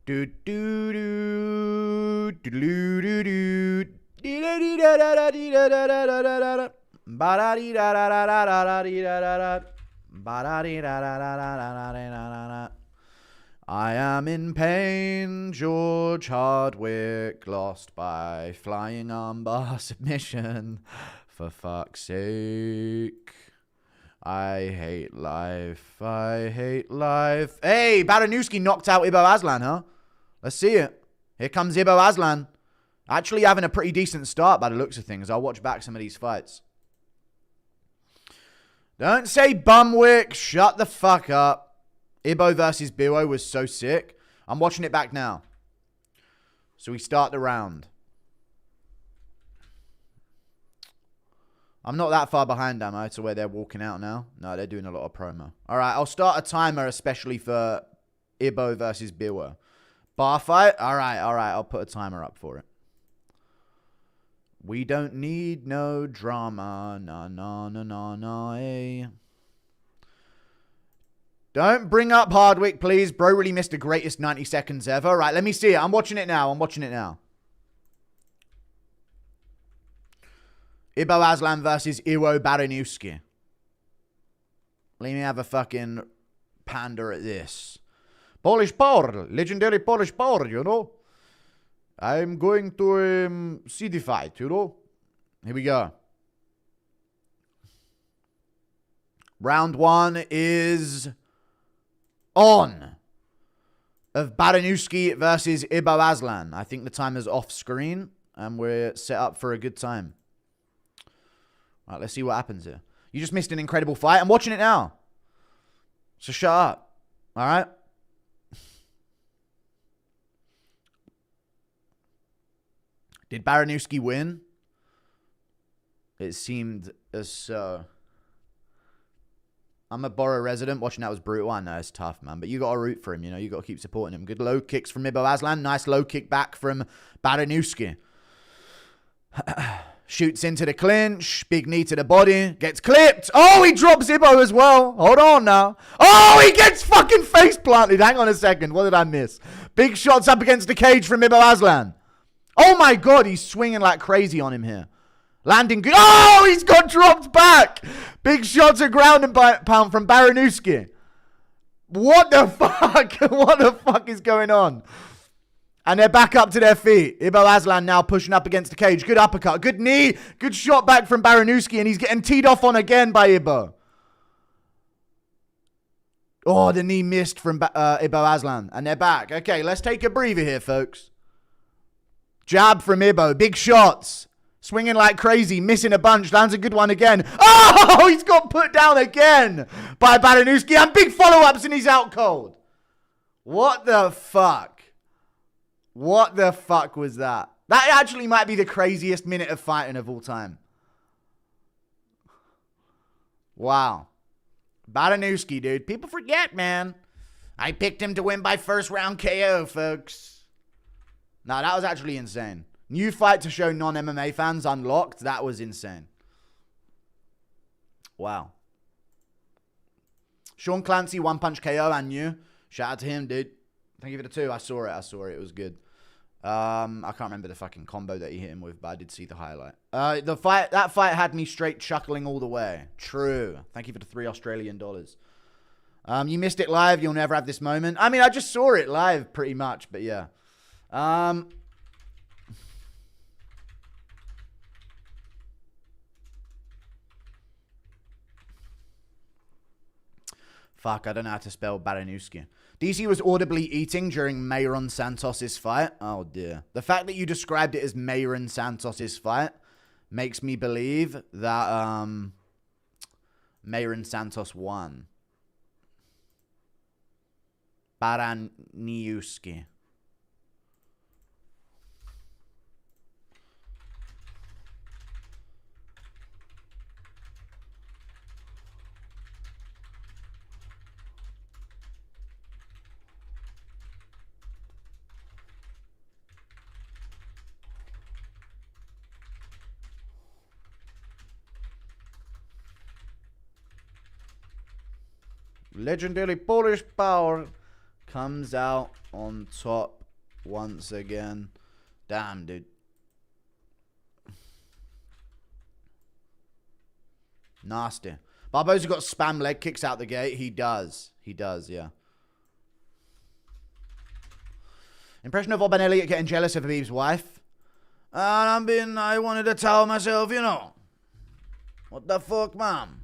Do do do do do do do. Ba-da-dee-da-da-da-dee-da-da-da-da-da. Ba-da-dee-da-da-da-da-da-dee-da-da-da. Ba-da-dee-da-da-da-da-da-da-da-da. I am in pain, George Hardwick, lost by flying armbar submission. For fuck's sake. I hate life. I hate life. Hey, Baranowski knocked out Ibo Aslan, huh? Let's see it. Here comes Ibo Aslan. Actually having a pretty decent start by the looks of things. I'll watch back some of these fights. Don't say Bumwick. Shut the fuck up. Ibo versus Biwo was so sick. I'm watching it back now. So we start the round. I'm not that far behind, am I, to where they're walking out now? No, they're doing a lot of promo. All right, I'll start a timer, especially for Ibo versus Biwo. Bar fight? All right. I'll put a timer up for it. We don't need no drama. No, eh. Don't bring up Hardwick, please. Bro really missed the greatest 90 seconds ever. Right, let me see it. I'm watching it now. Ibo Aslan versus Iwo Baranowski. Let me have a fucking pander at this. Polish power. Legendary Polish power, you know. I'm going to see the fight, you know. Here we go. Round one is on. Of Baranowski versus Ibo Aslan. I think the timer's off screen. And we're set up for a good time. All right, let's see what happens here. You just missed an incredible fight. I'm watching it now. So shut up. All right? Did Baranowski win? It seemed as so. I'm a Borough resident. Watching that was brutal. I know it's tough, man. But you got to root for him, you know. You got to keep supporting him. Good low kicks from Ibo Aslan. Nice low kick back from Baranowski. Shoots into the clinch. Big knee to the body. Gets clipped. Oh, he drops Ibo as well. Hold on now. Oh, he gets fucking face planted. Hang on a second. What did I miss? Big shots up against the cage from Ibo Aslan. Oh my God, he's swinging like crazy on him here. Landing good. Oh, he's got dropped back. Big shots of ground and pound from Baranowski. What the fuck? What the fuck is going on? And they're back up to their feet. Ibo Aslan now pushing up against the cage. Good uppercut. Good knee. Good shot back from Baranowski. And he's getting teed off on again by Ibo. Oh, the knee missed from Ibo Aslan. And they're back. Okay, let's take a breather here, folks. Jab from Ibo. Big shots. Swinging like crazy. Missing a bunch. Lands a good one again. Oh, he's got put down again by Baranowski. And big follow-ups and he's out cold. What the fuck? What the fuck was that? That actually might be the craziest minute of fighting of all time. Wow. Baranowski, dude. People forget, man. I picked him to win by first round KO, folks. No, that was actually insane. New fight to show non-MMA fans unlocked. That was insane. Wow. Sean Clancy, one punch KO and new. Shout out to him, dude. Thank you for the 2. I saw it. It was good. I can't remember the fucking combo that he hit him with, but I did see the highlight. That fight had me straight chuckling all the way. True. Thank you for the $3 Australian. You missed it live. You'll never have this moment. I mean, I just saw it live pretty much, but yeah. Fuck, I don't know how to spell Baranowski. DC was audibly eating during Mayron Santos' fight. Oh, dear. The fact that you described it as Mayron Santos' fight makes me believe that Mayron Santos won. Baranowski. Legendary Polish power Comes out on top once again. Damn, dude. Nasty. Barboza got spam leg kicks out the gate. He does. He does, yeah. Impression of Bob Elliott getting jealous of Habib's wife. And I wanted to tell myself, you know. What the fuck, mom?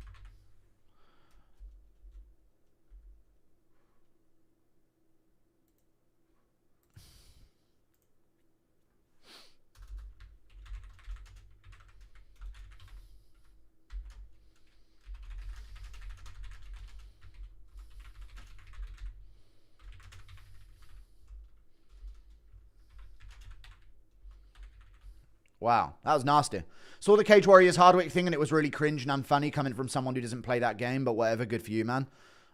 Wow, that was nasty. Saw the Cage Warriors Hardwick thing and it was really cringe and unfunny coming from someone who doesn't play that game, but whatever, good for you, man.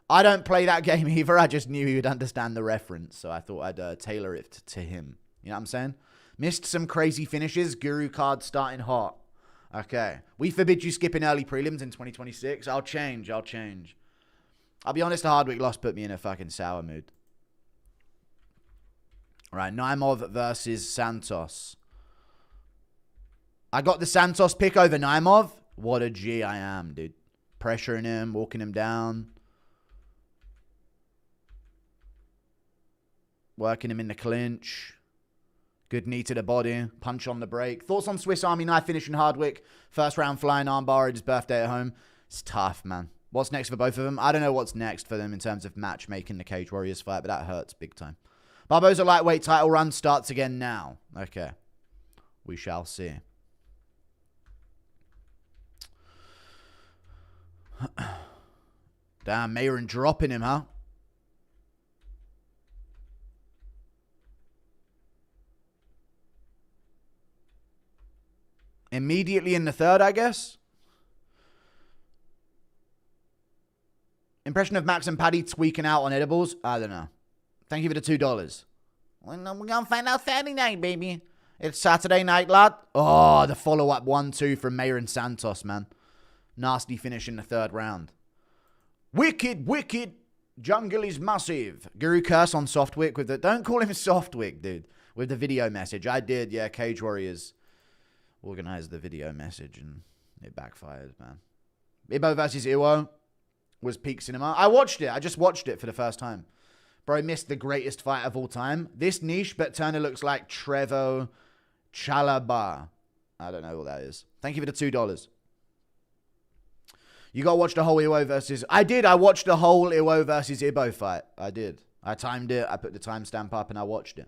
I don't play that game either. I just knew he would understand the reference, so I thought I'd tailor it to him. You know what I'm saying? Missed some crazy finishes. Guru card starting hot. Okay. We forbid you skipping early prelims in 2026. I'll change. I'll be honest, the Hardwick loss put me in a fucking sour mood. Right, Naimov versus Santos. I got the Santos pick over Naimov. What a G I am, dude. Pressuring him, walking him down. Working him in the clinch. Good knee to the body. Punch on the break. Thoughts on Swiss Army knife finishing Hardwick? First round flying armbar at his birthday at home. It's tough, man. What's next for both of them? I don't know what's next for them in terms of matchmaking the Cage Warriors fight, but that hurts big time. Barboza lightweight title run starts again now. Okay. We shall see. Damn, Mayron dropping him, huh? Immediately in the third, I guess. Impression of Max and Paddy tweaking out on edibles? I don't know. Thank you for the $2. We're going to find out Saturday night, baby. It's Saturday night, lad. Oh, the follow-up 1-2 from Mayron Santos, man. Nasty finish in the third round. Wicked, wicked. Jungle is massive. Guru curse on Softwick with the... Don't call him Softwick, dude. With the video message. I did, yeah. Cage Warriors organized the video message and it backfired, man. Ibo versus Iwo was peak cinema. I watched it. I just watched it for the first time. Bro missed the greatest fight of all time. This niche, but Turner looks like Trevo Chalaba. I don't know what that is. Thank you for the $2. You got to watch the whole Iwo versus... I did. I watched the whole Iwo versus Ibo fight. I did. I timed it. I put the timestamp up and I watched it.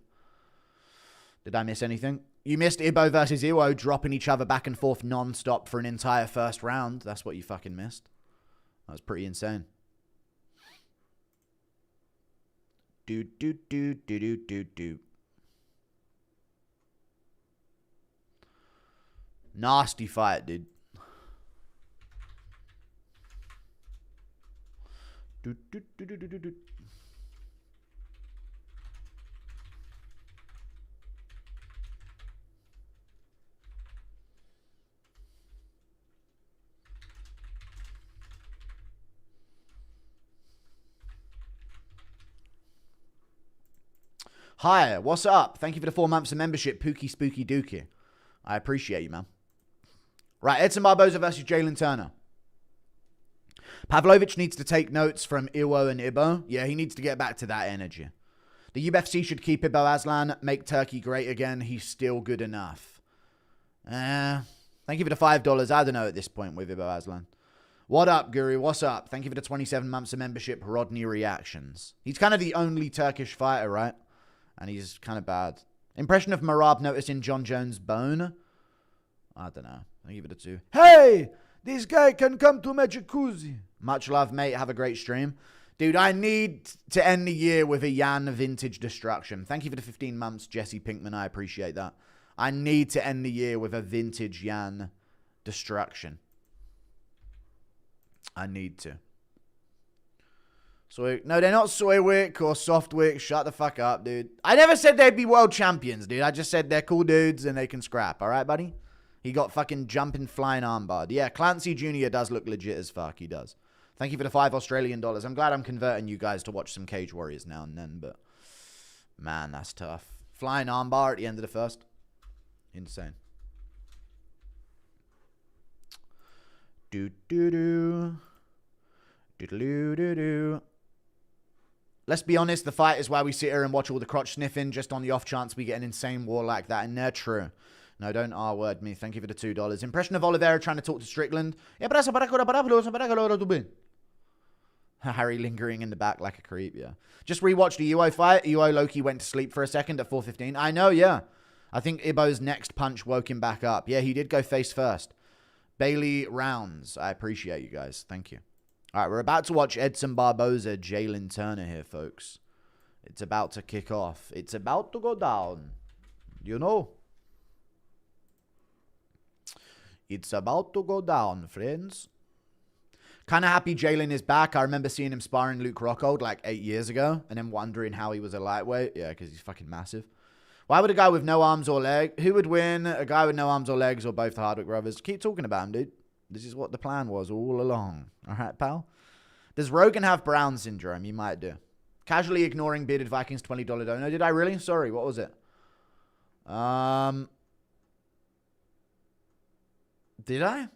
Did I miss anything? You missed Ibo versus Iwo dropping each other back and forth non-stop for an entire first round. That's what you fucking missed. That was pretty insane. Do. Nasty fight, dude. Do. Hi, what's up? Thank you for the 4 months of membership, Pookie Spooky Dookie. I appreciate you, man. Right, Edson Barboza versus Jalen Turner. Pavlovich needs to take notes from Iwo and Ibo. Yeah, he needs to get back to that energy. The UFC should keep Ibo Aslan, make Turkey great again. He's still good enough. Thank you for the $5. I don't know at this point with Ibo Aslan. What up, Guru? What's up? Thank you for the 27 months of membership, Rodney Reactions. He's kind of the only Turkish fighter, right? And he's kind of bad. Impression of Merab noticing John Jones' bone? I don't know. I'll give it a 2. Hey! This guy can come to my jacuzzi. Much love, mate. Have a great stream. Dude, I need to end the year with a Yan vintage destruction. Thank you for the 15 months, Jesse Pinkman. I appreciate that. I need to end the year with a vintage Yan destruction. I need to. No, they're not Soywick or Softwick. Shut the fuck up, dude. I never said they'd be world champions, dude. I just said they're cool dudes and they can scrap. All right, buddy? He got fucking jumping, flying armbarred. Yeah, Clancy Jr. does look legit as fuck. He does. Thank you for the $5 Australian. I'm glad I'm converting you guys to watch some Cage Warriors now and then, but man, that's tough. Flying armbar at the end of the first. Insane. Do-do-do. Do-do-do-do-do. Let's be honest, the fight is why we sit here and watch all the crotch sniffing just on the off chance we get an insane war like that in there. True. No, don't R-word me. Thank you for the $2. Impression of Oliveira trying to talk to Strickland. Harry lingering in the back like a creep, yeah. Just rewatched the Iwo fight. Iwo Loki went to sleep for a second at 4:15. I know, yeah. I think Ibo's next punch woke him back up. Yeah, he did go face first. Bailey Rounds. I appreciate you guys. Thank you. All right, we're about to watch Edson Barboza, Jalen Turner here, folks. It's about to kick off. It's about to go down. You know? It's about to go down, friends. Kind of happy Jalen is back. I remember seeing him sparring Luke Rockhold like 8 years ago and then wondering how he was a lightweight. Yeah, because he's fucking massive. Why would a guy with no arms or legs... Who would win? A guy with no arms or legs or both the Hardwick brothers? Keep talking about him, dude. This is what the plan was all along. All right, pal? Does Rogan have Brown syndrome? You might do. Casually ignoring Bearded Vikings $20 dono. Did I really? Sorry, what was it? Did I?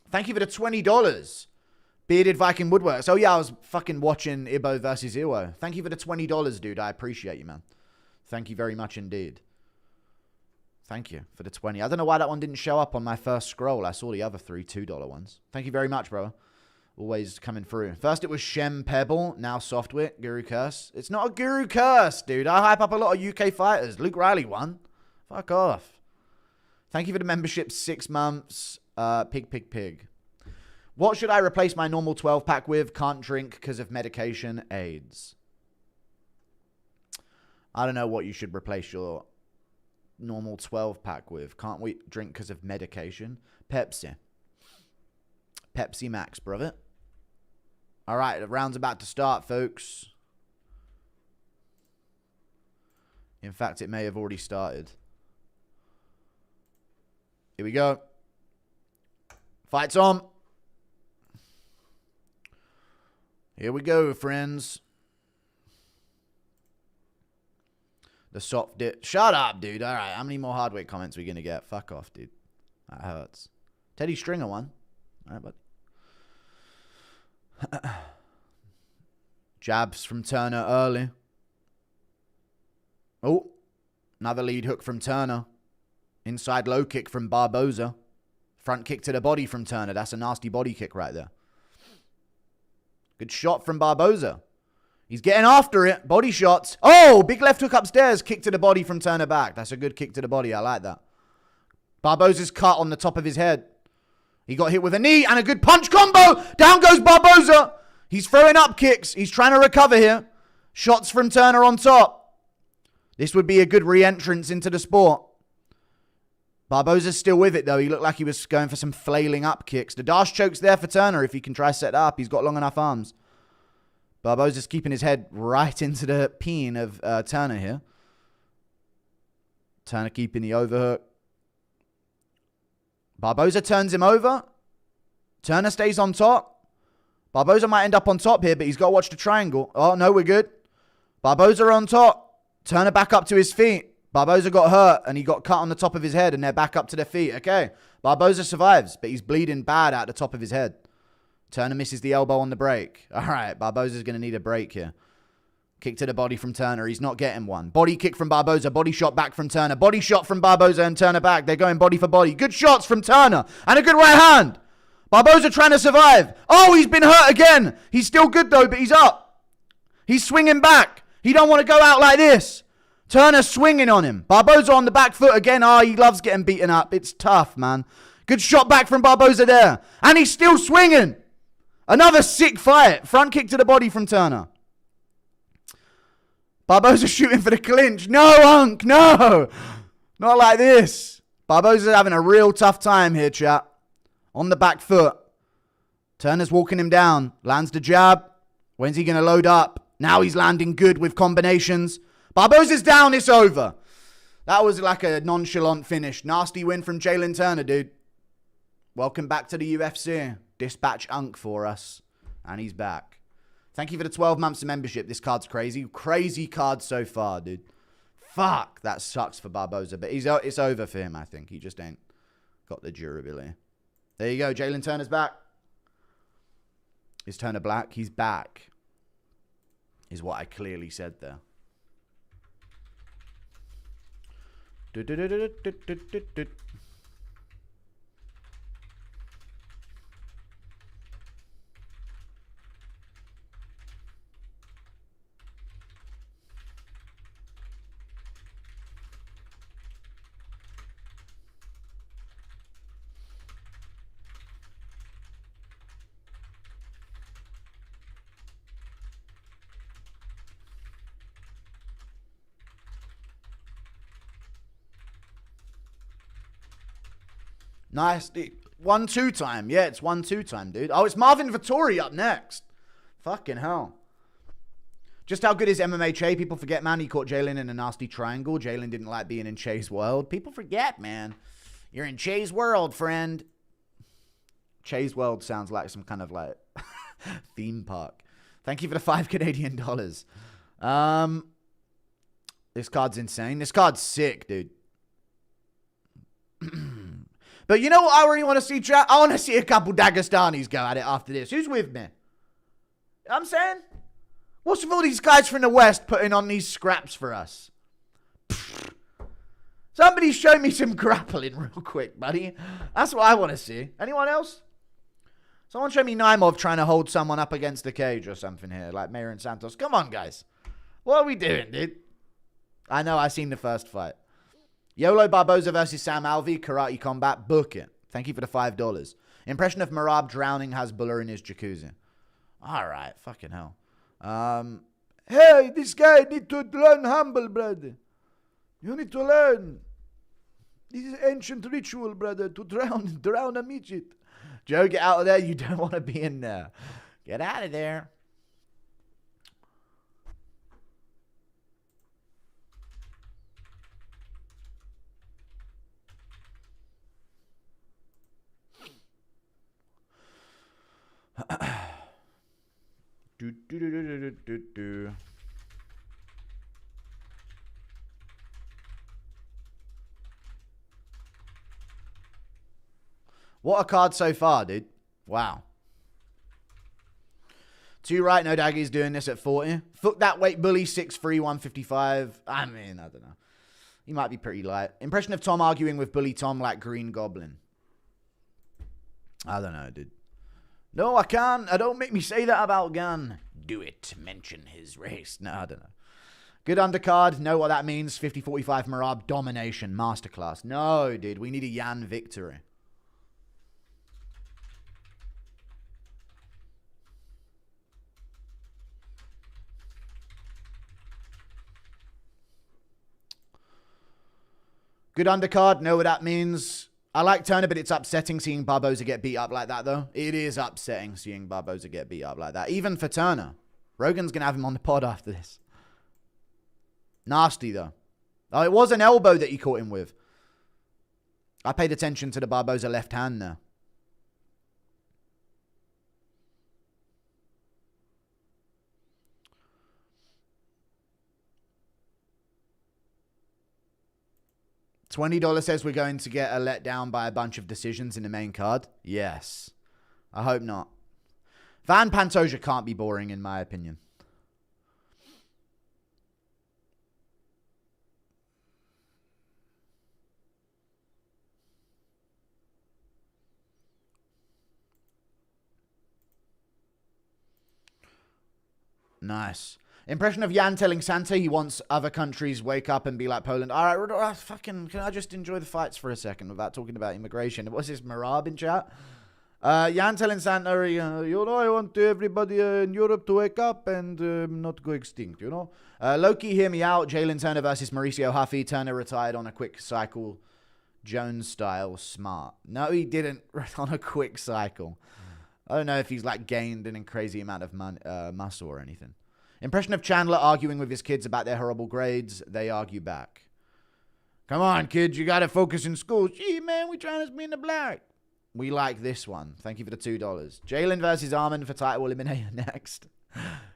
Thank you for the $20. Bearded Viking Woodworks. Oh, yeah, I was fucking watching Ibo versus Iwo. Thank you for the $20, dude. I appreciate you, man. Thank you very much indeed. Thank you for the 20. I don't know why that one didn't show up on my first scroll. I saw the other three $2 ones. Thank you very much, bro. Always coming through. First it was Shem Pebble. Now Softwit. Guru Curse. It's not a Guru Curse, dude. I hype up a lot of UK fighters. Luke Riley won. Fuck off. Thank you for the membership. 6 months. Pig. What should I replace my normal 12-pack with? Can't drink because of medication. AIDS. I don't know what you should replace your normal 12-pack with. Can't we drink because of medication? Pepsi. Pepsi Max, brother. All right, the round's about to start, folks. In fact, it may have already started. Here we go. Fight's on. Here we go, friends. The soft dip. Shut up, dude. All right, how many more hardweight comments are we going to get? Fuck off, dude. That hurts. Teddy Stringer won. All right, bud. Jabs from Turner early. Oh, another lead hook from Turner. Inside low kick from Barboza. Front kick to the body from Turner. That's a nasty body kick right there. Good shot from Barboza. He's getting after it. Body shots. Oh, big left hook upstairs. Kick to the body from Turner back. That's a good kick to the body. I like that. Barboza's cut on the top of his head. He got hit with a knee and a good punch combo. Down goes Barboza. He's throwing up kicks. He's trying to recover here. Shots from Turner on top. This would be a good re-entrance into the sport. Barboza's still with it, though. He looked like he was going for some flailing up kicks. The dash choke's there for Turner if he can try to set that up. He's got long enough arms. Barboza's keeping his head right into the peen of Turner here. Turner keeping the overhook. Barboza turns him over. Turner stays on top. Barboza might end up on top here, but he's got to watch the triangle. Oh, no, we're good. Barboza on top. Turner back up to his feet. Barboza got hurt, and he got cut on the top of his head, and they're back up to their feet. Okay. Barboza survives, but he's bleeding bad out the top of his head. Turner misses the elbow on the break. All right, Barboza's going to need a break here. Kick to the body from Turner. He's not getting one. Body kick from Barboza. Body shot back from Turner. Body shot from Barboza and Turner back. They're going body for body. Good shots from Turner. And a good right hand. Barboza trying to survive. Oh, he's been hurt again. He's still good, though, but he's up. He's swinging back. He don't want to go out like this. Turner swinging on him. Barboza on the back foot again. Oh, he loves getting beaten up. It's tough, man. Good shot back from Barboza there. And he's still swinging. Another sick fight. Front kick to the body from Turner. Barboza shooting for the clinch. No, Unk, no. Not like this. Barboza's having a real tough time here, chat. On the back foot. Turner's walking him down. Lands the jab. When's he going to load up? Now he's landing good with combinations. Barboza's down. It's over. That was like a nonchalant finish. Nasty win from Jalen Turner, dude. Welcome back to the UFC. Dispatch Unk for us. And he's back. Thank you for the 12 months of membership. This card's crazy. Crazy card so far, dude. Fuck. That sucks for Barboza. But it's over for him, I think. He just ain't got the durability. There you go. Jalen Turner's back. Is Turner black? He's back. Is what I clearly said there. Nice. 1-2 time. Yeah, it's 1-2 time, dude. Oh, it's Marvin Vettori up next. Fucking hell. Just how good is MMA Che? People forget, man. He caught Jalen in a nasty triangle. Jalen didn't like being in Che's world. People forget, man. You're in Che's world, friend. Che's world sounds like some kind of like theme park. Thank you for the $5 Canadian. This card's insane. This card's sick, dude. But you know what I really want to see, chat? I want to see a couple Dagestanis go at it after this. Who's with me? You know what I'm saying? What's with all these guys from the West putting on these scraps for us? Somebody show me some grappling real quick, buddy. That's what I want to see. Anyone else? Someone show me Naimov trying to hold someone up against the cage or something here, like Mayer and Santos. Come on, guys. What are we doing, dude? I know, I've seen the first fight. Yolo Barboza versus Sam Alvey, Karate Combat, book it. Thank you for the $5. Impression of Merab drowning Hasbulla in his jacuzzi. All right, fucking hell. Hey, this guy need to learn humble, brother. You need to learn. This is ancient ritual, brother, to drown a midget. Joe, get out of there. You don't want to be in there. Get out of there. What a card so far, dude. Wow. 2 right, no daggies doing this at 40. Fuck that weight bully, 6'3", 155. I mean, I don't know. He might be pretty light. Impression of Tom arguing with Bully Tom like Green Goblin. I don't know, dude. No, I can't. Don't make me say that about Gunn. Do it. Mention his race. No, I don't know. Good undercard. Know what that means. 50-45 Merab domination. Masterclass. No, dude. We need a Yan victory. Good undercard. Know what that means. I like Turner, but it's upsetting seeing Barboza get beat up like that, though. It is upsetting seeing Barboza get beat up like that. Even for Turner. Rogan's going to have him on the pod after this. Nasty, though. Oh, it was an elbow that he caught him with. I paid attention to the Barboza left hand there. $20 says we're going to get a letdown by a bunch of decisions in the main card. Yes. I hope not. Van Pantoja can't be boring, in my opinion. Nice. Impression of Yan telling Santa he wants other countries wake up and be like Poland. All right, fucking, can I just enjoy the fights for a second without talking about immigration? What's this, Merab in chat? Yan telling Santa, you know, I want everybody in Europe to wake up and not go extinct, you know? Loki, hear me out. Jalen Turner versus Mauricio Huffy. Turner retired on a quick cycle. Jones style, smart. No, he didn't on a quick cycle. I don't know if he's like gained an crazy amount of muscle or anything. Impression of Chandler arguing with his kids about their horrible grades. They argue back. Come on, kids. You got to focus in school. Gee, man, we trying to be in the black. We like this one. Thank you for the $2. Jalen versus Armin for title eliminator next.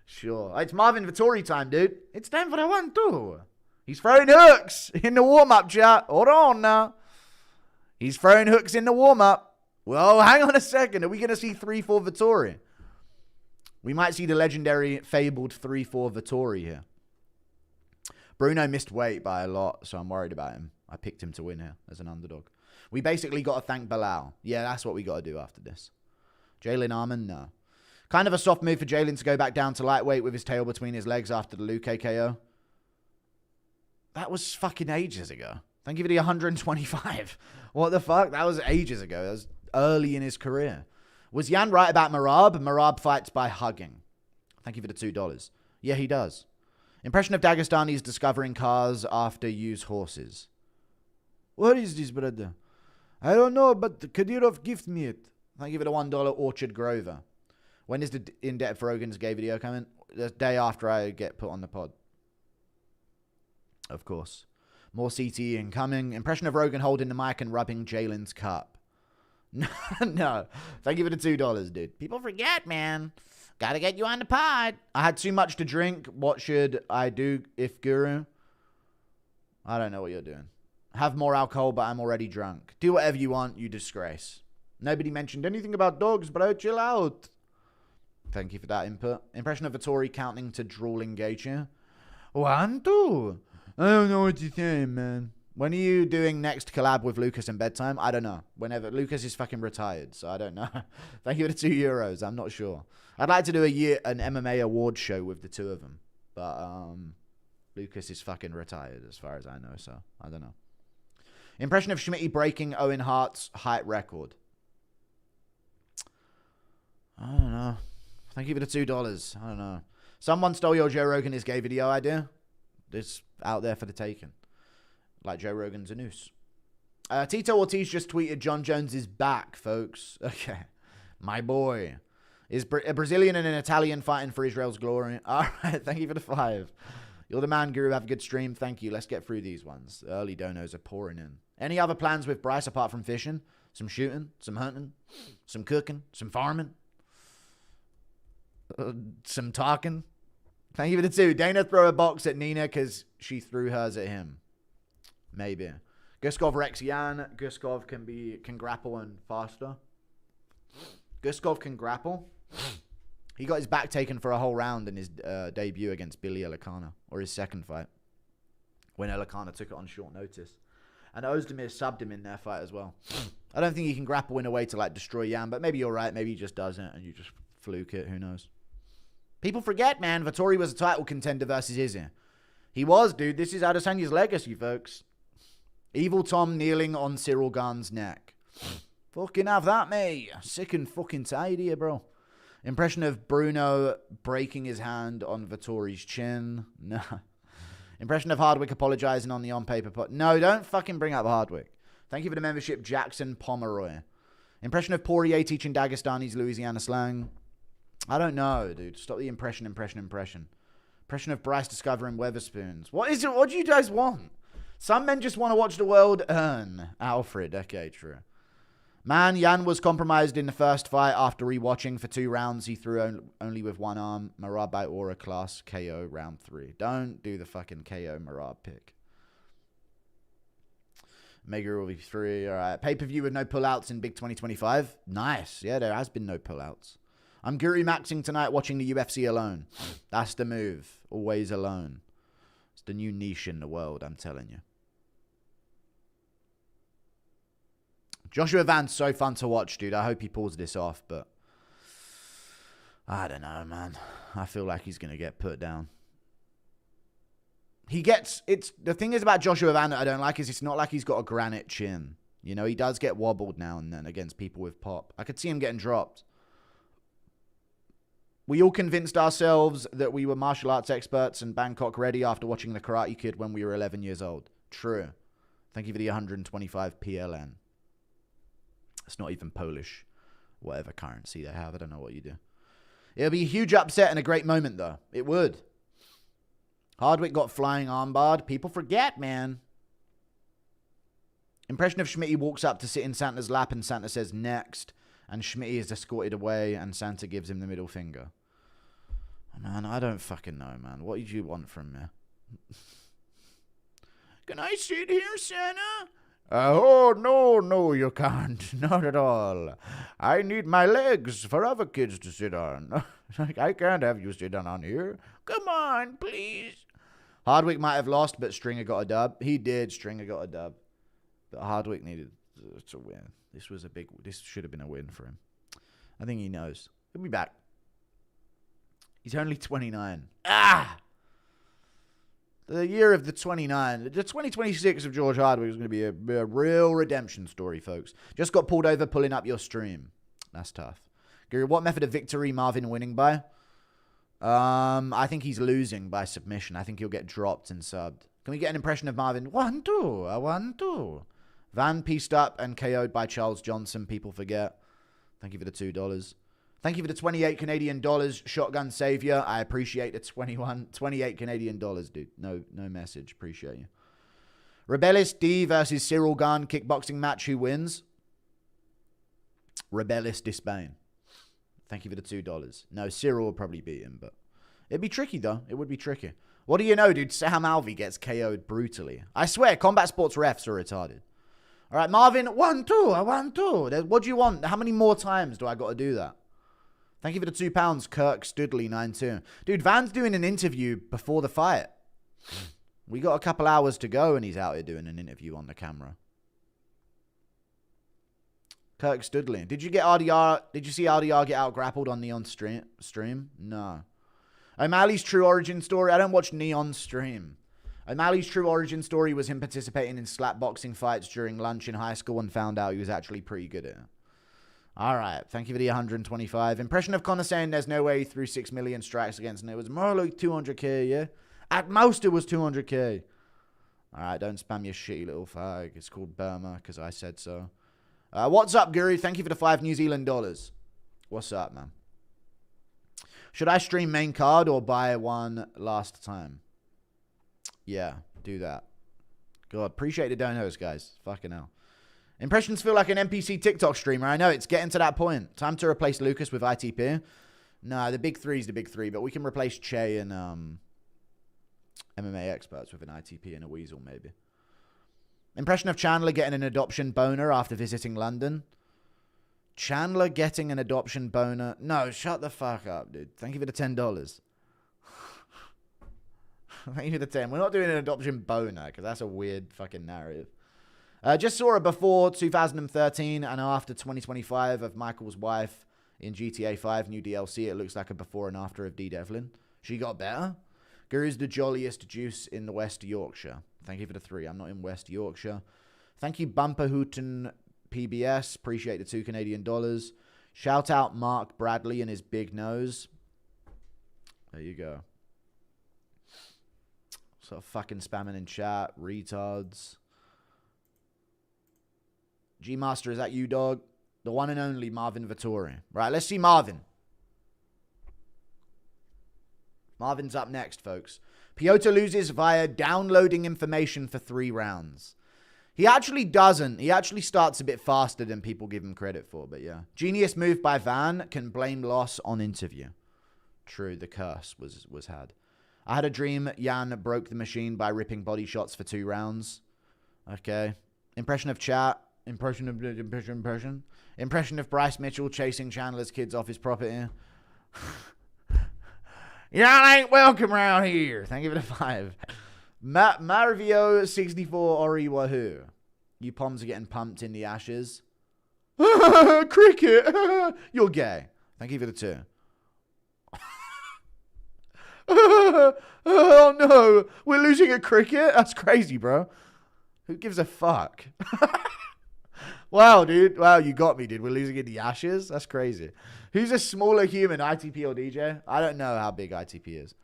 Sure. It's Marvin Vittori time, dude. It's time for the 1-2. He's throwing hooks in the warm-up, chat. Hold on now. He's throwing hooks in the warm-up. Well, hang on a second. Are we going to see 3-4 Vittori? We might see the legendary, fabled 3-4 Vittori here. Bruno missed weight by a lot, so I'm worried about him. I picked him to win here as an underdog. We basically got to thank Bilal. Yeah, that's what we got to do after this. Jalen Armin, no. Kind of a soft move for Jalen to go back down to lightweight with his tail between his legs after the Luke KO. That was fucking ages ago. Thank you for the 125. What the fuck? That was ages ago. That was early in his career. Was Yan right about Merab? Merab fights by hugging. Thank you for the $2. Yeah, he does. Impression of Dagestanis discovering cars after use horses. What is this, brother? I don't know, but Kadyrov gift me it. Thank you for the $1 Orchard Grover. When is the in-depth Rogan's gay video coming? The day after I get put on the pod. Of course. More CTE incoming. Impression of Rogan holding the mic and rubbing Jalen's cup. No. Thank you for the $2, dude. People forget, man. Gotta get you on the pod. I had too much to drink. What should I do if Guru? I don't know what you're doing. Have more alcohol, but I'm already drunk. Do whatever you want, you disgrace. Nobody mentioned anything about dogs, bro. Chill out. Thank you for that input. Impression of Vittori counting to drooling Gaethje. 1-2. I don't know what you're saying, man. When are you doing next collab with Lucas in bedtime? I don't know. Whenever. Lucas is fucking retired, so I don't know. Thank you for the €2. I'm not sure. I'd like to do an MMA award show with the two of them. But Lucas is fucking retired as far as I know, so I don't know. Impression of Schmitty breaking Owen Hart's height record. I don't know. Thank you for the $2. I don't know. Someone stole your Joe Rogan is gay video idea. It's out there for the taking. Like Joe Rogan's a noose. Tito Ortiz just tweeted John Jones is back, folks. Okay. My boy. Is a Brazilian and an Italian fighting for Israel's glory? All right. Thank you for the 5. You're the man, Guru. Have a good stream. Thank you. Let's get through these ones. The early donos are pouring in. Any other plans with Bryce apart from fishing? Some shooting? Some hunting? Some cooking? Some farming? Some talking? Thank you for the 2. Dana throw a box at Nina because she threw hers at him. Maybe. Guskov Rex Yan. Guskov can grapple and faster. Guskov can grapple. He got his back taken for a whole round in his debut against Billy Elikana, or his second fight, when Elikana took it on short notice. And Ozdemir subbed him in their fight as well. I don't think he can grapple in a way to like destroy Yan, but maybe you're right. Maybe he just doesn't, and you just fluke it. Who knows? People forget, man. Vittori was a title contender versus Izzy. He was, dude. This is Adesanya's legacy, folks. Evil Tom kneeling on Cyril Gahn's neck. Fucking have that, mate. Sick and fucking tired here, bro. Impression of Bruno breaking his hand on Vittori's chin. No. Impression of Hardwick apologizing on the on-paper pot. No, don't fucking bring up Hardwick. Thank you for the membership, Jackson Pomeroy. Impression of Poirier teaching Dagestani's Louisiana slang. I don't know, dude. Stop the impression. Impression of Bryce discovering Weatherspoons. What is it? What do you guys want? Some men just want to watch the world earn. Alfred. Okay, true. Man, Yan was compromised in the first fight after rewatching for 2 rounds. He threw only with one arm. Merab by Aura class KO round 3. Don't do the fucking KO Merab pick. Mega will be 3. All right. Pay-per-view with no pullouts in Big 2025. Nice. Yeah, there has been no pullouts. I'm Guru maxing tonight watching the UFC alone. That's the move. Always alone. It's the new niche in the world, I'm telling you. Joshua Van's so fun to watch, dude. I hope he pulls this off, but I don't know, man. I feel like he's going to get put down. The thing is about Joshua Van that I don't like is it's not like he's got a granite chin. You know, he does get wobbled now and then against people with pop. I could see him getting dropped. We all convinced ourselves that we were martial arts experts and Bangkok ready after watching The Karate Kid when we were 11 years old. True. Thank you for the 125 PLN. It's not even Polish, whatever currency they have. I don't know what you do. It'll be a huge upset and a great moment, though. It would. Hardwick got flying armbarred. People forget, man. Impression of Schmitty walks up to sit in Santa's lap and Santa says next. And Schmitty is escorted away and Santa gives him the middle finger. Oh, man, I don't fucking know, man. What did you want from me? Can I sit here, Santa? Oh, no, you can't. Not at all. I need my legs for other kids to sit on. I can't have you sit on here. Come on, please. Hardwick might have lost, but Stringer got a dub. He did. Stringer got a dub. But Hardwick needed to win. This should have been a win for him. I think he knows. He'll be back. He's only 29. The year of the 29. The 2026 of George Hardwick is going to be a real redemption story, folks. Just got pulled over pulling up your stream. That's tough. Guru, what method of victory Marvin winning by? I think he's losing by submission. I think he'll get dropped and subbed. Can we get an impression of Marvin? 1-2. A 1-2. Van pieced up and KO'd by Charles Johnson. People forget. Thank you for the $2. Thank you for the 28 Canadian dollars, Shotgun Savior. I appreciate the 28 Canadian dollars, dude. No message. Appreciate you. Rebellis D versus Cyril Gahn kickboxing match. Who wins? Rebellis Despain. Thank you for the $2. No, Cyril will probably beat him, but it'd be tricky, though. It would be tricky. What do you know, dude? Sam Alvey gets KO'd brutally. I swear, combat sports refs are retarded. All right, Marvin, 1-2. A 1-2. What do you want? How many more times do I got to do that? Thank you for the £2, Kirk Studley 92. Dude, Van's doing an interview before the fight. We got a couple hours to go, and he's out here doing an interview on the camera. Kirk Studley. Did you see RDR get out grappled on Neon stream? No. O'Malley's true origin story. I don't watch Neon stream. O'Malley's true origin story was him participating in slap boxing fights during lunch in high school and found out he was actually pretty good at it. All right. Thank you for the 125. Impression of Conor saying there's no way he threw 6 million strikes against him. It was more like 200k, yeah? At most, it was 200k. All right. Don't spam your shitty little fag. It's called Burma because I said so. What's up, Guru? Thank you for the 5 New Zealand dollars. What's up, man? Should I stream main card or buy one last time? Yeah, do that. God, appreciate the donos, guys. Fucking hell. Impressions feel like an NPC TikTok streamer. I know, it's getting to that point. Time to replace Lucas with ITP. No, the big three is the big three, but we can replace Che and MMA experts with an ITP and a Weasel, maybe. Impression of Chandler getting an adoption boner after visiting London. Chandler getting an adoption boner. No, shut the fuck up, dude. Thank you for the $10. Thank you for the 10. We're not doing an adoption boner because that's a weird fucking narrative. Just saw a before 2013 and after 2025 of Michael's wife in GTA 5 new DLC. It looks like a before and after of D. Devlin. She got better. Guru's the jolliest juice in the West Yorkshire. Thank you for the 3. I'm not in West Yorkshire. Thank you, Bumper Hooten PBS. Appreciate the 2 Canadian dollars. Shout out Mark Bradley and his big nose. There you go. Sort of fucking spamming in chat. Retards. G-Master, is that you, dog? The one and only Marvin Vittori. Right, let's see Marvin. Marvin's up next, folks. Piotr loses via downloading information for 3 rounds. He actually doesn't. He actually starts a bit faster than people give him credit for, but yeah. Genius move by Van. Can blame loss on interview. True, the curse was had. I had a dream Yan broke the machine by ripping body shots for 2 rounds. Okay. Impression of chat. Impression of Bryce Mitchell chasing Chandler's kids off his property. Y'all ain't welcome around here. Thank you for the 5. Maravio 64 Ori Wahoo. You poms are getting pumped in the ashes. Cricket. You're gay. Thank you for the 2. Oh no. We're losing at cricket? That's crazy, bro. Who gives a fuck? Wow, dude. Wow, you got me, dude. We're losing in the ashes? That's crazy. Who's a smaller human, ITP or DJ? I don't know how big ITP is.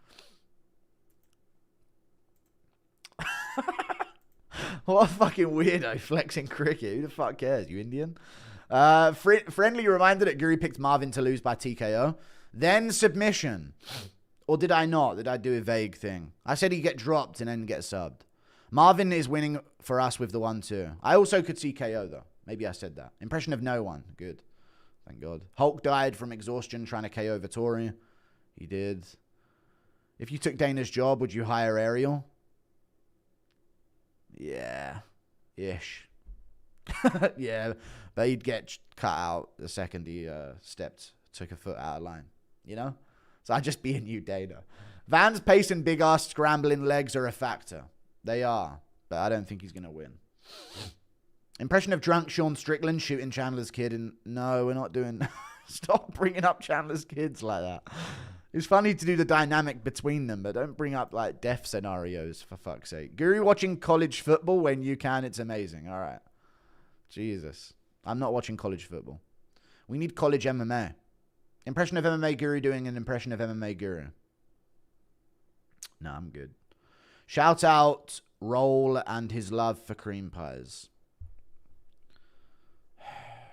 What a fucking weirdo flexing cricket. Who the fuck cares? You Indian? Friendly reminder that Guri picked Marvin to lose by TKO. Then submission. Or did I not? Did I do a vague thing? I said he'd get dropped and then get subbed. Marvin is winning for us with the 1-2. I also could see KO, though. Maybe I said that. Impression of no one. Good. Thank God. Hulk died from exhaustion trying to KO Vettori. He did. If you took Dana's job, would you hire Ariel? Yeah. Ish. Yeah. But he'd get cut out the second he took a foot out of line. You know? So I'd just be a new Dana. Van's pace and big-ass scrambling legs are a factor. They are. But I don't think he's going to win. Impression of drunk Sean Strickland shooting Chandler's kid. And no, we're not doing... Stop bringing up Chandler's kids like that. It's funny to do the dynamic between them, but don't bring up like death scenarios, for fuck's sake. Guru watching college football when you can. It's amazing. All right. Jesus. I'm not watching college football. We need college MMA. Impression of MMA Guru doing an impression of MMA Guru. No, I'm good. Shout out Roll and his love for cream pies.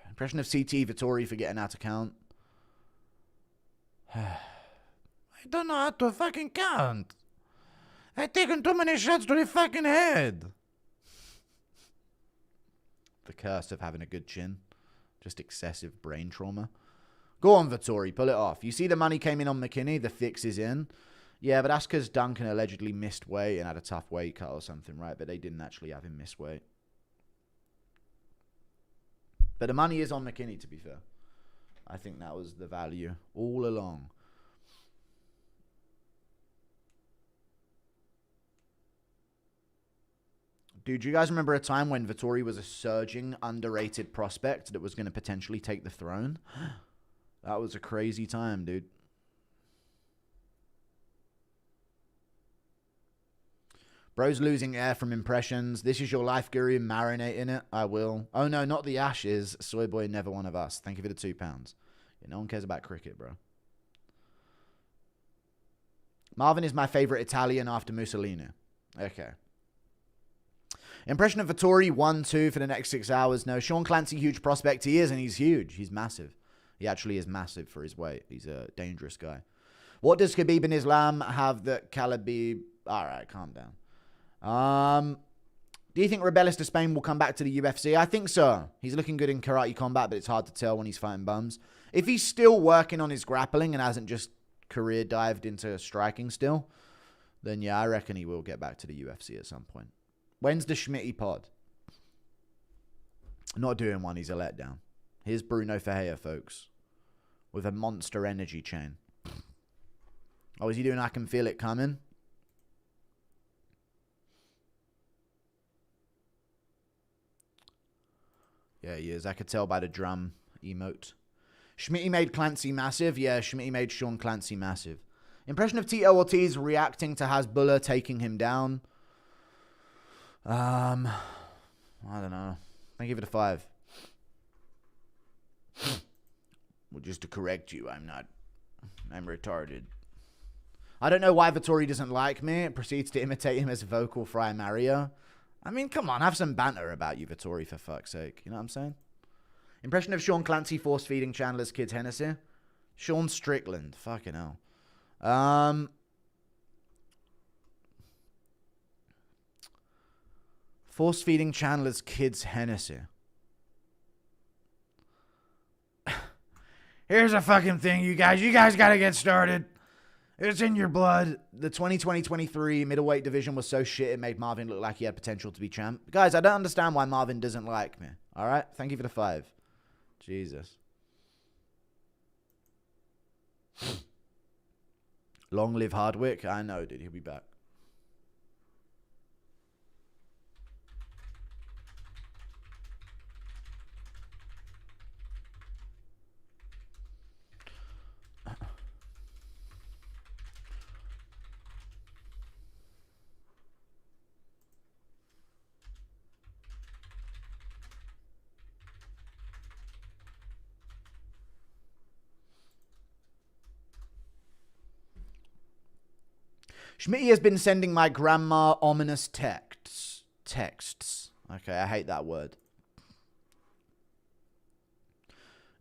Impression of CT Vittori for getting out of count. I don't know how to fucking count. I've taken too many shots to the fucking head. The curse of having a good chin. Just excessive brain trauma. Go on, Vittori. Pull it off. You see the money came in on McKinney. The fix is in. Yeah, but that's because Duncan allegedly missed weight and had a tough weight cut or something, right? But they didn't actually have him miss weight. But the money is on McKinney, to be fair. I think that was the value all along. Dude, do you guys remember a time when Vittori was a surging, underrated prospect that was going to potentially take the throne? That was a crazy time, dude. Bro's losing air from impressions. This is your life, Guru. Marinate in it. I will. Oh, no, not the ashes. Soy boy, never one of us. Thank you for the £2. Yeah, no one cares about cricket, bro. Marvin is my favorite Italian after Mussolini. Okay. Impression of Vittori, 1-2 for the next 6 hours. No, Sean Clancy, huge prospect. He is, and he's huge. He's massive. He actually is massive for his weight. He's a dangerous guy. What does Khabib and Islam have that Khabib... All right, calm down. Do you think Rebellis de Spain will come back to the UFC? I think so. He's looking good in karate combat, but it's hard to tell when he's fighting bums. If he's still working on his grappling and hasn't just career dived into striking still, then yeah, I reckon he will get back to the UFC at some point. When's the Schmitty pod? Not doing one. He's a letdown. Here's Bruno Ferreira, folks, with a monster energy chain. Oh, is he doing I Can Feel It Coming? Yeah, he is. I could tell by the drum emote. Schmitty made Clancy massive. Yeah, Schmitty made Sean Clancy massive. Impression of Tito Ortiz reacting to Hasbulla taking him down. I don't know. Thank you for the 5. Well, just to correct you, I'm retarded. I don't know why Vittori doesn't like me. It proceeds to imitate him as vocal fry Mario. I mean, come on, have some banter about you, Vittori, for fuck's sake. You know what I'm saying? Impression of Sean Clancy force-feeding Chandler's kids Hennessy. Sean Strickland. Fucking hell. Force-feeding Chandler's kids Hennessy. Here's a fucking thing, you guys. You guys gotta get started. It's in your blood. The 2020-23 middleweight division was so shit it made Marvin look like he had potential to be champ. Guys, I don't understand why Marvin doesn't like me. All right? Thank you for the 5. Jesus. Long live Hardwick. I know, dude. He'll be back. Schmitty has been sending my grandma ominous texts. Okay, I hate that word.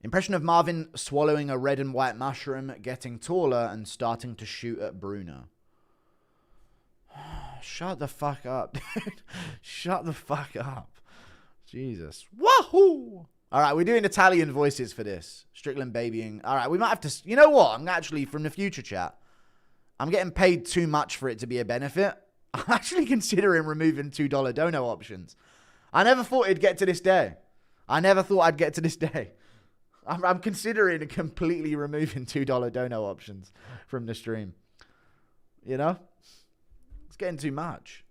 Impression of Marvin swallowing a red and white mushroom, getting taller, and starting to shoot at Bruno. Shut the fuck up, dude. Shut the fuck up. Jesus. Wahoo! All right, we're doing Italian voices for this. Strickland babying. All right, we might have to... You know what? I'm actually, from the future chat, I'm getting paid too much for it to be a benefit. I'm actually considering removing $2 dono options. I never thought it'd get to this day. I never thought I'd get to this day. I'm considering completely removing $2 dono options from the stream. You know? It's getting too much.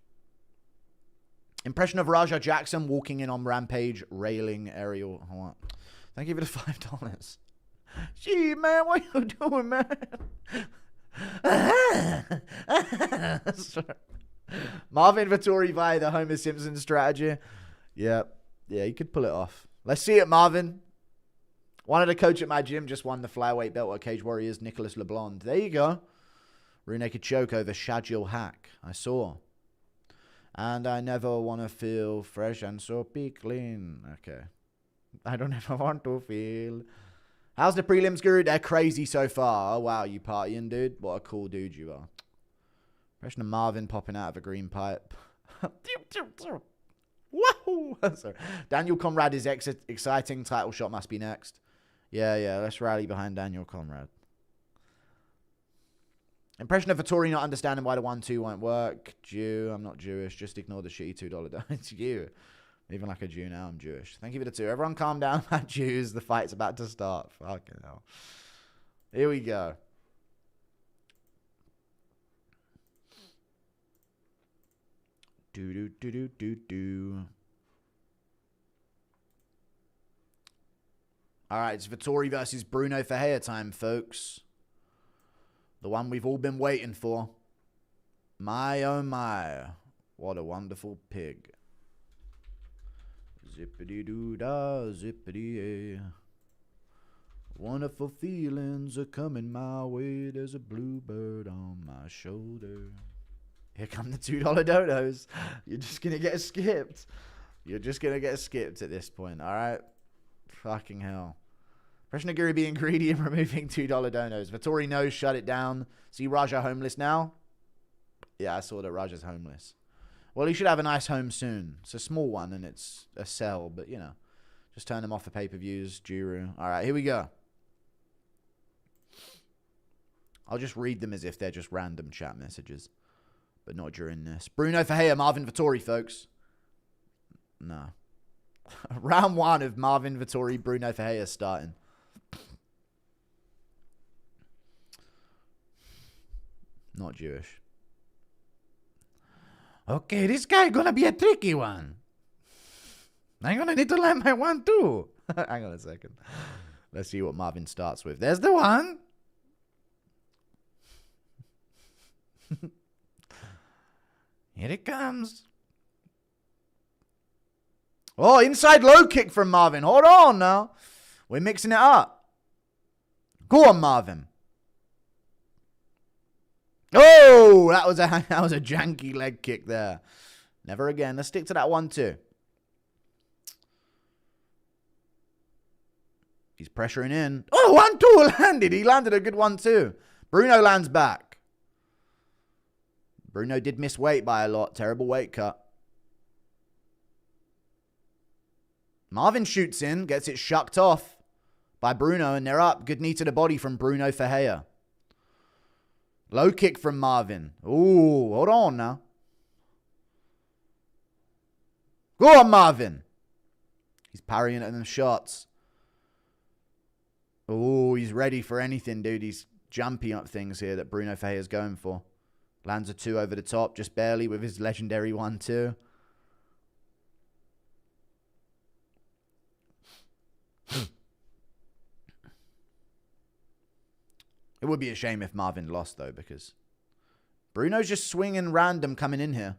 Impression of Raja Jackson walking in on Rampage, railing Ariel. What? Thank you for the $5. Gee, man, what you doing, man? Marvin Vittori via the Homer Simpson strategy. Yep. Yeah, you could pull it off. Let's see it, Marvin. One of the coach at my gym just won the flyweight belt at Cage Warriors, Nicholas LeBlond. There you go. Rear naked choke over Shadjil Hack. I saw. And I never want to feel fresh and soapy clean. Okay. I don't ever want to feel. How's the prelims, Guru? They're crazy so far. Oh, wow, you partying, dude? What a cool dude you are. Impression of Marvin popping out of a green pipe. Wahoo! Sorry. Daniel Conrad is exciting. Title shot must be next. Yeah. Let's rally behind Daniel Conrad. Impression of Vittori not understanding why the 1-2 won't work. Jew. I'm not Jewish. Just ignore the shitty $2. It's you. Even like a Jew now, I'm Jewish. Thank you for the 2. Everyone calm down, my Jews. The fight's about to start. Fucking hell. Here we go. Do. All right, it's Vittori versus Bruno Ferreira time, folks. The one we've all been waiting for. My, oh my. What a wonderful pig. Zippity-doo-dah, zippity-yay. Wonderful feelings are coming my way. There's a bluebird on my shoulder. Here come the $2 dodos. You're just going to get skipped. You're just going to get skipped at this point, all right? Fucking hell. Krishnagiri being greedy and removing $2 donos. Vittori knows, shut it down. See Raja homeless now? Yeah, I saw that Raja's homeless. Well, he should have a nice home soon. It's a small one and it's a sell, but you know. Just turn him off for pay-per-views. Juru. All right, here we go. I'll just read them as if they're just random chat messages. But not during this. Bruno Ferreira, Marvin Vittori, folks. No. Round 1 of Marvin Vittori, Bruno Ferreira starting. Not Jewish. Okay, this guy gonna be a tricky one. I'm gonna need to land my 1-2. Hang on a second. Let's see what Marvin starts with. There's the 1. Here it comes. Oh, inside low kick from Marvin. Hold on now. We're mixing it up. Go on, Marvin. Oh, that was a janky leg kick there. Never again. Let's stick to that 1-2. He's pressuring in. Oh, 1-2 landed. He landed a good 1-2. Bruno lands back. Bruno did miss weight by a lot. Terrible weight cut. Marvin shoots in. Gets it shucked off by Bruno. And they're up. Good knee to the body from Bruno Ferreira. Low kick from Marvin. Ooh, hold on now. Go on, Marvin. He's parrying at them shots. Ooh, he's ready for anything, dude. He's jumping up things here that Bruno Ferreira's going for. Lands a 2 over the top, just barely with his legendary 1-2. It would be a shame if Marvin lost, though, because Bruno's just swinging random coming in here.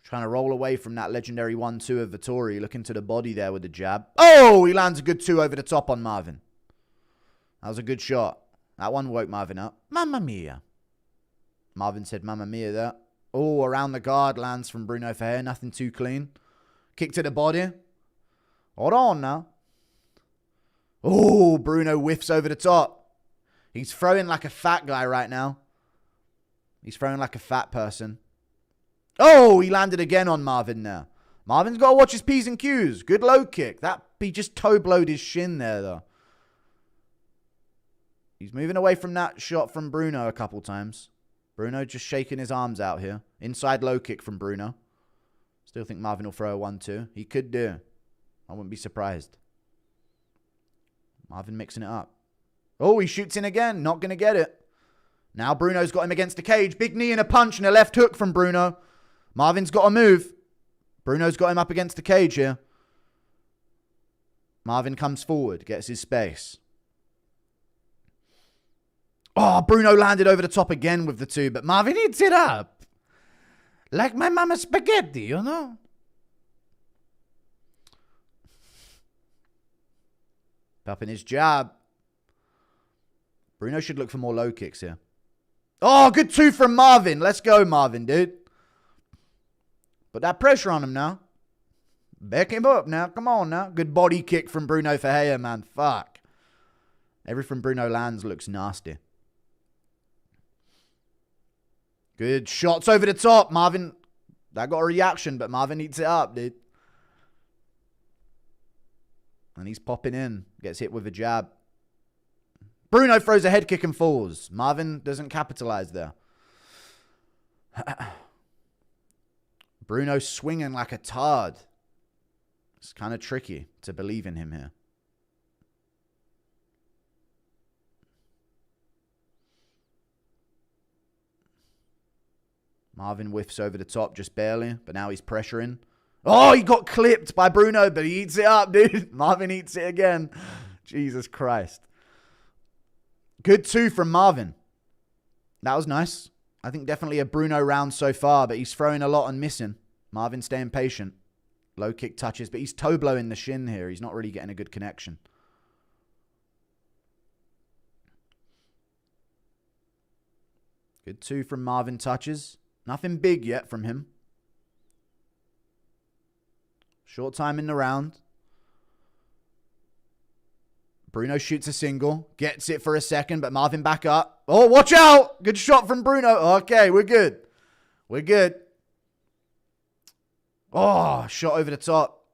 Trying to roll away from that legendary 1-2 of Vittori. Looking to the body there with the jab. Oh, he lands a good 2 over the top on Marvin. That was a good shot. That one woke Marvin up. Mamma mia. Marvin said mamma mia there. Oh, around the guard lands from Bruno Ferreira. Nothing too clean. Kick to the body. Hold on now. Oh, Bruno whiffs over the top. He's throwing like a fat guy right now. He's throwing like a fat person. Oh, he landed again on Marvin now. Marvin's got to watch his P's and Q's. Good low kick. He just toe blowed his shin there, though. He's moving away from that shot from Bruno a couple times. Bruno just shaking his arms out here. Inside low kick from Bruno. Still think Marvin will throw a 1-2. He could do. I wouldn't be surprised. Marvin mixing it up. Oh, he shoots in again. Not going to get it. Now Bruno's got him against the cage. Big knee and a punch and a left hook from Bruno. Marvin's got to move. Bruno's got him up against the cage here. Marvin comes forward. Gets his space. Oh, Bruno landed over the top again with the 2, but Marvin eats it up. Like my mama's spaghetti, you know? Popping his jab. Bruno should look for more low kicks here. Oh, good 2 from Marvin. Let's go, Marvin, dude. Put that pressure on him now. Back him up now. Come on now. Good body kick from Bruno Ferreira, man. Fuck. Everything Bruno lands looks nasty. Good shots over the top. Marvin, that got a reaction, but Marvin eats it up, dude. And he's popping in. Gets hit with a jab. Bruno throws a head kick and falls. Marvin doesn't capitalize there. Bruno swinging like a tard. It's kind of tricky to believe in him here. Marvin whiffs over the top just barely, but now he's pressuring. Oh, he got clipped by Bruno, but he eats it up, dude. Marvin eats it again. Jesus Christ. Good 2 from Marvin. That was nice. I think definitely a Bruno round so far, but he's throwing a lot and missing. Marvin staying patient. Low kick touches, but he's toe blowing the shin here. He's not really getting a good connection. Good 2 from Marvin touches. Nothing big yet from him. Short time in the round. Bruno shoots a single. Gets it for a second, but Marvin back up. Oh, watch out! Good shot from Bruno. Okay, we're good. We're good. Oh, shot over the top.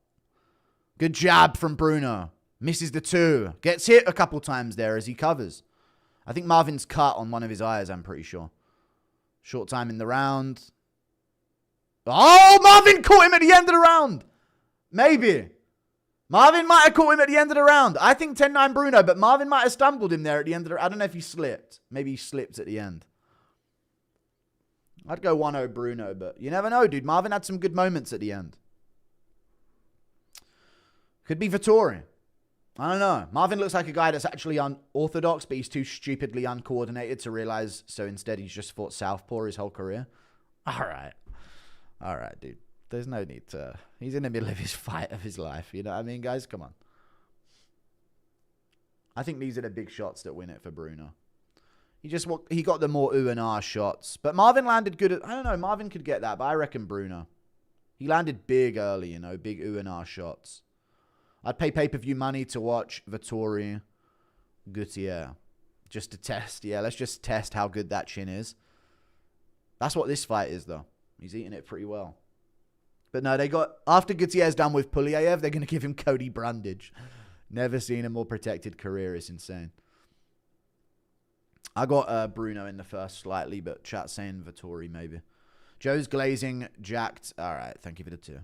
Good jab from Bruno. Misses the 2. Gets hit a couple times there as he covers. I think Marvin's cut on one of his eyes, I'm pretty sure. Short time in the round. Oh, Marvin caught him at the end of the round. Maybe. Marvin might have caught him at the end of the round. I think 10-9 Bruno, but Marvin might have stumbled him there at the end of the... I don't know if he slipped. Maybe he slipped at the end. I'd go 1-0 Bruno, but you never know, dude. Marvin had some good moments at the end. Could be Vettori. I don't know. Marvin looks like a guy that's actually unorthodox, but he's too stupidly uncoordinated to realize. So instead, he's just fought southpaw his whole career. All right. All right, dude. There's no need to... He's in the middle of his fight of his life. You know what I mean, guys? Come on. I think these are the big shots that win it for Bruno. He got the more ooh and ah shots. But Marvin landed good at... I don't know. Marvin could get that, but I reckon Bruno. He landed big early, you know. Big ooh and ah shots. I'd pay pay-per-view money to watch Vettori Gutierrez. Just to test. Yeah, let's just test how good that chin is. That's what this fight is, though. He's eating it pretty well. But no, they got... After Gutierrez done with Pulyaev, they're going to give him Cody Brundage. Never seen a more protected career. It's insane. I got Bruno in the first slightly, but chat saying Vettori maybe. Joe's glazing, jacked. All right, thank you for the 2.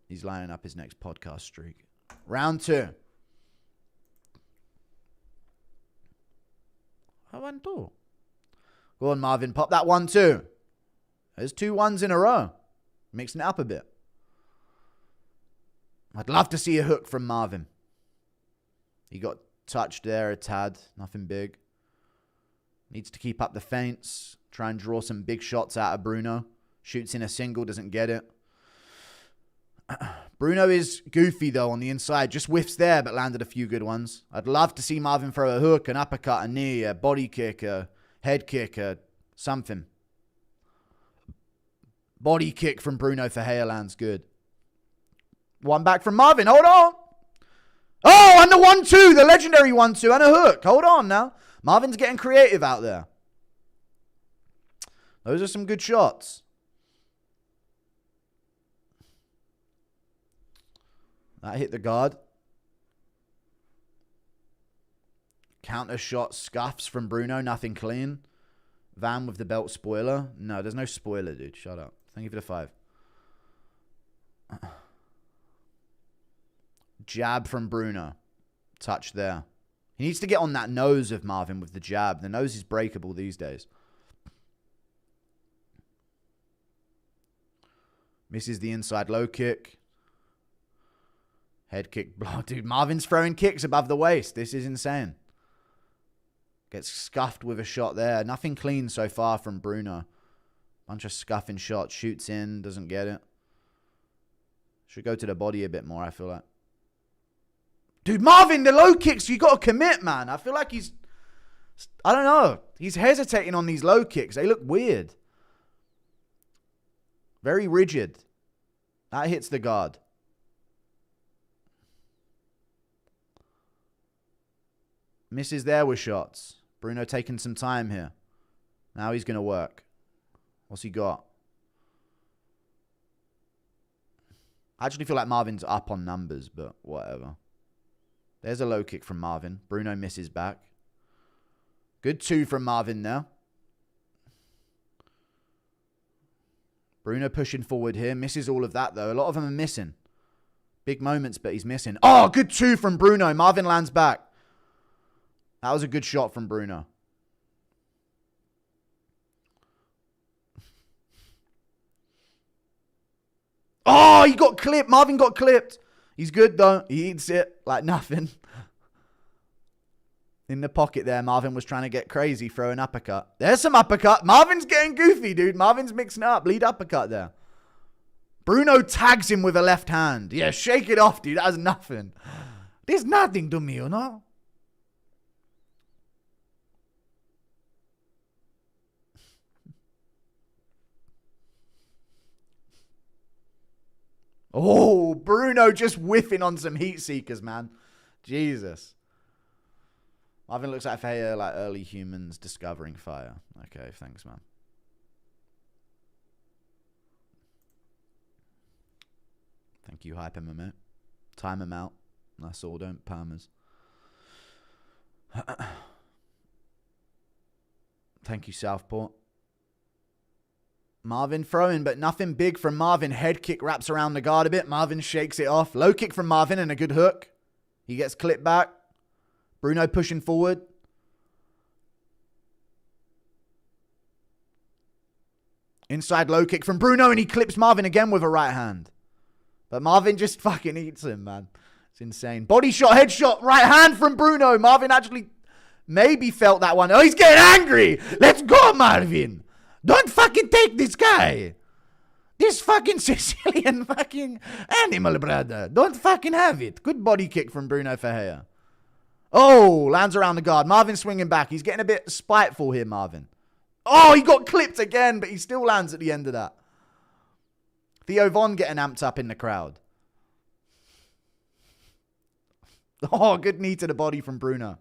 He's lining up his next podcast streak. Round 2. 1-2. Go on, Marvin. Pop that 1-2. There's 2 1s in a row. Mixing it up a bit. I'd love to see a hook from Marvin. He got touched there a tad. Nothing big. Needs to keep up the feints. Try and draw some big shots out of Bruno. Shoots in a single. Doesn't get it. Bruno is goofy, though, on the inside. Just whiffs there, but landed a few good ones. I'd love to see Marvin throw a hook, an uppercut, a knee, a body kick, a head kick, something. Body kick from Bruno Ferreira lands good. One back from Marvin. Hold on. Oh, and the 1-2. The legendary 1-2 and a hook. Hold on now. Marvin's getting creative out there. Those are some good shots. That hit the guard. Counter shot scuffs from Bruno. Nothing clean. Van with the belt spoiler. No, there's no spoiler, dude. Shut up. Thank you for the 5. Jab from Bruno. Touch there. He needs to get on that nose of Marvin with the jab. The nose is breakable these days. Misses the inside low kick. Head kick. Oh, dude, Marvin's throwing kicks above the waist. This is insane. Gets scuffed with a shot there. Nothing clean so far from Bruno. Bunch of scuffing shots. Shoots in. Doesn't get it. Should go to the body a bit more, I feel like. Dude, Marvin, the low kicks, you got to commit, man. I feel like he's... I don't know. He's hesitating on these low kicks. They look weird. Very rigid. That hits the guard. Misses there with shots. Bruno taking some time here. Now he's going to work. What's he got? I actually feel like Marvin's up on numbers, but whatever. There's a low kick from Marvin. Bruno misses back. Good 2 from Marvin now. Bruno pushing forward here. Misses all of that, though. A lot of them are missing. Big moments, but he's missing. Oh, good 2 from Bruno. Marvin lands back. That was a good shot from Bruno. Oh, he got clipped. Marvin got clipped. He's good, though. He eats it like nothing. In the pocket there, Marvin was trying to get crazy, throw an uppercut. There's some uppercut. Marvin's getting goofy, dude. Marvin's mixing it up. Lead uppercut there. Bruno tags him with a left hand. Yeah, shake it off, dude. That's nothing. There's nothing to me, you know? Oh, Bruno just whiffing on some heat seekers, man. Jesus. Marvin looks like Faya, like early humans discovering fire. Okay, thanks, man. Thank you, hype him, mate. Time him out. That's all. Don't palmers. Thank you, Southport. Marvin throwing, but nothing big from Marvin. Head kick wraps around the guard a bit. Marvin shakes it off. Low kick from Marvin and a good hook. He gets clipped back. Bruno pushing forward. Inside low kick from Bruno and he clips Marvin again with a right hand. But Marvin just fucking eats him, man. It's insane. Body shot, head shot, right hand from Bruno. Marvin actually maybe felt that one. Oh, he's getting angry. Let's go, Marvin. Don't fucking take this guy. This fucking Sicilian fucking animal, brother. Don't fucking have it. Good body kick from Bruno Ferreira. Oh, lands around the guard. Marvin swinging back. He's getting a bit spiteful here, Marvin. Oh, he got clipped again, but he still lands at the end of that. Theo Von getting amped up in the crowd. Oh, good knee to the body from Bruno.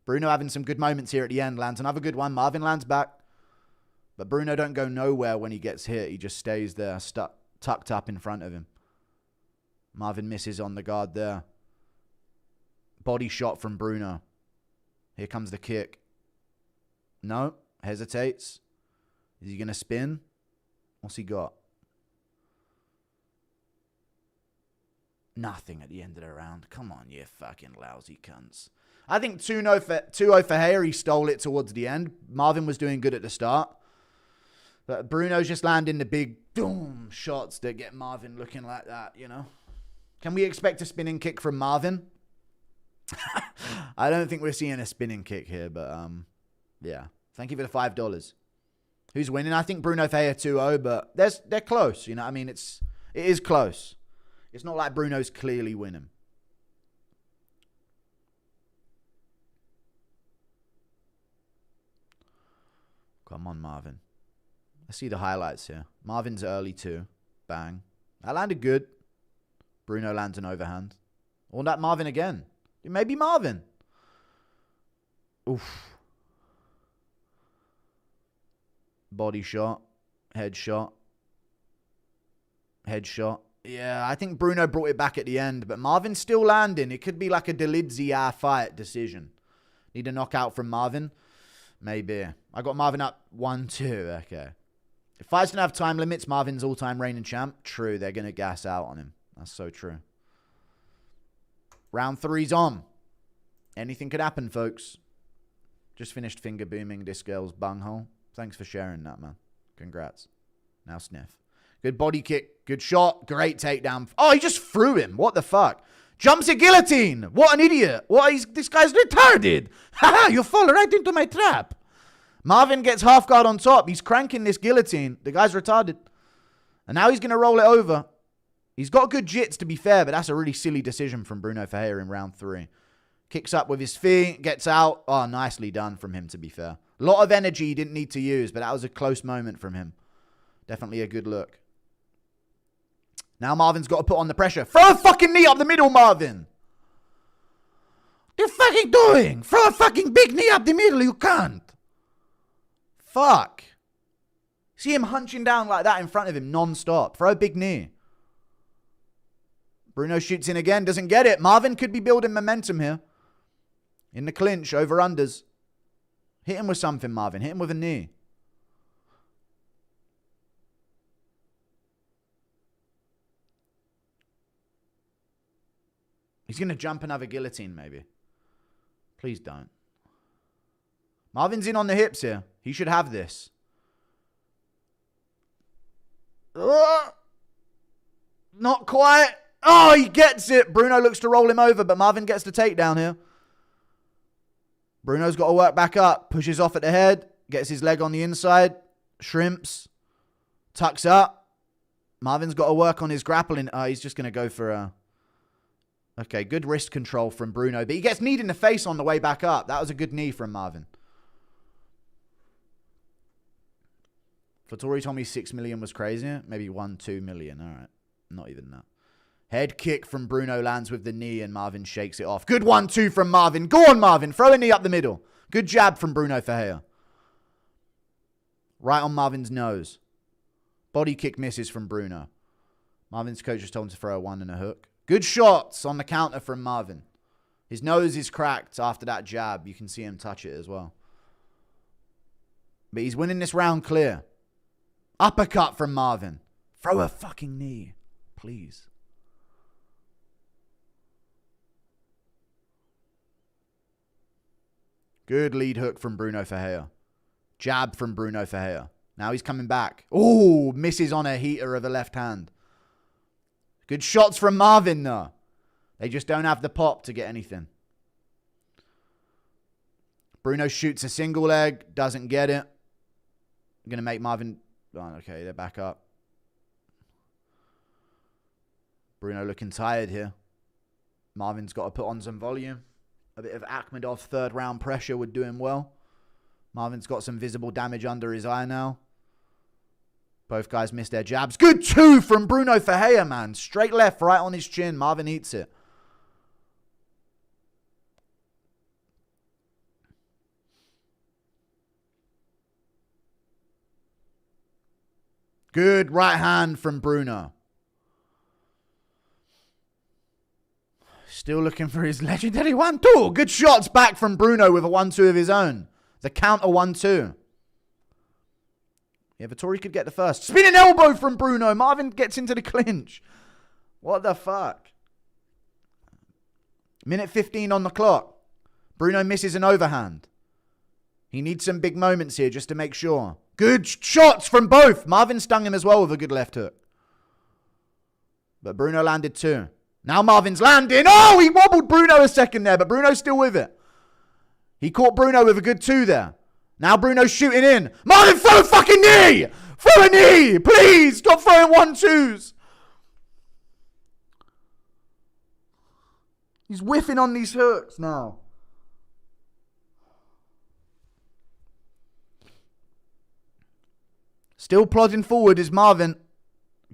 Bruno having some good moments here at the end. Lands another good one. Marvin lands back. But Bruno don't go nowhere when he gets hit. He just stays there, tucked up in front of him. Marvin misses on the guard there. Body shot from Bruno. Here comes the kick. No. Hesitates. Is he going to spin? What's he got? Nothing at the end of the round. Come on, you fucking lousy cunts. I think 2-0 for Harry stole it towards the end. Marvin was doing good at the start. But Bruno's just landing the big boom shots that get Marvin looking like that, you know. Can we expect a spinning kick from Marvin? I don't think we're seeing a spinning kick here, but yeah. Thank you for the $5. Who's winning? I think Bruno Feia 2-0, but they're close, you know what I mean? It is close. It's not like Bruno's clearly winning. Come on, Marvin. Let's see the highlights here. Marvin's early too. Bang. That landed good. Bruno lands an overhand. Or that Marvin again. Maybe Marvin. Oof. Body shot. Headshot. Headshot. Yeah, I think Bruno brought it back at the end, but Marvin's still landing. It could be like a Delidzi fight decision. Need a knockout from Marvin? Maybe. I got Marvin up 1-2. Okay. If fights don't have time limits, Marvin's all-time reigning champ. True, they're going to gas out on him. That's so true. Round 3's on. Anything could happen, folks. Just finished finger booming this girl's bunghole. Thanks for sharing that, man. Congrats. Now sniff. Good body kick. Good shot. Great takedown. Oh, he just threw him. What the fuck? Jumps a guillotine. What an idiot. This guy's retarded. Haha, you fall right into my trap. Marvin gets half guard on top. He's cranking this guillotine. The guy's retarded. And now he's going to roll it over. He's got good jits, to be fair, but that's a really silly decision from Bruno Ferreira in round 3. Kicks up with his feet. Gets out. Oh, nicely done from him, to be fair. A lot of energy he didn't need to use, but that was a close moment from him. Definitely a good look. Now Marvin's got to put on the pressure. Throw a fucking knee up the middle, Marvin. What are you fucking doing? Throw a fucking big knee up the middle. You can't. Fuck. See him hunching down like that in front of him non-stop. Throw a big knee. Bruno shoots in again. Doesn't get it. Marvin could be building momentum here. In the clinch. Over-unders. Hit him with something, Marvin. Hit him with a knee. He's going to jump another guillotine, maybe. Please don't. Marvin's in on the hips here. He should have this. Not quite. Oh, he gets it. Bruno looks to roll him over, but Marvin gets the takedown here. Bruno's got to work back up. Pushes off at the head. Gets his leg on the inside. Shrimps. Tucks up. Marvin's got to work on his grappling. He's just going to go for a... Okay, good wrist control from Bruno. But he gets kneed in the face on the way back up. That was a good knee from Marvin. Fattori told me 6 million was crazy. Maybe 2 million. All right. Not even that. Head kick from Bruno lands with the knee and Marvin shakes it off. Good 1-2 from Marvin. Go on, Marvin. Throw a knee up the middle. Good jab from Bruno Ferreira. Right on Marvin's nose. Body kick misses from Bruno. Marvin's coach just told him to throw a 1 and a hook. Good shots on the counter from Marvin. His nose is cracked after that jab. You can see him touch it as well. But he's winning this round clear. Uppercut from Marvin. Throw a fucking knee. Please. Good lead hook from Bruno Ferreira. Jab from Bruno Ferreira. Now he's coming back. Oh, misses on a heater of a left hand. Good shots from Marvin, though. They just don't have the pop to get anything. Bruno shoots a single leg. Doesn't get it. Going to make Marvin... Oh, okay, they're back up. Bruno looking tired here. Marvin's got to put on some volume. A bit of Akhmedov third round pressure would do him well. Marvin's got some visible damage under his eye now. Both guys missed their jabs. Good 2 from Bruno Ferreira, man. Straight left, right on his chin. Marvin eats it. Good right hand from Bruno. Still looking for his legendary 1-2. Good shots back from Bruno with a 1-2 of his own. The counter 1-2. Yeah, Vettori could get the first. Spinning elbow from Bruno. Marvin gets into the clinch. What the fuck? Minute 15 on the clock. Bruno misses an overhand. He needs some big moments here just to make sure. Good shots from both. Marvin stung him as well with a good left hook. But Bruno landed 2. Now Marvin's landing. Oh, he wobbled Bruno a second there, but Bruno's still with it. He caught Bruno with a good 2 there. Now Bruno's shooting in. Marvin, throw a fucking knee! Throw a knee! Please, stop throwing 1-2s. He's whiffing on these hooks now. Still plodding forward is Marvin.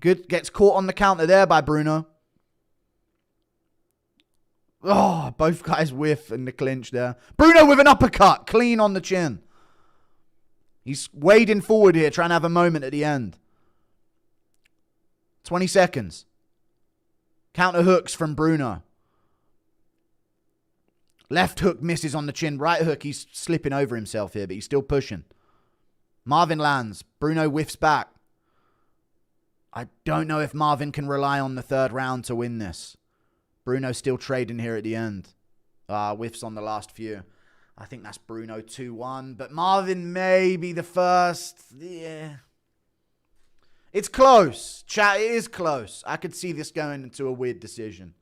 Good, gets caught on the counter there by Bruno. Oh, both guys whiff in the clinch there. Bruno with an uppercut, clean on the chin. He's wading forward here, trying to have a moment at the end. 20 seconds. Counter hooks from Bruno. Left hook misses on the chin. Right hook, he's slipping over himself here, but he's still pushing. Marvin lands. Bruno whiffs back. I don't know if Marvin can rely on the third round to win this. Bruno's still trading here at the end. Whiffs on the last few. I think that's Bruno 2-1. But Marvin may be the first. Yeah. It's close. Chat, it is close. I could see this going into a weird decision.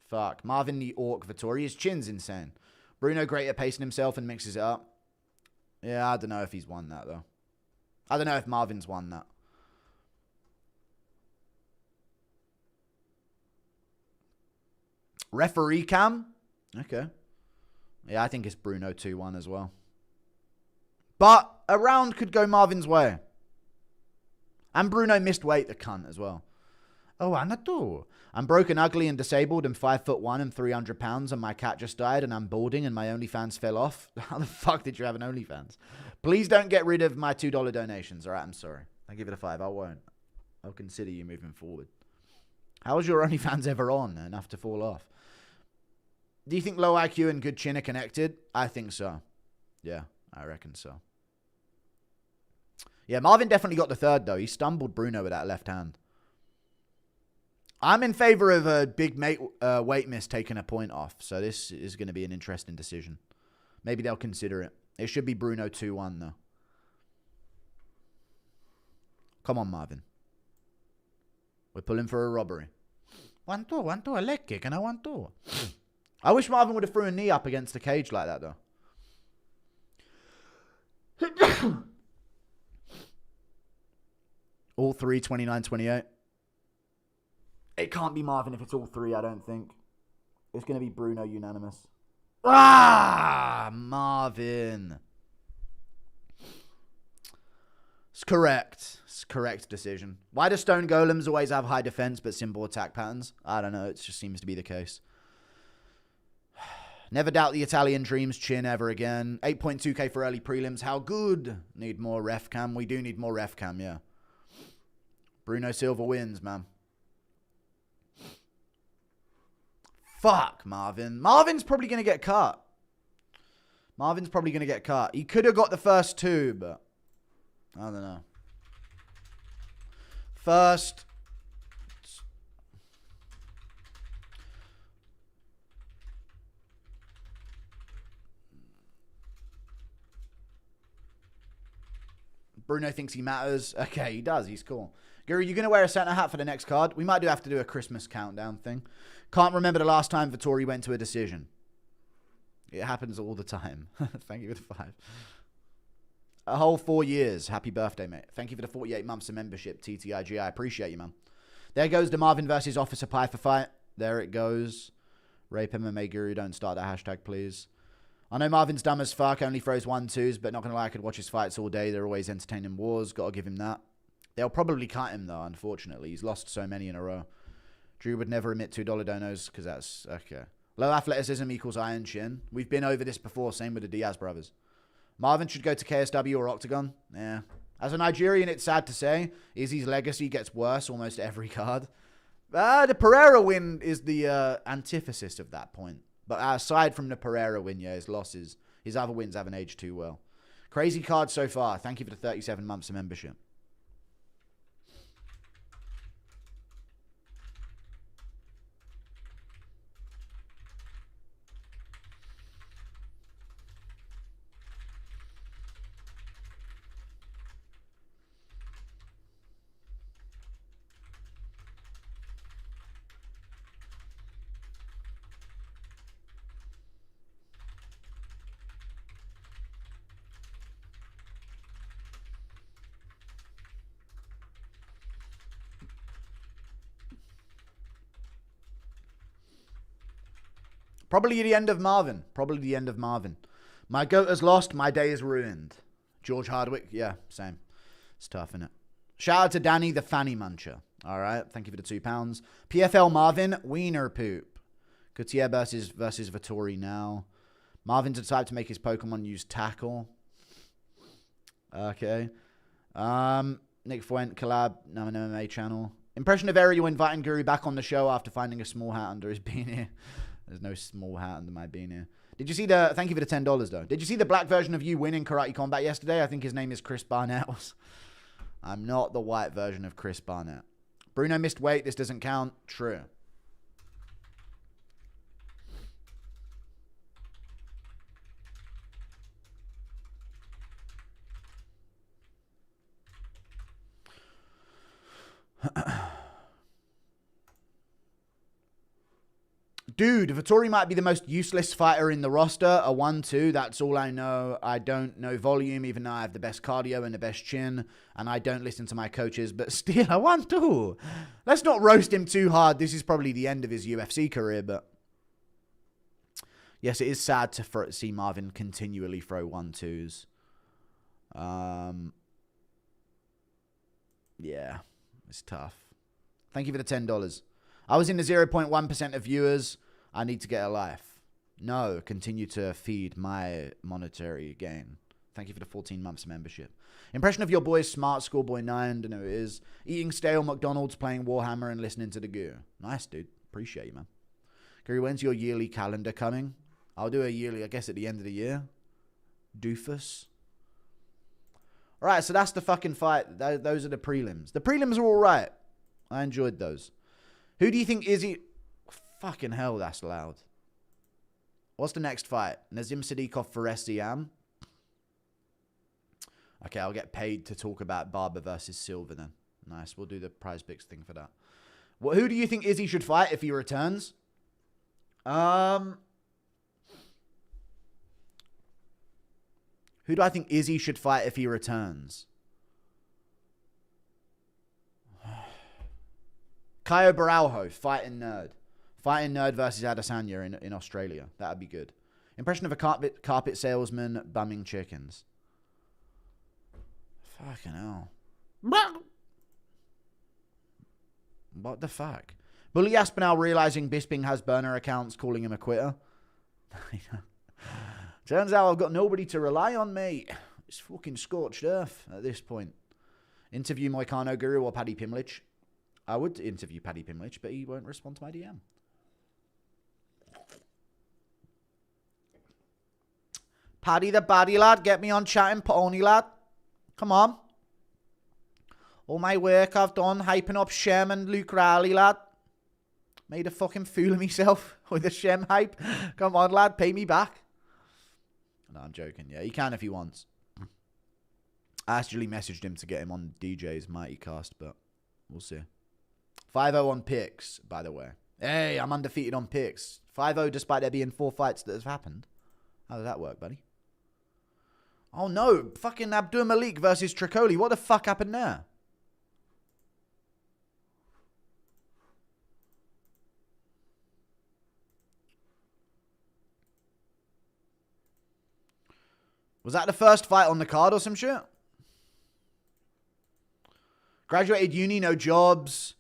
Fuck. Marvin the Orc Vittori. His chin's insane. Bruno great at pacing himself and mixes it up. Yeah, I don't know if he's won that, though. I don't know if Marvin's won that. Referee cam. Okay. Yeah, I think it's Bruno 2-1 as well. But a round could go Marvin's way. And Bruno missed weight, the cunt, as well. Oh, Anatu. I'm broken, ugly, and disabled, and 5'1" and 300 pounds, and my cat just died, and I'm balding, and my OnlyFans fell off. How the fuck did you have an OnlyFans? Please don't get rid of my $2 donations, all right? I'm sorry. I give it a 5. I won't. I'll consider you moving forward. How was your OnlyFans ever on enough to fall off? Do you think low IQ and good chin are connected? I think so. Yeah, I reckon so. Yeah, Marvin definitely got the third, though. He stumbled Bruno with that left hand. I'm in favor of a big weight miss taking a point off. So this is going to be an interesting decision. Maybe they'll consider it. It should be Bruno 2-1, though. Come on, Marvin. We're pulling for a robbery. 1-2, a leg kick, and a 1-2. I wish Marvin would have threw a knee up against the cage like that, though. All three, 29-28. It can't be Marvin if it's all three, I don't think. It's going to be Bruno unanimous. Ah, Marvin. It's correct. It's correct decision. Why do stone golems always have high defense but simple attack patterns? I don't know. It just seems to be the case. Never doubt the Italian dream's chin ever again. 8.2k for early prelims. How good? Need more ref cam. We do need more ref cam, yeah. Bruno Silva wins, man. Fuck, Marvin. Marvin's probably going to get cut. Marvin's probably going to get cut. He could have got the first two, but I don't know. First. Bruno thinks he matters. Okay, he does. He's cool. Guru, you going to wear a Santa hat for the next card? We might have to do a Christmas countdown thing. Can't remember the last time Vittori went to a decision. It happens all the time. Thank you for the 5. A whole 4 years. Happy birthday, mate. Thank you for the 48 months of membership, TTIG. I appreciate you, man. There goes the Marvin versus Officer Piper fight. There it goes. Rape MMA Guru. Don't start that hashtag, please. I know Marvin's dumb as fuck. Only throws 1-2s, but not going to lie. I could watch his fights all day. They're always entertaining wars. Got to give him that. They'll probably cut him, though, unfortunately. He's lost so many in a row. Drew would never admit $2 donos because that's... Okay. Low athleticism equals iron chin. We've been over this before. Same with the Diaz brothers. Marvin should go to KSW or Octagon. Yeah. As a Nigerian, it's sad to say. Izzy's legacy gets worse almost every card. The Pereira win is the antithesis of that point. But aside from the Pereira win, yeah, his losses, his other wins haven't aged too well. Crazy card so far. Thank you for the 37 months of membership. Probably the end of Marvin. Probably the end of Marvin. My goat has lost. My day is ruined. George Hardwick. Yeah, same. It's tough, isn't it? Shout out to Danny, the fanny muncher. All right. Thank you for the £2. PFL Marvin. Wiener poop. Gutierrez versus Vittori now. Marvin's the type to make his Pokemon use tackle. Okay. Nick Fuent collab. No, an MMA channel. Impression of Ariel inviting Guru back on the show after finding a small hat under his beanie. There's no small hat under my beanie. Did you see the... Thank you for the $10, though. Did you see the black version of you winning Karate Combat yesterday? I think his name is Chris Barnett. I'm not the white version of Chris Barnett. Bruno missed weight. This doesn't count. True. Dude, Vettori might be the most useless fighter in the roster. A 1-2, that's all I know. I don't know volume, even though I have the best cardio and the best chin. And I don't listen to my coaches, but still, a 1-2. Let's not roast him too hard. This is probably the end of his UFC career, but... Yes, it is sad to see Marvin continually throw 1-2s. Yeah, it's tough. Thank you for the $10. I was in the 0.1% of viewers. I need to get a life. No, continue to feed my monetary gain. Thank you for the 14 months membership. Impression of your boy, Smart Schoolboy 9. Don't know who it is. Eating stale McDonald's, playing Warhammer, and listening to the goo. Nice, dude. Appreciate you, man. Gary, when's your yearly calendar coming? I'll do a yearly, I guess, at the end of the year. Doofus. All right, so that's the fucking fight. Those are the prelims. The prelims are all right. I enjoyed those. Who do you think Izzy... Fucking hell, that's loud. What's the next fight? Nazim Sadikov for Siam. Okay, I'll get paid to talk about Barber versus Silva then. Nice, we'll do the prize picks thing for that. Who do you think Izzy should fight if he returns? Who do I think Izzy should fight if he returns? Caio Baralho, fighting nerd. Fighting nerd versus Adesanya in Australia. That would be good. Impression of a carpet salesman bumming chickens. Fucking hell. What the fuck? Bully Aspinall realizing Bisping has burner accounts, calling him a quitter. Turns out I've got nobody to rely on, mate. It's fucking scorched earth at this point. Interview Moicano Guru or Paddy Pimlich. I would interview Paddy Pimlich, but he won't respond to my DM. Paddy the baddie lad, get me on chatting pony lad. Come on. All my work I've done hyping up Shem and Luke Riley lad. Made a fucking fool of myself with the Shem hype. Come on lad, pay me back. No, I'm joking. Yeah, he can if he wants. I actually messaged him to get him on DJ's Mighty Cast, but we'll see. 5-0 on picks, by the way. Hey, I'm undefeated on picks. 5-0 despite there being 4 fights that have happened. How does that work, buddy? Oh no, fucking Abdur Malik versus Tricoli. What the fuck happened there? Was that the first fight on the card or some shit? Graduated uni, no jobs.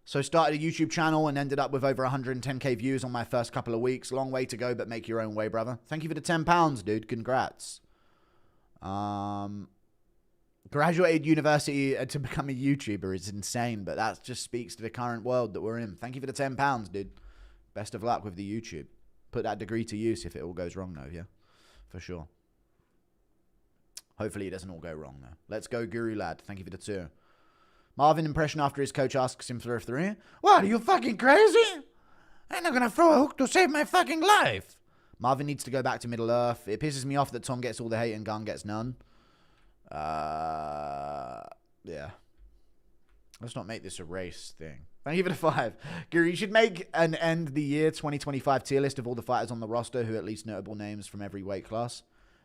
So started a YouTube channel and ended up with over 110k views on my first couple of weeks. Long way to go, but make your own way, brother. Thank you for the £10, dude. Congrats. Graduated university to become a YouTuber is insane, but that just speaks to the current world that we're in. Thank you for the £10, dude. Best of luck with the YouTube. Put that degree to use if it all goes wrong, though, yeah? For sure. Hopefully it doesn't all go wrong, though. Let's go, Guru Lad. Thank you for the 2. Marvin impression after his coach asks him for a 3. What, are you fucking crazy? I'm not going to throw a hook to save my fucking life. Marvin needs to go back to Middle Earth. It pisses me off that Tom gets all the hate and Gunn gets none. Yeah. Let's not make this a race thing. Thank you for the 5. Guru, you should make an end the year 2025 tier list of all the fighters on the roster who at least notable names from every weight class.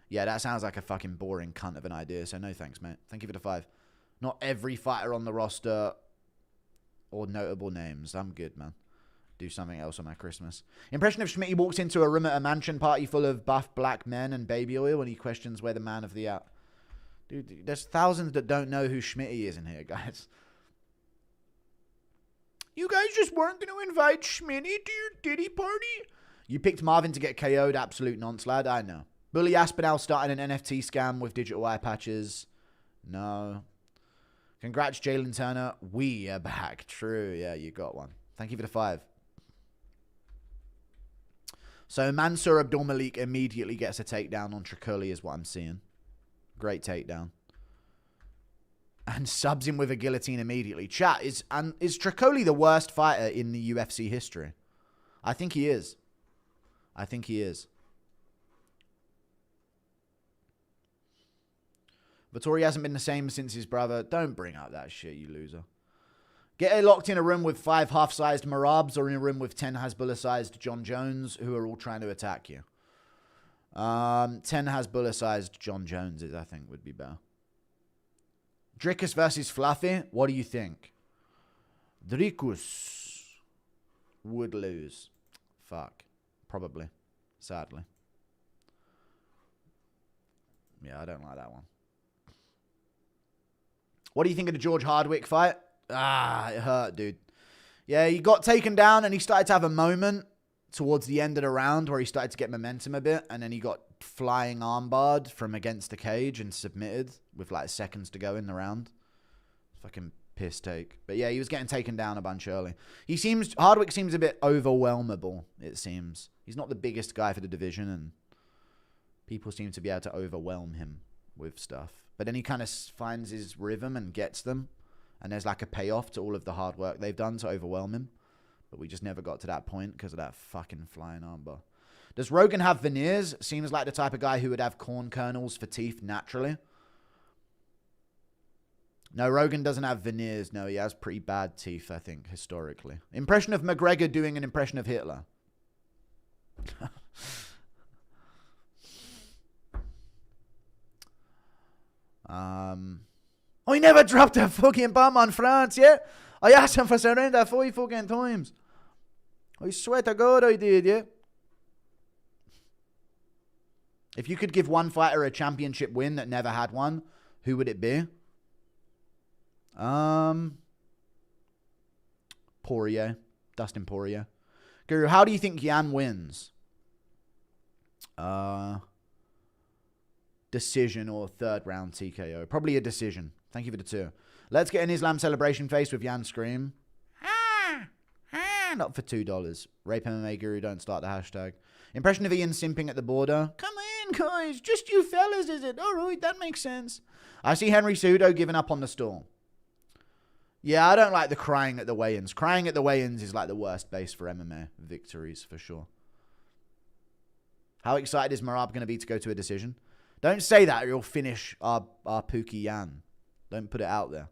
Yeah, that sounds like a fucking boring cunt of an idea, so no thanks, mate. Thank you for the 5. Not every fighter on the roster or notable names. I'm good, man. Do something else on my Christmas. Impression of Schmitty walks into a room at a mansion party full of buff black men and baby oil and he questions where the man of the hour. Dude, there's thousands that don't know who Schmitty is in here, guys. You guys just weren't going to invite Schmitty to your Diddy party? You picked Marvin to get KO'd. Absolute nonce, lad. I know. Bully Aspinall started an NFT scam with digital eye patches. No. Congrats, Jalen Turner. We are back. True. Yeah, you got one. Thank you for the 5. So Mansour Abdulmalik immediately gets a takedown on Tricoli is what I'm seeing. Great takedown. And subs him with a guillotine immediately. Chat, is Tricoli the worst fighter in the UFC history? I think he is. I think he is. Vettori hasn't been the same since his brother. Don't bring up that shit, you loser. Get locked in a room with 5 half-sized Merabs or in a room with 10 Hasbullah-sized John Jones who are all trying to attack you. 10 Hasbullah-sized John Joneses, I think, would be better. Dricus versus Fluffy. What do you think? Dricus would lose. Fuck. Probably. Sadly. Yeah, I don't like that one. What do you think of the George Hardwick fight? It hurt, dude. Yeah, he got taken down and he started to have a moment towards the end of the round where he started to get momentum a bit, and then he got flying armbarred from against the cage and submitted with like seconds to go in the round. Fucking piss take. But yeah, he was getting taken down a bunch early. Hardwick seems a bit overwhelmable, it seems. He's not the biggest guy for the division, and people seem to be able to overwhelm him with stuff. But then he kind of finds his rhythm and gets them. And there's like a payoff to all of the hard work they've done to overwhelm him. But we just never got to that point because of that fucking flying armbar. Does Rogan have veneers? Seems like the type of guy who would have corn kernels for teeth naturally. No, Rogan doesn't have veneers. No, he has pretty bad teeth, I think, historically. Impression of McGregor doing an impression of Hitler. I never dropped a fucking bomb on France, yeah? I asked him for surrender 5 fucking times. I swear to God I did, yeah? If you could give one fighter a championship win that never had one, who would it be? Poirier. Dustin Poirier. Guru, how do you think Yan wins? Decision or 3rd round TKO. Probably a decision. Thank you for the 2. Let's get an Islam celebration face with Yan Scream. Not for $2. Rape MMA Guru, don't start the hashtag. Impression of Ian simping at the border. Come in, guys. Just you fellas, is it? All right, that makes sense. I see Henry Cejudo giving up on the stall. Yeah, I don't like the crying at the weigh-ins. Crying at the weigh-ins is like the worst base for MMA victories, for sure. How excited is Merab going to be to go to a decision? Don't say that or you'll finish our Pookie Yan. Don't put it out there.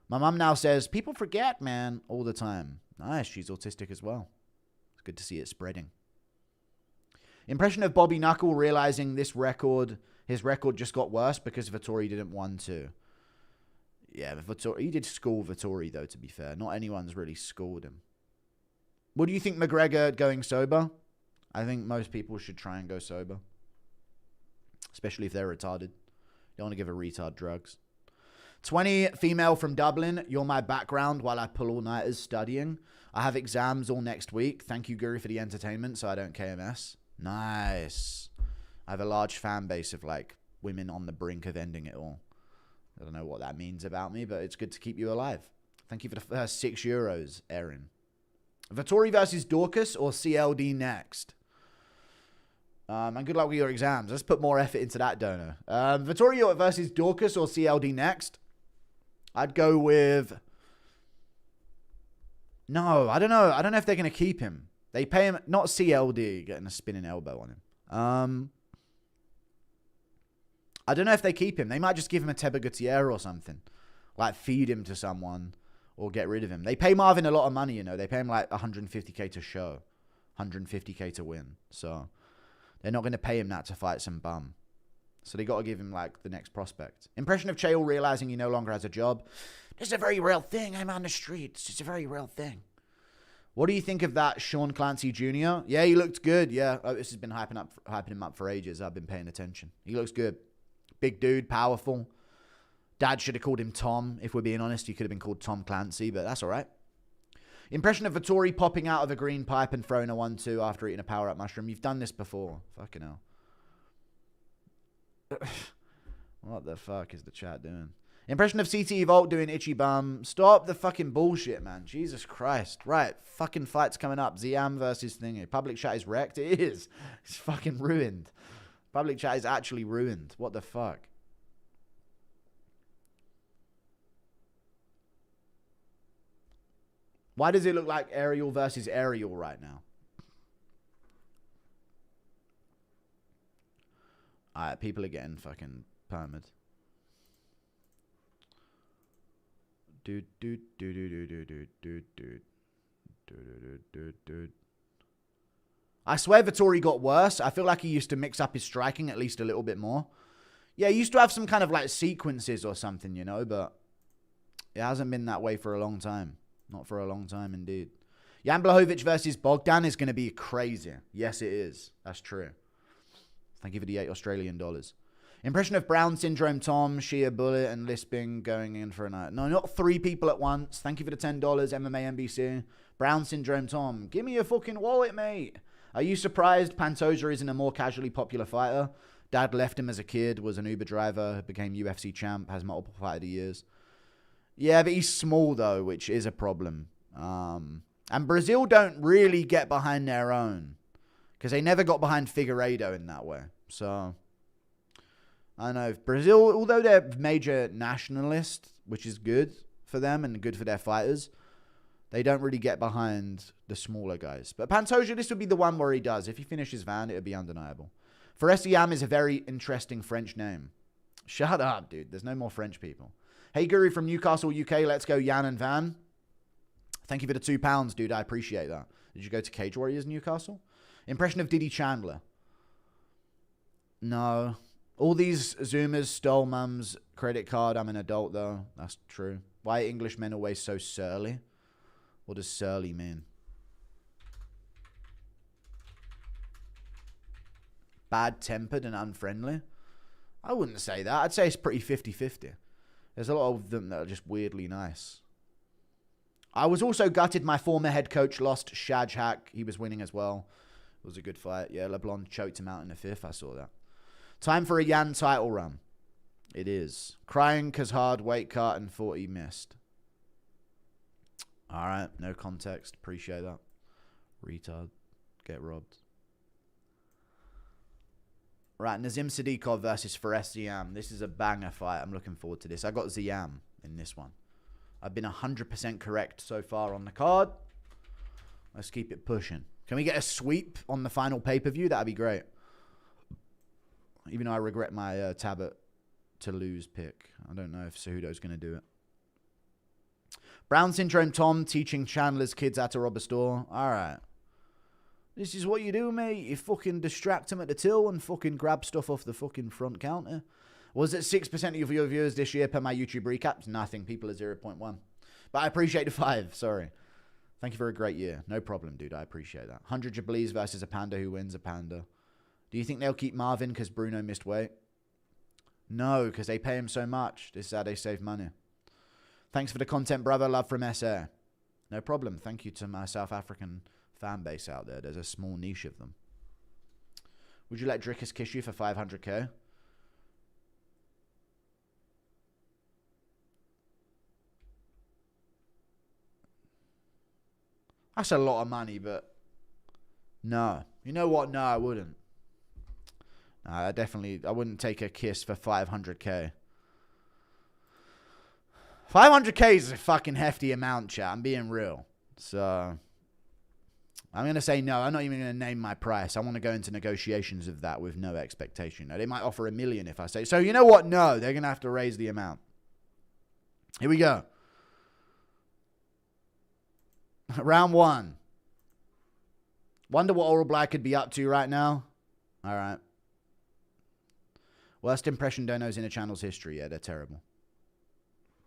My mum now says, people forget, man, all the time. Nice, she's autistic as well. It's good to see it spreading. Impression of Bobby Knuckle realizing his record just got worse because Vettori didn't want to. Yeah, he did school Vettori, though, to be fair. Not anyone's really schooled him. What do you think, McGregor going sober? I think most people should try and go sober. Especially if they're retarded. You don't want to give a retard drugs. 20, female from Dublin. You're my background while I pull all-nighters studying. I have exams all next week. Thank you, Guru, for the entertainment, so I don't KMS. Nice. I have a large fan base of, like, women on the brink of ending it all. I don't know what that means about me, but it's good to keep you alive. Thank you for the first €6, Erin. Vettori versus Dorcas or CLD next? And good luck with your exams. Let's put more effort into that, donor. Vettori versus Dorcas or CLD next? I'd go with... No, I don't know. I don't know if they're going to keep him. They pay him... Not CLD, getting a spinning elbow on him. I don't know if they keep him. They might just give him a Teba Gutierrez or something. Like, feed him to someone or get rid of him. They pay Marvin a lot of money, you know. They pay him like $150K to show. $150K to win. So... They're not going to pay him that to fight some bum. So they got to give him, like, the next prospect. Impression of Chael realizing he no longer has a job. This is a very real thing. I'm on the streets. It's a very real thing. What do you think of that Sean Clancy Jr.? Yeah, he looked good. Yeah, this has been hyping him up for ages. I've been paying attention. He looks good. Big dude, powerful. Dad should have called him Tom. If we're being honest, he could have been called Tom Clancy, but that's all right. Impression of Vettori popping out of a green pipe and throwing a 1-2 after eating a power-up mushroom. You've done this before. Fucking hell. What the fuck is the chat doing? Impression of CTE Vault doing itchy bum. Stop the fucking bullshit, man. Jesus Christ. Right. Fucking fight's coming up. Ziam versus Thingy. Public chat is wrecked. It is. It's fucking ruined. Public chat is actually ruined. What the fuck? Why does it look like Ariel versus Ariel right now? Alright, people are getting fucking permed. Dude. I swear Vittori got worse. I feel like he used to mix up his striking at least a little bit more. Yeah, he used to have some kind of like sequences or something, you know, but it hasn't been that way for a long time. Not for a long time, indeed. Jan Blachowicz versus Bogdan is going to be crazy. Yes, it is. That's true. Thank you for the $8 Australian. Impression of Brown Syndrome Tom, Shia Bullet, and Lisping going in for a night. No, not 3 people at once. Thank you for the $10, MMA NBC. Brown Syndrome Tom. Give me your fucking wallet, mate. Are you surprised Pantoja isn't a more casually popular fighter? Dad left him as a kid, was an Uber driver, became UFC champ, has multiple fight of the years. Yeah, but he's small, though, which is a problem. And Brazil don't really get behind their own. Because they never got behind Figueiredo in that way. So, I don't know. Brazil, although they're major nationalists, which is good for them and good for their fighters, they don't really get behind the smaller guys. But Pantoja, this would be the one where he does. If he finishes Van, it would be undeniable. Forestiam is a very interesting French name. Shut up, dude. There's no more French people. Hey, Guru from Newcastle, UK. Let's go, Jan and Van. Thank you for the £2, dude. I appreciate that. Did you go to Cage Warriors Newcastle? Impression of Diddy Chandler. No. All these Zoomers stole mum's credit card. I'm an adult, though. That's true. Why are Englishmen always so surly? What does surly mean? Bad-tempered and unfriendly? I wouldn't say that. I'd say it's pretty 50-50. There's a lot of them that are just weirdly nice. I was also gutted my former head coach lost Shajhak. He was winning as well. It was a good fight. Yeah, LeBlanc choked him out in the 5th. I saw that. Time for a Yan title run. It is. Crying because hard weight cut and 40 missed. All right. No context. Appreciate that. Retard. Get robbed. Right. Nazim Sadikov versus Fares Ziam. This is a banger fight. I'm looking forward to this. I got Ziam in this one. I've been 100% correct so far on the card. Let's keep it pushing. Can we get a sweep on the final pay-per-view? That'd be great. Even though I regret my Talbott to lose pick. I don't know if Cejudo's going to do it. Brown Syndrome Tom teaching Chandler's kids how to rob a store. All right. This is what you do, mate. You fucking distract them at the till and fucking grab stuff off the fucking front counter. Was it 6% of your viewers this year per my YouTube recaps? Nothing. People are 0.1. But I appreciate the 5. Sorry. Thank you for a great year. No problem, dude. I appreciate that. 100 Jablees versus a panda who wins a panda. Do you think they'll keep Marvin because Bruno missed weight? No, because they pay him so much. This is how they save money. Thanks for the content, brother. Love from SA. No problem. Thank you to my South African fan base out there. There's a small niche of them. Would you let Drickus kiss you for 500k? That's a lot of money, but no. You know what? No, I wouldn't. No, I wouldn't take a kiss for 500k. 500k is a fucking hefty amount, chat. I'm being real. So, I'm going to say no. I'm not even going to name my price. I want to go into negotiations of that with no expectation. Now, they might offer $1 million if I say. So, you know what? No, they're going to have to raise the amount. Here we go. Round 1. Wonder what Oral Black could be up to right now. All right. Worst impression donos in a channel's history. Yeah, they're terrible.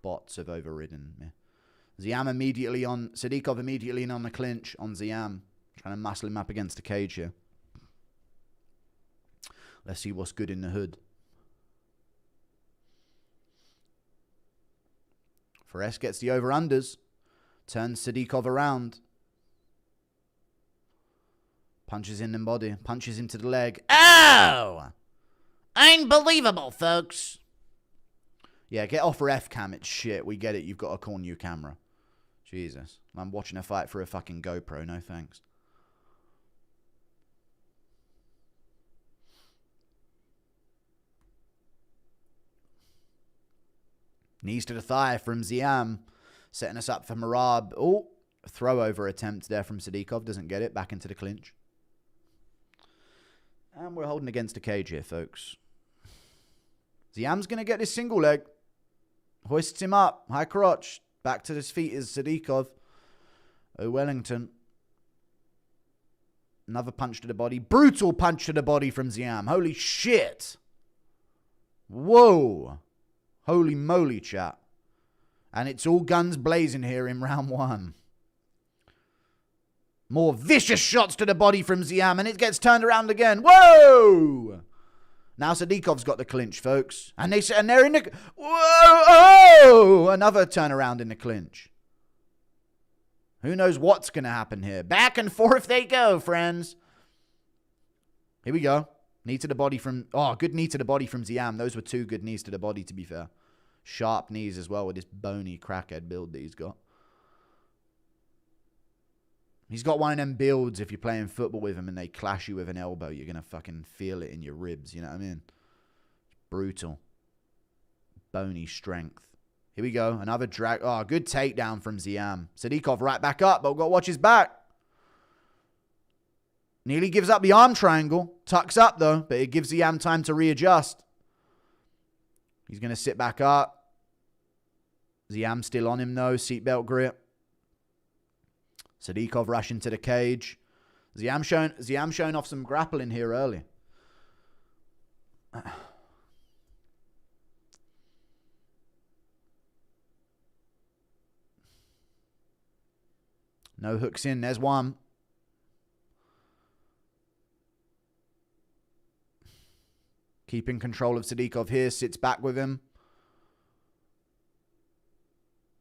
Bots have overridden me. Ziam immediately on... Sadikov immediately in on the clinch on Ziam. Trying to muscle him up against the cage here. Let's see what's good in the hood. Fares gets the over-unders. Turns Sadikov around. Punches in the body. Punches into the leg. Ow! Unbelievable, folks. Yeah, get off her F-cam. It's shit. We get it. You've got a cool new camera. Jesus. I'm watching a fight for a fucking GoPro. No thanks. Knees to the thigh from Ziam. Setting us up for Merab. Oh, throw over attempt there from Sadikov. Doesn't get it. Back into the clinch. And we're holding against the cage here, folks. Ziam's going to get this single leg. Hoists him up. High crotch. Back to his feet is Sadikov. Wellington. Another punch to the body. Brutal punch to the body from Ziam. Holy shit. Whoa. Holy moly, chat. And it's all guns blazing here in round 1. More vicious shots to the body from Ziam, and it gets turned around again. Whoa! Now Sadikov's got the clinch, folks. And they're in the... Whoa! Oh! Another turnaround in the clinch. Who knows what's going to happen here? Back and forth they go, friends. Here we go. Knee to the body from... Oh, good knee to the body from Ziam. Those were 2 good knees to the body, to be fair. Sharp knees as well with this bony crackhead build that he's got. He's got one of them builds, if you're playing football with him and they clash you with an elbow, you're going to fucking feel it in your ribs. You know what I mean? Brutal. Bony strength. Here we go. Another drag. Oh, good takedown from Ziam. Sadikov right back up, but we've got to watch his back. Nearly gives up the arm triangle. Tucks up, though, but it gives Ziam time to readjust. He's going to sit back up. Ziam still on him, though. Seatbelt grip. Sadikov rushing to the cage. Ziam showing off some grappling here early. No hooks in. There's one. Keeping control of Sadikov here. Sits back with him.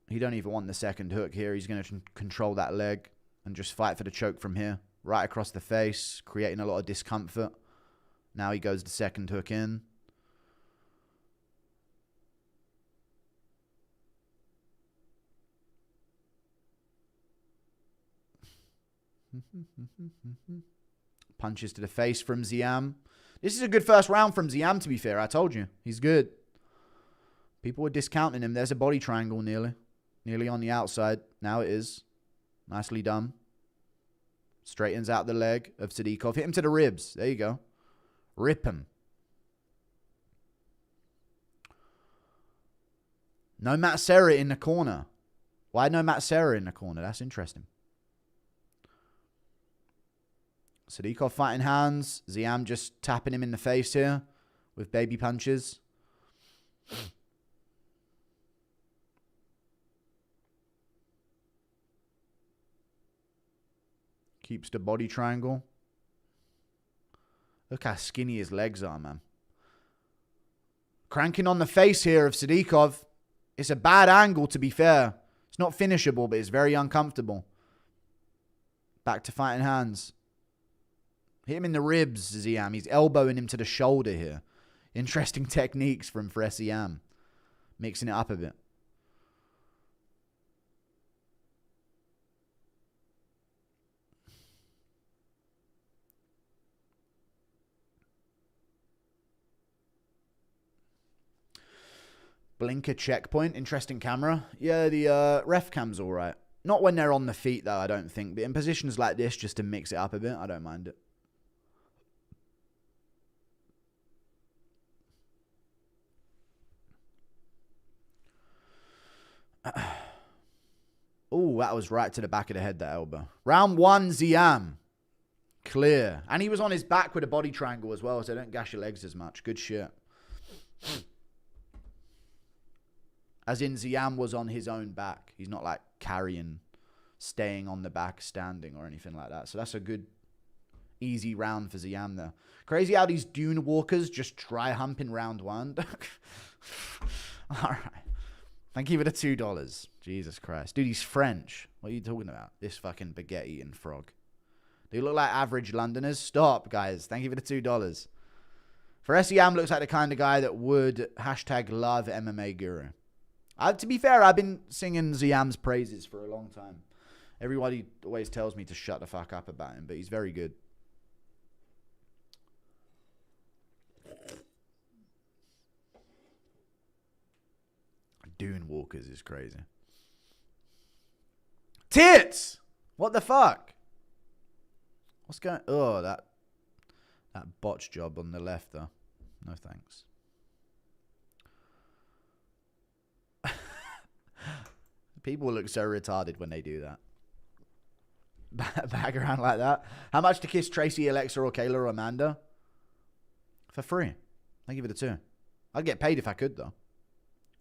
He don't even want the second hook here. He's going to control that leg and just fight for the choke from here. Right across the face, creating a lot of discomfort. Now he goes the second hook in. Punches to the face from Ziam. This is a good first round from Ziam, to be fair. I told you. He's good. People were discounting him. There's a body triangle nearly. Nearly on the outside. Now it is. Nicely done. Straightens out the leg of Sadikov. Hit him to the ribs. There you go. Rip him. No Matt Serra in the corner. Why no Matt Serra in the corner? That's interesting. Sadikov fighting hands. Ziam just tapping him in the face here with baby punches. Keeps the body triangle. Look how skinny his legs are, man. Cranking on the face here of Sadikov. It's a bad angle, to be fair. It's not finishable, but it's very uncomfortable. Back to fighting hands. Hit him in the ribs, Ziam. He's elbowing him to the shoulder here. Interesting techniques from Ziam. Mixing it up a bit. Blinker checkpoint. Interesting camera. Yeah, the ref cam's all right. Not when they're on the feet, though, I don't think. But in positions like this, just to mix it up a bit, I don't mind it. Oh, that was right to the back of the head, that elbow. Round 1, Ziam. Clear. And he was on his back with a body triangle as well, so don't gash your legs as much. Good shit. As in, Ziam was on his own back. He's not like carrying, staying on the back, standing or anything like that. So that's a good, easy round for Ziam there. Crazy how these dune walkers just try humping round 1. All right. Thank you for the $2. Jesus Christ. Dude, he's French. What are you talking about? This fucking baguette-eating frog. Do you look like average Londoners? Stop, guys. Thank you for the $2. Yam looks like the kind of guy that would #love MMA Guru. To be fair, I've been singing Ziam's praises for a long time. Everybody always tells me to shut the fuck up about him, but he's very good. Dune Walkers is crazy. Tits! What the fuck? What's going... Oh, that botch job on the left, though. No thanks. People look so retarded when they do that. Bag around like that. How much to kiss Tracy, Alexa, or Kayla, or Amanda? For free. I give it a 2. I'd get paid if I could, though.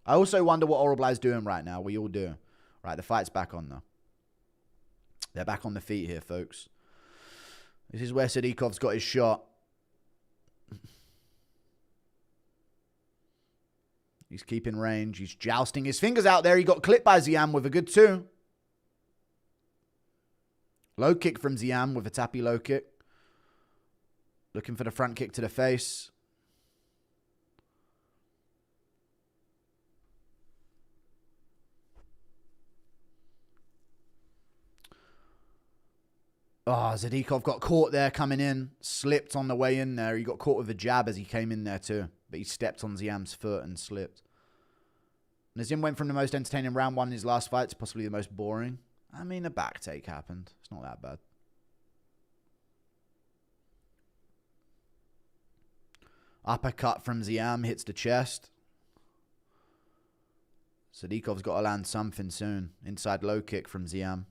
I also wonder what Oral Bly's doing right now. We all do. Right, the fight's back on, though. They're back on the feet here, folks. This is where Sadikov's got his shot. He's keeping range. He's jousting his fingers out there. He got clipped by Ziam with a good 2. Low kick from Ziam with a tappy low kick. Looking for the front kick to the face. Oh, Zadikov got caught there coming in. Slipped on the way in there. He got caught with a jab as he came in there too. But he stepped on Ziam's foot and slipped. Nazim went from the most entertaining round 1 in his last fight to possibly the most boring. I mean, a back take happened. It's not that bad. Uppercut from Ziam hits the chest. Sadikov's got to land something soon. Inside low kick from Ziam.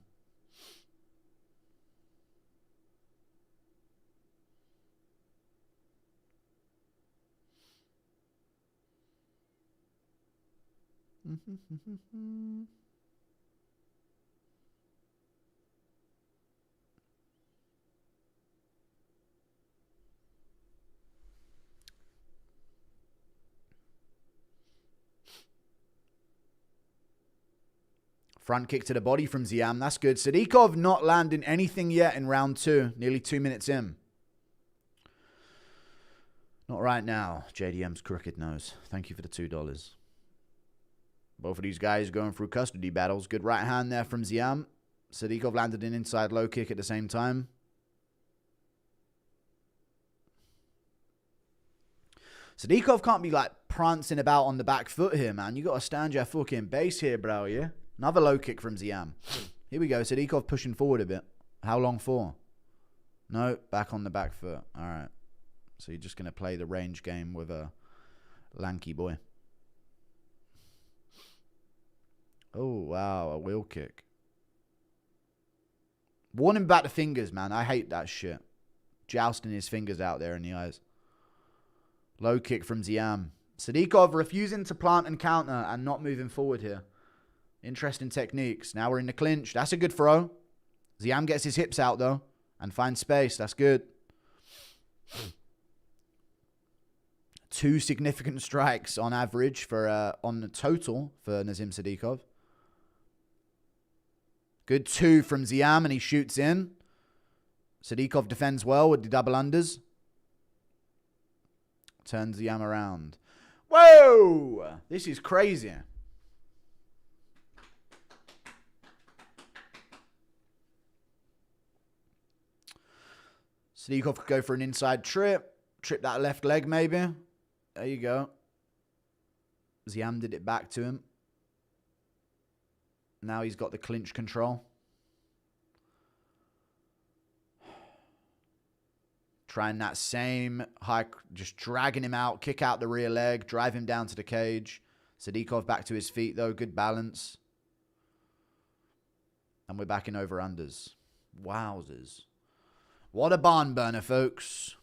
Front kick to the body from Ziam. That's good. Sadikov not landing anything yet in round 2. Nearly 2 minutes in. Not right now. JDM's crooked nose. Thank you for the $2. Both of these guys going through custody battles. Good right hand there from Ziam. Sadikov landed an inside low kick at the same time. Sadikov can't be like prancing about on the back foot here, man. You got to stand your fucking base here, bro, yeah? Another low kick from Ziam. Here we go. Sadikov pushing forward a bit. How long for? No, back on the back foot. All right. So you're just going to play the range game with a lanky boy. Oh, wow. A wheel kick. Warn him about the fingers, man. I hate that shit. Jousting his fingers out there in the eyes. Low kick from Ziam. Sadikov refusing to plant and counter and not moving forward here. Interesting techniques. Now we're in the clinch. That's a good throw. Ziam gets his hips out, though, and finds space. That's good. 2 significant strikes on average for on the total for Nazim Sadikov. Good 2 from Ziam, and he shoots in. Sadikov defends well with the double unders. Turns Ziam around. Whoa! This is crazy. Sadikov could go for an inside trip. Trip that left leg, maybe. There you go. Ziam did it back to him. Now he's got the clinch control. Trying that same high, just dragging him out, kick out the rear leg, drive him down to the cage. Sadikov back to his feet, though. Good balance. And we're back in over-unders. Wowzers. What a barn burner, folks.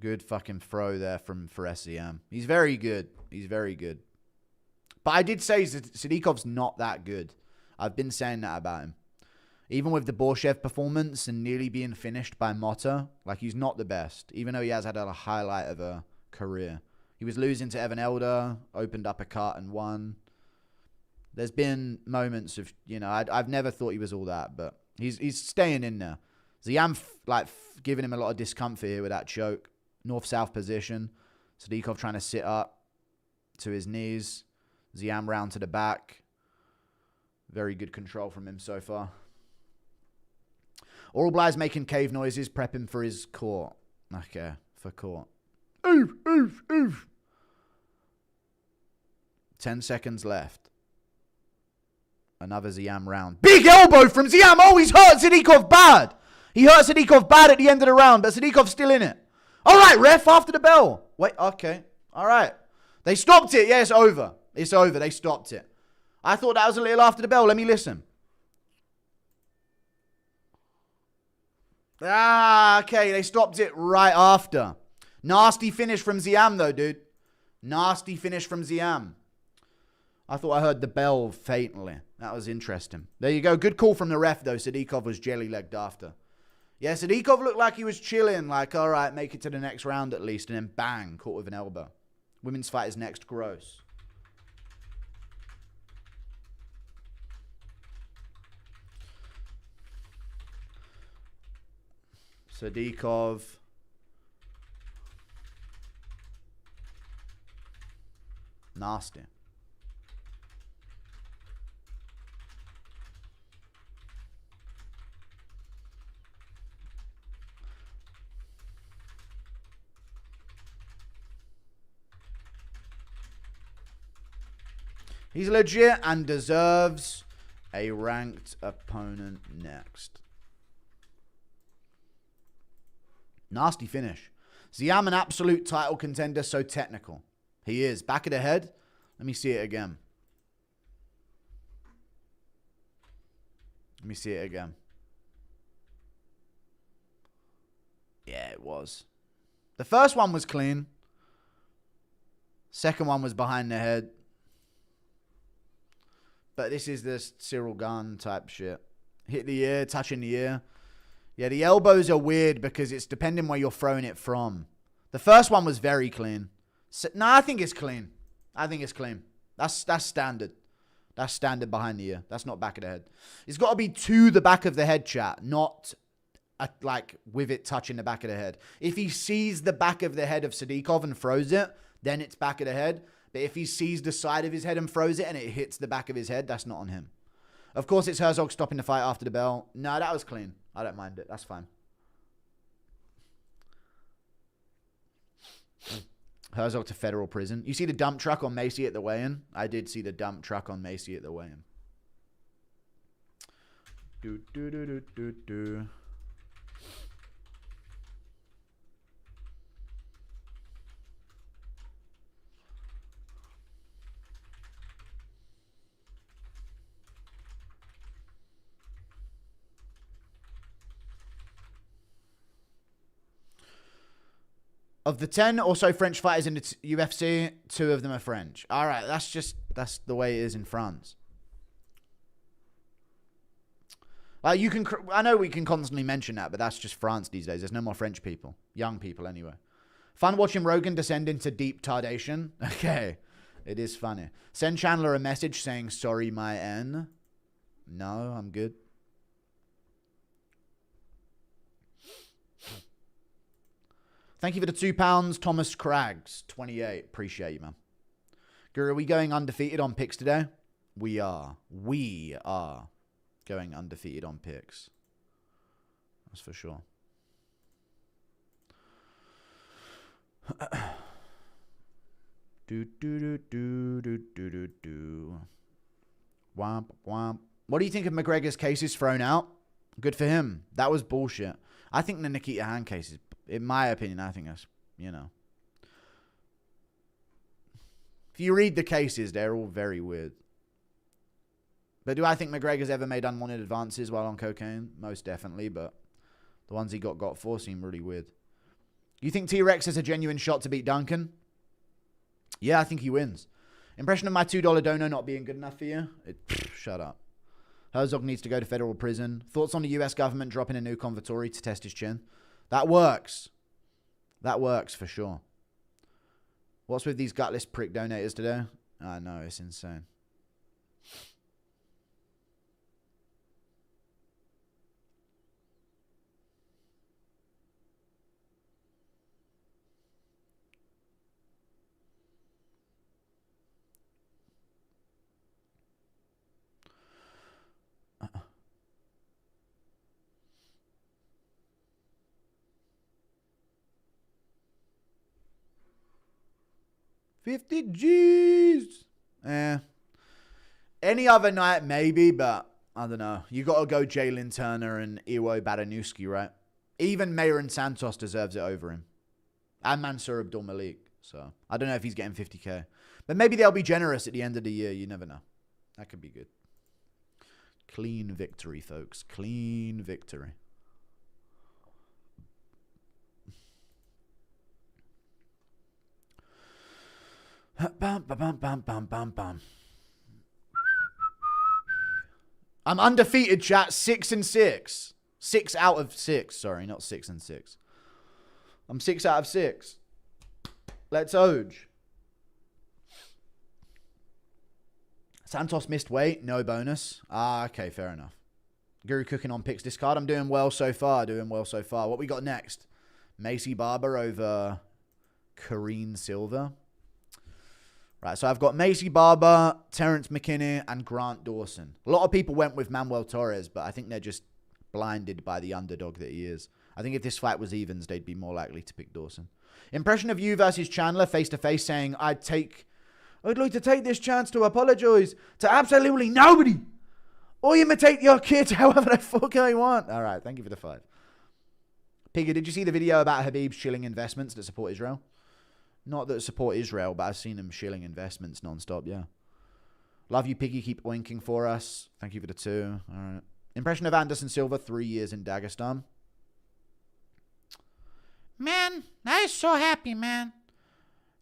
Good fucking throw there for SCM. He's very good. He's very good. But I did say Sadikov's not that good. I've been saying that about him. Even with the Borshev performance and nearly being finished by Motta, like, he's not the best. Even though he has had a highlight of a career. He was losing to Evan Elder, opened up a cut and won. There's been moments of, you know, I've never thought he was all that, but he's staying in there. Ziam, giving him a lot of discomfort here with that choke. North-south position. Sadikov trying to sit up to his knees. Ziam round to the back. Very good control from him so far. Oral Bly's making cave noises, prepping for his court. Okay, for court. Oof, oof, oof. 10 seconds left. Another Ziam round. Big elbow from Ziam. Oh, he's hurt Sadikov bad. He hurt Sadikov bad at the end of the round, but Sadikov's still in it. All right, ref, after the bell. Wait, okay. All right. They stopped it. Yeah, it's over. It's over. They stopped it. I thought that was a little after the bell. Let me listen. Ah, okay. They stopped it right after. Nasty finish from Ziam, though, dude. Nasty finish from Ziam. I thought I heard the bell faintly. That was interesting. There you go. Good call from the ref, though. Sadikov was jelly-legged after. Yeah, Sadikov looked like he was chilling. Like, all right, make it to the next round at least. And then bang, caught with an elbow. Women's fight is next. Gross. Sadikov. Nasty. He's legit and deserves a ranked opponent next. Nasty finish. Ziam, an absolute title contender, so technical. He is. Back of the head. Let me see it again. Let me see it again. Yeah, it was. The first one was clean. Second one was behind the head. But this is the Cyril Gahn type shit. Hit the ear, touching the ear. Yeah, the elbows are weird because it's depending where you're throwing it from. The first one was very clean. So, no, I think it's clean. I think it's clean. That's standard. That's standard behind the ear. That's not back of the head. It's got to be to the back of the head, chat, not like with it touching the back of the head. If he sees the back of the head of Sadikov and throws it, then it's back of the head. But if he sees the side of his head and throws it and it hits the back of his head, that's not on him. Of course, it's Herzog stopping the fight after the bell. No, that was clean. I don't mind it. That's fine. Herzog to federal prison. You see the dump truck on Macy at the weigh-in? I did see the dump truck on Macy at the weigh-in. Of the 10 or so French fighters in the UFC, 2 of them are French. All right, that's the way it is in France. Like I know we can constantly mention that, but that's just France these days. There's no more French people, young people anyway. Fun watching Rogan descend into deep tardation. Okay, it is funny. Send Chandler a message saying sorry, my N. No, I'm good. Thank you for the £2, Thomas Craggs, 28. Appreciate you, man. Guru, are we going undefeated on picks today? We are. We are going undefeated on picks. That's for sure. Womp, womp. What do you think of McGregor's cases thrown out? Good for him. That was bullshit. I think the Nikita Hand case is, in my opinion, I think that's, you know. If you read the cases, they're all very weird. But do I think McGregor's ever made unwanted advances while on cocaine? Most definitely, but the ones he got for seem really weird. You think T-Rex has a genuine shot to beat Duncan? Yeah, I think he wins. Impression of my $2 dono not being good enough for you? Shut up. Herzog needs to go to federal prison. Thoughts on the US government dropping a new Convertori to test his chin? That works. That works for sure. What's with these gutless prick donators today? I know, it's insane. $50 G's. Any other night, maybe, but I don't know. You got to go Jalen Turner and Iwo Badanewski, right? Even Mayer Santos deserves it over him. And Mansour Abdul Malik. So I don't know if he's getting 50K. But maybe they'll be generous at the end of the year. You never know. That could be good. Clean victory, folks. Clean victory. Bam, bam, bam, bam, bam, bam. I'm undefeated, chat. 6-6. 6 out of 6. Sorry, not 6-6. I'm 6 out of 6. Let's Oj. Santos missed weight. No bonus. Okay, fair enough. Guru cooking on picks this card. I'm doing well so far. What we got next? Macy Barber over Kareen Silva. Right, so I've got Macy Barber, Terrence McKinney, and Grant Dawson. A lot of people went with Manuel Torres, but I think they're just blinded by the underdog that he is. I think if this fight was evens, they'd be more likely to pick Dawson. Impression of you versus Chandler face-to-face saying, I'd like to take this chance to apologize to absolutely nobody. Or imitate your kids however the fuck I want. All right, thank you for the 5. Piggy, did you see the video about Habib's shilling investments that support Israel? Not that support Israel, but I've seen him shilling investments nonstop, yeah. Love you, Piggy. Keep oinking for us. Thank you for the 2. All right. Impression of Anderson Silva, 3 years in Dagestan. Man, I'm so happy, man.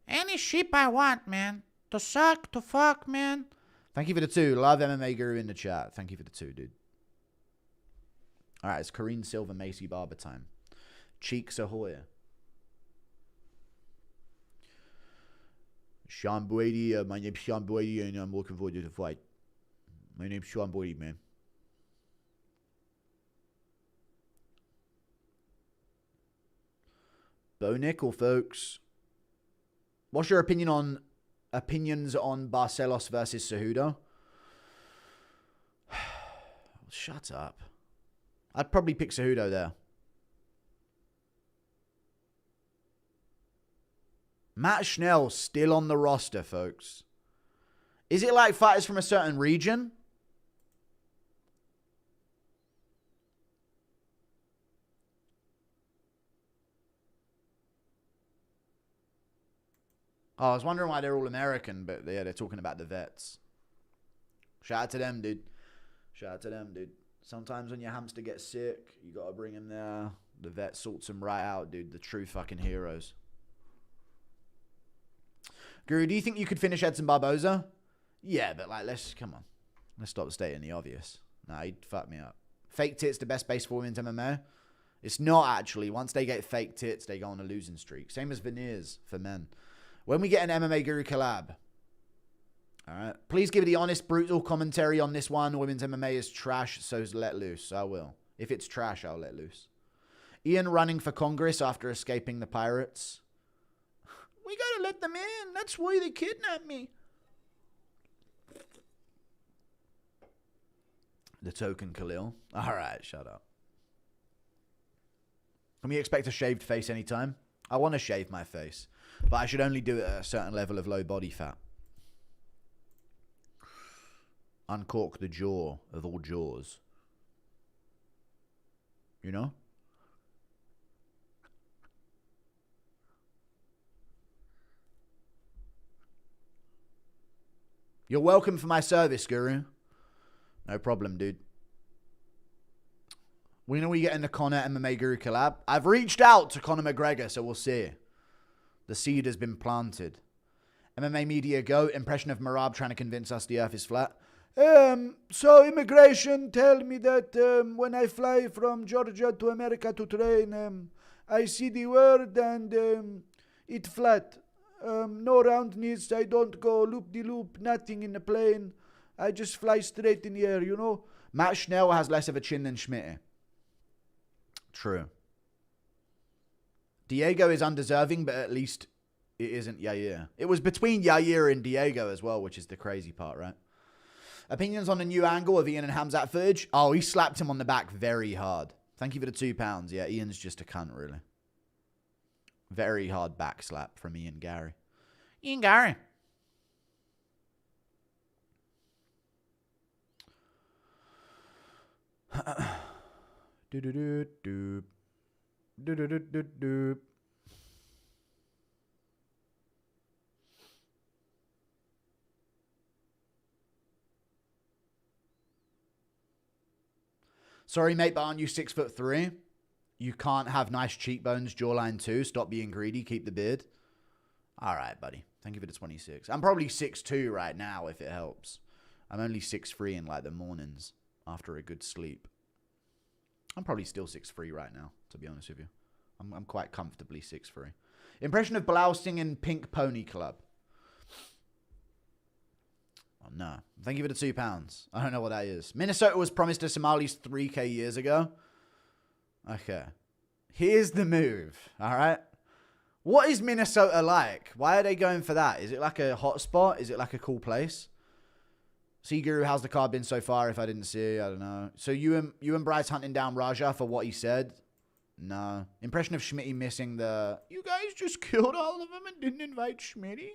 Any sheep I want, man. To suck, to fuck, man. Thank you for the 2. Love MMA Guru in the chat. Thank you for the 2, dude. All right, it's Kareen Silva, Macy Barber time. Cheeks Ahoy. Sean Brady, my name's Sean Brady, and I'm looking forward to the fight. My name's Sean Brady, man. Bo Nickel, folks. What's your opinions on Barcelos versus Cejudo? Shut up. I'd probably pick Cejudo there. Matt Schnell still on the roster, folks. Is it like fighters from a certain region? Oh, I was wondering why they're all American, but yeah, they're talking about the vets. Shout out to them, dude. Shout out to them, dude. Sometimes when your hamster gets sick, you got to bring him there. The vet sorts him right out, dude. The true fucking heroes. Guru, do you think you could finish Edson Barboza? Yeah, but like, come on. Let's stop stating the obvious. Nah, he'd fuck me up. Fake tits, the best base for women's MMA? It's not actually. Once they get fake tits, they go on a losing streak. Same as veneers for men. When we get an MMA Guru collab, all right, please give the honest, brutal commentary on this one. Women's MMA is trash, so let loose. I will. If it's trash, I'll let loose. Ian running for Congress after escaping the pirates. We gotta let them in. That's why they kidnapped me. The token Khalil. All right, shut up. Can we expect a shaved face anytime? I want to shave my face, but I should only do it at a certain level of low body fat. Uncork the jaw of all jaws. You know? You're welcome for my service, Guru. No problem, dude. We know we get in the Conor MMA Guru collab. I've reached out to Conor McGregor, so we'll see. The seed has been planted. MMA Media Go. Impression of Merab trying to convince us the earth is flat. So immigration tell me that when I fly from Georgia to America to train, I see the world and it flat. No roundness. I don't go loop-de-loop, nothing in the plane. I just fly straight in the air, you know. Matt Schnell has less of a chin than Schmidt. True. Diego is undeserving, but at least it isn't Yair. It was between Yair and Diego as well, which is the crazy part, right? Opinions on the new angle of Ian and Hamzat footage? Oh, he slapped him on the back very hard. Thank you for the £2. Yeah, Ian's just a cunt, really. Very hard back slap from Ian Gary. Ian Gary. Do-do-do-do. Do-do-do-do-do. Sorry, mate, but aren't you 6'3"? You can't have nice cheekbones, jawline too. Stop being greedy. Keep the beard. All right, buddy. Thank you for the 26. I'm probably 6'2" right now, if it helps. I'm only 6'3" in like the mornings after a good sleep. I'm probably still 6'3" right now, to be honest with you. I'm quite comfortably 6'3". Impression of Bilal singing Pink Pony Club. Oh, no. Thank you for the £2. I don't know what that is. Minnesota was promised to Somalis 3K years ago. Okay. Here's the move, all right? What is Minnesota like? Why are they going for that? Is it like a hot spot? Is it like a cool place? See, Guru, how's the card been so far? If I didn't see, I don't know. So you and Bryce hunting down Raja for what he said? No. Impression of Schmitty missing the... You guys just killed all of them and didn't invite Schmitty?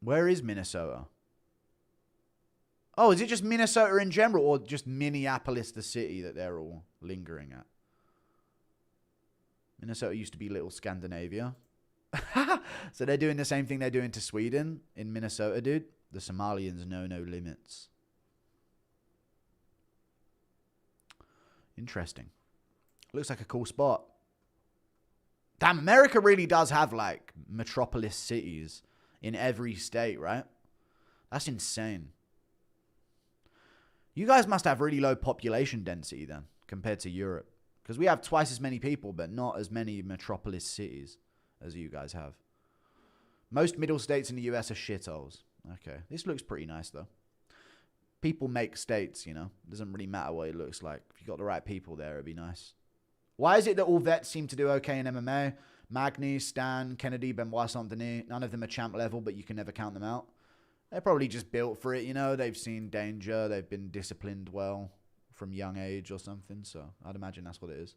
Where is Minnesota? Oh, is it just Minnesota in general or just Minneapolis, the city, that they're all lingering at? Minnesota used to be little Scandinavia. So they're doing the same thing they're doing to Sweden in Minnesota, dude. The Somalians know no limits. Interesting. Looks like a cool spot. Damn, America really does have, like, metropolis cities in every state, right? That's insane. You guys must have really low population density, then, compared to Europe. Because we have twice as many people, but not as many metropolis cities as you guys have. Most middle states in the US are shitholes. Okay. This looks pretty nice, though. People make states, you know. It doesn't really matter what it looks like. If you got the right people there, it'd be nice. Why is it that all vets seem to do okay in MMA? Magny, Stan, Kennedy, Benoit Saint-Denis. None of them are champ level, but you can never count them out. They're probably just built for it, you know. They've seen danger. They've been disciplined well from young age or something. So I'd imagine that's what it is.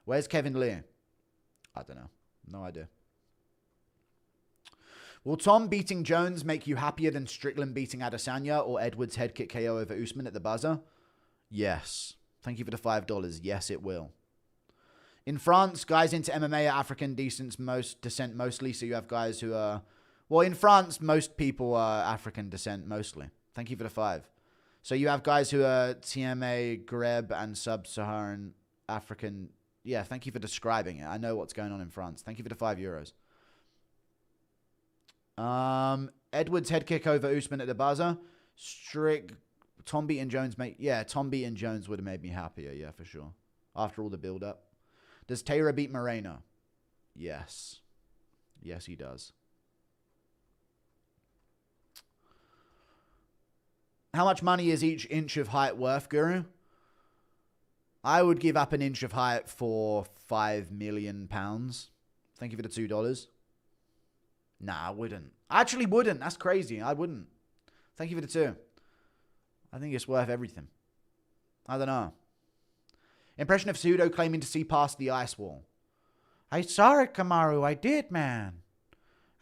Where's Kevin Lee? I don't know. No idea. Will Tom beating Jones make you happier than Strickland beating Adesanya or Edwards head kick KO over Usman at the buzzer? Yes. Thank you for the $5. Yes, it will. In France, guys into MMA are African descent mostly. So you have guys who are... Well, in France, most people are African descent mostly. Thank you for the 5. So you have guys who are TMA, Greb, and Sub-Saharan African... Yeah, thank you for describing it. I know what's going on in France. Thank you for the €5. Edwards head kick over Usman at the buzzer. Tom beating Jones Tom beating Jones would have made me happier, yeah, for sure. After all the build up. Does Taylor beat Moreno? Yes. Yes, he does. How much money is each inch of height worth, Guru? I would give up an inch of height for £5 million. Thank you for the $2. Nah, I wouldn't. I actually wouldn't. That's crazy. I wouldn't. Thank you for the 2. I think it's worth everything. I don't know. Impression of Cejudo claiming to see past the ice wall. I saw it, Kamaru. I did, man.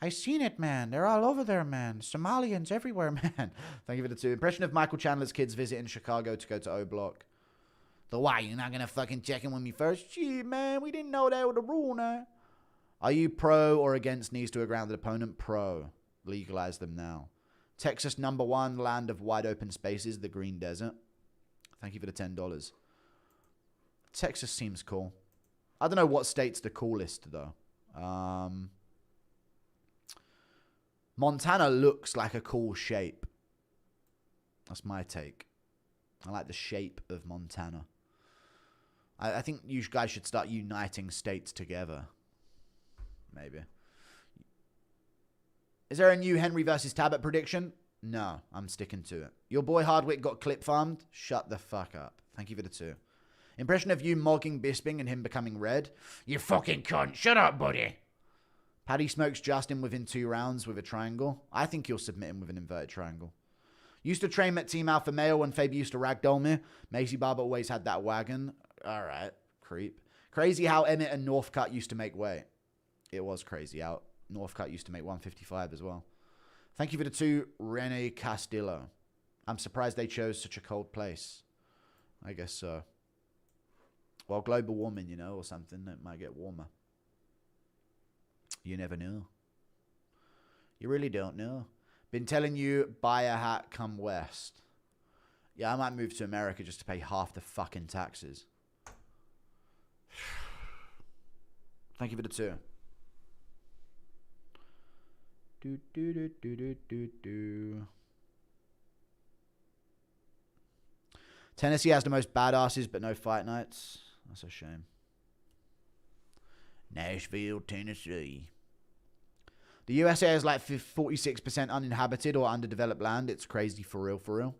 I seen it, man. They're all over there, man. Somalians everywhere, man. Thank you for the 2. Impression of Michael Chandler's kids visiting Chicago to go to O Block. The why? You're not going to fucking check in with me first? Shit, man. We didn't know that was the rule now. Are you pro or against knees to a grounded opponent? Pro. Legalize them now. Texas #1, land of wide open spaces, the green desert. Thank you for the $10. Texas seems cool. I don't know what state's the coolest, though. Montana looks like a cool shape. That's my take. I like the shape of Montana. I think you guys should start uniting states together. Maybe. Is there a new Henry versus Talbott prediction? No, I'm sticking to it. Your boy Hardwick got clip farmed? Shut the fuck up. Thank you for the 2. Impression of you mocking Bisping and him becoming red? You fucking cunt. Shut up, buddy. Paddy smokes Justin within 2 rounds with a triangle. I think you'll submit him with an inverted triangle. Used to train at Team Alpha Male when Fabe used to ragdoll me. Macy Barber always had that wagon. All right, creep. Crazy how Emmett and Northcutt used to make weight. It was crazy how Northcutt used to make 155 as well. Thank you for the 2, Rene Castillo. I'm surprised they chose such a cold place. I guess so. Well, global warming, you know, or something. It might get warmer. You never know. You really don't know. Been telling you, buy a hat, come west. Yeah, I might move to America just to pay half the fucking taxes. Thank you for the 2. Tennessee has the most badasses, but no fight nights. That's a shame. Nashville, Tennessee. The USA is like 46% uninhabited or underdeveloped land. It's crazy for real, for real.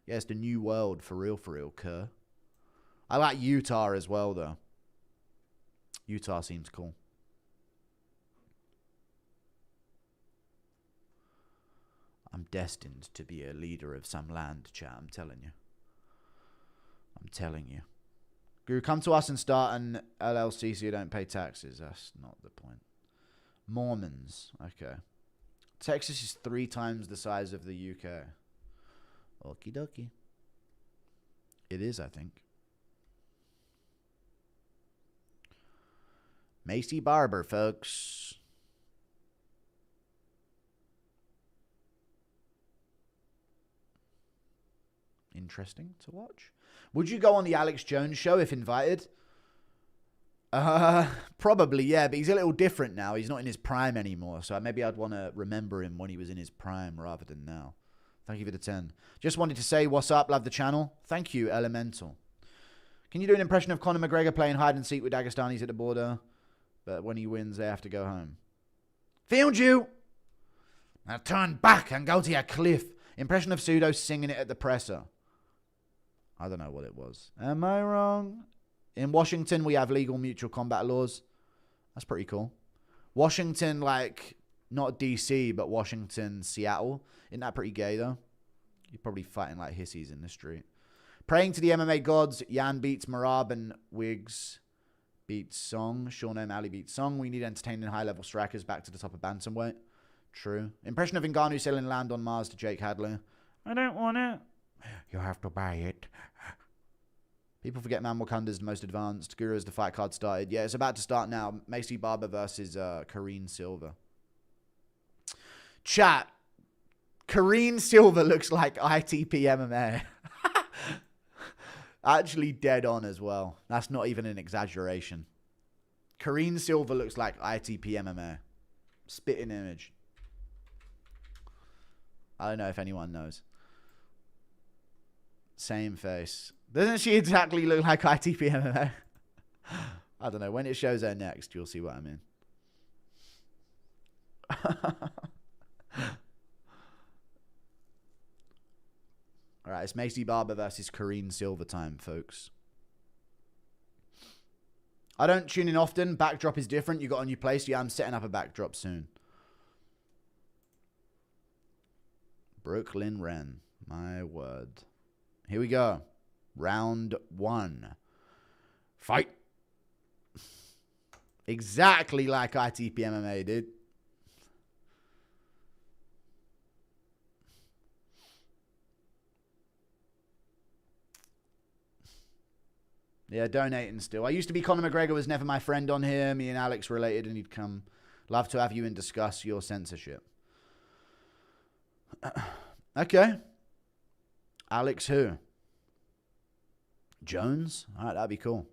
Yeah, it's the new world for real, Kerr. I like Utah as well, though. Utah seems cool. I'm destined to be a leader of some land, chat. I'm telling you. I'm telling you. Guru, come to us and start an LLC so you don't pay taxes. That's not the point. Mormons. Okay. Texas is 3 times the size of the UK. Okie dokie. It is, I think. Macy Barber, folks. Interesting to watch. Would you go on the Alex Jones show if invited? Probably, yeah, but he's a little different now. He's not in his prime anymore, so maybe I'd want to remember him when he was in his prime rather than now. Thank you for the 10. Just wanted to say, what's up? Love the channel. Thank you, Elemental. Can you do an impression of Conor McGregor playing hide and seek with Dagestanis at the border? But when he wins, they have to go home. Found you! Now turn back and go to your cliff. Impression of Cejudo singing it at the presser. I don't know what it was. Am I wrong? In Washington, we have legal mutual combat laws. That's pretty cool. Washington, like, not DC, but Washington, Seattle. Isn't that pretty gay, though? You're probably fighting like hissies in the street. Praying to the MMA gods. Yan beats Merab and Wiggs beats Song. Sean O'Malley beats Song. We need entertaining high-level strikers back to the top of bantamweight. True. Impression of Ngannou selling land on Mars to Jake Hadley. I don't want it. You have to buy it. People forget Man Wakanda's the most advanced. Guru, has the fight card started? Yeah, it's about to start now. Macy Barber versus Karine Silva. Chat. Karine Silva looks like ITP MMA. Actually dead on as well. That's not even an exaggeration. Karine Silva looks like ITP MMA. Spitting image. I don't know if anyone knows. Same face. Doesn't she exactly look like ITP MMA? I don't know. When it shows her next, you'll see what I mean. All right, it's Macy Barber versus Karine Silva time, folks. I don't tune in often. Backdrop is different. You got a new place. Yeah, I'm setting up a backdrop soon. Brooklyn Wren. My word. Here we go. Round 1. Fight. Exactly like ITP MMA, dude. Yeah, donating still. I used to be Conor McGregor was never my friend on here. Me and Alex related and he'd come. Love to have you and discuss your censorship. Okay. Alex who? Jones? Alright, that'd be cool.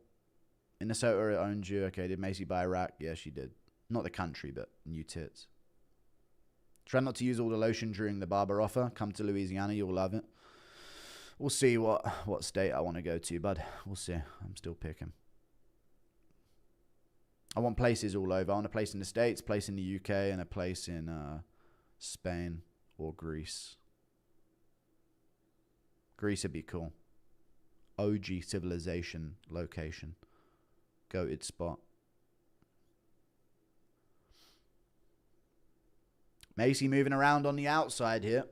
Minnesota owned you. Okay, did Macy buy Iraq? Yeah, she did. Not the country, but new tits. Try not to use all the lotion during the barber offer. Come to Louisiana, you'll love it. We'll see what state I want to go to, bud. We'll see. I'm still picking. I want places all over. I want a place in the States, a place in the UK, and a place in Spain or Greece. Greece would be cool. OG civilization location. Goated spot. Macy moving around on the outside here.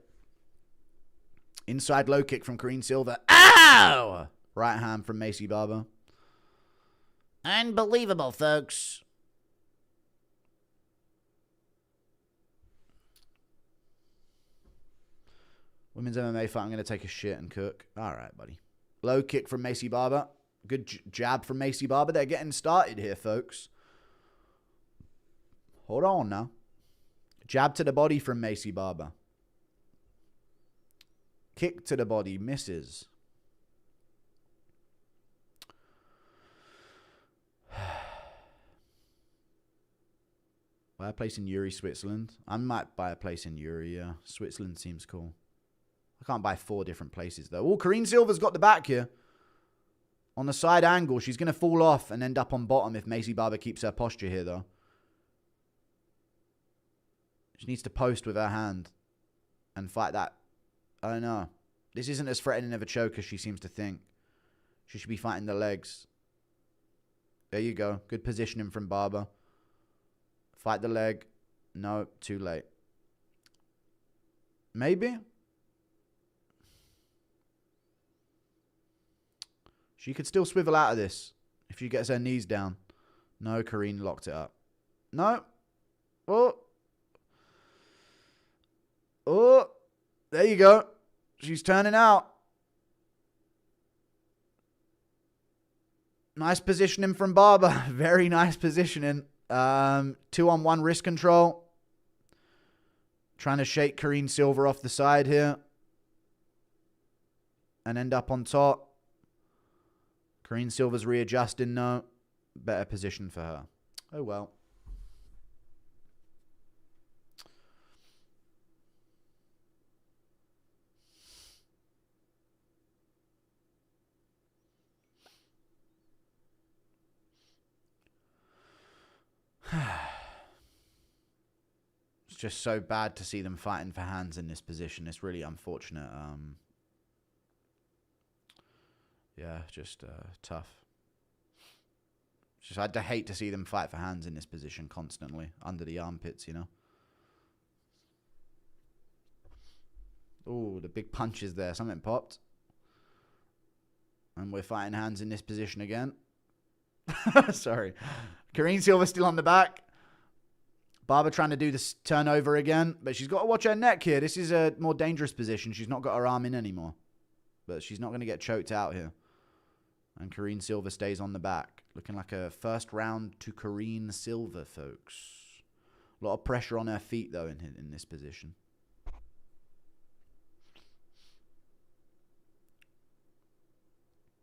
Inside low kick from Karine Silva. Ow! Right hand from Macy Barber. Unbelievable, folks. Women's MMA fight. I'm going to take a shit and cook. All right, buddy. Low kick from Macy Barber. Good jab from Macy Barber. They're getting started here, folks. Hold on now. Jab to the body from Macy Barber. Kick to the body. Misses. Buy a place in Uri, Switzerland. I might buy a place in Uri, yeah. Switzerland seems cool. I can't buy 4 different places, though. Oh, Karine Silva's got the back here. On the side angle, she's going to fall off and end up on bottom if Macy Barber keeps her posture here, though. She needs to post with her hand and fight that. I don't know. This isn't as threatening of a choke as she seems to think. She should be fighting the legs. There you go. Good positioning from Barber. Fight the leg. No, too late. Maybe. She could still swivel out of this if she gets her knees down. No, Karine locked it up. No. Oh. Oh. There you go. She's turning out. Nice positioning from Barber. Very nice positioning. 2-on-1 wrist control. Trying to shake Karine Silva off the side here. And end up on top. Karine Silva's readjusting now. Better position for her. Oh well. It's just so bad to see them fighting for hands in this position. It's really unfortunate. Yeah, just tough. Just I'd hate to see them fight for hands in this position constantly. Under the armpits, you know. Oh, the big punches there. Something popped. And we're fighting hands in this position again. Sorry. Karine Silva still on the back. Barber trying to do this turnover again. But she's got to watch her neck here. This is a more dangerous position. She's not got her arm in anymore. But she's not going to get choked out here. And Karine Silva stays on the back. Looking like a first round to Karine Silva, folks. A lot of pressure on her feet, though, in this position.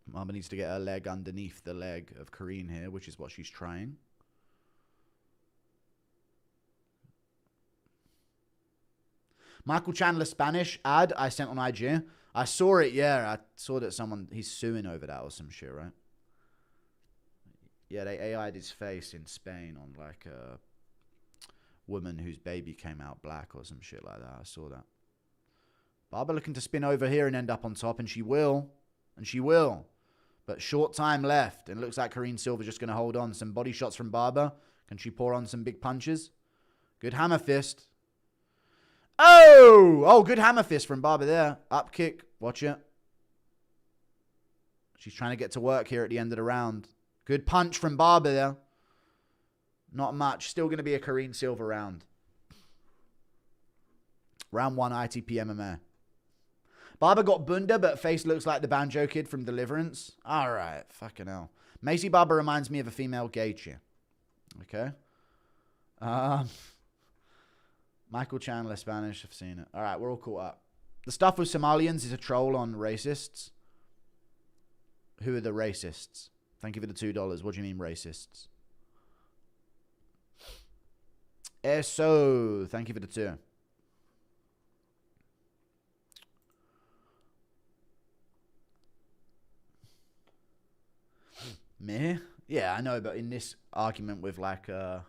Barber needs to get her leg underneath the leg of Karine here, which is what she's trying. Michael Chandler Spanish ad I sent on IG. I saw it, yeah. I saw that he's suing over that or some shit, right? Yeah, they AI'd his face in Spain on like a woman whose baby came out black or some shit like that. I saw that. Barber looking to spin over here and end up on top, and she will. And she will. But short time left, and it looks like Karine Silva just going to hold on. Some body shots from Barber. Can she pour on some big punches? Good hammer fist. Oh! Oh, good hammer fist from Barber there. Up kick. Watch it. She's trying to get to work here at the end of the round. Good punch from Barber there. Not much. Still going to be a Karine Silva round. Round 1 ITP MMA. Barber got bunda, but face looks like the Banjo Kid from Deliverance. All right. Fucking hell. Macy Barber reminds me of a female Gaethje. Okay. Michael Chandler, Spanish. I've seen it. All right. We're all caught up. The stuff with Somalians is a troll on racists. Who are the racists? Thank you for the $2. What do you mean racists? Eso. Thank you for the 2. Me? Yeah, I know, but in this argument with like, get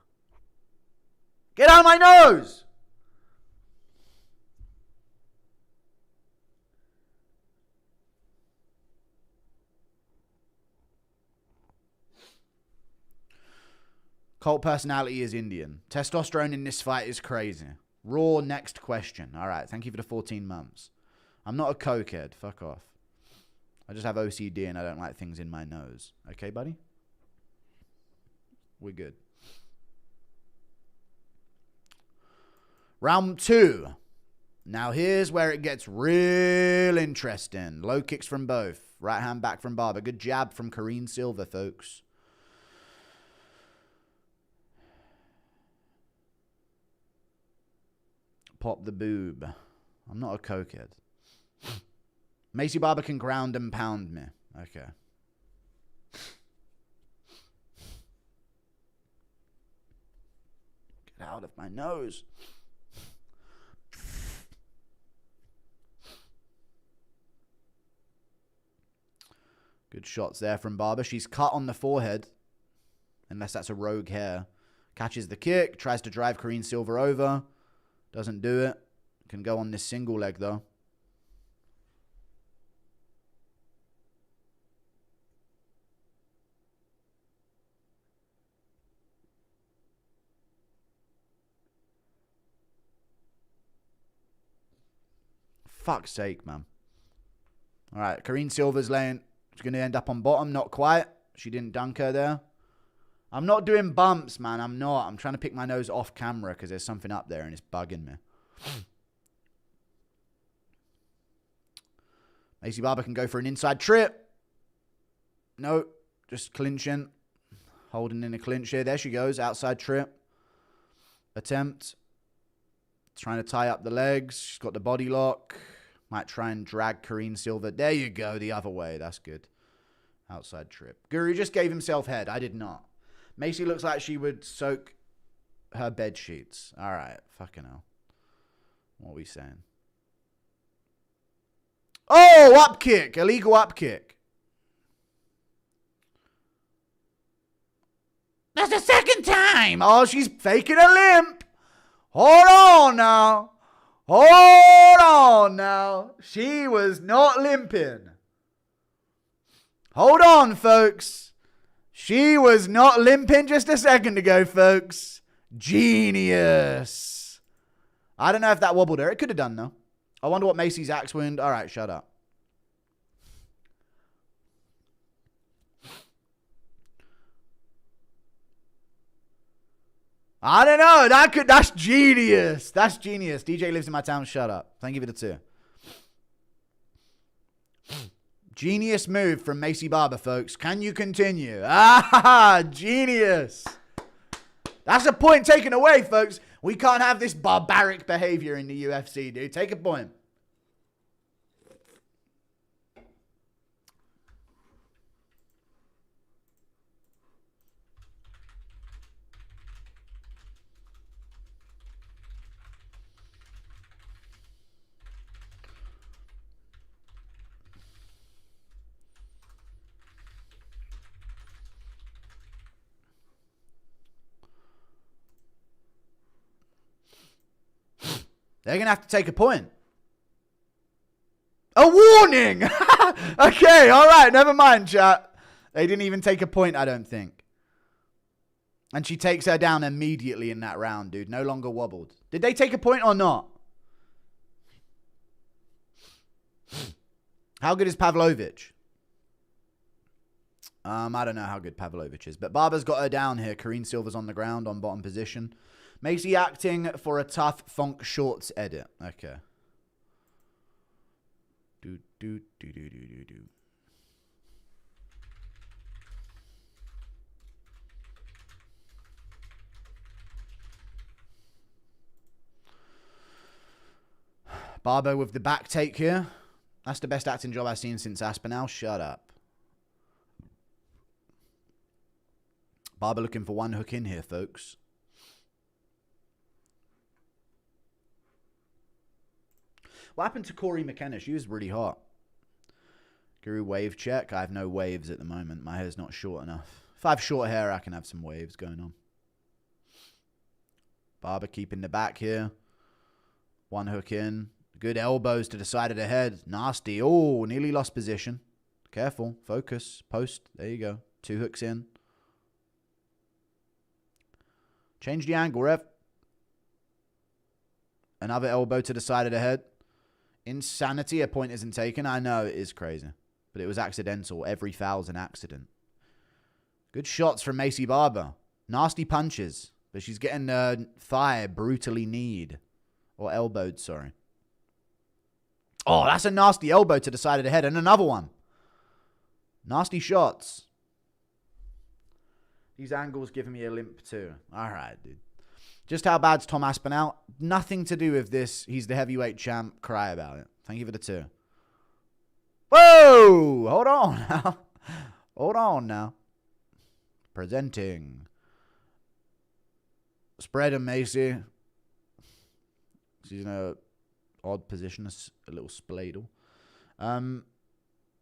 out of my nose! Cult personality is Indian. Testosterone in this fight is crazy. Raw, next question. All right, thank you for the 14 months. I'm not a cokehead. Fuck off. I just have OCD and I don't like things in my nose. Okay, buddy? We're good. Round 2. Now here's where it gets real interesting. Low kicks from both. Right hand back from Barber. Good jab from Karine Silva, folks. Pop the boob. I'm not a cokehead. Macy Barber can ground and pound me. Okay. Get out of my nose. Good shots there from Barber. She's cut on the forehead. Unless that's a rogue hair. Catches the kick. Tries to drive Karine Silva over. Doesn't do it. Can go on this single leg, though. Fuck's sake, man. All right, Karine Silva's laying. She's going to end up on bottom. Not quite. She didn't dunk her there. I'm not doing bumps, man. I'm not. I'm trying to pick my nose off camera because there's something up there and it's bugging me. Macy Barber can go for an inside trip. No, just clinching. Holding in a clinch here. There she goes. Outside trip. Attempt. Trying to tie up the legs. She's got the body lock. Might try and drag Karine Silva. There you go. The other way. That's good. Outside trip. Guru just gave himself head. I did not. Macy looks like she would soak her bed sheets. All right. Fucking hell. What are we saying? Oh, up kick. Illegal up kick. That's the second time. Oh, she's faking a limp. Hold on now. Hold on now. She was not limping. Hold on, folks. She was not limping just a second ago, folks. Genius. I don't know if that wobbled her. It could have done, though. I wonder what Macy's axe wound. All right, shut up. I don't know. That's genius. That's genius. DJ lives in my town. Shut up. Thank you for the 2. Genius move from Macy Barber, folks. Can you continue? Ah, genius. That's a point taken away, folks. We can't have this barbaric behavior in the UFC, dude. Take a point. They're going to have to take a point. A warning! Okay, all right. Never mind, chat. They didn't even take a point, I don't think. And she takes her down immediately in that round, dude. No longer wobbled. Did they take a point or not? How good is Pavlovich? I don't know how good Pavlovich is. But Barber's got her down here. Karine Silva's on the ground on bottom position. Macy acting for a tough Funk Shorts edit. Okay. Do. Barber with the back take here. That's the best acting job I've seen since Aspinall. Shut up. Barber looking for one hook in here, folks. What happened to Corey McKenna? She was really hot. Guru wave check. I have no waves at the moment. My hair's not short enough. If I have short hair, I can have some waves going on. Barber keeping the back here. One hook in. Good elbows to the side of the head. Nasty. Oh, nearly lost position. Careful. Focus. Post. There you go. 2 hooks in. Change the angle, ref. Another elbow to the side of the head. Insanity. A point isn't taken. I know it is crazy. But it was accidental. Every foul's an accident. Good shots from Macy Barber. Nasty punches. But she's getting her thigh brutally kneed. Or elbowed, sorry. Oh, that's a nasty elbow to the side of the head. And another one. Nasty shots. These angles giving me a limp too. All right, dude. Just how bad's Tom Aspinall? Nothing to do with this. He's the heavyweight champ. Cry about it. Thank you for the 2. Whoa! Hold on now. Hold on now. Presenting. Spread and Macy. She's in a odd position. A little spladle.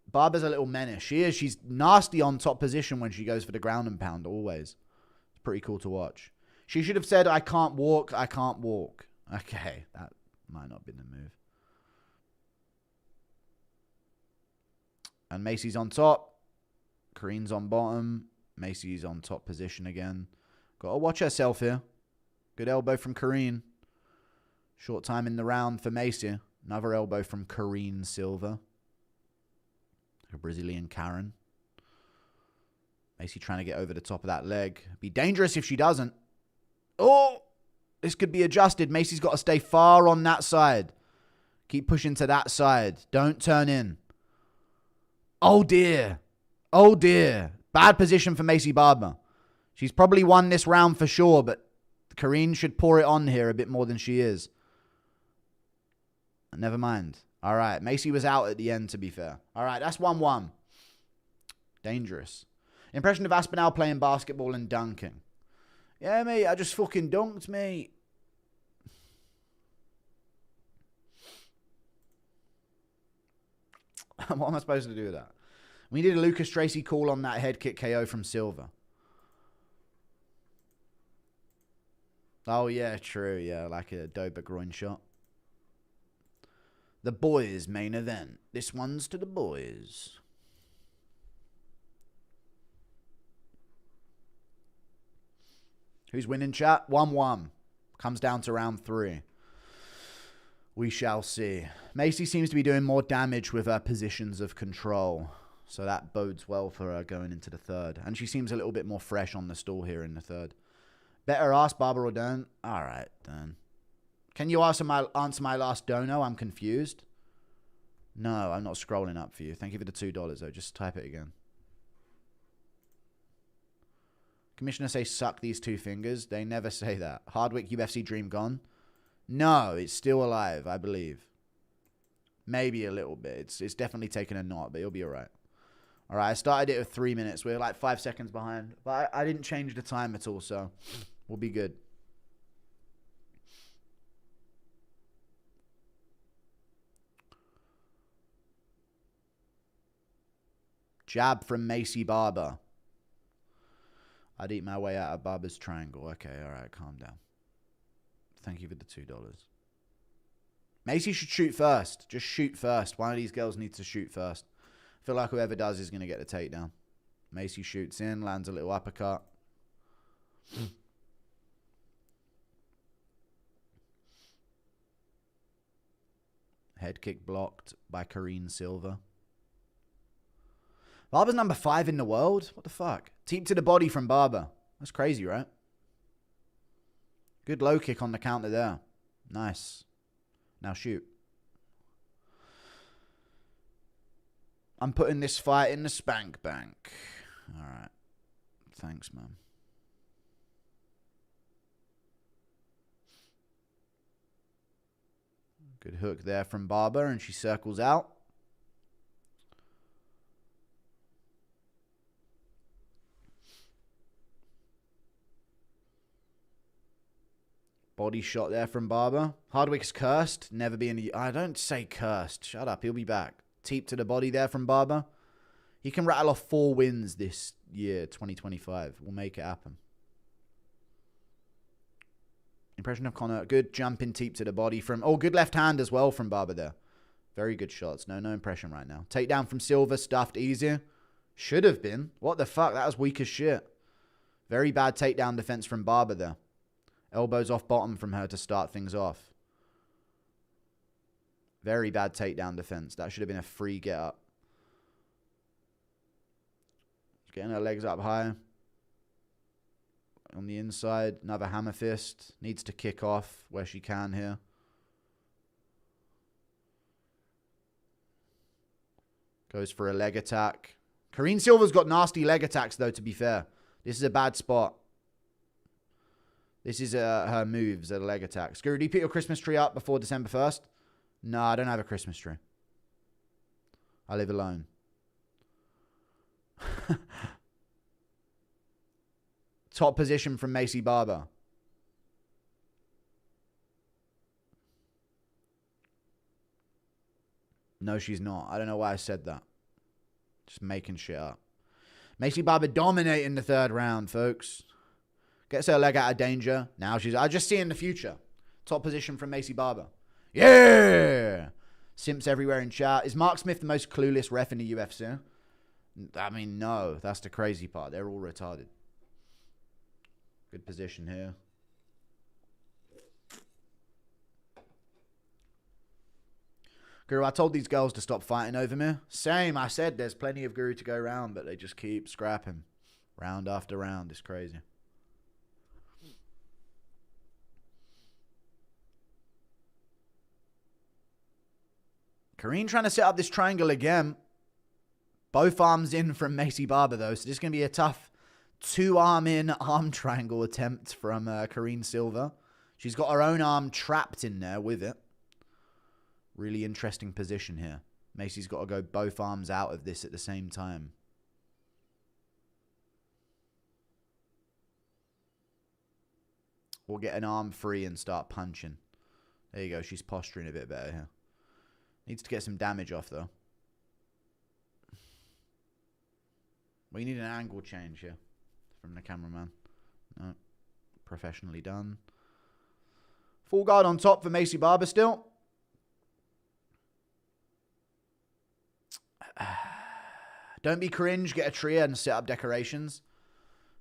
Barber's a little menace. She is. She's nasty on top position when she goes for the ground and pound, always. It's pretty cool to watch. She should have said, I can't walk, I can't walk. Okay, that might not have been the move. And Macy's on top. Kareen's on bottom. Macy's on top position again. Got to watch herself here. Good elbow from Kareen. Short time in the round for Macy. Another elbow from Kareen Silva. A Brazilian Karen. Macy trying to get over the top of that leg. Be dangerous if she doesn't. Oh! This could be adjusted. Macy's got to stay far on that side. Keep pushing to that side. Don't turn in. Oh dear. Oh dear. Bad position for Macy Barber. She's probably won this round for sure, but Kareen should pour it on here a bit more than she is. Never mind. All right. Macy was out at the end, to be fair. All right. That's 1-1. Dangerous. Impression of Aspinall playing basketball and dunking. Yeah, mate. I just fucking dunked, mate. What am I supposed to do with that? We did a Lucas Tracy call on that head kick KO from Silva. Oh, yeah. True. Yeah. Like a Dober groin shot. The boys' main event. This one's to the boys. Who's winning, chat? 1-1. Comes down to round 3. We shall see. Macy seems to be doing more damage with her positions of control. So that bodes well for her going into the third. And she seems a little bit more fresh on the stool here in the third. Better ask Barber or don't? All right, then. Can you answer my last dono? I'm confused. No, I'm not scrolling up for you. Thank you for the $2, though. Just type it again. Commissioner say, suck these 2 fingers. They never say that. Hardwick UFC dream gone? No, it's still alive, I believe. Maybe a little bit. It's definitely taken a knot, but it'll be all right. All right, I started it with 3 minutes. We're like 5 seconds behind. But I didn't change the time at all, so we'll be good. Jab from Macy Barber. I'd eat my way out of Barber's triangle. Okay, all right, calm down. Thank you for the $2. Macy should shoot first. Just shoot first. One of these girls needs to shoot first. I feel like whoever does is going to get the takedown. Macy shoots in, lands a little uppercut. Head kick blocked by Kareen Silva. Barber's number 5 in the world? What the fuck? Teep to the body from Barber. That's crazy, right? Good low kick on the counter there. Nice. Now shoot. I'm putting this fight in the spank bank. All right. Thanks, man. Good hook there from Barber, and she circles out. Body shot there from Barber. Hardwick's cursed. Never be in the... I don't say cursed. Shut up. He'll be back. Teep to the body there from Barber. He can rattle off 4 wins this year, 2025. We'll make it happen. Impression of Connor. Good jumping teep to the body from... Oh, good left hand as well from Barber there. Very good shots. No impression right now. Takedown from Silva. Stuffed easier. Should have been. What the fuck? That was weak as shit. Very bad takedown defense from Barber there. Elbows off bottom from her to start things off. Very bad takedown defense. That should have been a free get up. Getting her legs up high. On the inside, another hammer fist. Needs to kick off where she can here. Goes for a leg attack. Karine Silva's got nasty leg attacks, though, to be fair. This is a bad spot. This is her moves at a leg attack. Screw, do you put your Christmas tree up before December 1st? No, I don't have a Christmas tree. I live alone. Top position from Macy Barber. No, she's not. I don't know why I said that. Just making shit up. Macy Barber dominating the third round, folks. Gets her leg out of danger. Now she's... I just see in the future. Top position from Macy Barber. Yeah! Simps everywhere in chat. Is Mark Smith the most clueless ref in the UFC? I mean, no. That's the crazy part. They're all retarded. Good position here. Guru, I told these girls to stop fighting over me. Same, I said there's plenty of Guru to go around, but they just keep scrapping. Round after round. It's crazy. Karine trying to set up this triangle again. Both arms in from Macy Barber, though. So this is going to be a tough two-arm in arm triangle attempt from Karine Silva. She's got her own arm trapped in there with it. Really interesting position here. Macy's got to go both arms out of this at the same time. Or get an arm free and start punching. There you go. She's posturing a bit better here. Needs to get some damage off, though. We need an angle change here from the cameraman. No. Professionally done. Full guard on top for Macy Barber still. Don't be cringe. Get a tree and set up decorations.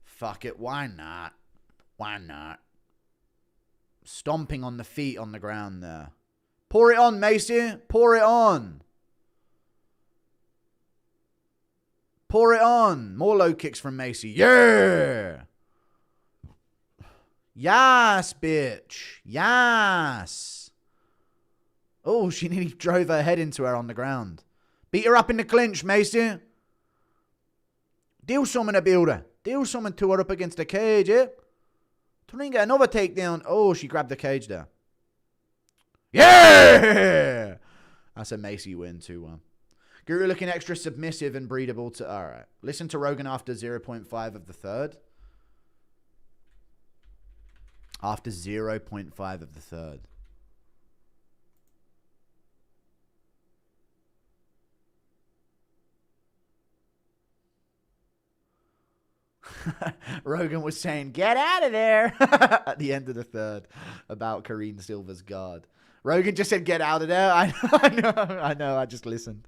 Fuck it. Why not? Why not? Stomping on the feet on the ground there. Pour it on, Macy. Pour it on. Pour it on. More low kicks from Macy. Yeah. Yes, bitch. Yes. Oh, she nearly drove her head into her on the ground. Beat her up in the clinch, Macy. Deal something to builder. Deal something to her up against the cage, eh? Try and get another takedown. Oh, she grabbed the cage there. Yeah! That's a Macy win, 2-1. Guru looking extra submissive and breedable to... All right. Listen to Rogan after 0.5 of the third. After 0.5 of the third. Rogan was saying, get out of there at the end of the third about Karine Silva's guard. Rogan just said, get out of there. I know. I just listened.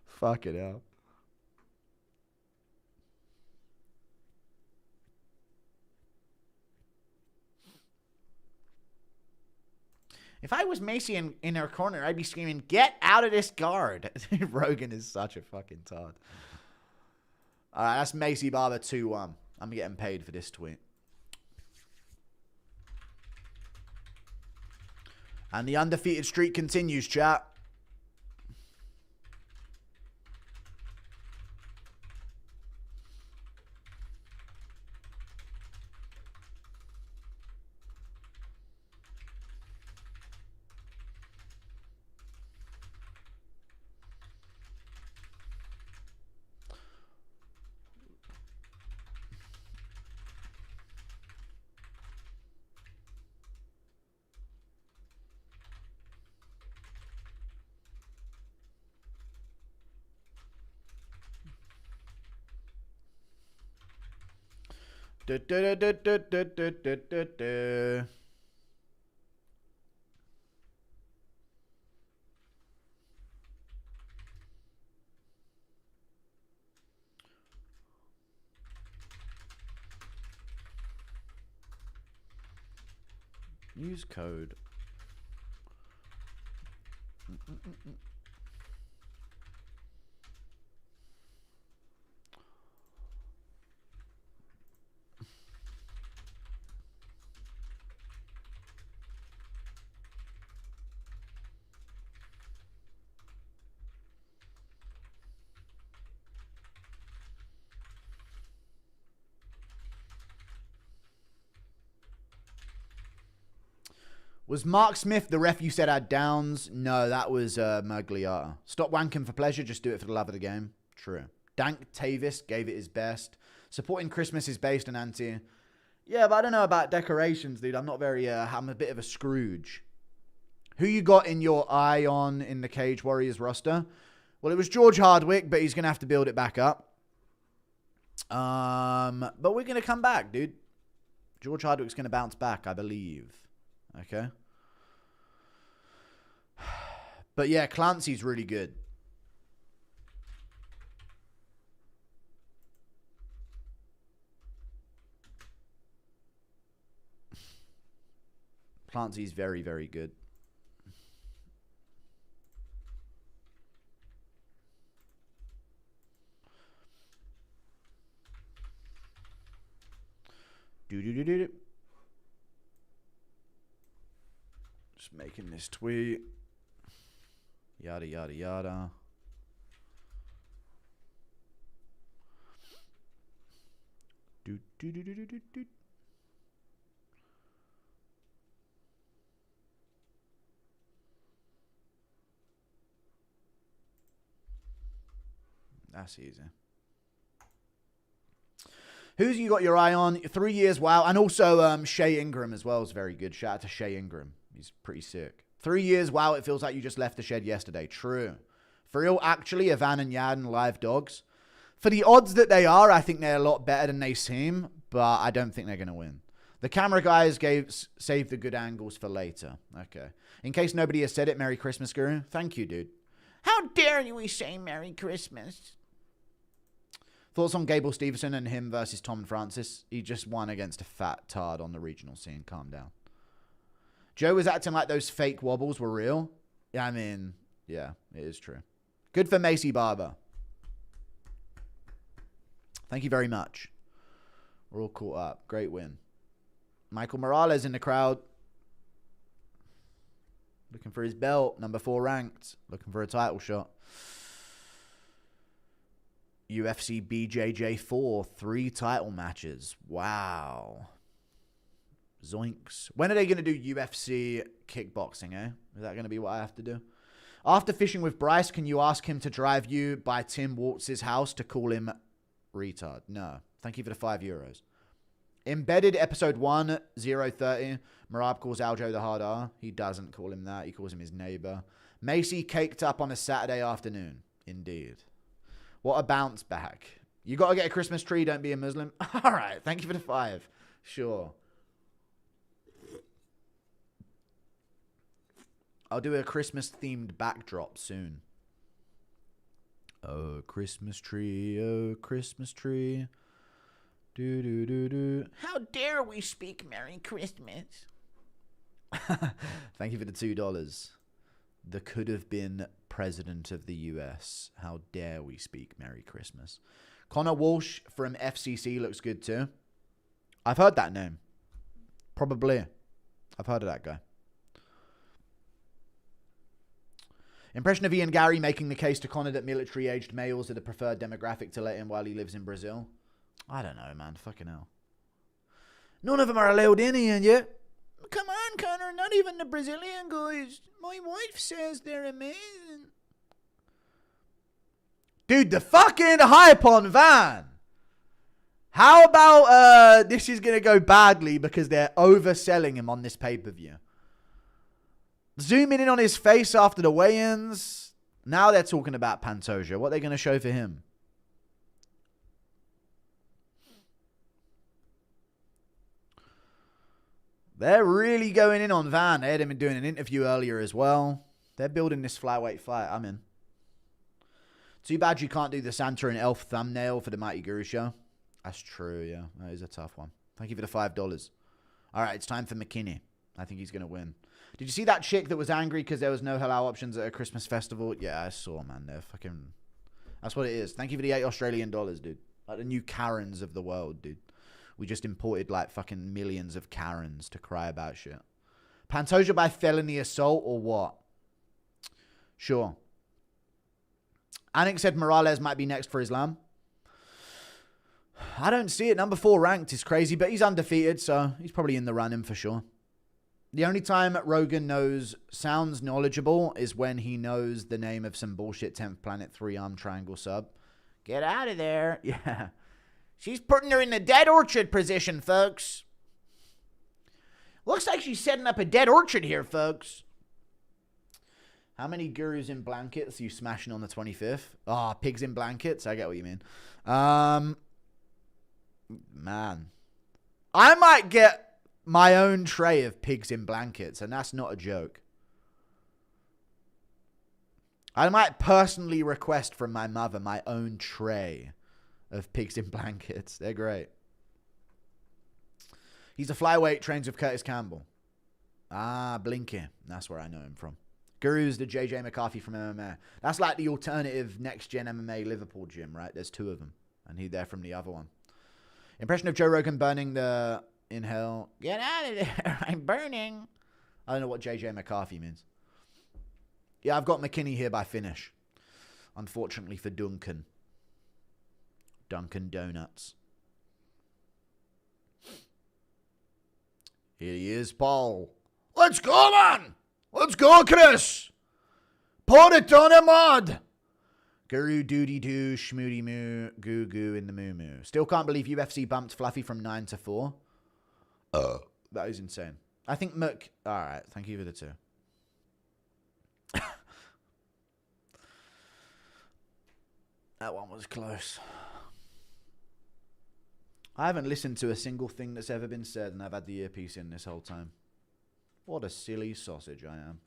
Fuck it out. If I was Macy in her corner, I'd be screaming, get out of this guard. Rogan is such a fucking tard. All right, that's Macy Barber 2-1. I'm getting paid for this tweet. And the undefeated streak continues, chat. Use code. Was Mark Smith the ref you said had downs? No, that was Magliata. Stop wanking for pleasure, just do it for the love of the game. True. Dank Tavis gave it his best. Supporting Christmas is based on anti. Yeah, but I don't know about decorations, dude. I'm not very, I'm a bit of a Scrooge. Who you got in your eye on in the Cage Warriors roster? Well, it was George Hardwick, but he's going to have to build it back up. But we're going to come back, dude. George Hardwick's going to bounce back, I believe. Okay. But yeah, Clancy's really good. Clancy's very, very good. Do. Just making this tweet. Yada, yada, yada. Do. That's easy. Who's you got your eye on? 3 years, wow. And also Shea Ingram as well is very good. Shout out to Shea Ingram. He's pretty sick. 3 years, wow, it feels like you just left the shed yesterday. True. For real, actually, Ivan and Yad and live dogs. For the odds that they are, I think they're a lot better than they seem, but I don't think they're going to win. The camera guys saved the good angles for later. Okay. In case nobody has said it, Merry Christmas, Guru. Thank you, dude. How dare you say Merry Christmas? Thoughts on Gable Stevenson and him versus Tom and Francis? He just won against a fat tard on the regional scene. Calm down. Joe was acting like those fake wobbles were real. Yeah, I mean, yeah, it is true. Good for Macy Barber. Thank you very much. We're all caught up. Great win. Michael Morales in the crowd. Looking for his belt. Number 4 ranked. Looking for a title shot. UFC BJJ 4. 3 title matches. Wow. Zoinks. When are they going to do UFC kickboxing, eh? Is that going to be what I have to do? After fishing with Bryce, can you ask him to drive you by Tim Waltz's house to call him retard? No. Thank you for the €5. Embedded episode 1, 030. Merab calls Aljo the hard R. He doesn't call him that. He calls him his neighbor. Macy caked up on a Saturday afternoon. Indeed. What a bounce back. You got to get a Christmas tree. Don't be a Muslim. All right. Thank you for the 5. Sure. I'll do a Christmas-themed backdrop soon. Oh, Christmas tree. Oh, Christmas tree. Do. How dare we speak Merry Christmas? Thank you for the $2. The could have been president of the US. How dare we speak Merry Christmas? Connor Walsh from FCC looks good too. I've heard that name. Probably. I've heard of that guy. Impression of Ian Gary making the case to Connor that military-aged males are the preferred demographic to let in while he lives in Brazil. I don't know, man. Fucking hell. None of them are allowed in, Ian, yet. Come on, Connor. Not even the Brazilian guys. My wife says they're amazing. Dude, the fucking hype on Van. How about this is going to go badly because they're overselling him on this pay-per-view. Zooming in on his face after the weigh-ins. Now they're talking about Pantoja. What are they going to show for him? They're really going in on Van. They had him doing an interview earlier as well. They're building this flyweight fight. I'm in. Too bad you can't do the Santa and Elf thumbnail for the Mighty Guru show. That's true, yeah. That is a tough one. Thank you for the $5. All right, it's time for McKinney. I think he's going to win. Did you see that chick that was angry because there was no halal options at a Christmas festival? Yeah, I saw, man. They're fucking... That's what it is. Thank you for the $8 Australian, dude. Like the new Karens of the world, dude. We just imported like fucking millions of Karens to cry about shit. Pantoja by felony assault or what? Sure. Anik said Morales might be next for Islam. I don't see it. Number 4 ranked is crazy, but he's undefeated, so he's probably in the running for sure. The only time Rogan sounds knowledgeable is when he knows the name of some bullshit 10th Planet 3-arm triangle sub. Get out of there. Yeah. She's putting her in the dead orchard position, folks. Looks like she's setting up a dead orchard here, folks. How many gurus in blankets are you smashing on the 25th? Oh, pigs in blankets. I get what you mean. Man. I might get my own tray of pigs in blankets, and that's not a joke. I might personally request from my mother my own tray of pigs in blankets. They're great. He's a flyweight, trains with Curtis Campbell. Ah, Blinky. That's where I know him from. Guru's the JJ McCarthy from MMA. That's like the alternative next-gen MMA Liverpool gym, right? There's 2 of them. And they're from the other one. Impression of Joe Rogan burning the... in hell. Get out of there. I'm burning. I don't know what JJ McCarthy means. Yeah, I've got McKinney here by finish. Unfortunately for Duncan. Dunkin' Donuts. Here he is, Paul. Let's go, man! Let's go, Chris! Put it on him, mod! Guru doody doo, schmoody moo, goo goo in the moo moo. Still can't believe UFC bumped Fluffy from 9 to 4. That is insane. I think Mc... Alright, thank you for the 2. That one was close. I haven't listened to a single thing that's ever been said, and I've had the earpiece in this whole time. What a silly sausage I am.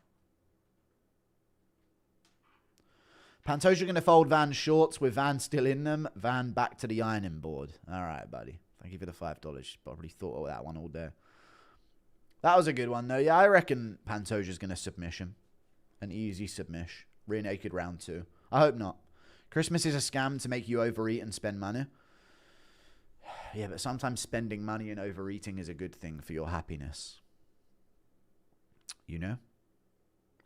Pantoja going to fold Van's shorts with Van still in them. Van back to the ironing board. All right, buddy. Thank you for the $5. Probably thought of that one all day. That was a good one, though. Yeah, I reckon Pantoja's going to submission. An easy submission. Rear naked round 2. I hope not. Christmas is a scam to make you overeat and spend money. Yeah, but sometimes spending money and overeating is a good thing for your happiness. You know?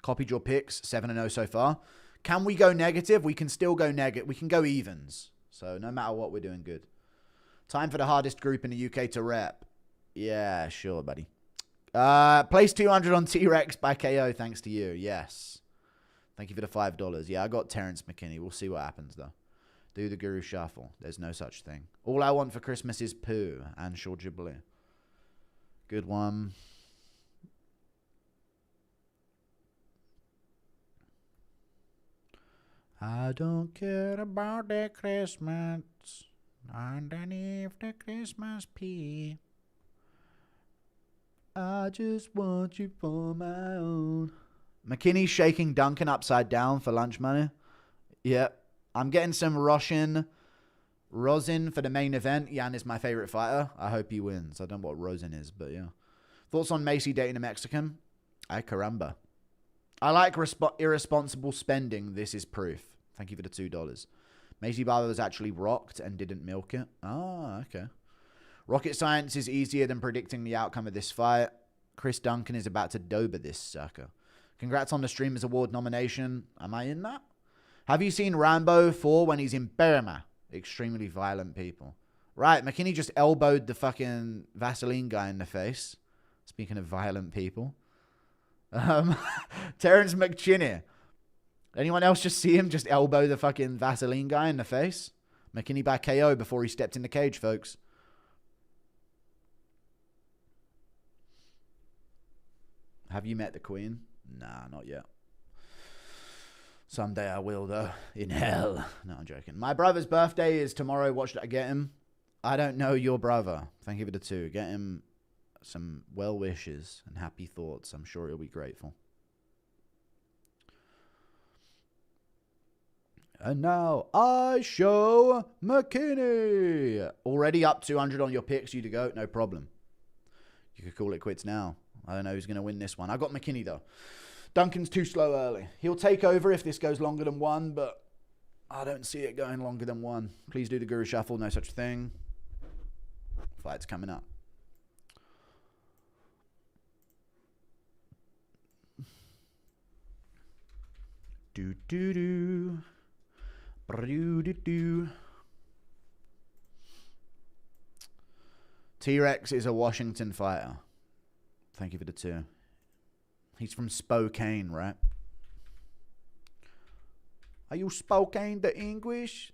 Copied your picks. 7-0 so far. Can we go negative? We can still go negative. We can go evens. So no matter what, we're doing good. Time for the hardest group in the UK to rep. Yeah, sure, buddy. Place 200 on T-Rex by KO thanks to you. Yes. Thank you for the $5. Yeah, I got Terrence McKinney. We'll see what happens, though. Do the Guru Shuffle. There's no such thing. All I want for Christmas is poo and Shaw Ghibli. Good one. I don't care about the Christmas underneath the Christmas pea. I just want you for my own. McKinney shaking Duncan upside down for lunch money. Yep. I'm getting some Rosin for the main event. Yan is my favorite fighter. I hope he wins. I don't know what Rosin is, but yeah. Thoughts on Macy dating a Mexican? Ay caramba. I like irresponsible spending. This is proof. Thank you for the $2. Macy Barber was actually rocked and didn't milk it. Ah, okay. Rocket science is easier than predicting the outcome of this fight. Chris Duncan is about to dober this sucker. Congrats on the Streamers Award nomination. Am I in that? Have you seen Rambo 4 when he's in Burma? Extremely violent people. Right, McKinney just elbowed the fucking Vaseline guy in the face. Speaking of violent people. Terrence McChinney. Anyone else just see him just elbow the fucking Vaseline guy in the face? McKinney by KO before he stepped in the cage, folks. Have you met the Queen? Nah, not yet. Someday I will, though. In hell. No, I'm joking. My brother's birthday is tomorrow. What should I get him? I don't know your brother. Thank you for the 2. Get him some well wishes and happy thoughts. I'm sure he'll be grateful. And now I show McKinney. Already up 200 on your picks. You to go. No problem. You could call it quits now. I don't know who's going to win this one. I got McKinney, though. Duncan's too slow early. He'll take over if this goes longer than 1, but I don't see it going longer than 1. Please do the Guru Shuffle. No such thing. Fight's coming up. Do-do-do. Do-do-do. T-Rex is a Washington fighter. Thank you for the 2. He's from Spokane, right? Are you Spokane the English?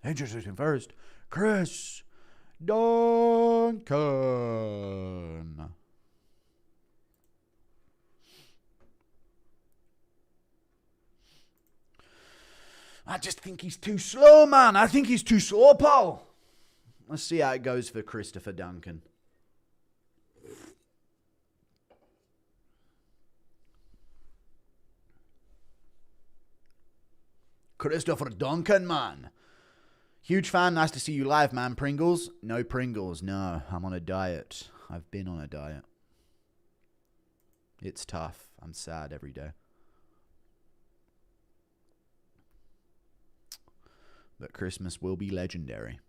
Introducing first, Chris Duncan. I just think he's too slow, man. I think he's too slow, Paul. Let's see how it goes for Christopher Duncan. Christopher Duncan, man. Huge fan. Nice to see you live, man. Pringles? No Pringles. No, I'm on a diet. I've been on a diet. It's tough. I'm sad every day. But Christmas will be legendary.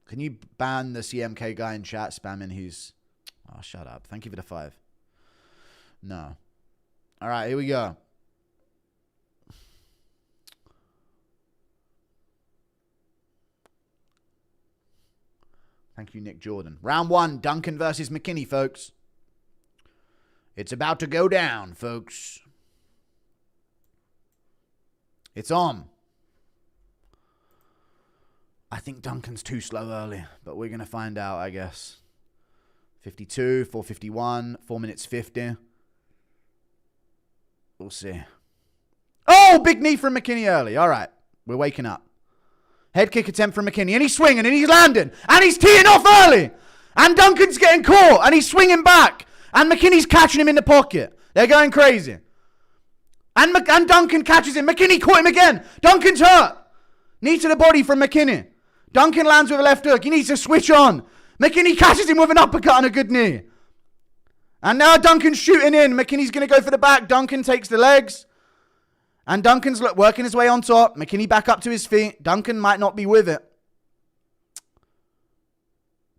Can you ban the CMK guy in chat spamming who's... Oh, shut up. Thank you for the 5. No. All right, here we go. Thank you, Nick Jordan. Round 1, Duncan versus McKinney, folks. It's about to go down, folks. It's on. I think Duncan's too slow early, but we're going to find out, I guess. 52, 4:51, 4 minutes 50. We'll see. Oh, big knee from McKinney early. All right, we're waking up. Head kick attempt from McKinney, and he's swinging, and he's landing, and he's teeing off early. And Duncan's getting caught, and he's swinging back. And McKinney's catching him in the pocket. They're going crazy. And Duncan catches him. McKinney caught him again. Duncan's hurt. Knee to the body from McKinney. Duncan lands with a left hook. He needs to switch on. McKinney catches him with an uppercut and a good knee. And now Duncan's shooting in. McKinney's going to go for the back. Duncan takes the legs. And Duncan's working his way on top. McKinney back up to his feet. Duncan might not be with it.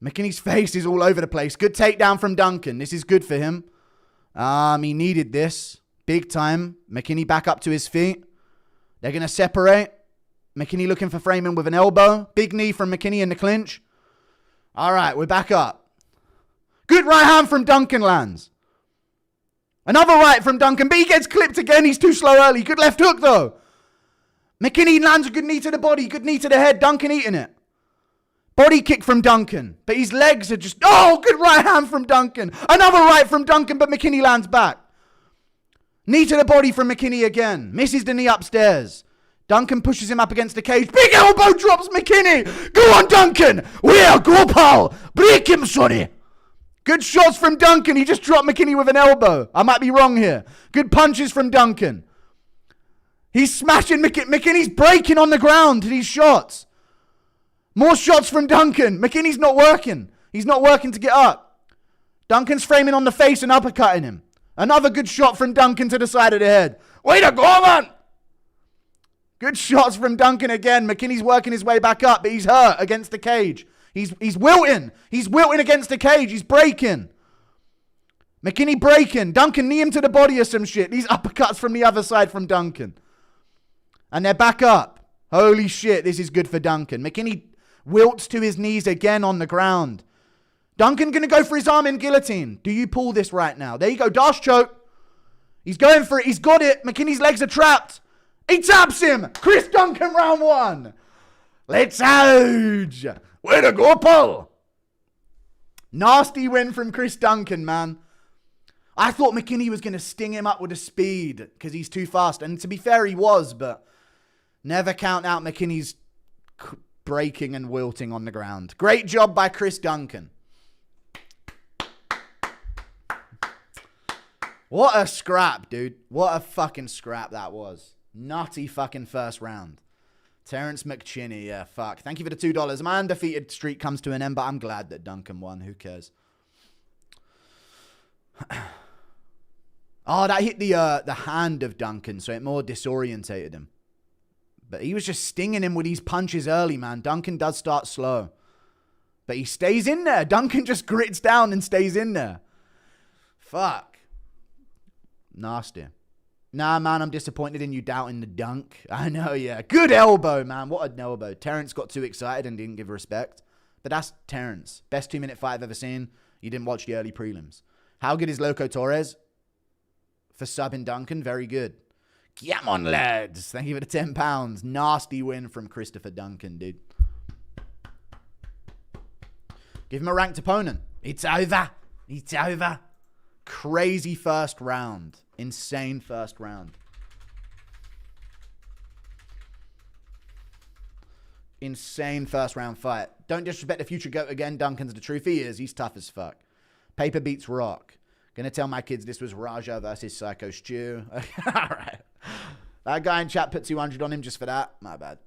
McKinney's face is all over the place. Good takedown from Duncan. This is good for him. He needed this. Big time. McKinney back up to his feet. They're going to separate. McKinney looking for framing with an elbow. Big knee from McKinney in the clinch. All right, we're back up. Good right hand from Duncan lands. Another right from Duncan, but he gets clipped again. He's too slow early. Good left hook, though. McKinney lands a good knee to the body, good knee to the head. Duncan eating it. Body kick from Duncan, but his legs are just... Oh, good right hand from Duncan. Another right from Duncan, but McKinney lands back. Knee to the body from McKinney again. Misses the knee upstairs. Duncan pushes him up against the cage. Big elbow drops McKinney. Go on, Duncan. Well, go, pal. Break him, sonny. Good shots from Duncan. He just dropped McKinney with an elbow. I might be wrong here. Good punches from Duncan. He's smashing McKinney's breaking on the ground to these shots. More shots from Duncan. McKinney's not working. He's not working to get up. Duncan's framing on the face and uppercutting him. Another good shot from Duncan to the side of the head. Way to go, man. Good shots from Duncan again. McKinney's working his way back up, but he's hurt against the cage. He's wilting. He's wilting against the cage. He's breaking. McKinney breaking. Duncan knee him to the body or some shit. These uppercuts from the other side from Duncan. And they're back up. Holy shit, this is good for Duncan. McKinney wilts to his knees again on the ground. Duncan going to go for his arm in guillotine. Do you pull this right now? There you go. Dash choke. He's going for it. He's got it. McKinney's legs are trapped. He taps him. Chris Duncan round 1. Let's ouch. Way to go, Paul. Nasty win from Chris Duncan, man. I thought McKinney was going to sting him up with a speed because he's too fast. And to be fair, he was, but never count out McKinney's breaking and wilting on the ground. Great job by Chris Duncan. What a scrap, dude. What a fucking scrap that was. Nutty fucking first round. Terrence McChinney, yeah, fuck. Thank you for the $2. My undefeated streak comes to an end, but I'm glad that Duncan won. Who cares? Oh, that hit the hand of Duncan, so it more disorientated him. But he was just stinging him with these punches early, man. Duncan does start slow. But he stays in there. Duncan just grits down and stays in there. Fuck. Nasty. Nah, man, I'm disappointed in you doubting the dunk. I know, yeah. Good elbow, man. What an elbow. Terrence got too excited and didn't give respect. But that's Terrence. Best 2-minute fight I've ever seen. You didn't watch the early prelims. How good is Loco Torres? For subbing Duncan, very good. Come on, lads. Thank you for the £10. Nasty win from Christopher Duncan, dude. Give him a ranked opponent. It's over. It's over. Crazy first round. Insane first round. Insane first round fight. Don't disrespect the future GOAT again. Duncan's the truth. He is. He's tough as fuck. Paper beats rock. Gonna tell my kids this was Raja versus Psycho Stew. All right. That guy in chat put 200 on him just for that. My bad.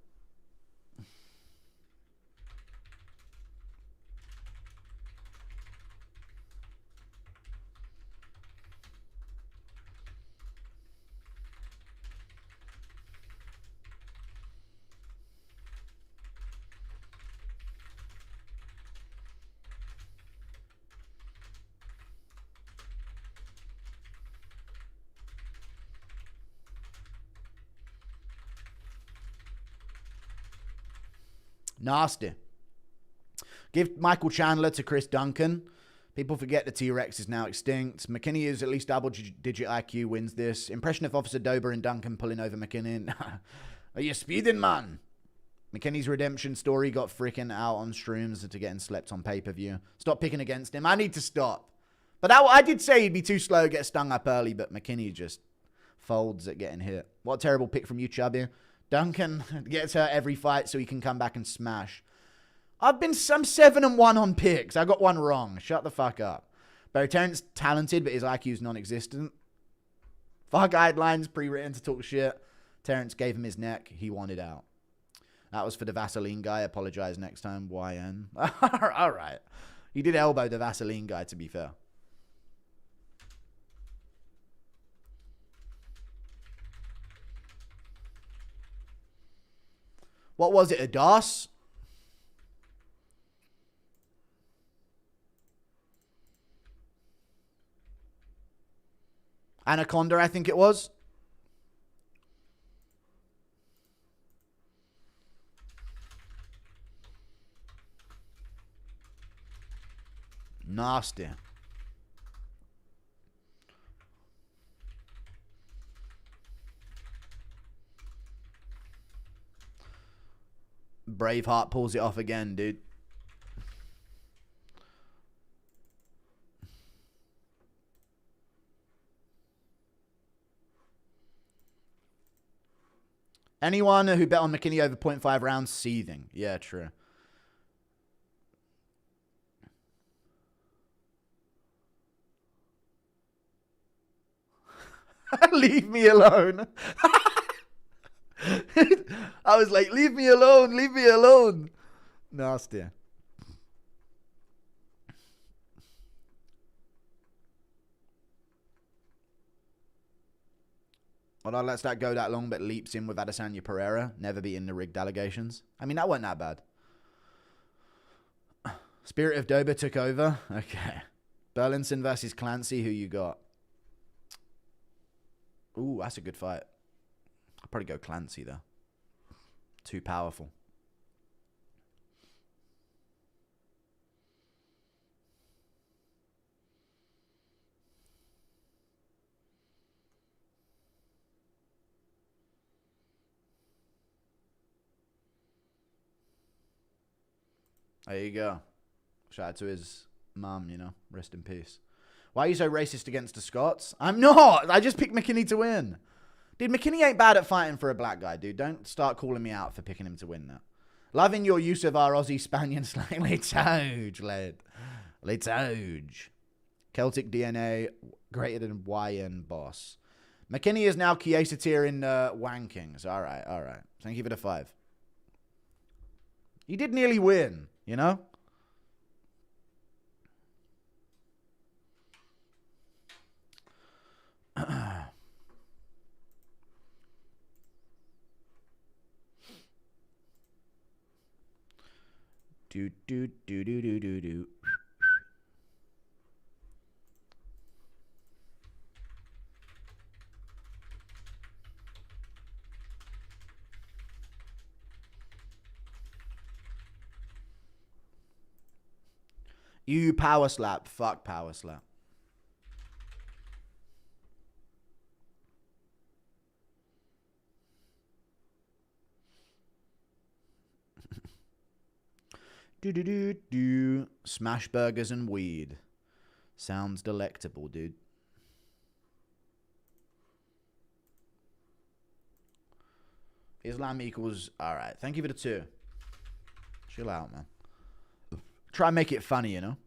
Nasty. Give Michael Chandler to Chris Duncan. People forget the T-Rex is now extinct. McKinney is at least double-digit IQ, wins this. Impression of Officer Dober and Duncan pulling over McKinney. Are you speeding, man? McKinney's redemption story got freaking out on streams to getting slept on pay-per-view. Stop picking against him. I need to stop. But I did say he'd be too slow, get stung up early, but McKinney just folds at getting hit. What a terrible pick from you, Chubby. Duncan gets hurt every fight so he can come back and smash. I'm 7-1 on picks. I got one wrong. Shut the fuck up. Barry Terrence, talented, but his IQ is non-existent. Far guidelines, pre-written to talk shit. Terrence gave him his neck. He wanted out. That was for the Vaseline guy. Apologize next time, YN. All right. He did elbow the Vaseline guy, to be fair. What was it, a DOS? Anaconda, I think it was. Nasty. Braveheart pulls it off again, dude. Anyone who bet on McKinney over 0.5 rounds, seething. Yeah, true. Leave me alone. I was like, leave me alone, leave me alone. Nasty. Well, I'll let that go that long, but leaps in with Adesanya Pereira. Never beating the rigged allegations. I mean, that wasn't that bad. Spirit of Dober took over. Okay. Burlinson versus Clancy. Who you got? Ooh, that's a good fight. I'll probably go Clancy, though. Too powerful. There you go. Shout out to his mum, you know. Rest in peace. Why are you so racist against the Scots? I'm not. I just picked McKinney to win. Dude, McKinney ain't bad at fighting for a black guy, dude. Don't start calling me out for picking him to win that. Loving your use of our Aussie Spaniard slang. Let's lad. Let's Celtic DNA greater than YN boss. McKinney is now Chiesa tier in wankings. All right, all right. Thank you for the 5. He did nearly win, you know? Do do do do do do do. You power slap. Fuck power slap. Do. Smash burgers and weed. Sounds delectable, dude. Islam equals... Alright, thank you for the 2. Chill out, man. Try and make it funny, you know?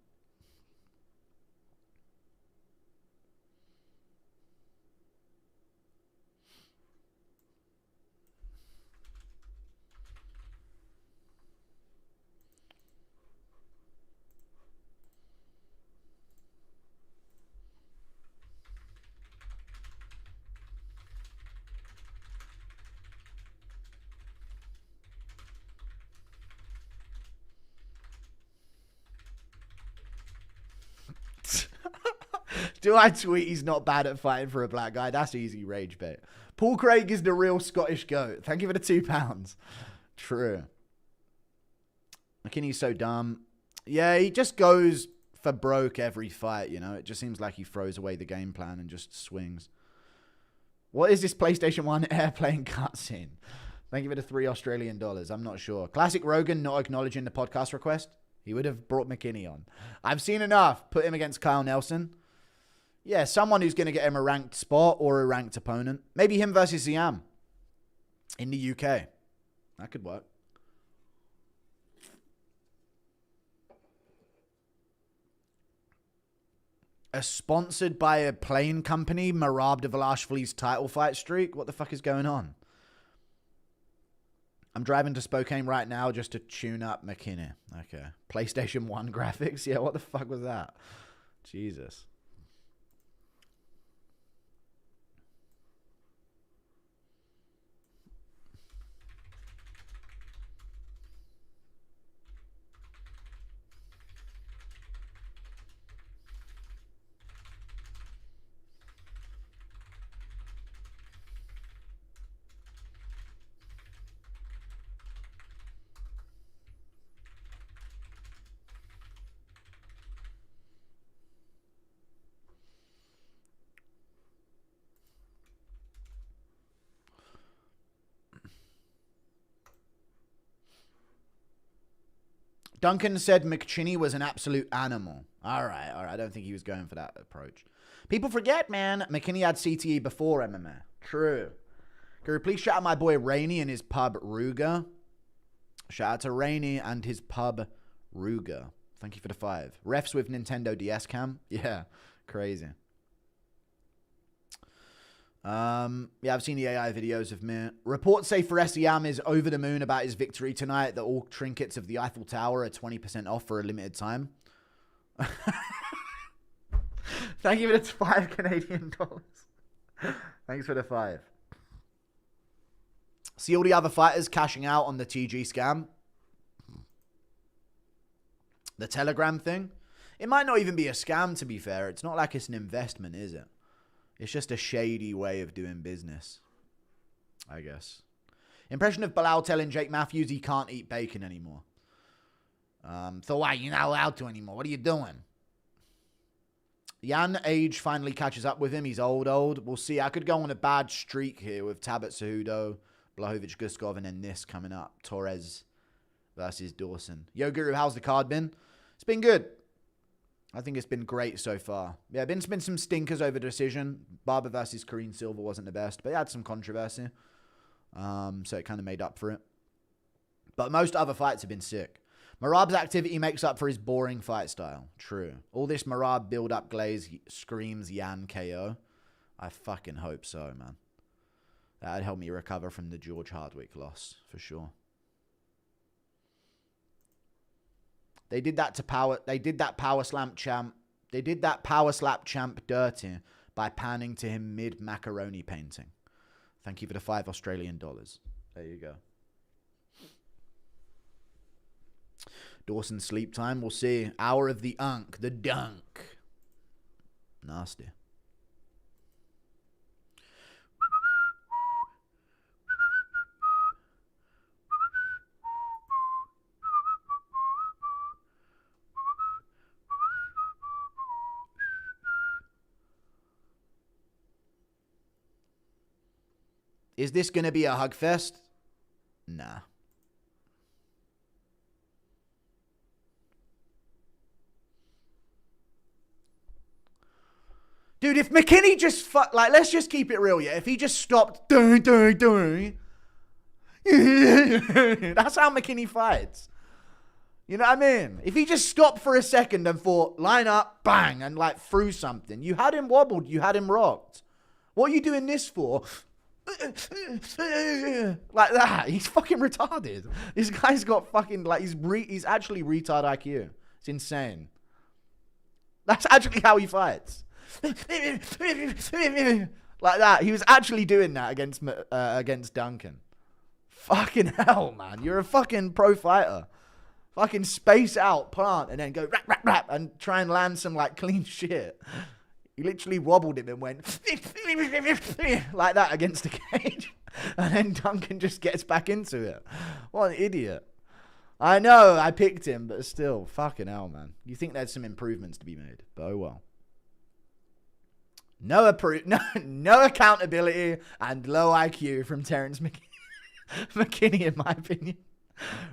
Do I tweet he's not bad at fighting for a black guy? That's easy rage bait. Paul Craig is the real Scottish goat. Thank you for the £2. True. McKinney's so dumb. Yeah, he just goes for broke every fight, you know? It just seems like he throws away the game plan and just swings. What is this PlayStation 1 airplane cutscene? Thank you for the $3 I'm not sure. Classic Rogan not acknowledging the podcast request. He would have brought McKinney on. I've seen enough. Put him against Kyle Nelson. Yeah, someone who's going to get him a ranked spot or a ranked opponent. Maybe him versus Siam in the UK. That could work. Sponsored by a plane company, Merab Dvalishvili's title fight streak? What the fuck is going on? I'm driving to Spokane right now just to tune up McKinney. Okay. PlayStation 1 graphics? Yeah, what the fuck was that? Jesus. Duncan said McChinney was an absolute animal. All right. I don't think he was going for that approach. People forget, man. McKinney had CTE before MMA. True. Can we please shout out my boy Rainey and his pub Ruger? Shout out to Rainey and his pub Ruger. Thank you for the 5. Refs with Nintendo DS cam. Yeah, crazy. Yeah, I've seen the AI videos of me. Reports say Faresiam is over the moon about his victory tonight, that all trinkets of the Eiffel Tower are 20% off for a limited time. Thank you for the 5 Canadian dollars. Thanks for the 5. See all the other fighters cashing out on the TG scam? The Telegram thing? It might not even be a scam, to be fair. It's not like it's an investment, is it? It's just a shady way of doing business, I guess. Impression of Bilal telling Jake Matthews he can't eat bacon anymore. So why? You're not allowed to anymore. What are you doing? Yan age finally catches up with him. He's old. We'll see. I could go on a bad streak here with Talbott, Cejudo, Blachowicz, Guskov, and then this coming up. Torres versus Dawson. Yo, Guru, how's the card been? It's been good. I think it's been great so far. Yeah, been some stinkers over decision. Barber versus Kareem Silva wasn't the best, but it had some controversy. So it kind of made up for it. But most other fights have been sick. Merab's activity makes up for his boring fight style. True. All this Merab build-up glaze screams Yan KO. I fucking hope so, man. That'd help me recover from the George Hardwick loss, for sure. They did that power slap champ dirty by panning to him mid macaroni painting. Thank you for the $5 Australian. There you go. Dawson sleep time. We'll see. Hour of the dunk. Nasty. Is this going to be a hug fest? Nah. Dude, if McKinney just let's just keep it real, yeah? If he just stopped doing, that's how McKinney fights. You know what I mean? If he just stopped for a second and thought, line up, bang, and threw something, you had him wobbled, you had him rocked. What are you doing this for? Like that. He's fucking retarded. This guy's got fucking he's actually retard IQ. It's insane. That's actually how he fights. Like that. He was actually doing that against Duncan. Fucking hell, man. You're a fucking pro fighter. Fucking space out, plant, and then go rap, rap, rap, and try and land some clean shit. He literally wobbled him and went like that against the cage. And then Duncan just gets back into it. What an idiot. I know, I picked him, but still, fucking hell, man. You think there's some improvements to be made, but oh well. No accountability and low IQ from Terrence McKinney, in my opinion.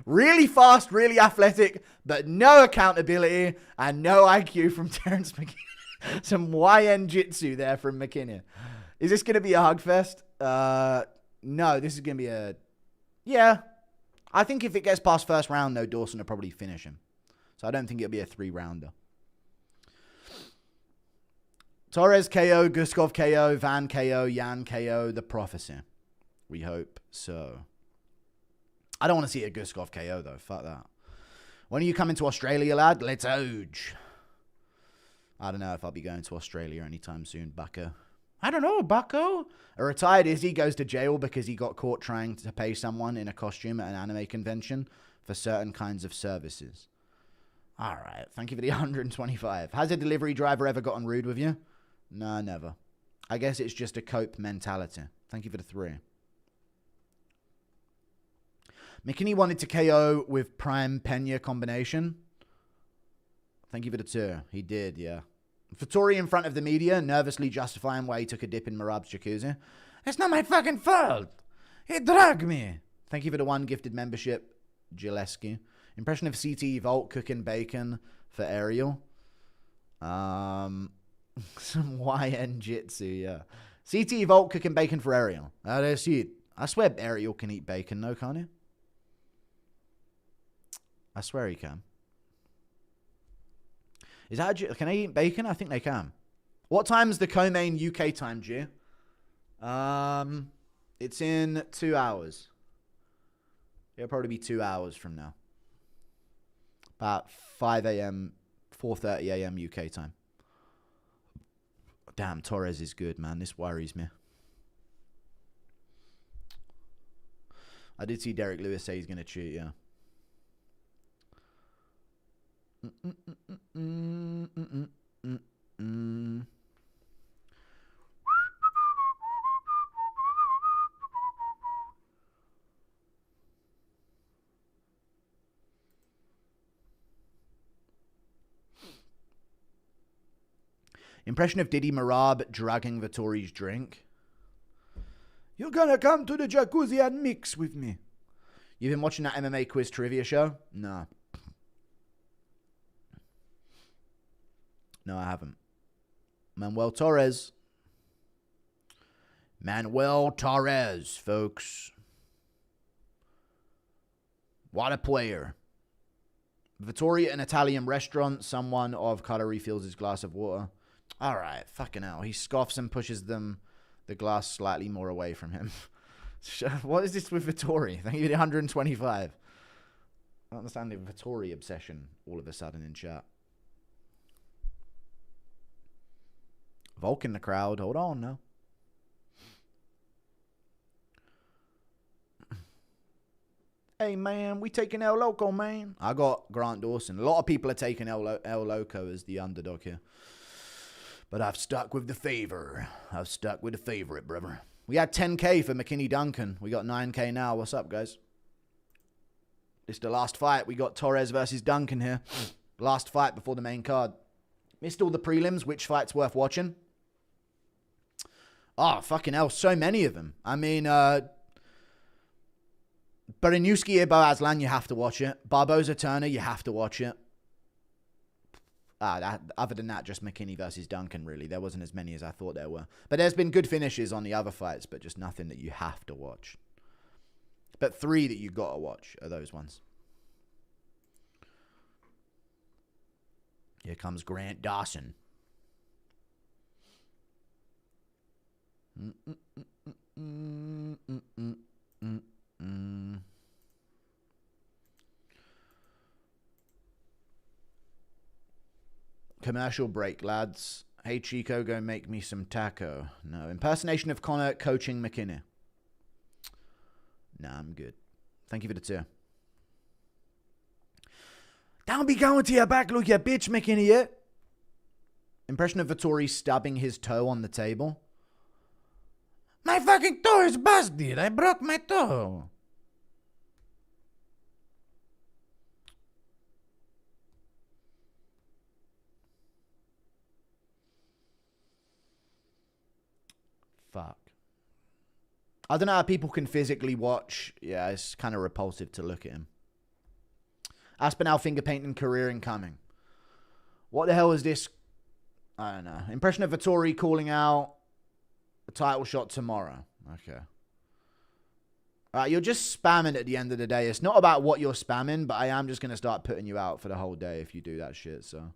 Really fast, really athletic, but no accountability and no IQ from Terrence McKinney. Some YN jitsu there from McKinney. Is this going to be a hug fest? No, this is going to be a... Yeah. I think if it gets past first round, though, Dawson will probably finish him. So I don't think it'll be a 3-rounder. Torres KO, Guskov KO, Van KO, Yan KO, The Prophecy. We hope so. I don't want to see a Guskov KO, though. Fuck that. When are you coming to Australia, lad? Let's ouge. I don't know if I'll be going to Australia anytime soon, bucko. I don't know, bucko. A retired Izzy goes to jail because he got caught trying to pay someone in a costume at an anime convention for certain kinds of services. All right. Thank you for the 125. Has a delivery driver ever gotten rude with you? No, never. I guess it's just a cope mentality. Thank you for the 3. McKinney wanted to KO with Prime Pena combination. Thank you for the 2. He did, yeah. Vettori in front of the media, nervously justifying why he took a dip in Merab's jacuzzi. It's not my fucking fault. He dragged me. Thank you for the 1 gifted membership, Gillespie. Impression of CT Vault cooking bacon for Ariel. Some YN Jitsu, yeah. CT Vault cooking bacon for Ariel. That's it. I swear Ariel can eat bacon, no, can't he? I swear he can. Is that can they eat bacon? I think they can. What time's the co-main UK time, G? It's in 2 hours. It'll probably be 2 hours from now. About 5 a.m., 4:30 a.m. UK time. Damn, Torres is good, man. This worries me. I did see Derek Lewis say he's going to cheat, yeah. Impression of Diddy Merab dragging Vettori's drink. You're gonna come to the jacuzzi and mix with me. You've been watching that MMA quiz trivia show? Nah. No, I haven't. Manuel Torres, folks. What a player. Vittoria, an Italian restaurant. Someone of color refills his glass of water. All right, fucking hell. He scoffs and pushes the glass slightly more away from him. What is this with Vittori? Thank you for 125. don't understand the Vittori obsession all of a sudden in chat. Volk in the crowd. Hold on now. Hey, man, we taking El Loco, man. I got Grant Dawson. A lot of people are taking El Loco as the underdog here. But I've stuck with the favor. I've stuck with the favorite, brother. We had 10K for McKinney Duncan. We got 9K now. What's up, guys? This is the last fight. We got Torres versus Duncan here. Last fight before the main card. Missed all the prelims. Which fight's worth watching? Oh, fucking hell. So many of them. I mean, Bereniuski Ibo Aslan, you have to watch it. Barboza Turner, you have to watch it. Other than that, just McKinney versus Duncan, really. There wasn't as many as I thought there were. But there's been good finishes on the other fights, but just nothing that you have to watch. But 3 that you got to watch are those ones. Here comes Grant Dawson. Commercial break, lads. Hey, Chico, go make me some taco. No. Impersonation of Connor coaching McKinney. Nah, I'm good. Thank you for the tier. Don't be going to your back, look, you bitch, McKinney, yeah? Impression of Vittori stabbing his toe on the table. My fucking toe is busted. I broke my toe. Fuck. I don't know how people can physically watch. Yeah, it's kind of repulsive to look at him. Aspinall finger painting career incoming. What the hell is this? I don't know. Impression of Vittori calling out a title shot tomorrow. Okay. Alright, you're just spamming at the end of the day. It's not about what you're spamming, but I am just going to start putting you out for the whole day if you do that shit, so.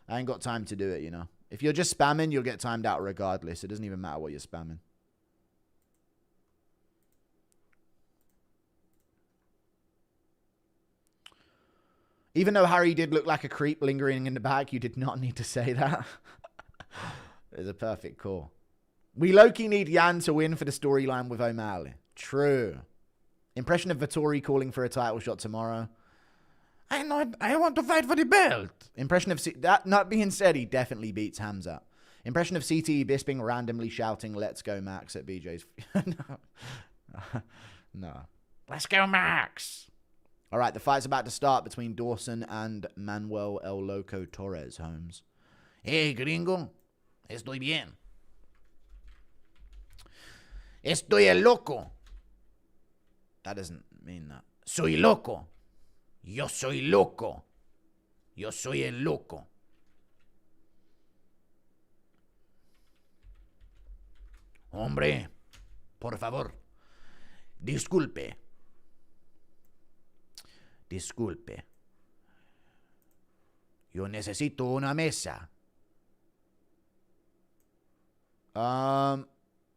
I ain't got time to do it, you know. If you're just spamming, you'll get timed out regardless. It doesn't even matter what you're spamming. Even though Harry did look like a creep lingering in the back, you did not need to say that. It's a perfect call. We low-key need Yan to win for the storyline with O'Malley. True. Impression of Vittori calling for a title shot tomorrow. I know. I want to fight for the belt. Impression of... that not being said, he definitely beats Hamzat. Impression of CTE Bisping randomly shouting, let's go Max at BJ's... No. No. Let's go Max. All right, the fight's about to start between Dawson and Manuel El Loco Torres, Holmes. Hey, gringo. Estoy bien. Estoy el loco. That doesn't mean that. Soy loco. Yo soy loco. Yo soy el loco. Hombre, por favor. Disculpe. Disculpe. Yo necesito una mesa.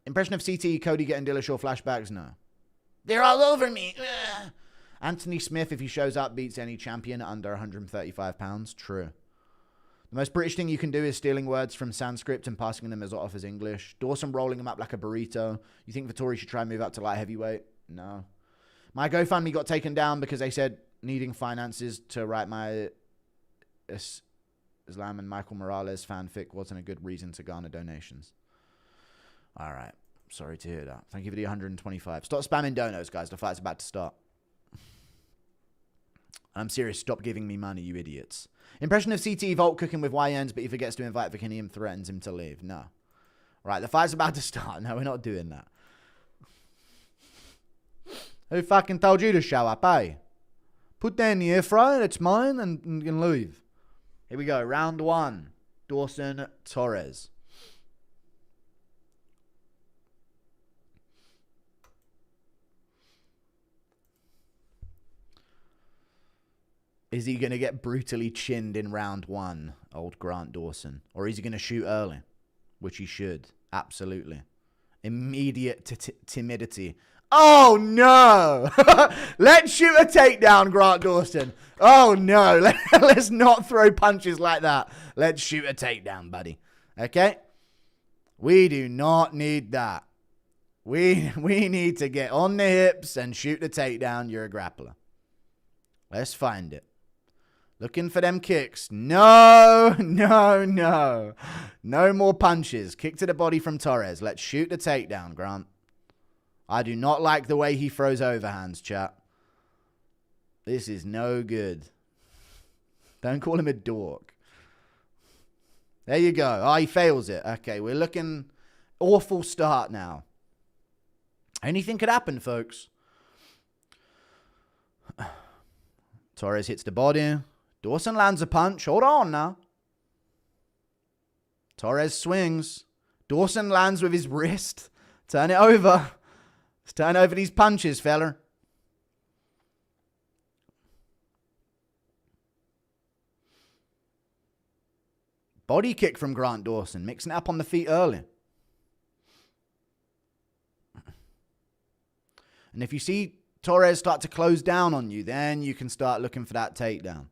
Impression of CT, Cody getting Dillashaw flashbacks? No. They're all over me. Ugh. Anthony Smith, if he shows up, beats any champion under 135 pounds. True. The most British thing you can do is stealing words from Sanskrit and passing them as off as English. Dawson rolling them up like a burrito. You think Vittori should try and move up to light heavyweight? No. My GoFundMe got taken down because they said needing finances to write my Islam and Michael Morales fanfic wasn't a good reason to garner donations. All right. Sorry to hear that. Thank you for the 125. Stop spamming donos, guys. The fight's about to start. I'm serious. Stop giving me money, you idiots. Impression of CT Volt cooking with YNs, but he forgets to invite Vikini and threatens him to leave. No. Right, the fight's about to start. No, we're not doing that. Who fucking told you to show up, eh? Put that in the air fryer, it's mine, and you can leave. Here we go. Round 1. Dawson Torres. Is he going to get brutally chinned in round 1, old Grant Dawson? Or is he going to shoot early? Which he should. Absolutely. Immediate timidity. Oh, no. Let's shoot a takedown, Grant Dawson. Oh, no. Let's not throw punches like that. Let's shoot a takedown, buddy. Okay? We do not need that. We need to get on the hips and shoot the takedown. You're a grappler. Let's find it. Looking for them kicks. No, no, no. No more punches. Kick to the body from Torres. Let's shoot the takedown, Grant. I do not like the way he throws overhands, chat. This is no good. Don't call him a dork. There you go. Oh, he fails it. Okay, we're looking awful start now. Anything could happen, folks. Torres hits the body. Dawson lands a punch. Hold on now. Torres swings. Dawson lands with his wrist. Turn it over. Let's turn over these punches, fella. Body kick from Grant Dawson. Mixing it up on the feet early. And if you see Torres start to close down on you, then you can start looking for that takedown.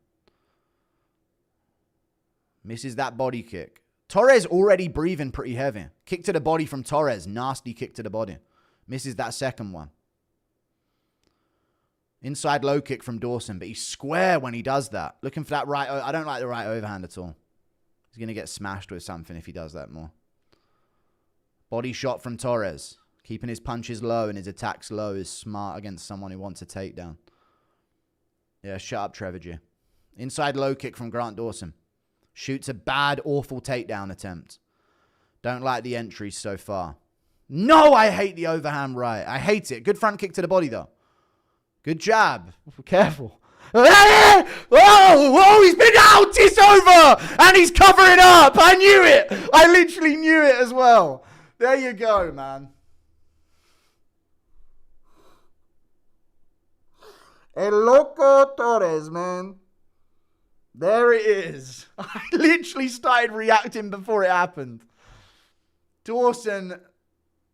Misses that body kick. Torres already breathing pretty heavy. Kick to the body from Torres. Nasty kick to the body. Misses that second one. Inside low kick from Dawson, but he's square when he does that. Looking for that right. I don't like the right overhand at all. He's going to get smashed with something if he does that more. Body shot from Torres. Keeping his punches low and his attacks low is smart against someone who wants a takedown. Yeah, shut up, Trevor G. Inside low kick from Grant Dawson. Shoots a bad, awful takedown attempt. Don't like the entries so far. No, I hate the overhand right. I hate it. Good front kick to the body, though. Good jab. Careful. Oh, he's been out. It's over. And he's covering up. I knew it. I literally knew it as well. There you go, man. El Loco Torres, man. There it is. I literally started reacting before it happened. Dawson.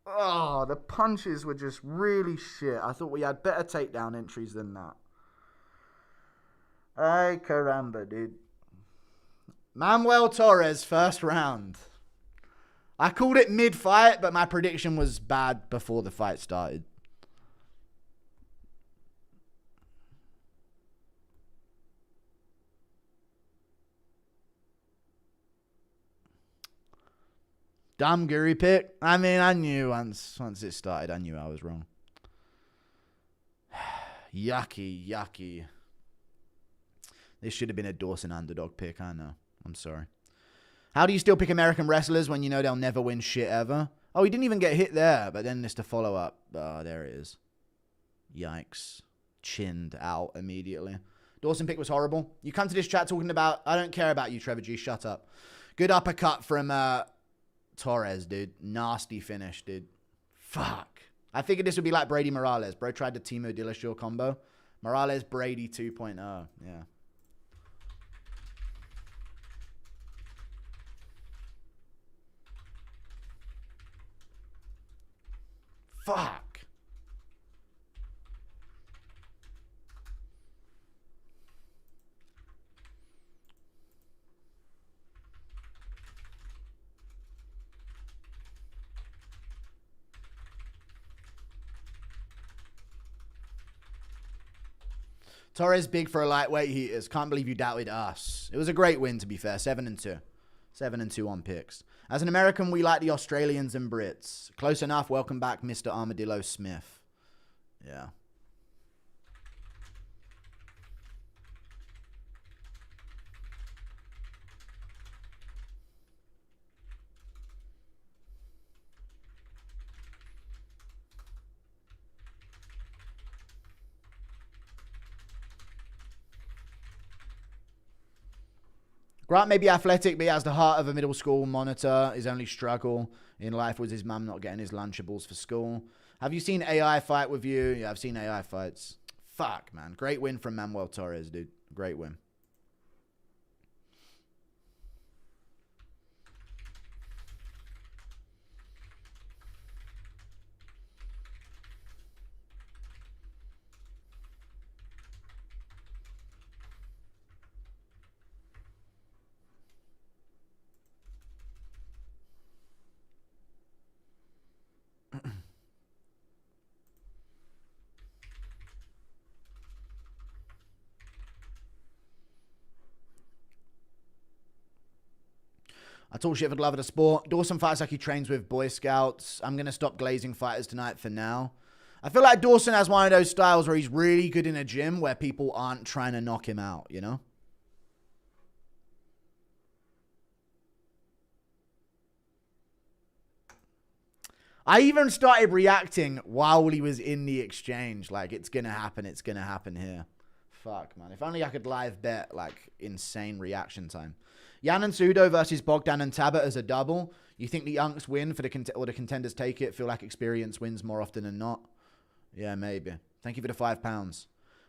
Oh, the punches were just really shit. I thought we had better takedown entries than that. Ay, caramba, dude. Manuel Torres, first round. I called it mid-fight, but my prediction was bad before the fight started. Dumb guru pick. I mean, I knew once it started, I knew I was wrong. Yucky, yucky. This should have been a Dawson underdog pick, I know. I'm sorry. How do you still pick American wrestlers when you know they'll never win shit ever? Oh, he didn't even get hit there, but then there's the follow-up. Oh, there it is. Yikes. Chinned out immediately. Dawson pick was horrible. You come to this chat talking about, I don't care about you, Trevor G, shut up. Good uppercut from Torres, dude. Nasty finish, dude. Fuck. I figured this would be like Brady Morales. Bro tried the Timo Dillashaw combo. Morales, Brady 2.0. Yeah. Fuck. Torres big for a lightweight. He is. Can't believe you doubted us. It was a great win, to be fair. 7-2. 7-2 on picks. As an American, we like the Australians and Brits. Close enough. Welcome back, Mr. Armadillo Smith. Yeah. Grant may be athletic, but he has the heart of a middle school monitor. His only struggle in life was his mum not getting his Lunchables for school. Have you seen AI fight with you? Yeah, I've seen AI fights. Fuck, man. Great win from Manuel Torres, dude. Great win. I talk shit for the love of the sport. Dawson fights like he trains with Boy Scouts. I'm going to stop glazing fighters tonight for now. I feel like Dawson has one of those styles where he's really good in a gym where people aren't trying to knock him out, you know? I even started reacting while he was in the exchange. Like, it's going to happen. It's going to happen here. Fuck, man. If only I could live bet, like, insane reaction time. Yan and Cejudo versus Bogdan and Talbott as a double. You think the Unks win for the contenders take it? Feel like experience wins more often than not? Yeah, maybe. Thank you for the £5.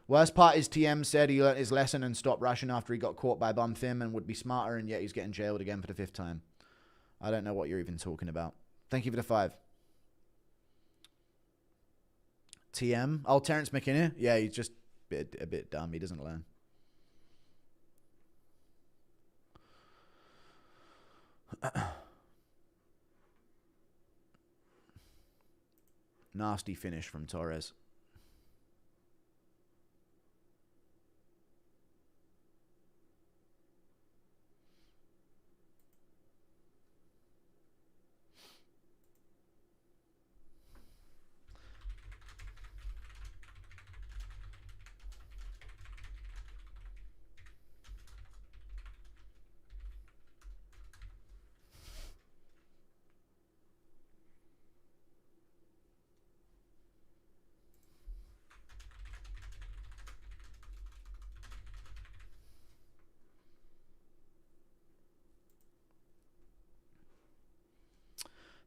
Worst part is TM said he learnt his lesson and stopped rushing after he got caught by Bum Thim and would be smarter, and yet he's getting jailed again for the 5th time. I don't know what you're even talking about. Thank you for the 5. TM? Oh, Terrence McKinney? Yeah, he's just a bit dumb. He doesn't learn. Nasty finish from Torres.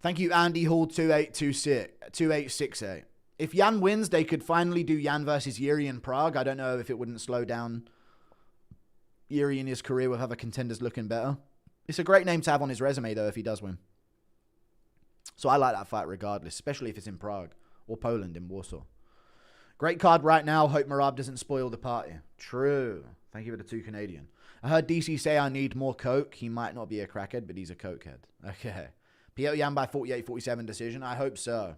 Thank you, Andy Hall 2868. If Yan wins, they could finally do Yan versus Yuri in Prague. I don't know if it wouldn't slow down Yuri in his career with other contenders looking better. It's a great name to have on his resume, though, if he does win. So I like that fight regardless, especially if it's in Prague or Poland in Warsaw. Great card right now. Hope Merab doesn't spoil the party. True. Thank you for the 2 Canadian. I heard DC say I need more coke. He might not be a crackhead, but he's a cokehead. Okay. Petr Yan by 48-47 decision. I hope so.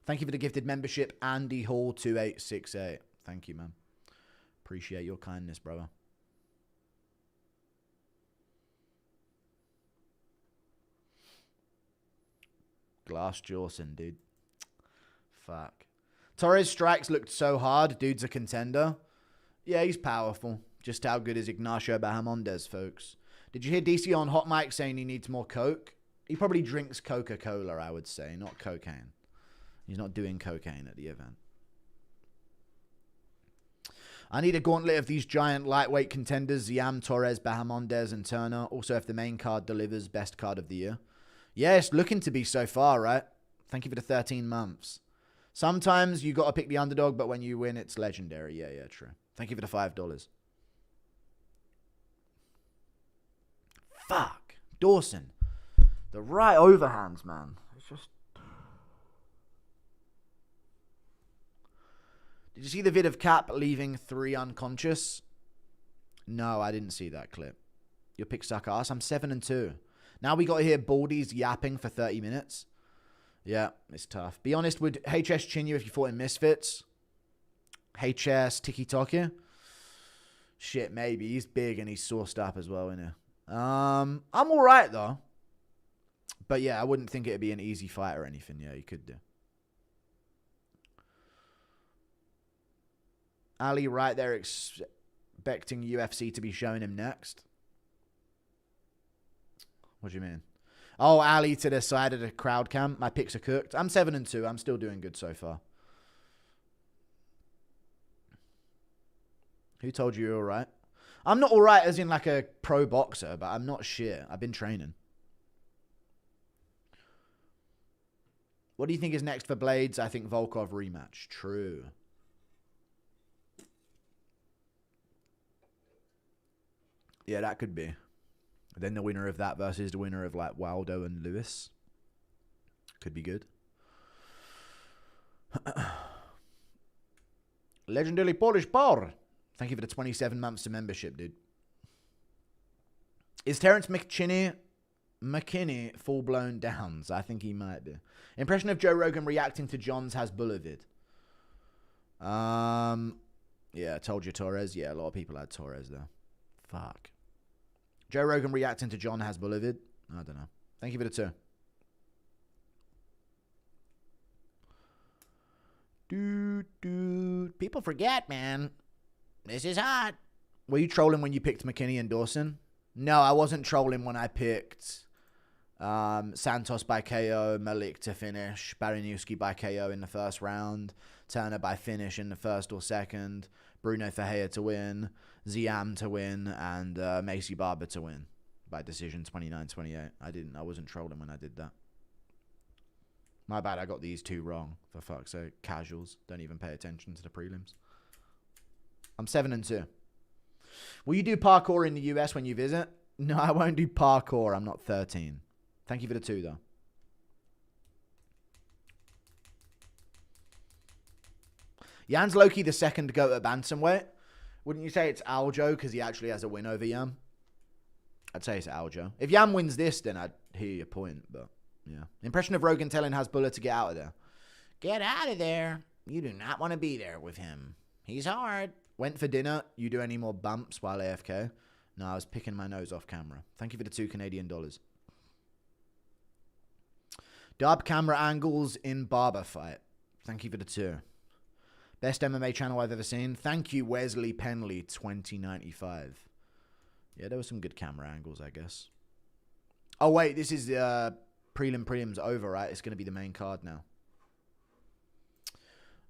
Thank you for the gifted membership, Andy Hall 2868. Thank you, man. Appreciate your kindness, brother. Glass Jawson, dude. Fuck. Torres' strikes looked so hard. Dude's a contender. Yeah, he's powerful. Just how good is Ignacio Bahamondes, folks? Did you hear DC on Hot Mic saying he needs more coke? He probably drinks Coca-Cola, I would say, not cocaine. He's not doing cocaine at the event. I need a gauntlet of these giant lightweight contenders, Ziam, Torres, Bahamondes, and Turner. Also, if the main card delivers, best card of the year. Yeah, it's looking to be so far, right? Thank you for the 13 months. Sometimes you got to pick the underdog, but when you win, it's legendary. Yeah, true. Thank you for the $5. Fuck. Dawson. The right overhands, man. It's just... Did you see the vid of Cap leaving 3 unconscious? No, I didn't see that clip. Your pick suck ass. I'm 7-2. Now we got to hear Baldies yapping for 30 minutes. Yeah, it's tough. Be honest, would HS chin you if you fought in Misfits? HS Tiki Toki? Shit, maybe. He's big and he's sauced up as well, isn't he? I'm alright, though. But yeah, I wouldn't think it'd be an easy fight or anything. Yeah, you could do. Ali right there expecting UFC to be showing him next. What do you mean? Oh, Ali to the side of the crowd cam. My picks are cooked. I'm 7-2. I'm still doing good so far. Who told you you're all right? I'm not all right as in like a pro boxer, but I'm not shit. I've been training. What do you think is next for Blades? I think Volkov rematch. True. Yeah, that could be. Then the winner of that versus the winner of like Waldo and Lewis. Could be good. Legendary Polish Power. Thank you for the 27 months of membership, dude. Is Terrence McChinney McKinney, full-blown downs. I think he might be. Impression of Joe Rogan reacting to John's has Bullavid. Yeah, I told you Torres. Yeah, a lot of people had Torres though. Fuck. Joe Rogan reacting to John has Bullavid. I don't know. Thank you for the 2. Dude. People forget, man. This is hot. Were you trolling when you picked McKinney and Dawson? No, I wasn't trolling when I picked Santos by KO, Malik to finish, Baraniuski by KO in the first round, Turner by finish in the first or second, Bruno Ferreira to win, Ziam to win, and Macy Barber to win by decision 29-28. I wasn't trolling when I did that. My bad, I got these 2 wrong. For fuck's sake. Casuals. Don't even pay attention to the prelims. I'm 7-2. Will you do parkour in the US when you visit? No, I won't do parkour. I'm not 13. Thank you for the 2, though. Jan's Loki the second to go at bantamweight. Wouldn't you say it's Aljo because he actually has a win over Jan? I'd say it's Aljo. If Jan wins this, then I'd hear your point, but yeah. Impression of Rogan telling Hasbulla to get out of there. Get out of there. You do not want to be there with him. He's hard. Went for dinner. You do any more bumps while AFK? No, I was picking my nose off camera. Thank you for the $2 Canadian. Dub camera angles in barber fight. Thank you for the 2. Best MMA channel I've ever seen. Thank you, Wesley Penley, 2095. Yeah, there were some good camera angles, I guess. Oh, wait, this is prelims over, right? It's going to be the main card now.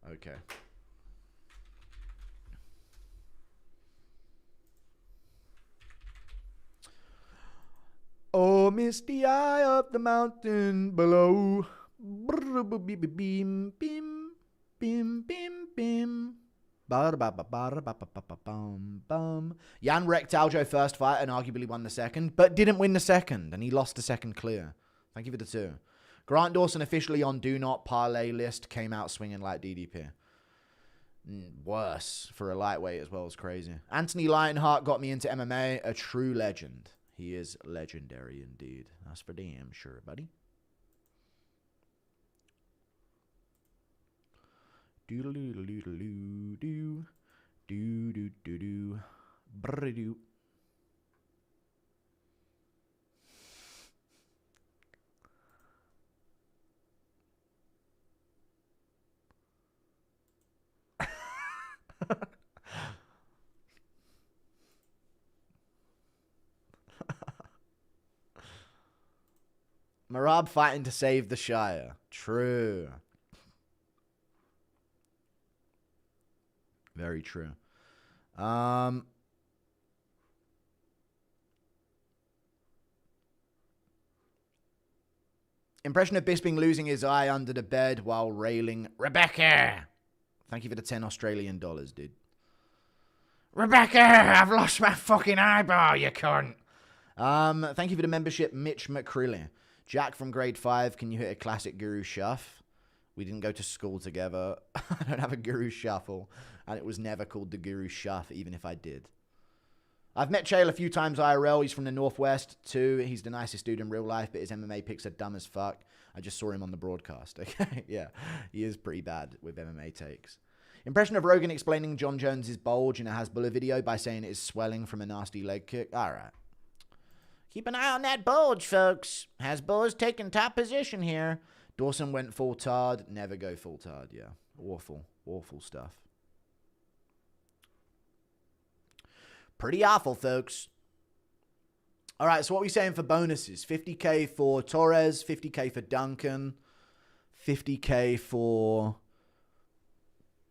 Okay. Oh, misty eye up the mountain below. Beam, beam, beam, beam, beam. Jan wrecked Aljo first fight and arguably won the second, but didn't win the second, and he lost the second clear. Thank you for the 2. Grant Dawson officially on Do Not Parlay list, came out swinging like DDP. Worse for a lightweight as well as crazy. Anthony Lionheart got me into MMA, a true legend. He is legendary indeed. That's for damn sure, buddy. Doodle-doodle-doodle-doo. Do-do-do-do. Brr-do. Merab fighting to save the Shire. True. Very true. Impression of Bisping losing his eye under the bed while railing, Rebecca! Thank you for the 10 Australian dollars, dude. Rebecca! I've lost my fucking eyeball, you cunt! Thank you for the membership, Mitch McCrilly. Jack from grade 5, can you hit a classic Guru Shuff? We didn't go to school together. I don't have a Guru Shuffle. And it was never called the Guru Shuff, even if I did. I've met Chael a few times IRL. He's from the Northwest, too. He's the nicest dude in real life, but his MMA picks are dumb as fuck. I just saw him on the broadcast. Okay, yeah. He is pretty bad with MMA takes. Impression of Rogan explaining John Jones' bulge in a Hasbulla video by saying it is swelling from a nasty leg kick. All right. Keep an eye on that bulge, folks. Hasbulla's taking top position here. Dawson went full tard. Never go full tard, yeah. Awful, awful stuff. Pretty awful, folks. All right, so what are we saying for bonuses? 50K for Torres, 50K for Duncan, 50K for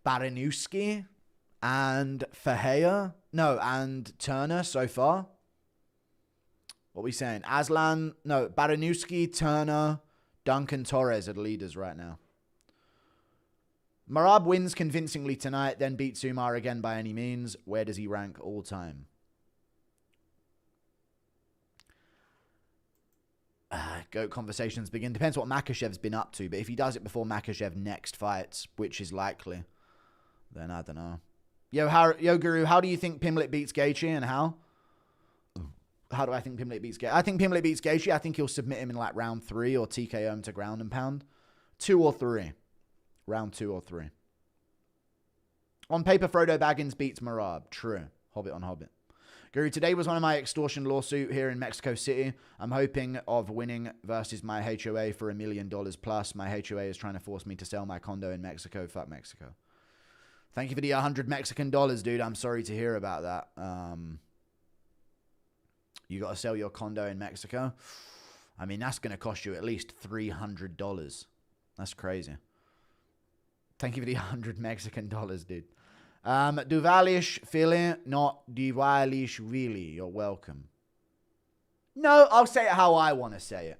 Baraniuski and Ferreira. No, and Turner so far. What are we saying? Aslan, no, Baraniuski, Turner, Duncan, Torres are the leaders right now. Merab wins convincingly tonight, then beats Umar again by any means. Where does he rank all time? GOAT conversations begin. Depends what Makashev's been up to, but if he does it before Makashev next fights, which is likely, then I don't know. Yo, Guru, how do you think Pimlet beats Gaethje and how? How do I think Pimlet beats Gaethje? I think Pimlet beats Gaethje. I think he'll submit him in like round 3 or TKO him to ground and pound. 2 or 3. Round 2 or 3. On paper, Frodo Baggins beats Merab. True. Hobbit on Hobbit. Guru, today was one of my extortion lawsuit here in Mexico City. I'm hoping of winning versus my HOA for $1 million plus. My HOA is trying to force me to sell my condo in Mexico. Fuck Mexico. Thank you for the 100 Mexican dollars, dude. I'm sorry to hear about that. You got to sell your condo in Mexico. I mean, that's going to cost you at least $300. That's crazy. Thank you for the 100 Mexican dollars, dude. Dvalishvili, not Dvalishvili. You're welcome. No, I'll say it how I want to say it.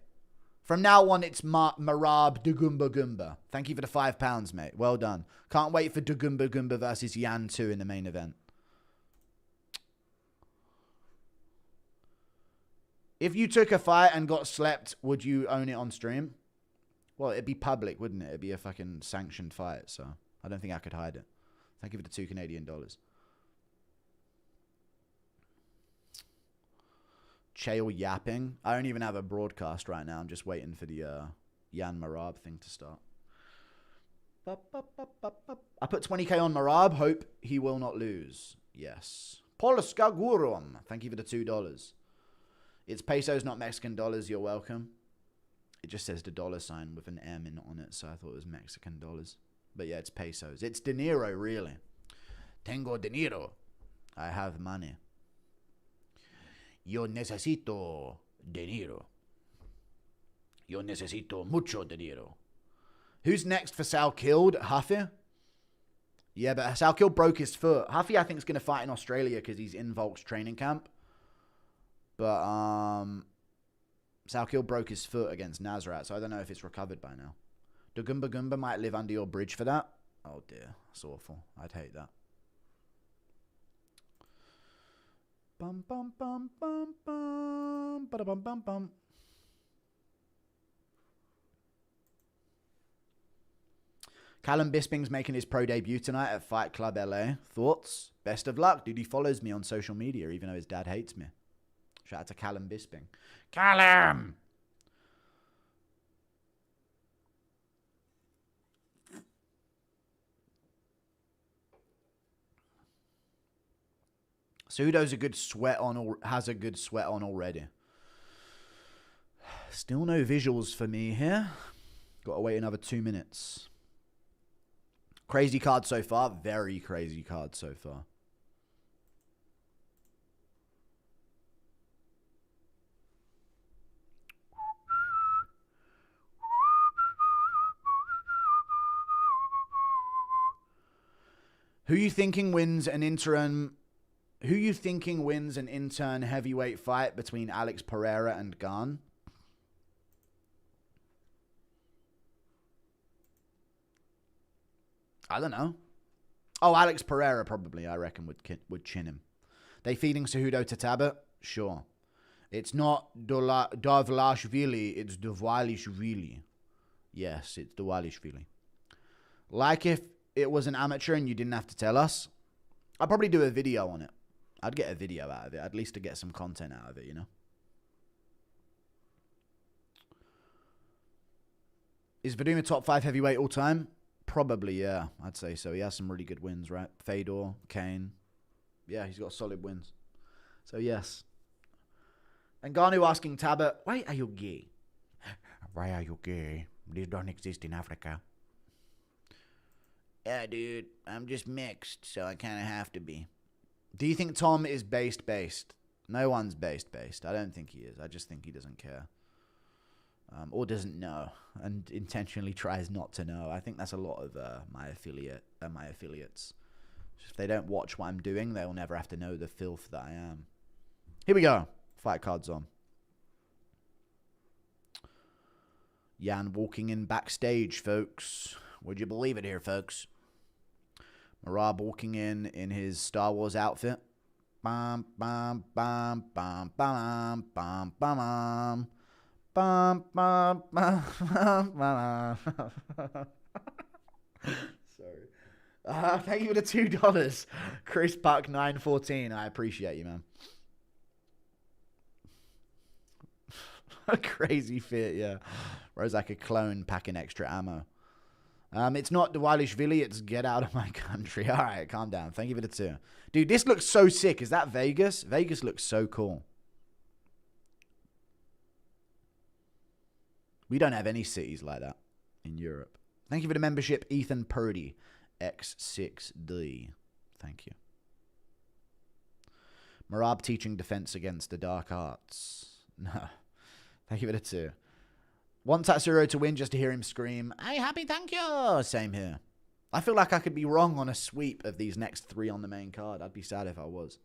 From now on, it's Merab Dugumba. Thank you for the £5, mate. Well done. Can't wait for Dugumba versus Yan 2 in the main event. If you took a fight and got slept, would you own it on stream? Well, it'd be public, wouldn't it? It'd be a fucking sanctioned fight, so I don't think I could hide it. Thank you for the $2 Canadian. Chael yapping. I don't even have a broadcast right now. I'm just waiting for the Yan Merab thing to start. I put 20k on Merab. Hope he will not lose. Yes. Polska Gurum. Thank you for the $2. It's pesos, not Mexican dollars. You're welcome. It just says the dollar sign with an M on it, so I thought it was Mexican dollars. But yeah, it's pesos. It's dinero, really. Tengo dinero. I have money. Yo necesito dinero. Yo necesito mucho dinero. Who's next for Sal Killed? Huffy? Yeah, but Sal Killed broke his foot. Huffy, I think, is going to fight in Australia because he's in Volk's training camp. But Sal Killed broke his foot against Nazrat, so I don't know if it's recovered by now. Dugumba might live under your bridge for that. Oh dear, that's awful. I'd hate that. Bum bum bum bum bum bada bum bum bum. Callum Bisping's making his pro debut tonight at Fight Club LA. Thoughts? Best of luck, dude. He follows me on social media, even though his dad hates me. Shout out to Callum Bisping. Callum! Cejudo's a good sweat on, has a good sweat on already. Still no visuals for me here. Got to wait another 2 minutes. Crazy card so far. Very crazy card so far. Who you thinking wins an interim heavyweight fight between Alex Pereira and Gane? I don't know. Oh, Alex Pereira probably, I reckon, would chin him. They feeding Cejudo to Talbott? Sure. It's not Dvalishvili, it's Dvalishvili. Yes, it's Dvalishvili. Like if it was an amateur and you didn't have to tell us, I'd probably do a video on it. I'd get a video out of it, at least to get some content out of it, you know? Is Verdum a top 5 heavyweight all time? Probably, yeah. I'd say so. He has some really good wins, right? Fedor, Kane. Yeah, he's got solid wins. So, yes. And Ganu asking Talbott, why are you gay? Why are you gay? These don't exist in Africa. Yeah, dude. I'm just mixed, so I kind of have to be. Do you think Tom is based? No one's based. I don't think he is. I just think he doesn't care. Or doesn't know and intentionally tries not to know. I think that's a lot of my affiliates. If they don't watch what I'm doing, they'll never have to know the filth that I am. Here we go. Fight cards on. Yan walking in backstage, folks. Would you believe it here, folks? Merab walking in his Star Wars outfit. Bam, bam, bam, bam, bam, bam, bam, bam. Bum, bum, bum, bum, bum. Sorry. Thank you for the $2. Chris Buck 914. I appreciate you, man. Crazy fit, yeah. Whereas like a clone packing extra ammo. It's not Dvalishvili, it's get out of my country. All right, calm down. Thank you for the 2. Dude, this looks so sick. Is that Vegas? Vegas looks so cool. We don't have any cities like that in Europe. Thank you for the membership, Ethan Purdy, X6D. Thank you. Merab teaching defense against the dark arts. No. Thank you for the 2. Want Tatsuro to win just to hear him scream, "Hey, happy, thank you." Same here. I feel like I could be wrong on a sweep of these next 3 on the main card. I'd be sad if I was.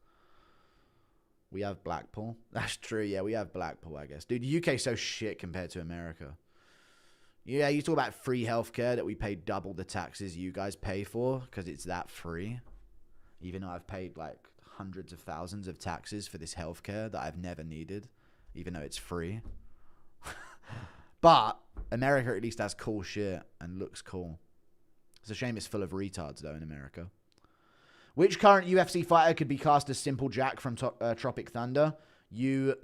We have Blackpool. That's true, yeah, we have Blackpool, I guess. Dude, the UK's so shit compared to America. Yeah, you talk about free healthcare that we pay double the taxes you guys pay for because it's that free. Even though I've paid like hundreds of thousands of taxes for this healthcare that I've never needed, even though it's free. But America at least has cool shit and looks cool. It's a shame it's full of retards though in America. Which current UFC fighter could be cast as Simple Jack from Tropic Thunder? You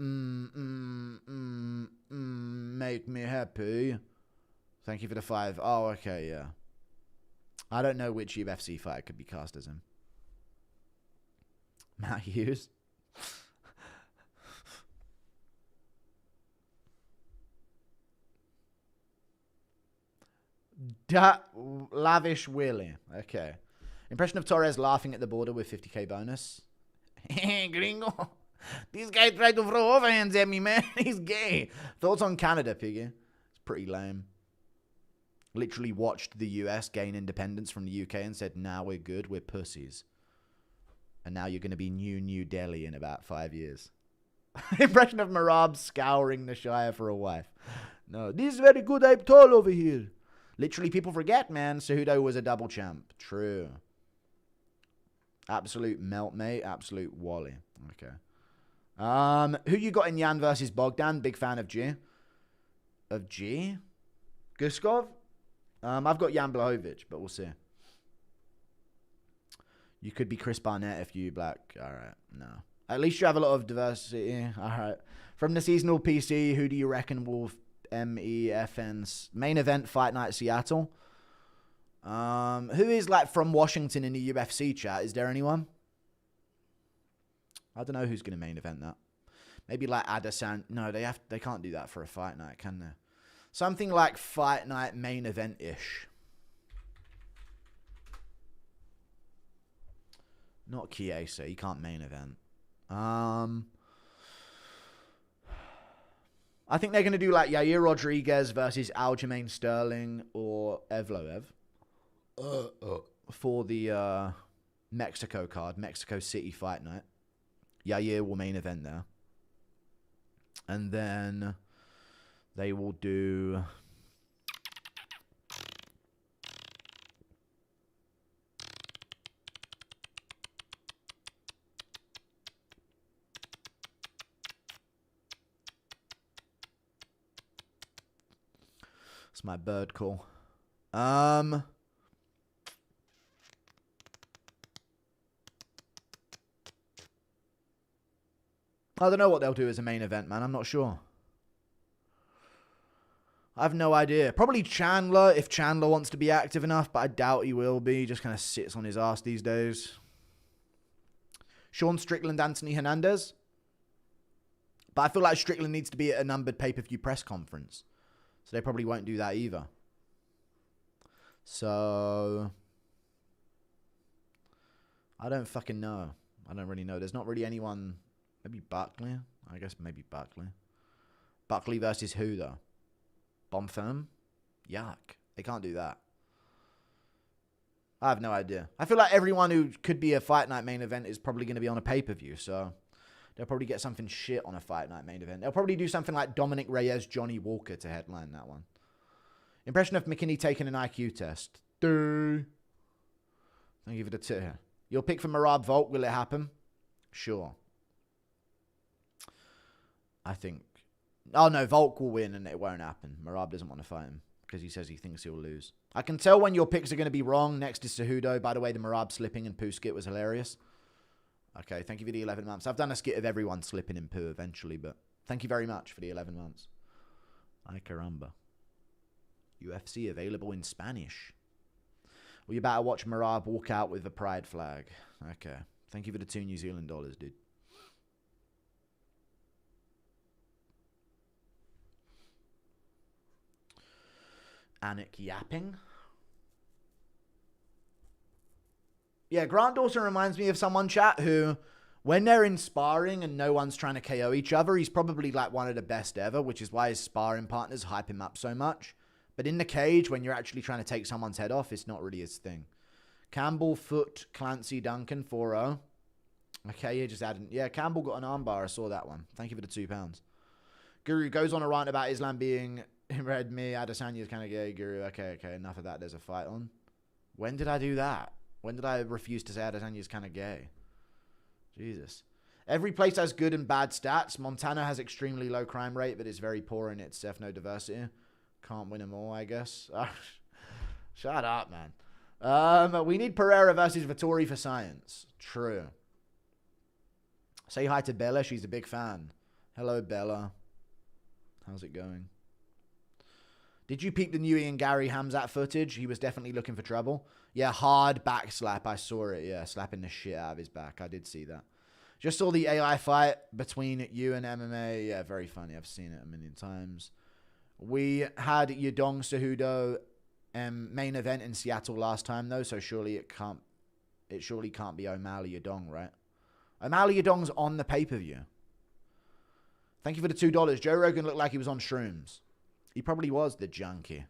make me happy. Thank you for the 5. Oh, okay, yeah. I don't know which UFC fighter could be cast as him. Matt Hughes. Lavish Willie. Okay. Impression of Torres laughing at the border with 50k bonus. Hey, gringo. This guy tried to throw overhands at me, man. He's gay. Thoughts on Canada, Piggy? It's pretty lame. Literally watched the US gain independence from the UK and said, nah, we're good. We're pussies. And now you're going to be New Delhi in about 5 years. Impression of Merab scouring the Shire for a wife. No, this is very good. I'm tall over here. Literally, people forget, man. Cejudo was a double champ. True. Absolute melt, mate. Absolute wally. Okay. Who you got in Yan versus Bogdan? Big fan of G. Of G? Guskov? I've got Jan Blachowicz, but we'll see. You could be Chris Barnett if you black. All right. No. At least you have a lot of diversity. All right. From the seasonal PC, who do you reckon will MEFN's main event Fight Night Seattle? Who is like from Washington in the UFC chat? Is there anyone? I don't know who's going to main event that. Maybe like Adesanya. No, they can't do that for a fight night, can they? Something like Fight Night main event-ish. Not Chiesa. He can't main event. I think they're going to do like Yair Rodriguez versus Aljamain Sterling or Evloev for the Mexico card, Mexico City Fight Night. Yair will main event there. And then they will do... It's my bird call. I don't know what they'll do as a main event, man. I'm not sure. I have no idea. Probably Chandler, if Chandler wants to be active enough, but I doubt he will be. He just kind of sits on his ass these days. Sean Strickland, Anthony Hernandez. But I feel like Strickland needs to be at a numbered pay-per-view press conference. So they probably won't do that either. So I don't fucking know. I don't really know. There's not really anyone. Maybe Buckley. I guess maybe Buckley. Buckley versus who, though? Bonfim? Yuck. They can't do that. I have no idea. I feel like everyone who could be a Fight Night main event is probably going to be on a pay-per-view, so they'll probably get something shit on a Fight Night main event. They'll probably do something like Dominic Reyes, Johnny Walker to headline that one. Impression of McKinney taking an IQ test. Thank you for the tip here. Your pick for Merab Volk, will it happen? Sure. I think. Oh, no, Volk will win and it won't happen. Merab doesn't want to fight him because he says he thinks he'll lose. I can tell when your picks are going to be wrong. Next is Cejudo. By the way, the Merab slipping and poo skit was hilarious. Okay, thank you for the 11 months. I've done a skit of everyone slipping in poo eventually, but thank you very much for the 11 months. Ay caramba. UFC available in Spanish. Well, you better watch Merab walk out with the pride flag. Okay. Thank you for the $2 New Zealand dollars, dude. Anik yapping. Yeah, Grant Dawson reminds me of someone, chat, who, when they're in sparring and no one's trying to KO each other, he's probably like one of the best ever, which is why his sparring partners hype him up so much. But in the cage, when you're actually trying to take someone's head off, it's not really his thing. Campbell, Foot, Clancy, Duncan, 4-0. Okay, yeah, just adding. Yeah, Campbell got an armbar. I saw that one. Thank you for the £2. Guru goes on a rant about Islam being red. Me, Adesanya's kind of gay. Guru, okay, enough of that. There's a fight on. When did I do that? When did I refuse to say Adesanya's kind of gay? Jesus. Every place has good and bad stats. Montana has extremely low crime rate, but it's very poor in its ethno-diversity. Can't win them all, I guess. Shut up, man. We need Pereira versus Vittori for science. True. Say hi to Bella. She's a big fan. Hello, Bella. How's it going? Did you peep the new Ian Gary Hamzat footage? He was definitely looking for trouble. Yeah, hard back slap. I saw it. Yeah, slapping the shit out of his back. I did see that. Just saw the AI fight between you and MMA. Yeah, very funny. I've seen it a million times. We had Yadong Cejudo main event in Seattle last time, though, so surely it surely can't be O'Malley Yadong, right? O'Malley Yadong's on the pay-per-view. Thank you for the $2. Joe Rogan looked like he was on shrooms. He probably was the junkie.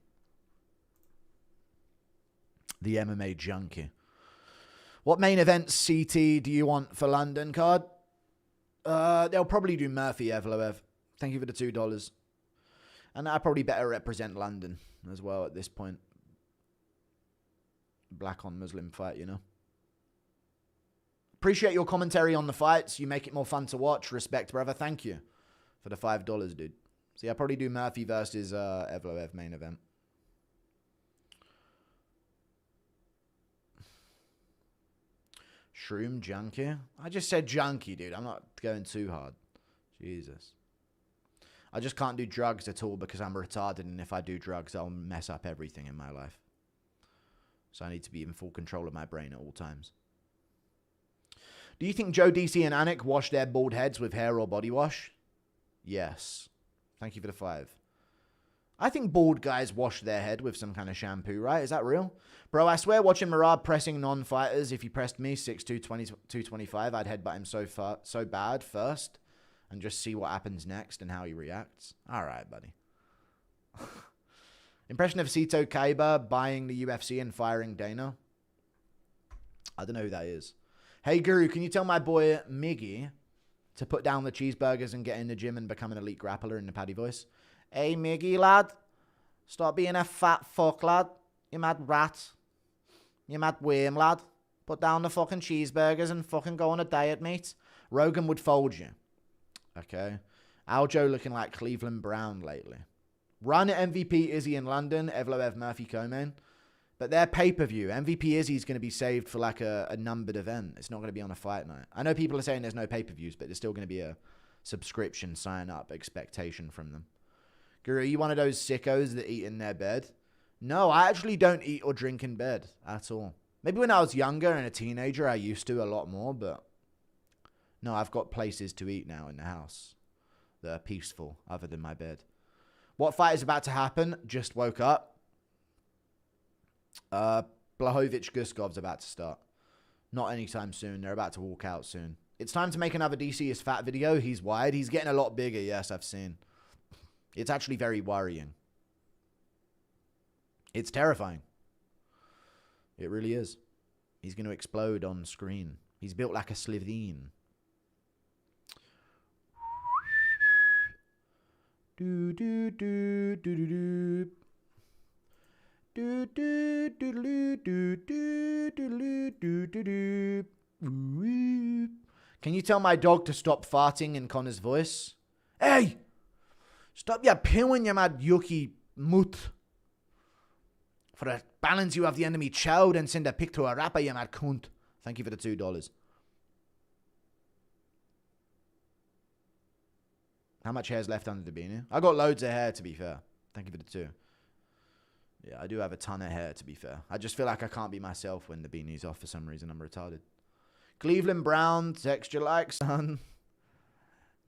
The MMA junkie. What main event CT do you want for London card? They'll probably do Murphy Evloev. Thank you for the $2. And I probably better represent London as well at this point. Black on Muslim fight, you know. Appreciate your commentary on the fights. You make it more fun to watch. Respect, brother. Thank you for the $5, dude. So yeah, I'll probably do Murphy versus Evloev main event. Shroom junkie? I just said junkie, dude. I'm not going too hard. Jesus. I just can't do drugs at all because I'm retarded, and if I do drugs, I'll mess up everything in my life. So I need to be in full control of my brain at all times. Do you think Joe, DC, and Anik wash their bald heads with hair or body wash? Yes. Thank you for the 5. I think bald guys wash their head with some kind of shampoo, right? Is that real? Bro, I swear watching Merab pressing non-fighters, if he pressed me 6'2", 225, I'd headbutt him so bad first and just see what happens next and how he reacts. All right, buddy. Impression of Sito Kaiba buying the UFC and firing Dana? I don't know who that is. Hey, Guru, can you tell my boy Miggy to put down the cheeseburgers and get in the gym and become an elite grappler in the Paddy voice? Hey, Miggy, lad. Stop being a fat fuck, lad. You mad rat. You mad worm, lad. Put down the fucking cheeseburgers and fucking go on a diet, mate. Rogan would fold you. Okay. Aljo looking like Cleveland Brown lately. Run MVP Izzy in London. Evloev Murphy Komen. But their pay-per-view, MVP Izzy is going to be saved for like a numbered event. It's not going to be on a fight night. I know people are saying there's no pay-per-views, but there's still going to be a subscription sign-up expectation from them. Guru, are you one of those sickos that eat in their bed? No, I actually don't eat or drink in bed at all. Maybe when I was younger and a teenager, I used to a lot more, but no, I've got places to eat now in the house that are peaceful other than my bed. What fight is about to happen? Just woke up. Blahovic Guskov's about to start. Not anytime soon. They're about to walk out soon. It's time to make another DC is fat video. He's wide. He's getting a lot bigger. Yes, I've seen. It's actually very worrying. It's terrifying. It really is. He's going to explode on screen. He's built like a Slovene. Do do do do do do. Do do do do do do do do do do. Can you tell my dog to stop farting in Connor's voice? Hey! Stop your pooing, you mad yucky mutt. For a balance you have the enemy chowed and send a pic to a rapper, you mad cunt. Thank you for the $2. How much hair's left under the beanie? I got loads of hair, to be fair. Thank you for the 2. Yeah, I do have a ton of hair, to be fair. I just feel like I can't be myself when the beanie's off for some reason. I'm retarded. Cleveland Brown, texture like sun.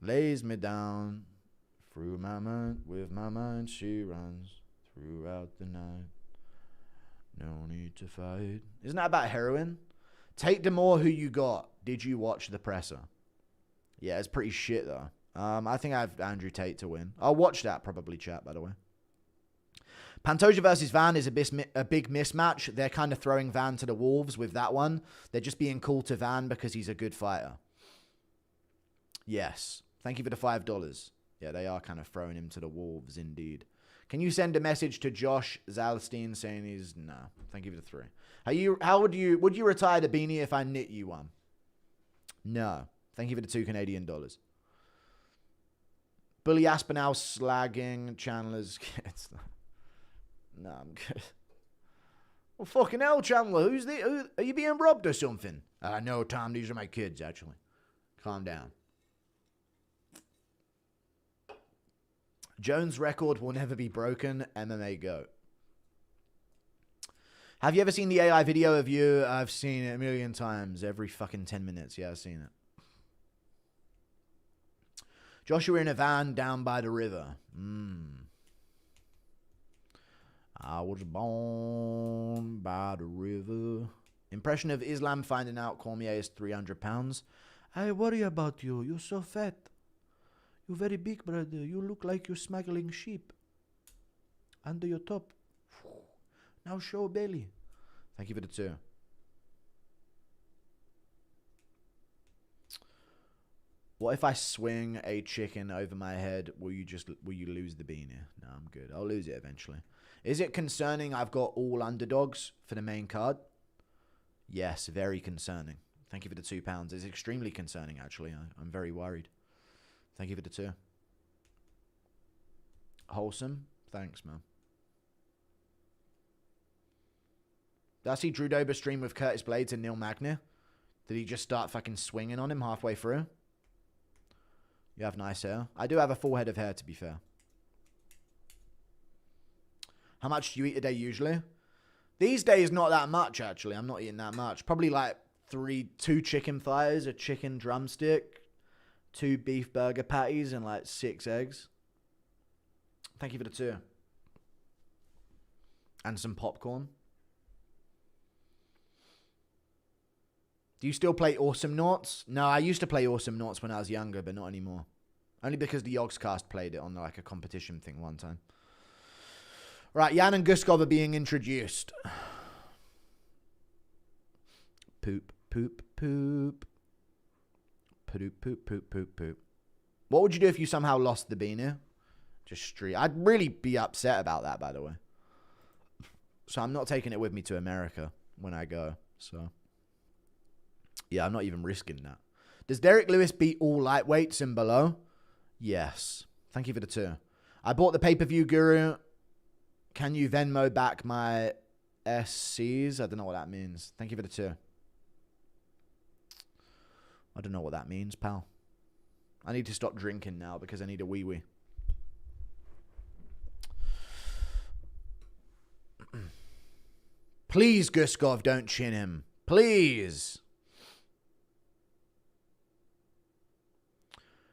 Lays me down. Through my mind, with my mind, she runs. Throughout the night. No need to fight. Isn't that about heroin? Tate Demore, who you got? Did you watch The Presser? Yeah, it's pretty shit, though. I think I have Andrew Tate to win. I'll watch that probably, chat, by the way. Pantoja versus Van is a big mismatch. They're kind of throwing Van to the wolves with that one. They're just being cool to Van because he's a good fighter. Yes. Thank you for the $5. Yeah, they are kind of throwing him to the wolves, indeed. Can you send a message to Josh Zalstein saying he's... No. Thank you for the 3. How would you retire the beanie if I knit you one? No. Thank you for the $2 Canadian. Bully Aspinall slagging Chandler's kids. No, I'm good. Well, fucking hell, Chandler. Who, are you being robbed or something? No, Tom. These are my kids, actually. Calm down. Jones' record will never be broken. MMA GOAT. Have you ever seen the AI video of you? I've seen it a million times. Every fucking 10 minutes. Yeah, I've seen it. Joshua in a van down by the river. I was born by the river. Impression of Islam finding out Cormier is 300 pounds. I worry about you. You're so fat. You're very big, brother. You look like you're smuggling sheep. Under your top. Now show belly. Thank you for the 2. What if I swing a chicken over my head? Will you lose the beanie? No, I'm good. I'll lose it eventually. Is it concerning I've got all underdogs for the main card? Yes, very concerning. Thank you for the £2. It's extremely concerning, actually. I'm very worried. Thank you for the 2. Wholesome. Thanks, man. Did I see Drew Dober stream with Curtis Blades and Neil Magny? Did he just start fucking swinging on him halfway through? You have nice hair. I do have a full head of hair, to be fair. How much do you eat a day usually? These days, not that much, actually. I'm not eating that much. Probably like 2 chicken thighs, a chicken drumstick, 2 beef burger patties, and like 6 eggs. Thank you for the 2. And some popcorn. Do you still play Awesome Noughts? No, I used to play Awesome Noughts when I was younger, but not anymore. Only because the Yogscast played it on like a competition thing one time. Right, Yan and Guskov are being introduced. Poop, poop, poop. Poop, poop, poop, poop, poop. What would you do if you somehow lost the beanie? Just street. I'd really be upset about that, by the way. So I'm not taking it with me to America when I go. So, yeah, I'm not even risking that. Does Derek Lewis beat all lightweights and below? Yes. Thank you for the 2. I bought the pay-per-view guru. Can you Venmo back my SCs? I don't know what that means. Thank you for the 2. I don't know what that means, pal. I need to stop drinking now because I need a wee-wee. Please, Guskov, don't chin him. Please.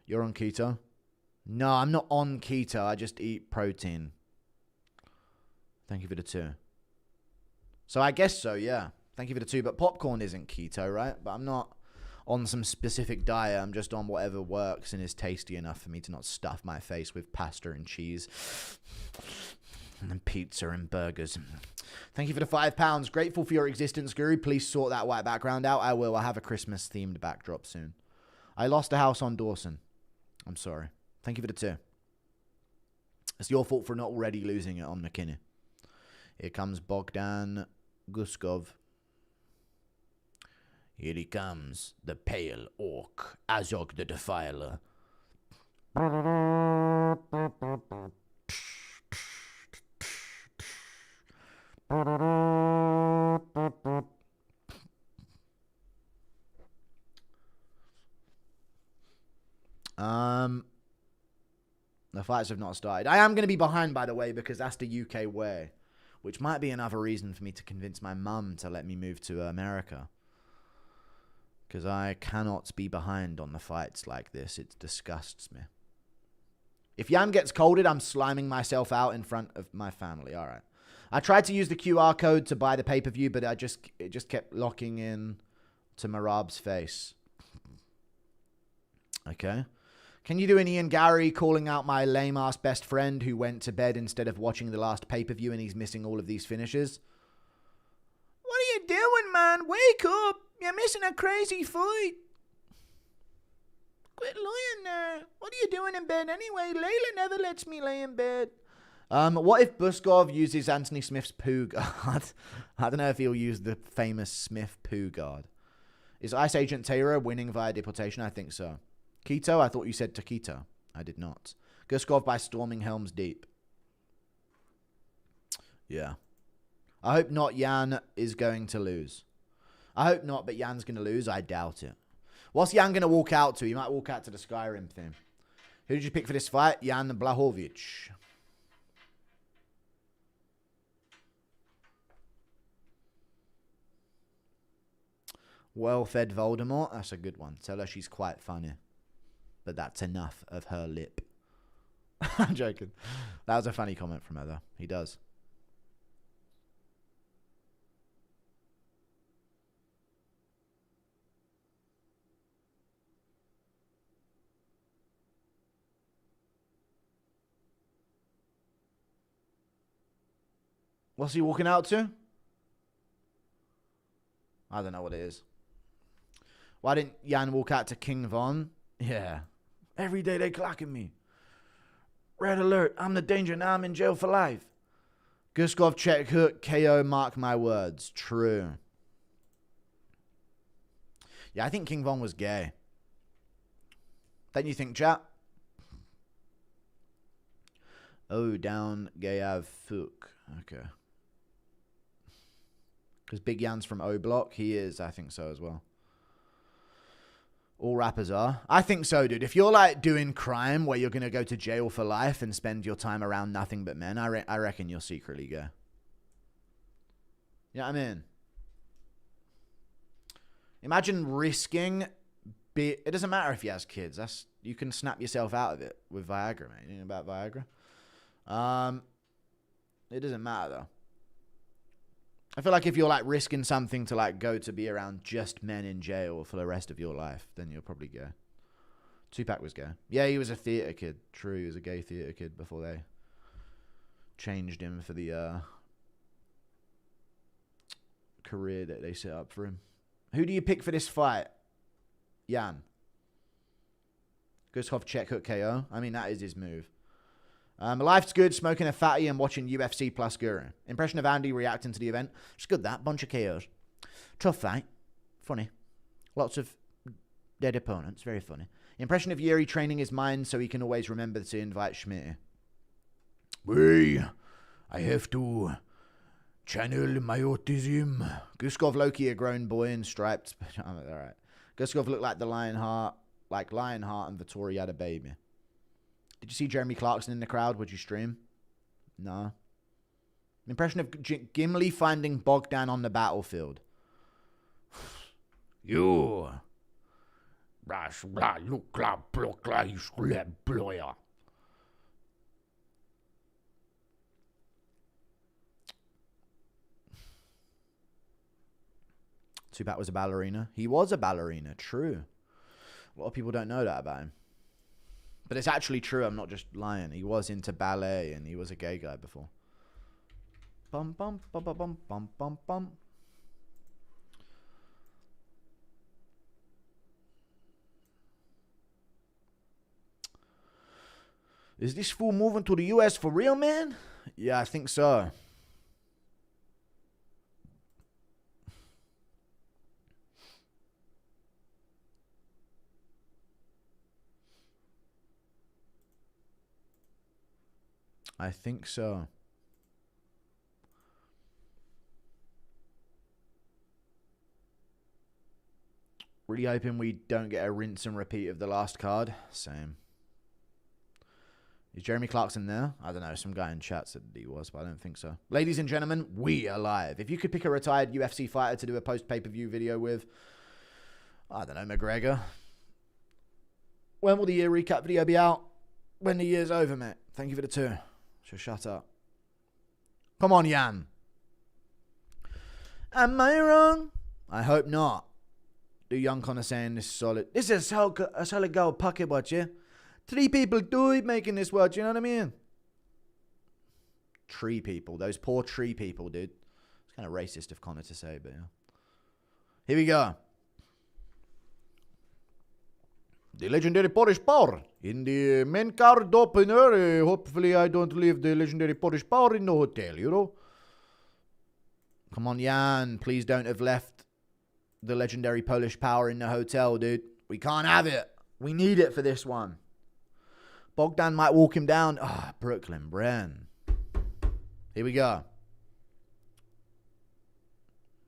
You're on keto? No, I'm not on keto. I just eat protein. Thank you for the 2. So I guess so, yeah. Thank you for the 2. But popcorn isn't keto, right? But I'm not on some specific diet. I'm just on whatever works and is tasty enough for me to not stuff my face with pasta and cheese. And then pizza and burgers. Thank you for the £5. Grateful for your existence, Guru. Please sort that white background out. I will. I'll have a Christmas-themed backdrop soon. I lost a house on Dawson. I'm sorry. Thank you for the 2. It's your fault for not already losing it on McKinney. Here comes Bogdan Guskov. Here he comes, the pale orc, Azog the Defiler. The fights have not started. I am going to be behind, by the way, because that's the UK way, which might be another reason for me to convince my mum to let me move to America. Because I cannot be behind on the fights like this. It disgusts me. If Yan gets colded, I'm sliming myself out in front of my family. All right. I tried to use the QR code to buy the pay-per-view, but it just kept locking in to Merab's face. Okay. Can you do an Ian Gary calling out my lame-ass best friend who went to bed instead of watching the last pay-per-view and he's missing all of these finishes? What are you doing, man? Wake up! You're missing a crazy fight. Quit lying there. What are you doing in bed anyway? Layla never lets me lay in bed. What if Buskov uses Anthony Smith's poo guard? I don't know if he'll use the famous Smith poo guard. Is Ice Agent Taylor winning via deportation? I think so. Keto? I thought you said Taquito. I did not. Guskov by storming Helm's Deep. Yeah. I hope not Yan is going to lose. I hope not, but Yan's going to lose. I doubt it. What's Yan going to walk out to? He might walk out to the Skyrim thing. Who did you pick for this fight? Jan Blachowicz. Well-fed Voldemort. That's a good one. Tell her she's quite funny. But that's enough of her lip. I'm joking. That was a funny comment from her, though. He does. What's he walking out to? I don't know what it is. Why didn't Yan walk out to King Von? Yeah. Every day they clocking me. Red alert. I'm the danger. Now I'm in jail for life. Guskov, check hook, KO, mark my words. True. Yeah, I think King Von was gay. Don't you think, chat? Oh, down Gayav Fook. Okay. Because Big Yan's from O Block. He is, I think so as well. All rappers are. I think so, dude. If you're like doing crime where you're going to go to jail for life and spend your time around nothing but men, I reckon you're secretly gay. You know what I mean? Imagine risking... It doesn't matter if he has kids. You can snap yourself out of it with Viagra, mate. You know about Viagra? It doesn't matter, though. I feel like if you're like risking something to like go to be around just men in jail for the rest of your life, then you're probably gay. Tupac was gay. Yeah, he was a theater kid. True, he was a gay theater kid before they changed him for the career that they set up for him. Who do you pick for this fight? Yan. Guskov check hook KO. I mean, that is his move. Life's good, smoking a fatty and watching UFC plus Guru. Impression of Andy reacting to the event. It's good, that. Bunch of KOs. Tough fight. Funny. Lots of dead opponents. Very funny. Impression of Yuri training his mind so he can always remember to invite Schmidt. Hey, I have to channel my autism. Guskov Loki, a grown boy in striped. All right. Guskov looked like the Lionheart, and Vittori had a baby. Did you see Jeremy Clarkson in the crowd? Would you stream? No. Impression of Gimli finding Bogdan on the battlefield. You. Tupac was a ballerina. He was a ballerina, true. A lot of people don't know that about him. But it's actually true. I'm not just lying. He was into ballet and he was a gay guy before. Bum, bum, bum, bum, bum, bum, bum, bum. Is this fool moving to the US for real, man? Yeah, I think so. I think so. Really hoping we don't get a rinse and repeat of the last card. Same. Is Jeremy Clarkson there? I don't know. Some guy in chat said he was, but I don't think so. Ladies and gentlemen, we are live. If you could pick a retired UFC fighter to do a post-pay-per-view video with, I don't know, McGregor. When will the year recap video be out? When the year's over, mate. Thank you for the 2. So shut up. Come on, Yan. Am I wrong? I hope not. The young Connor saying this is solid. This is a solid goal pocket watch, yeah? 3 people died making this watch, you know what I mean? Tree people. Those poor tree people, dude. It's kind of racist of Connor to say, but yeah. Here we go. The legendary Polish Power in the main card opener. Hopefully I don't leave the legendary Polish Power in the hotel, you know? Come on, Yan. Please don't have left the legendary Polish Power in the hotel, dude. We can't have it. We need it for this one. Bogdan might walk him down. Ah, Brooklyn, Bren. Here we go.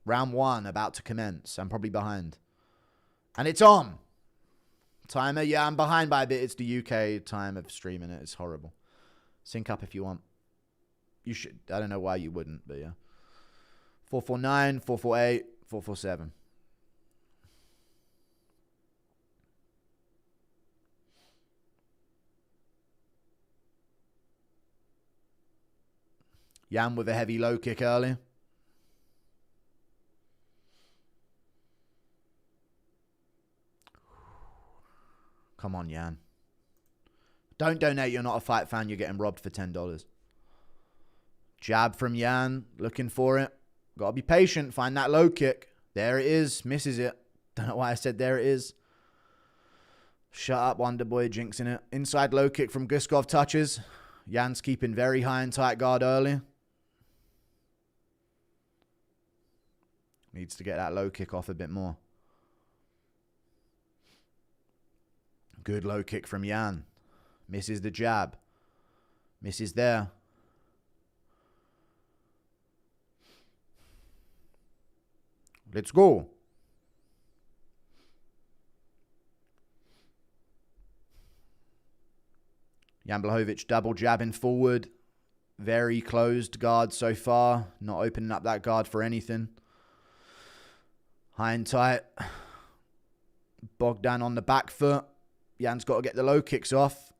Round 1 about to commence. I'm probably behind. And it's on. Timer, yeah, I'm behind by a bit. It's the UK time of streaming it. It's horrible. Sync up if you want. You should. I don't know why you wouldn't, but yeah. 449, 448, 447. Yan with a heavy low kick early. Come on, Yan. Don't donate. You're not a fight fan. You're getting robbed for $10. Jab from Yan. Looking for it. Got to be patient. Find that low kick. There it is. Misses it. Don't know why I said there it is. Shut up, Wonderboy. Jinxing it. Inside low kick from Guskov touches. Yan's keeping very high and tight guard early. Needs to get that low kick off a bit more. Good low kick from Yan. Misses the jab. Misses there. Let's go. Jan Blachowicz double jabbing forward. Very closed guard so far. Not opening up that guard for anything. High and tight. Bogdan on the back foot. Jan's got to get the low kicks off.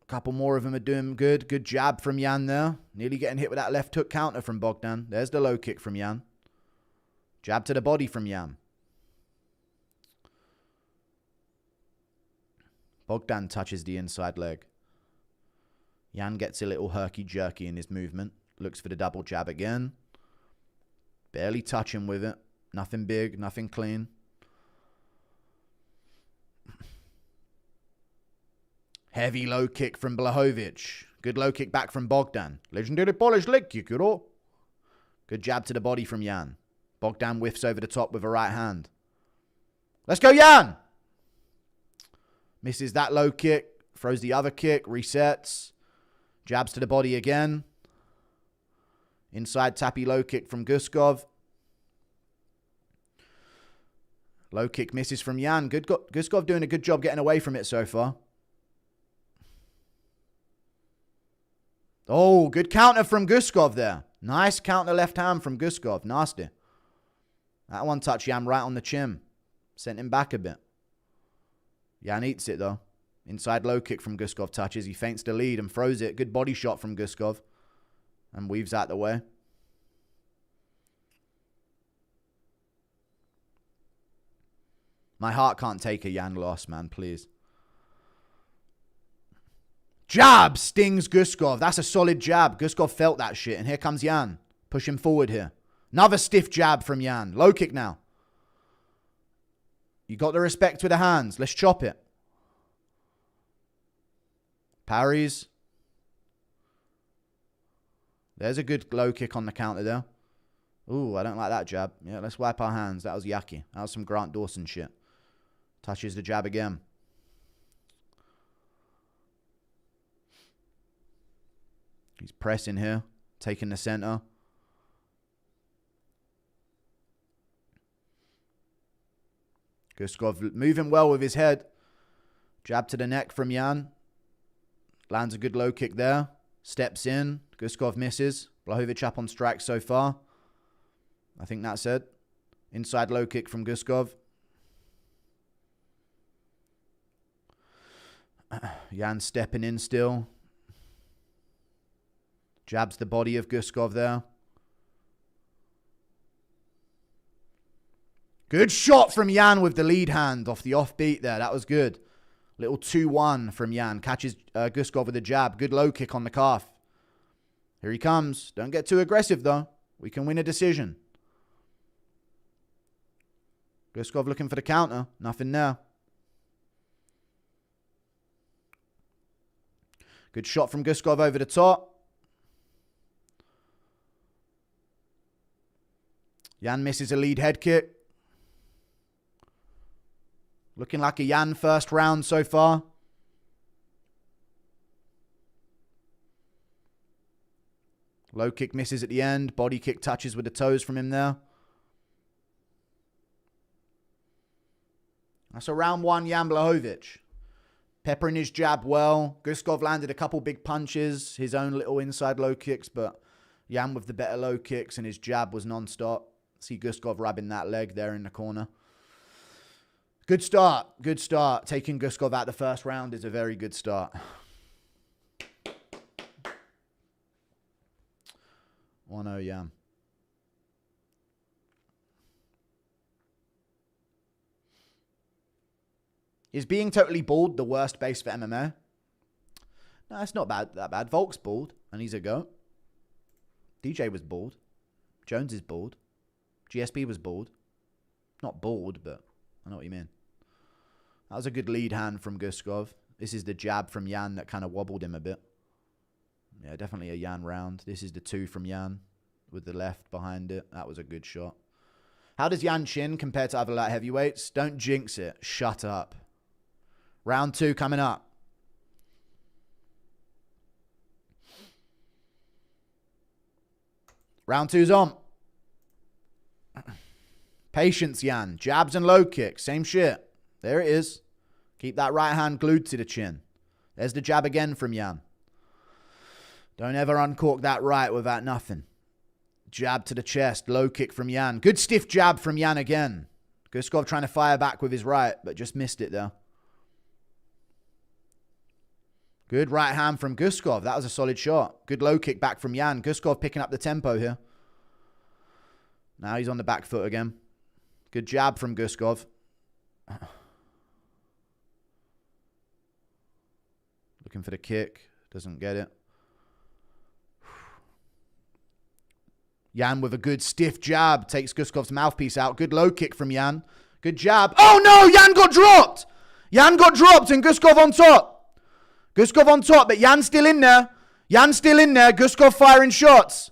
A couple more of them are doing good. Good jab from Yan there. Nearly getting hit with that left hook counter from Bogdan. There's the low kick from Yan. Jab to the body from Yan. Bogdan touches the inside leg. Yan gets a little herky-jerky in his movement. Looks for the double jab again. Barely touching with it. Nothing big, nothing clean. Heavy low kick from Blachowicz. Good low kick back from Bogdan. Legendary Polish leg kick, you know. Good jab to the body from Yan. Bogdan whiffs over the top with a right hand. Let's go, Yan! Misses that low kick. Throws the other kick. Resets. Jabs to the body again. Inside tappy low kick from Guskov. Low kick misses from Yan. Guskov doing a good job getting away from it so far. Oh, good counter from Guskov there. Nice counter left hand from Guskov. Nasty. That one touched Yan right on the chin. Sent him back a bit. Yan eats it though. Inside low kick from Guskov touches. He feints the lead and throws it. Good body shot from Guskov. And weaves out the way. My heart can't take a Yan loss, man. Please. Jab stings Guskov. That's a solid jab. Guskov felt that shit. And here comes Yan. Push him forward here. Another stiff jab from Yan. Low kick now. You got the respect with the hands. Let's chop it. Parries. There's a good low kick on the counter there. Ooh, I don't like that jab. Yeah, let's wipe our hands. That was yucky. That was some Grant Dawson shit. Touches the jab again. He's pressing here. Taking the center. Guskov moving well with his head. Jab to the neck from Yan. Lands a good low kick there. Steps in. Guskov misses. Blachowicz up on strike so far. I think that's it. Inside low kick from Guskov. Yan stepping in still. Jabs the body of Guskov there. Good shot from Yan with the lead hand off the offbeat there. That was good. Little 2-1 from Yan. Catches Guskov with a jab. Good low kick on the calf. Here he comes. Don't get too aggressive though. We can win a decision. Guskov looking for the counter. Nothing there. Good shot from Guskov over the top. Yan misses a lead head kick. Looking like a Yan first round so far. Low kick misses at the end. Body kick touches with the toes from him there. That's a round 1 Yan Blachowicz. Peppering his jab well. Guskov landed a couple big punches. His own little inside low kicks. But Yan with the better low kicks. And his jab was non-stop. See Guskov rubbing that leg there in the corner. Good start. Good start. Taking Guskov out the first round is a very good start. 1-0 Yan. Is being totally bald the worst base for MMA? No, it's not that bad. Volk's bald, and he's a goat. DJ was bald. Jones is bald. GSP was bald. Not bald, but I know what you mean. That was a good lead hand from Guskov. This is the jab from Yan that kind of wobbled him a bit. Yeah, definitely a Yan round. This is the 2 from Yan with the left behind it. That was a good shot. How does Yan chin compare to other light heavyweights? Don't jinx it. Shut up. Round 2 coming up. Round 2's on. Patience, Yan. Jabs and low kicks. Same shit. There it is. Keep that right hand glued to the chin. There's the jab again from Yan. Don't ever uncork that right without nothing. Jab to the chest. Low kick from Yan. Good stiff jab from Yan again. Guskov trying to fire back with his right, but just missed it there. Good right hand from Guskov. That was a solid shot. Good low kick back from Yan. Guskov picking up the tempo here. Now he's on the back foot again. Good jab from Guskov. Looking for the kick. Doesn't get it. Yan with a good stiff jab. Takes Guskov's mouthpiece out. Good low kick from Yan. Good jab. Oh no! Yan got dropped! Yan got dropped and Guskov on top. Guskov on top, but Yan's still in there. Yan's still in there. Guskov firing shots.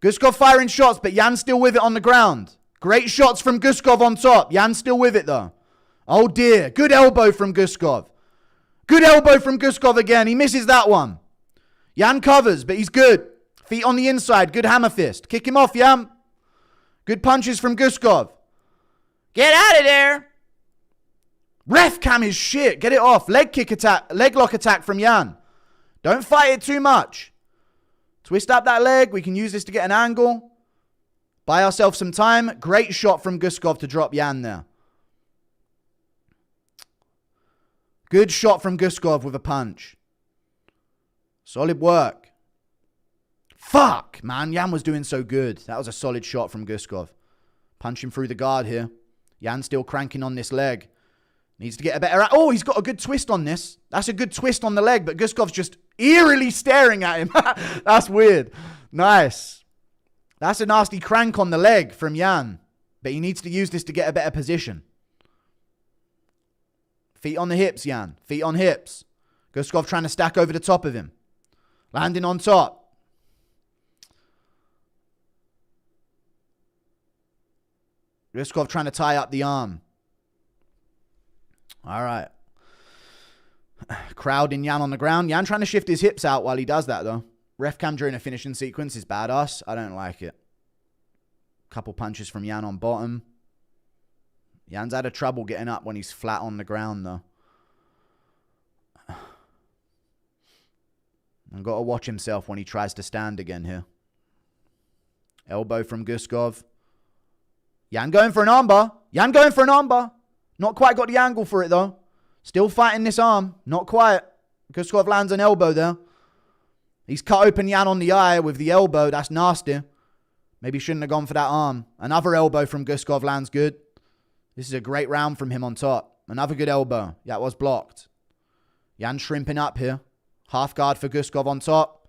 Guskov firing shots, but Yan's still with it on the ground. Great shots from Guskov on top. Yan's still with it though. Oh dear. Good elbow from Guskov. Good elbow from Guskov again. He misses that one. Yan covers, but he's good. Feet on the inside. Good hammer fist. Kick him off, Yan. Good punches from Guskov. Get out of there. Ref cam is shit. Get it off. Leg kick attack. Leg lock attack from Yan. Don't fight it too much. Twist up that leg. We can use this to get an angle. Buy ourselves some time. Great shot from Guskov to drop Yan there. Good shot from Guskov with a punch. Solid work. Fuck, man. Yan was doing so good. That was a solid shot from Guskov. Punching through the guard here. Yan still cranking on this leg. Needs to get a better... Oh, he's got a good twist on this. That's a good twist on the leg, but Guskov's just eerily staring at him. That's weird. Nice. That's a nasty crank on the leg from Yan. But he needs to use this to get a better position. Feet on the hips, Yan. Feet on hips. Guskov trying to stack over the top of him. Landing on top. Guskov trying to tie up the arm. All right. Crowding Yan on the ground. Yan trying to shift his hips out while he does that, though. Ref cam during a finishing sequence is badass. I don't like it. Couple punches from Yan on bottom. Yan's had a trouble getting up when he's flat on the ground, though. I've got to watch himself when he tries to stand again here. Elbow from Guskov. Yan going for an armbar. Yan going for an armbar. Not quite got the angle for it though. Still fighting this arm. Not quite. Guskov lands an elbow there. He's cut open Yan on the eye with the elbow. That's nasty. Maybe shouldn't have gone for that arm. Another elbow from Guskov lands good. This is a great round from him on top. Another good elbow. Yeah, it was blocked. Yan shrimping up here. Half guard for Guskov on top.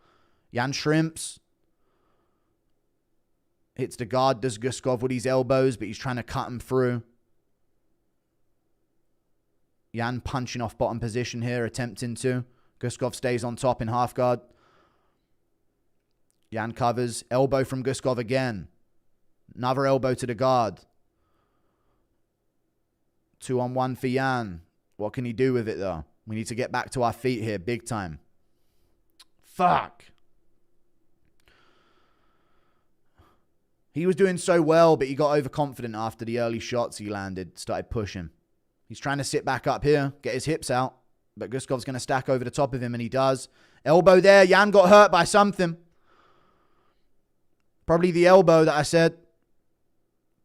Yan shrimps. Hits the guard, does Guskov with his elbows, but he's trying to cut him through. Yan punching off bottom position here, attempting to. Guskov stays on top in half guard. Yan covers. Elbow from Guskov again. Another elbow to the guard. 2-on-1 for Yan. What can he do with it though? We need to get back to our feet here big time. Fuck. He was doing so well, but he got overconfident after the early shots he landed. Started pushing. He's trying to sit back up here, get his hips out. But Guskov's going to stack over the top of him, and he does. Elbow there. Yan got hurt by something. Probably the elbow that I said.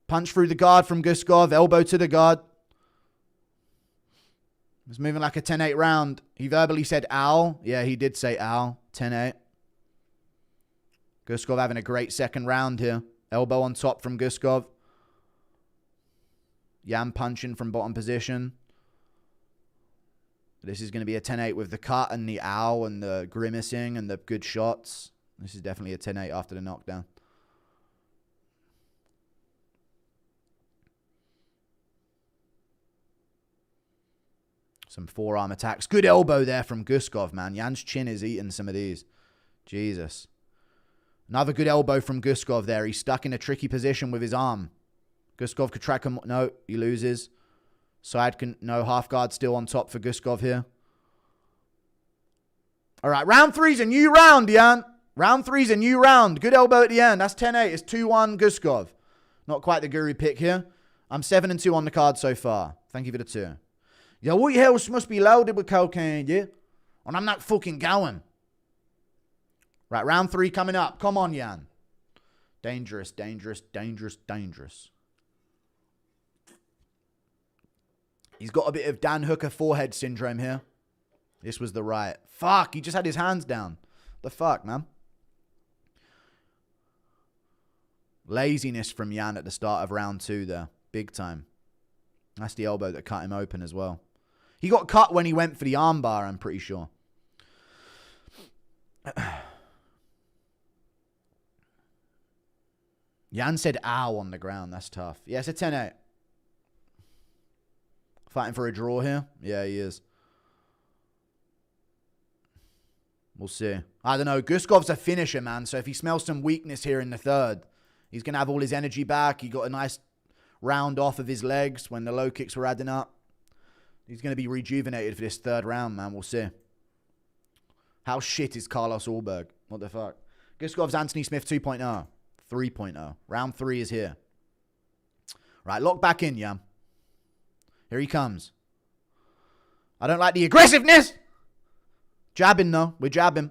Punch through the guard from Guskov. Elbow to the guard. It's moving like a 10-8 round. He verbally said ow. Yeah, he did say ow. 10-8. Guskov having a great second round here. Elbow on top from Guskov. Yan punching from bottom position. This is going to be a 10-8 with the cut and the ow and the grimacing and the good shots. This is definitely a 10-8 after the knockdown. Some forearm attacks. Good elbow there from Guskov, man. Yan's chin is eating some of these. Jesus. Another good elbow from Guskov there. He's stuck in a tricky position with his arm. Guskov could track him. No, he loses. Side can... No, half guard still on top for Guskov here. All right, round three's a new round, Yan. Round three's a new round. Good elbow at the end. That's 10-8. It's 2-1 Guskov. Not quite the guru pick here. I'm 7-2 on the card so far. Thank you for the 2. Yo, what else must be loaded with cocaine, yeah? And I'm not fucking going. Right, round 3 coming up. Come on, Yan. Dangerous, dangerous, dangerous, dangerous. He's got a bit of Dan Hooker forehead syndrome here. This was the right. Fuck, he just had his hands down. The fuck, man? Laziness from Yan at the start of round 2 there. Big time. That's the elbow that cut him open as well. He got cut when he went for the armbar, I'm pretty sure. Yan said ow on the ground. That's tough. Yeah, it's a 10-8. Fighting for a draw here? Yeah, he is. We'll see. I don't know. Guskov's a finisher, man. So if he smells some weakness here in the third, he's going to have all his energy back. He got a nice round off of his legs when the low kicks were adding up. He's going to be rejuvenated for this third round, man. We'll see. How shit is Carlos Ulberg? What the fuck? Guskov's Anthony Smith 2.0. 3.0. Round 3 is here. Right, lock back in, yeah. Here he comes. I don't like the aggressiveness. Jabbing, though. We're jabbing.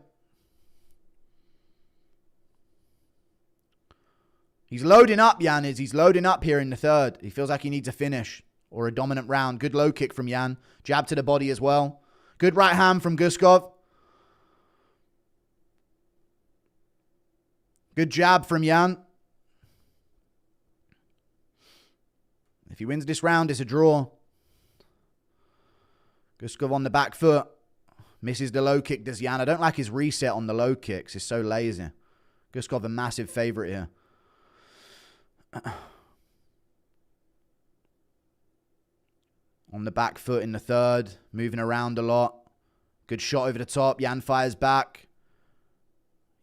He's loading up, Yan is. He's loading up here in the third. He feels like he needs a finish or a dominant round. Good low kick from Yan. Jab to the body as well. Good right hand from Guskov. Good jab from Yan. If he wins this round, it's a draw. Guskov on the back foot. Misses the low kick, does Yan. I don't like his reset on the low kicks. He's so lazy. Guskov a massive favorite here. On the back foot in the third. Moving around a lot. Good shot over the top. Yan fires back.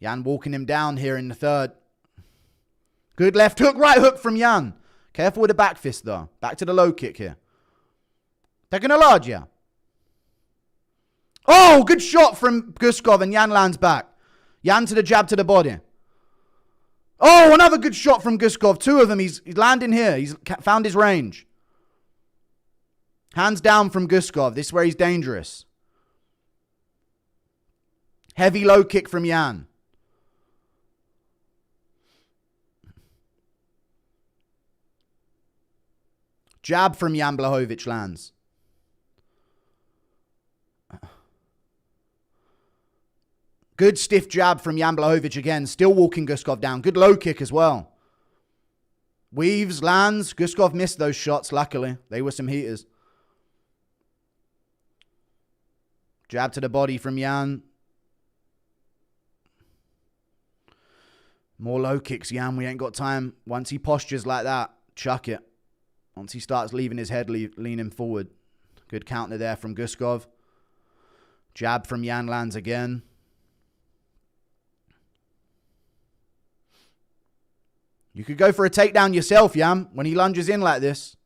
Yan walking him down here in the third. Good left hook, right hook from Yan. Careful with the back fist though. Back to the low kick here. Taking a large, yeah. Oh, good shot from Guskov and Yan lands back. Yan to the jab to the body. Oh, another good shot from Guskov. 2 of them. He's landing here. He's found his range. Hands down from Guskov. This is where he's dangerous. Heavy low kick from Yan. Jab from Jan Blachowicz lands. Good stiff jab from Jan Blachowicz again. Still walking Guskov down. Good low kick as well. Weaves, lands. Guskov missed those shots, luckily. They were some heaters. Jab to the body from Jan. More low kicks, Jan. We ain't got time. Once he postures like that, chuck it. Once he starts leaving his head, leaning forward. Good counter there from Guskov. Jab from Yan lands again. You could go for a takedown yourself, Yan, when he lunges in like this.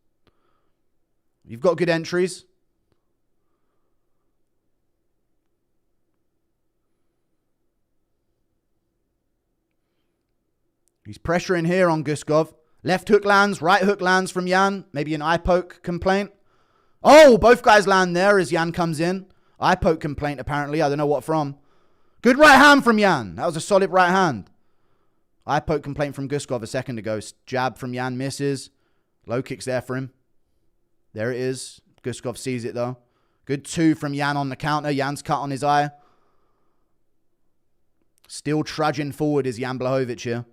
You've got good entries. He's pressuring here on Guskov. Left hook lands, right hook lands from Yan. Maybe an eye poke complaint. Oh, both guys land there as Yan comes in. Eye poke complaint, apparently. I don't know what from. Good right hand from Yan. That was a solid right hand. Eye poke complaint from Guskov a second ago. Jab from Yan misses. Low kicks there for him. There it is. Guskov sees it, though. Good two from Yan on the counter. Jan's cut on his eye. Still trudging forward is Jan Blachowicz here.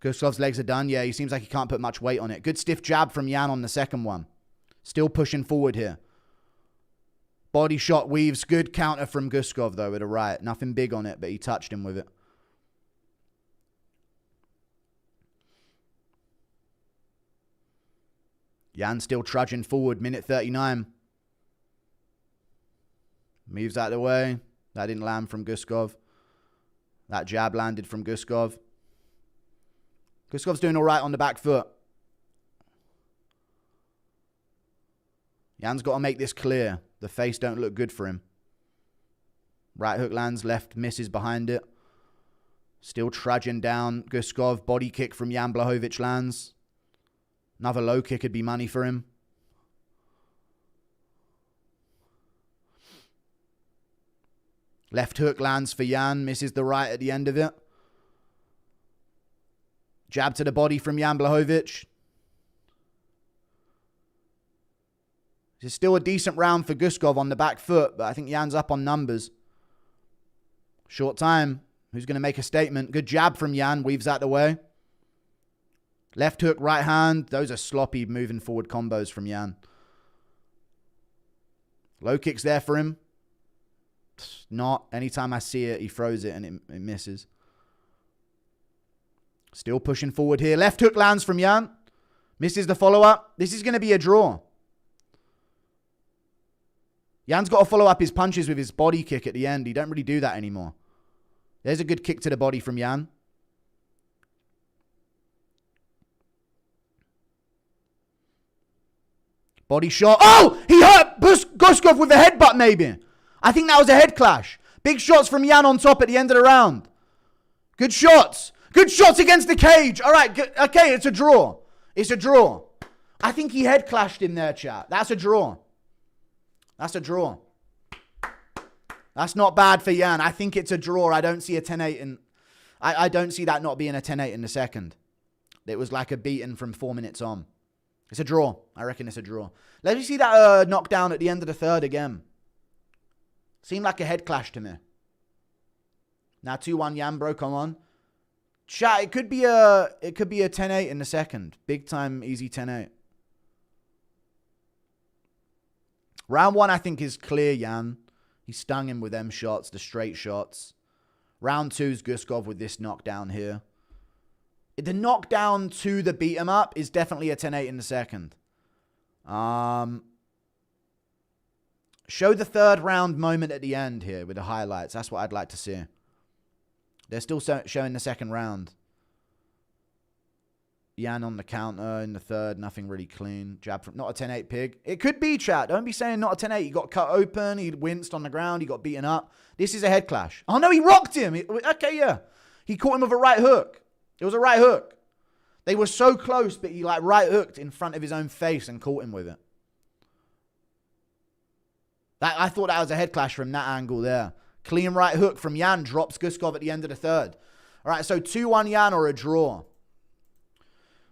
Guskov's legs are done. Yeah, he seems like he can't put much weight on it. Good stiff jab from Yan on the second one. Still pushing forward here. Body shot weaves. Good counter from Guskov, though, with a right. Nothing big on it, but he touched him with it. Yan still trudging forward. Minute 39. Moves out of the way. That didn't land from Guskov. That jab landed from Guskov. Guskov's doing all right on the back foot. Jan's got to make this clear. The face don't look good for him. Right hook lands, left misses behind it. Still trudging down. Guskov, body kick from Jan Blachowicz lands. Another low kick would be money for him. Left hook lands for Yan, misses the right at the end of it. Jab to the body from Jan Blachowicz. This is still a decent round for Guskov on the back foot, but I think Jan's up on numbers. Short time. Who's going to make a statement? Good jab from Yan. Weaves out the way. Left hook, right hand. Those are sloppy moving forward combos from Yan. Low kicks there for him. Not. Anytime I see it, he throws it and it misses. Still pushing forward here. Left hook lands from Yan. Misses the follow-up. This is going to be a draw. Jan's got to follow up his punches with his body kick at the end. He don't really do that anymore. There's a good kick to the body from Yan. Body shot. Oh! He hurt Guskov with a headbutt maybe. I think that was a head clash. Big shots from Yan on top at the end of the round. Good shots. Good shots against the cage. All right. Okay, it's a draw. It's a draw. I think he head clashed him there, chat. That's a draw. That's a draw. That's not bad for Yan. I think it's a draw. I don't see a 10-8 in... I don't see that not being a 10-8 in the second. It was like a beating from 4 minutes on. It's a draw. I reckon it's a draw. Let me see that knockdown at the end of the third again. Seemed like a head clash to me. Now 2-1 Yan, bro. Come on. Chat, it could be a 10-8 in the second. Big time, easy 10-8. Round 1, I think, is clear, Yan. He stung him with them shots, the straight shots. Round 2 is Guskov with this knockdown here. The knockdown to the beat him up is definitely a 10-8 in the second. Show the third round moment at the end here with the highlights. That's what I'd like to see. They're still showing the second round. Yan on the counter in the third. Nothing really clean. Jab from... Not a 10-8 pig. It could be, chat. Don't be saying not a 10-8. He got cut open. He winced on the ground. He got beaten up. This is a head clash. Oh, no. He rocked him. Okay, yeah. He caught him with a right hook. It was a right hook. They were so close, but he like right hooked in front of his own face and caught him with it. I thought that was a head clash from that angle there. Clean right hook from Yan. Drops Guskov at the end of the third. All right, so 2-1 Yan or a draw.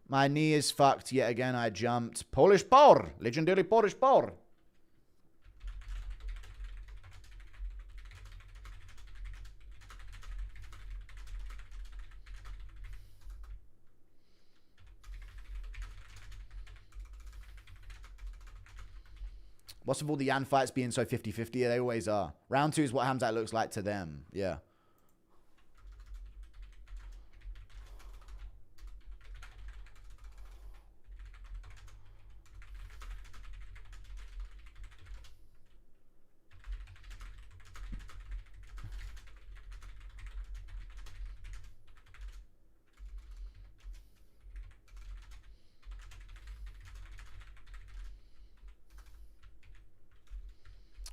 My knee is fucked yet again. I jumped. Polish power. Legendary Polish power. What's with all the Yan fights being so 50-50? They always are. Round 2 is what Hamzat looks like to them. Yeah.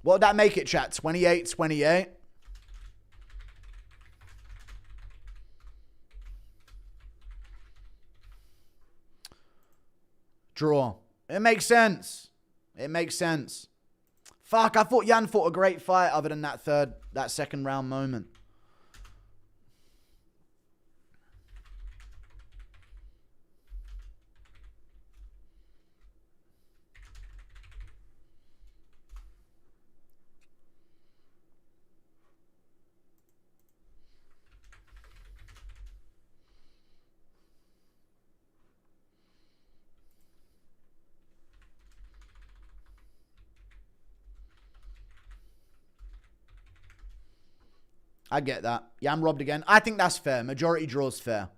What would that make it, chat? 28-28? Draw. It makes sense. It makes sense. Fuck, I thought Yan fought a great fight other than that second round moment. I get that. Yan robbed again. I think that's fair. Majority draws fair.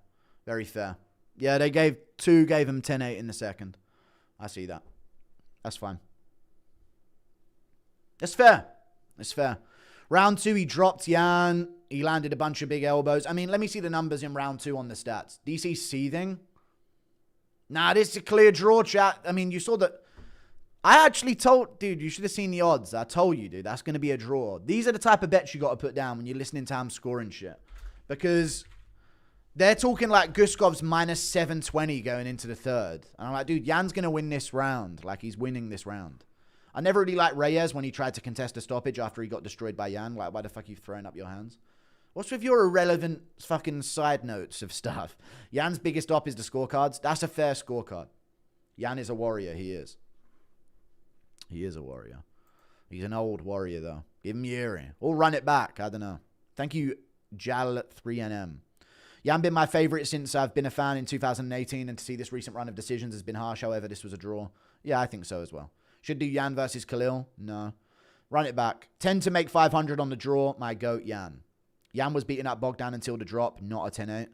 Very fair. Yeah, they gave him 10-8 in the second. I see that. That's fine. That's fair. That's fair. Round 2, he dropped Yan. He landed a bunch of big elbows. I mean, let me see the numbers in round 2 on the stats. DC seething. Nah, this is a clear draw, chat. I mean, you saw that. I actually told, dude, you should have seen the odds. I told you, dude, that's going to be a draw. These are the type of bets you got to put down when you're listening to him scoring shit. Because they're talking like Guskov's minus 720 going into the third. And I'm like, dude, Yan's going to win this round. Like, he's winning this round. I never really liked Reyes when he tried to contest a stoppage after he got destroyed by Yan. Like, why the fuck are you throwing up your hands? What's with your irrelevant fucking side notes of stuff? Yan's biggest op is the scorecards. That's a fair scorecard. Yan is a warrior. He is. He is a warrior. He's an old warrior, though. Give him Yuri. Or run it back. I don't know. Thank you, Jal3NM. Yan been my favorite since I've been a fan in 2018, and to see this recent run of decisions has been harsh. However, this was a draw. Yeah, I think so as well. Should do Yan versus Khalil? No. Run it back. 10 to make 500 on the draw. My goat, Yan. Yan was beating up Bogdan until the drop, not a 10-8.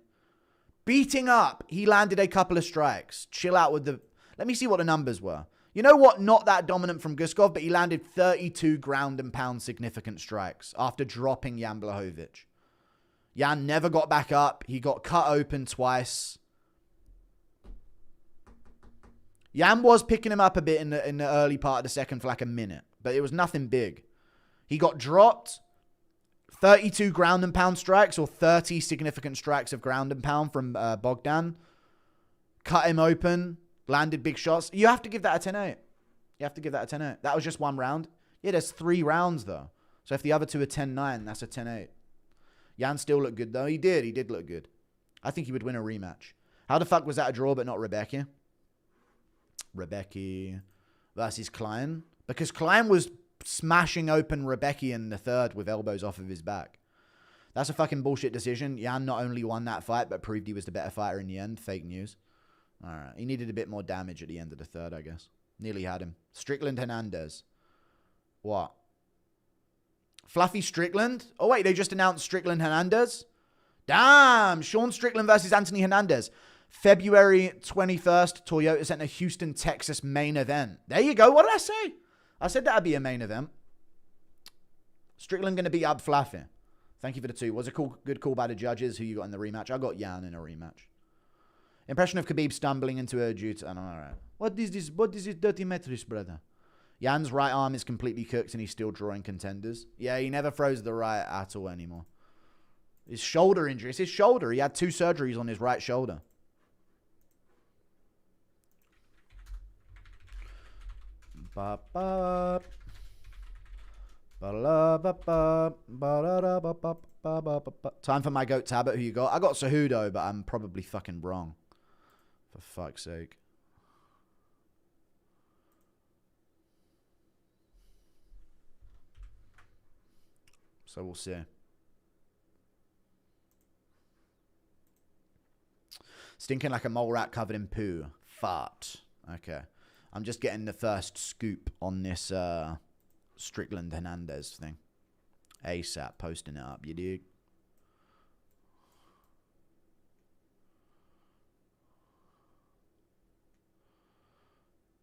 Beating up. He landed a couple of strikes. Chill out with the... Let me see what the numbers were. You know what? Not that dominant from Guskov, but he landed 32 ground and pound significant strikes after dropping Yan Blachowicz. Yan never got back up. He got cut open twice. Yan was picking him up a bit in the early part of the second for like a minute, but it was nothing big. He got dropped. 32 ground and pound strikes or 30 significant strikes of ground and pound from Bogdan. Cut him open. Landed big shots. You have to give that a 10-8. You have to give that a 10-8. That was just one round. Yeah, there's 3 rounds, though. So if the other 2 are 10-9, that's a 10-8. Yan still looked good, though. He did. He did look good. I think he would win a rematch. How the fuck was that a draw but not Rebecca? Rebecca versus Klein. Because Klein was smashing open Rebecca in the third with elbows off of his back. That's a fucking bullshit decision. Yan not only won that fight, but proved he was the better fighter in the end. Fake news. All right. He needed a bit more damage at the end of the third, I guess. Nearly had him. Strickland Hernandez. What? Fluffy Strickland? Oh, wait. They just announced Strickland Hernandez? Damn. Sean Strickland versus Anthony Hernandez. February 21st, Toyota Center, Houston, Texas main event. There you go. What did I say? I said that would be a main event. Strickland going to beat up Fluffy. Thank you for the 2. Was a good call by the judges. Who you got in the rematch? I got Yan in a rematch. Impression of Khabib stumbling into a jutsu. All right. What is this? What is this dirty mattress, brother? Yan's right arm is completely cooked and he's still drawing contenders. Yeah, he never throws the right at all anymore. His shoulder injury. It's his shoulder. He had 2 surgeries on his right shoulder. Bop, bop. Time for my goat Talbott. Who you got? I got Cejudo, but I'm probably fucking wrong. For fuck's sake. So we'll see. Stinking like a mole rat covered in poo. Fart. Okay. I'm just getting the first scoop on this Strickland Hernandez thing. ASAP. Posting it up. You dig?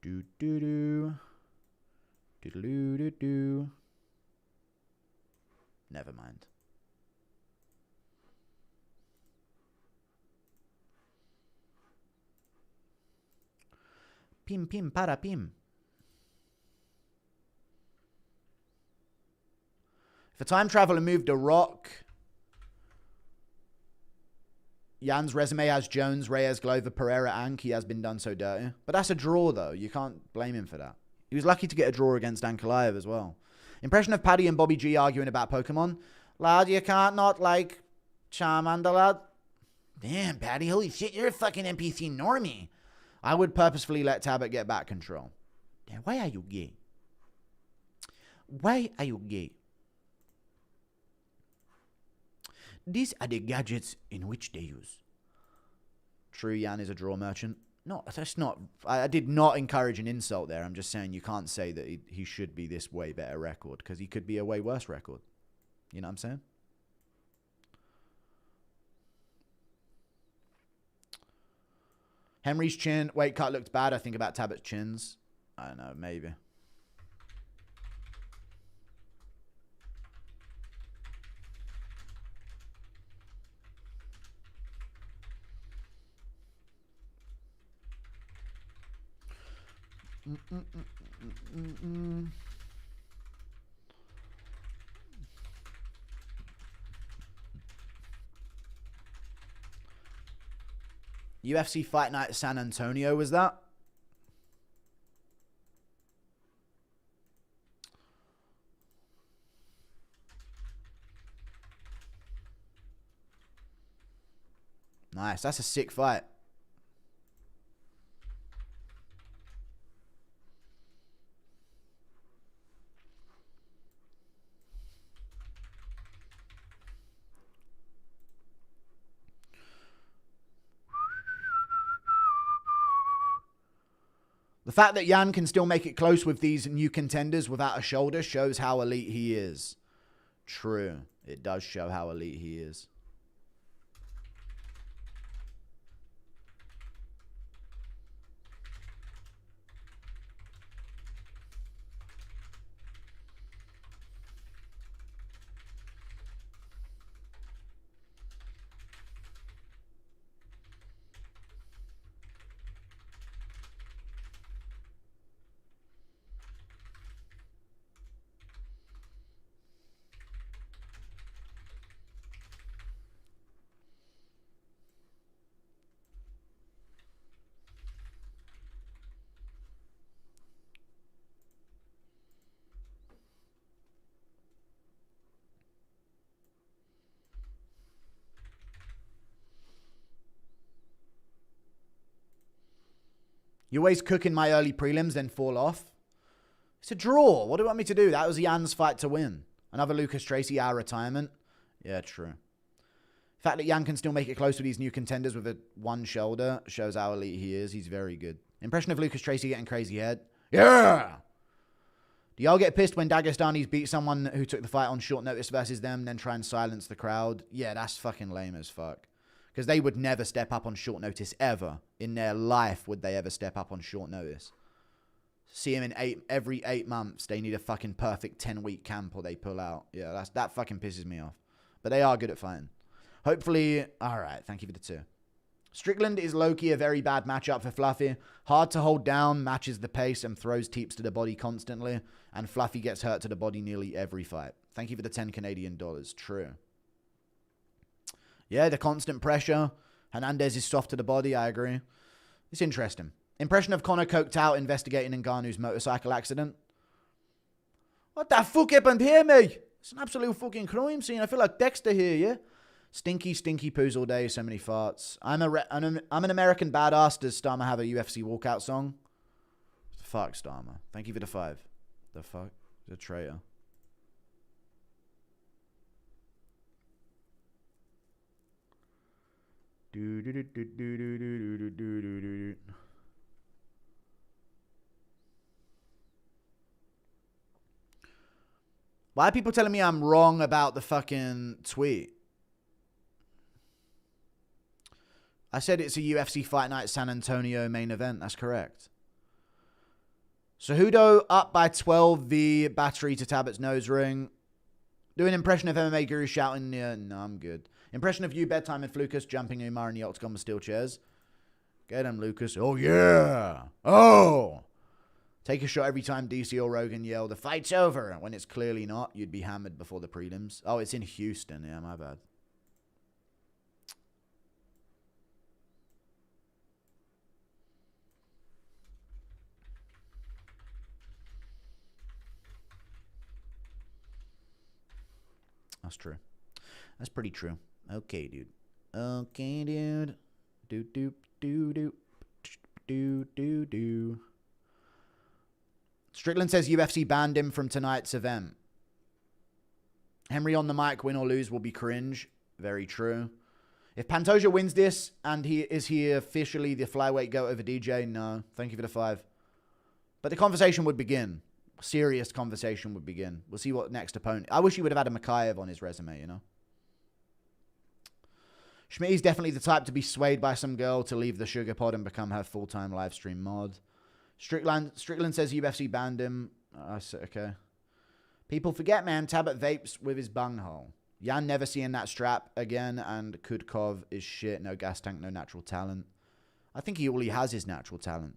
Do-do-do. Do-do-do-do. Never mind. Pim, pim, para, pim. If a time traveler moved a rock, Yan's resume has Jones, Reyes, Glover, Pereira, and he has been done so dirty. But that's a draw, though. You can't blame him for that. He was lucky to get a draw against Ankalaev as well. Impression of Paddy and Bobby G arguing about Pokemon. Lad, you can't not like Charmander, lad. Damn, Paddy, holy shit, you're a fucking NPC normie. I would purposefully let Talbott get back control. Damn, why are you gay? Why are you gay? These are the gadgets in which they use. True, Yan is a draw merchant. No, that's not... I did not encourage an insult there. I'm just saying you can't say that he should be this way better record, because he could be a way worse record. You know what I'm saying? Henry's chin. Weight cut looked bad. I think about Talbott's chins. I don't know. Maybe. UFC Fight Night San Antonio, was that? Nice. That's a sick fight. The fact that Yan can still make it close with these new contenders without a shoulder shows how elite he is. True. It does show how elite he is. You always cook in my early prelims, then fall off. It's a draw. What do you want me to do? That was Jan's fight to win. Another Lucas Tracy, our retirement. Yeah, true. The fact that Yan can still make it close with these new contenders with a one shoulder shows how elite he is. He's very good. Impression of Lucas Tracy getting crazy head. Yeah! Do y'all get pissed when Dagestanis beat someone who took the fight on short notice versus them, then try and silence the crowd? Yeah, that's fucking lame as fuck. Because they would never step up on short notice ever. In their life would they ever step up on short notice. See him in every 8 months. They need a fucking perfect 10-week camp or they pull out. Yeah, that fucking pisses me off. But they are good at fighting. Hopefully... Alright, thank you for the 2. Strickland is low-key a very bad matchup for Fluffy. Hard to hold down, matches the pace and throws teeps to the body constantly. And Fluffy gets hurt to the body nearly every fight. Thank you for the 10 Canadian dollars. True. Yeah, the constant pressure. Hernandez is soft to the body, I agree. It's interesting. Impression of Connor coked out investigating Ngannou's motorcycle accident. What the fuck happened here, mate? It's an absolute fucking crime scene. I feel like Dexter here, yeah? Stinky, stinky poos all day, so many farts. I'm an American badass. Does Starmer have a UFC walkout song? Fuck, Starmer. Thank you for the 5. The fuck? The traitor. Why are people telling me I'm wrong about the fucking tweet? I said it's a UFC Fight Night San Antonio main event. That's correct. Cejudo up by 12 v battery to Talbott's nose ring. Do an impression of MMA Guru shouting, yeah, no, I'm good. Impression of you, bedtime and Lucas jumping Umar in the octagon with steel chairs. Get him, Lucas. Oh, yeah. Oh. Take a shot every time DC or Rogan yell, the fight's over. When it's clearly not, you'd be hammered before the prelims. Oh, it's in Houston. Yeah, my bad. That's true. That's pretty true. Okay, dude. Okay, dude. Do. Strickland says UFC banned him from tonight's event. Henry on the mic, win or lose, will be cringe. Very true. If Pantoja wins this and is he officially the flyweight goat over DJ? No. Thank you for the 5. But the conversation would begin. Serious conversation would begin. We'll see what next opponent. I wish he would have had a Makayev on his resume, you know. Schmitty's definitely the type to be swayed by some girl to leave the sugar pod and become her full-time live stream mod. Strickland says UFC banned him. Okay. People forget, man. Talbott vapes with his bunghole. Yan never seeing that strap again, and Kudkov is shit. No gas tank, no natural talent. I think all he has is natural talent.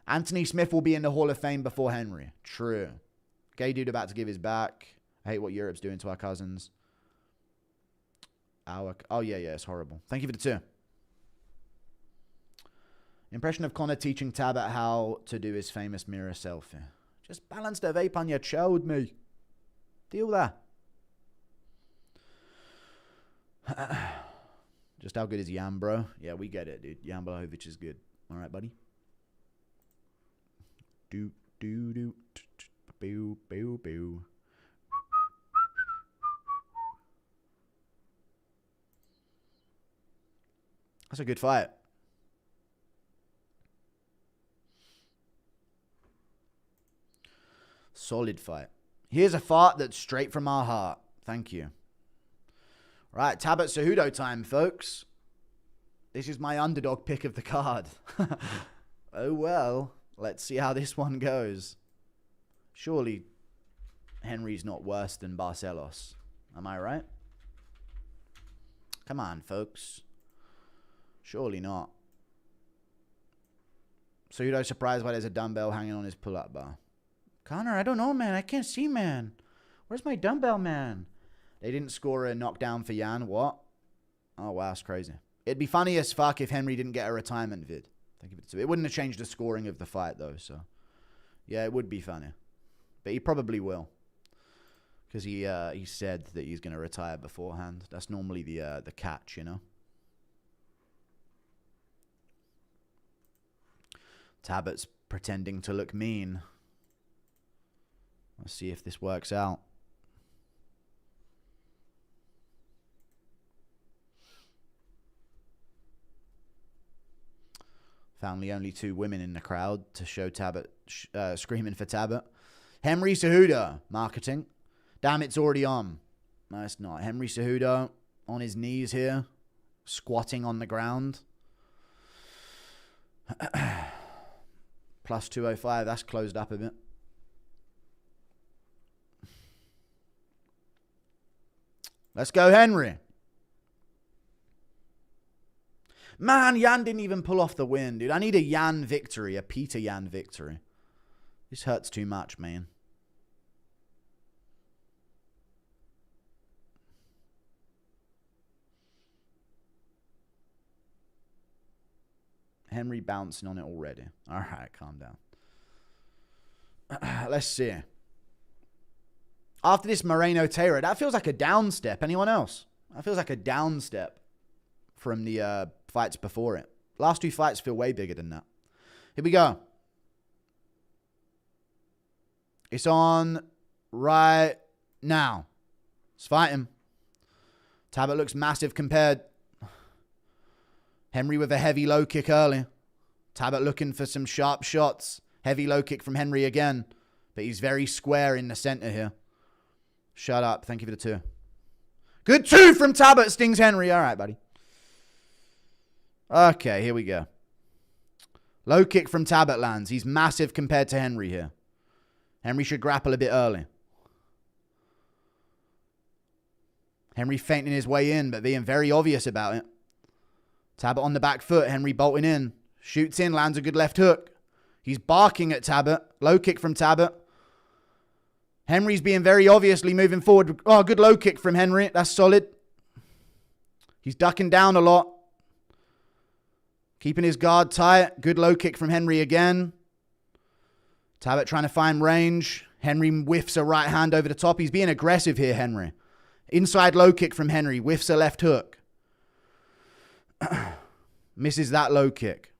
Anthony Smith will be in the Hall of Fame before Henry. True. Gay dude about to give his back. I hate what Europe's doing to our cousins. Oh, yeah, it's horrible. Thank you for the 2. Impression of Connor teaching Talbot how to do his famous mirror selfie. Just balance the vape on your child, me. Deal that. Just how good is Yan, bro? Yeah, we get it, dude. Yan Blahovic is good. All right, buddy. Do. Boo. That's a good fight. Solid fight. Here's a fart that's straight from our heart. Thank you. Right, Talbot Cejudo time, folks. This is my underdog pick of the card. Oh, well. Let's see how this one goes. Surely Henry's not worse than Barcelos. Am I right? Come on, folks. Surely not. Cejudo surprised why there's a dumbbell hanging on his pull-up bar. Connor, I don't know, man. I can't see, man. Where's my dumbbell, man? They didn't score a knockdown for Yan. What? Oh, wow, that's crazy. It'd be funny as fuck if Henry didn't get a retirement vid. Thank you for the 2. It wouldn't have changed the scoring of the fight, though, so. Yeah, it would be funny. But he probably will. Because he said that he's going to retire beforehand. That's normally the catch, you know? Talbot's pretending to look mean. Let's see if this works out. Found the only 2 women in the crowd to show Talbot screaming for Talbot. Henry Cejudo, marketing. Damn, it's already on. No, it's not. Henry Cejudo on his knees here, squatting on the ground. Plus 205, that's closed up a bit. Let's go, Henry. Man, Yan didn't even pull off the win, dude. I need a Yan victory, a Petr Yan victory. This hurts too much, man. Henry bouncing on it already. All right, calm down. Let's see. After this Moreno Taylor, that feels like a down step. Anyone else? That feels like a down step from the fights before it. Last two fights feel way bigger than that. Here we go. It's on right now. Let's fight him. Talbott looks massive compared. Henry with a heavy low kick early. Talbott looking for some sharp shots. Heavy low kick from Henry again. But he's very square in the center here. Shut up. Thank you for the 2. Good 2 from Talbott. Stings Henry. All right, buddy. Okay, here we go. Low kick from Talbott lands. He's massive compared to Henry here. Henry should grapple a bit early. Henry feinting his way in, but being very obvious about it. Talbott on the back foot. Henry bolting in. Shoots in, lands a good left hook. He's barking at Talbott. Low kick from Talbott. Henry's being very obviously moving forward. Oh, good low kick from Henry. That's solid. He's ducking down a lot. Keeping his guard tight. Good low kick from Henry again. Talbott trying to find range. Henry whiffs a right hand over the top. He's being aggressive here, Henry. Inside low kick from Henry. Whiffs a left hook. Misses that low kick.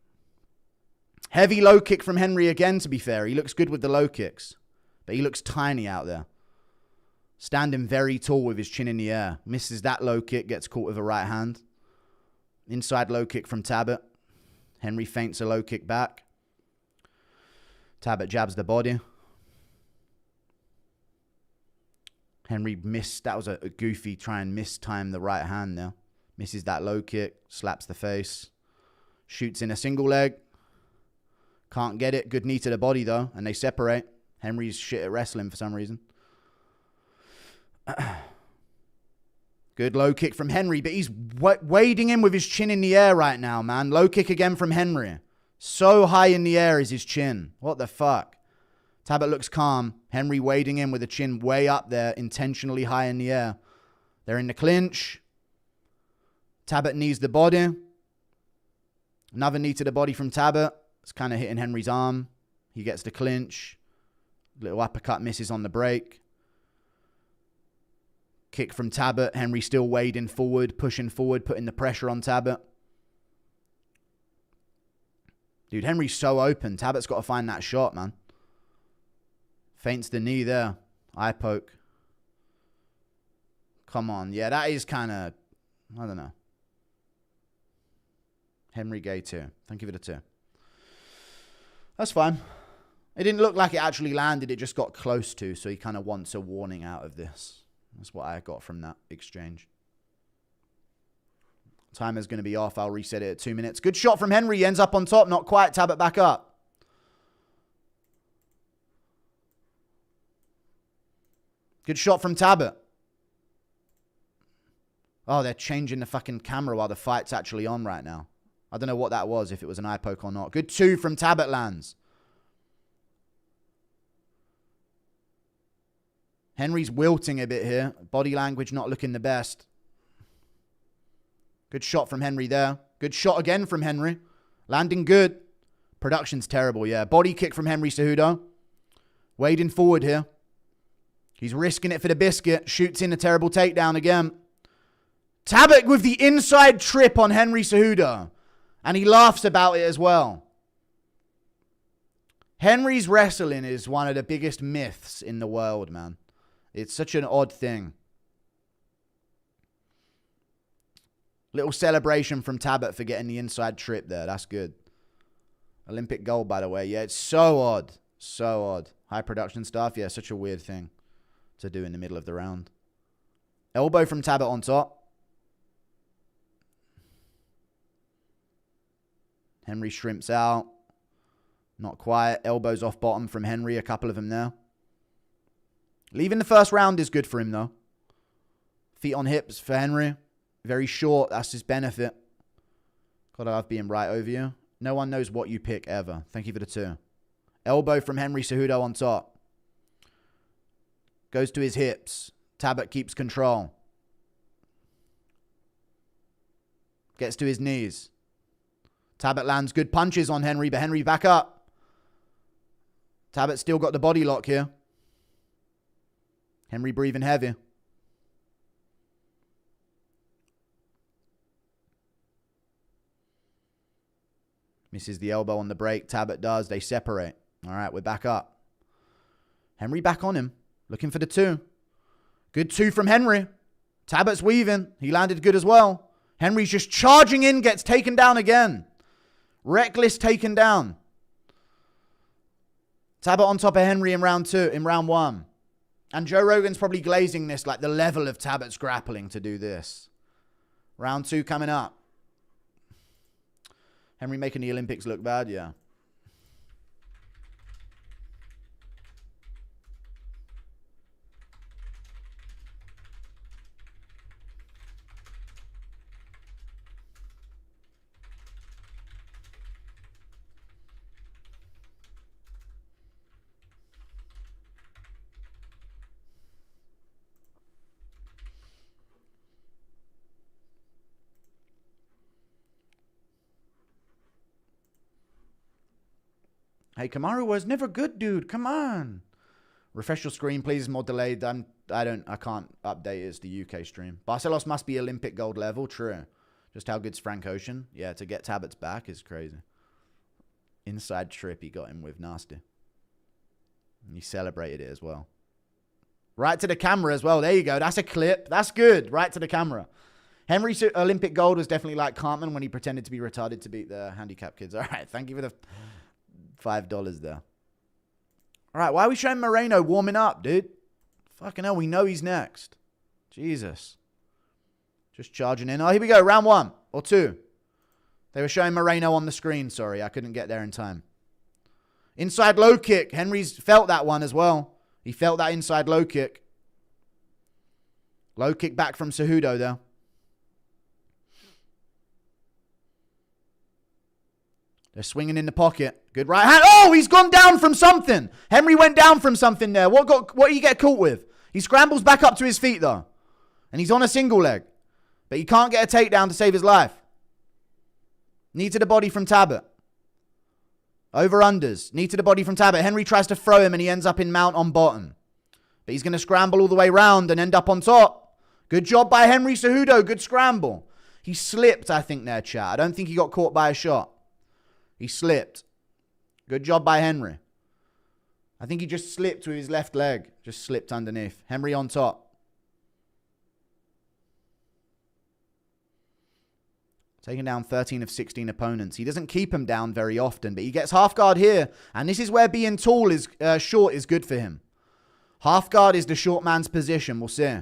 Heavy low kick from Henry again, to be fair. He looks good with the low kicks. But he looks tiny out there. Standing very tall with his chin in the air. Misses that low kick. Gets caught with a right hand. Inside low kick from Talbott. Henry feints a low kick back. Talbott jabs the body. Henry missed. That was a goofy try and mistime the right hand there. Misses that low kick. Slaps the face. Shoots in a single leg. Can't get it. Good knee to the body though. And they separate. Henry's shit at wrestling for some reason. Good low kick from Henry. But he's wading in with his chin in the air right now, man. Low kick again from Henry. So high in the air is his chin. What the fuck? Talbott looks calm. Henry wading in with the chin way up there. Intentionally high in the air. They're in the clinch. Talbott knees the body. Another knee to the body from Talbott. It's kind of hitting Henry's arm. He gets the clinch. Little uppercut misses on the break. Kick from Talbott. Henry still wading forward, pushing forward, putting the pressure on Talbott. Dude, Henry's so open. Talbott's got to find that shot, man. Feints the knee there. Eye poke. Come on. Yeah, that is kind of... I don't know. Henry Gay 2. Thank you for the 2. That's fine. It didn't look like it actually landed. It just got close to. So he kind of wants a warning out of this. That's what I got from that exchange. Timer's going to be off. I'll reset it at 2 minutes. Good shot from Henry. He ends up on top. Not quite. Talbott back up. Good shot from Talbott. Oh, they're changing the fucking camera while the fight's actually on right now. I don't know what that was, if it was an eye poke or not. Good 2 from Talbott lands. Henry's wilting a bit here. Body language not looking the best. Good shot from Henry there. Good shot again from Henry. Landing good. Production's terrible, yeah. Body kick from Henry Cejudo. Wading forward here. He's risking it for the biscuit. Shoots in a terrible takedown again. Talbott with the inside trip on Henry Cejudo. And he laughs about it as well. Henry's wrestling is one of the biggest myths in the world, man. It's such an odd thing. Little celebration from Talbott for getting the inside trip there. That's good. Olympic gold, by the way. Yeah, it's so odd. So odd. High production stuff. Yeah, such a weird thing to do in the middle of the round. Elbow from Talbott on top. Henry shrimps out. Not quite. Elbows off bottom from Henry. A couple of them there. Leaving the first round is good for him, though. Feet on hips for Henry. Very short. That's his benefit. Gotta love being right over you. No one knows what you pick ever. Thank you for the 2. Elbow from Henry Cejudo on top. Goes to his hips. Talbott keeps control. Gets to his knees. Talbott lands good punches on Henry, but Henry back up. Talbott still got the body lock here. Henry breathing heavy. Misses the elbow on the break. Talbott does. They separate. All right, we're back up. Henry back on him. Looking for the 2. Good 2 from Henry. Talbott's weaving. He landed good as well. Henry's just charging in. Gets taken down again. Reckless taken down. Talbott on top of Henry in round 1. And Joe Rogan's probably glazing this, like the level of Talbott's grappling to do this. Round 2 coming up. Henry making the Olympics look bad, yeah. Hey, Kamaru was never good, dude. Come on. Refresh your screen, please. More delayed. I can't update it. It's the UK stream. Barcelos must be Olympic gold level. True. Just how good's Frank Ocean? Yeah, to get Talbott's back is crazy. Inside trip he got him with. Nasty. And he celebrated it as well. Right to the camera as well. There you go. That's a clip. That's good. Right to the camera. Henry's Olympic gold was definitely like Cartman when he pretended to be retarded to beat the handicap kids. All right. Thank you for the $5 there. All right. Why are we showing Moreno warming up, dude? Fucking hell. We know he's next. Jesus. Just charging in. Oh, here we go. Round 1 or 2. They were showing Moreno on the screen. Sorry. I couldn't get there in time. Inside low kick. Henry's felt that one as well. He felt that inside low kick. Low kick back from Cejudo, though. They're swinging in the pocket. Good right hand. Oh, he's gone down from something. Henry went down from something there. What did he get caught with? He scrambles back up to his feet, though. And he's on a single leg. But he can't get a takedown to save his life. Knee to the body from Talbott. Over-unders. Knee to the body from Talbott. Henry tries to throw him and he ends up in mount on bottom. But he's going to scramble all the way round and end up on top. Good job by Henry Cejudo. Good scramble. He slipped, I think, there, chat. I don't think he got caught by a shot. He slipped. Good job by Henry. I think he just slipped with his left leg. Just slipped underneath. Henry on top. Taking down 13 of 16 opponents. He doesn't keep him down very often, but he gets half guard here. And this is where being tall is short is good for him. Half guard is the short man's position. We'll see.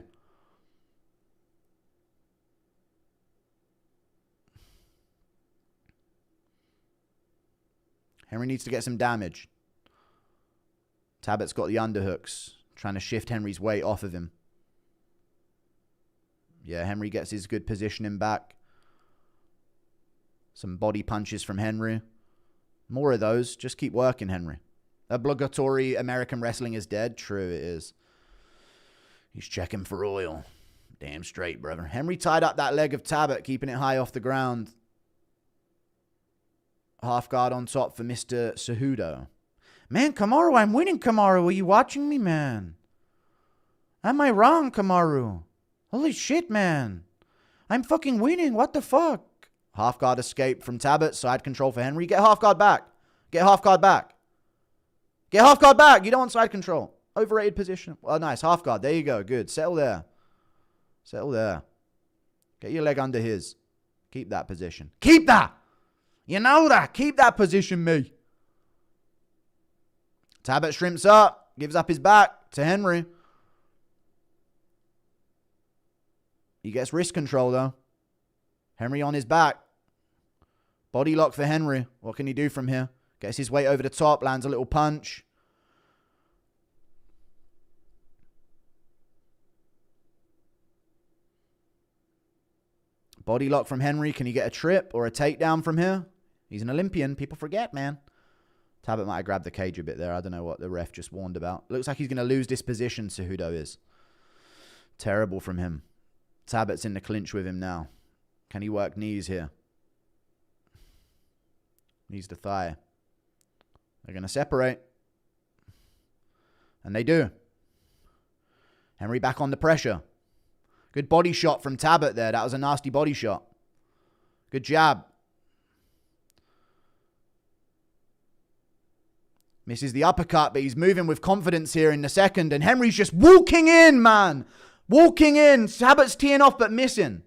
Henry needs to get some damage. Talbott's got the underhooks. Trying to shift Henry's weight off of him. Yeah, Henry gets his good positioning back. Some body punches from Henry. More of those. Just keep working, Henry. Obligatory American wrestling is dead. True, it is. He's checking for oil. Damn straight, brother. Henry tied up that leg of Talbott, keeping it high off the ground. Half guard on top for Mr. Cejudo. Man, Kamaru, I'm winning, Kamaru. Are you watching me, man? Am I wrong, Kamaru? Holy shit, man. I'm fucking winning. What the fuck? Half guard escape from Talbott. Side control for Henry. Get half guard back. Get half guard back. Get half guard back. You don't want side control. Overrated position. Oh, nice. Half guard. There you go. Good. Settle there. Settle there. Get your leg under his. Keep that position. Keep that. You know that. Keep that position, me. Talbott shrimps up. Gives up his back to Henry. He gets wrist control, though. Henry on his back. Body lock for Henry. What can he do from here? Gets his weight over the top. Lands a little punch. Body lock from Henry. Can he get a trip or a takedown from here? He's an Olympian. People forget, man. Talbott might have grabbed the cage a bit there. I don't know what the ref just warned about. Looks like he's going to lose this position, Cejudo is. Terrible from him. Talbott's in the clinch with him now. Can he work knees here? Knees to thigh. They're going to separate. And they do. Henry back on the pressure. Good body shot from Talbott there. That was a nasty body shot. Good jab. Misses the uppercut, but he's moving with confidence here in the second. And Henry's just walking in, man. Walking in. Talbott's teeing off, but missing.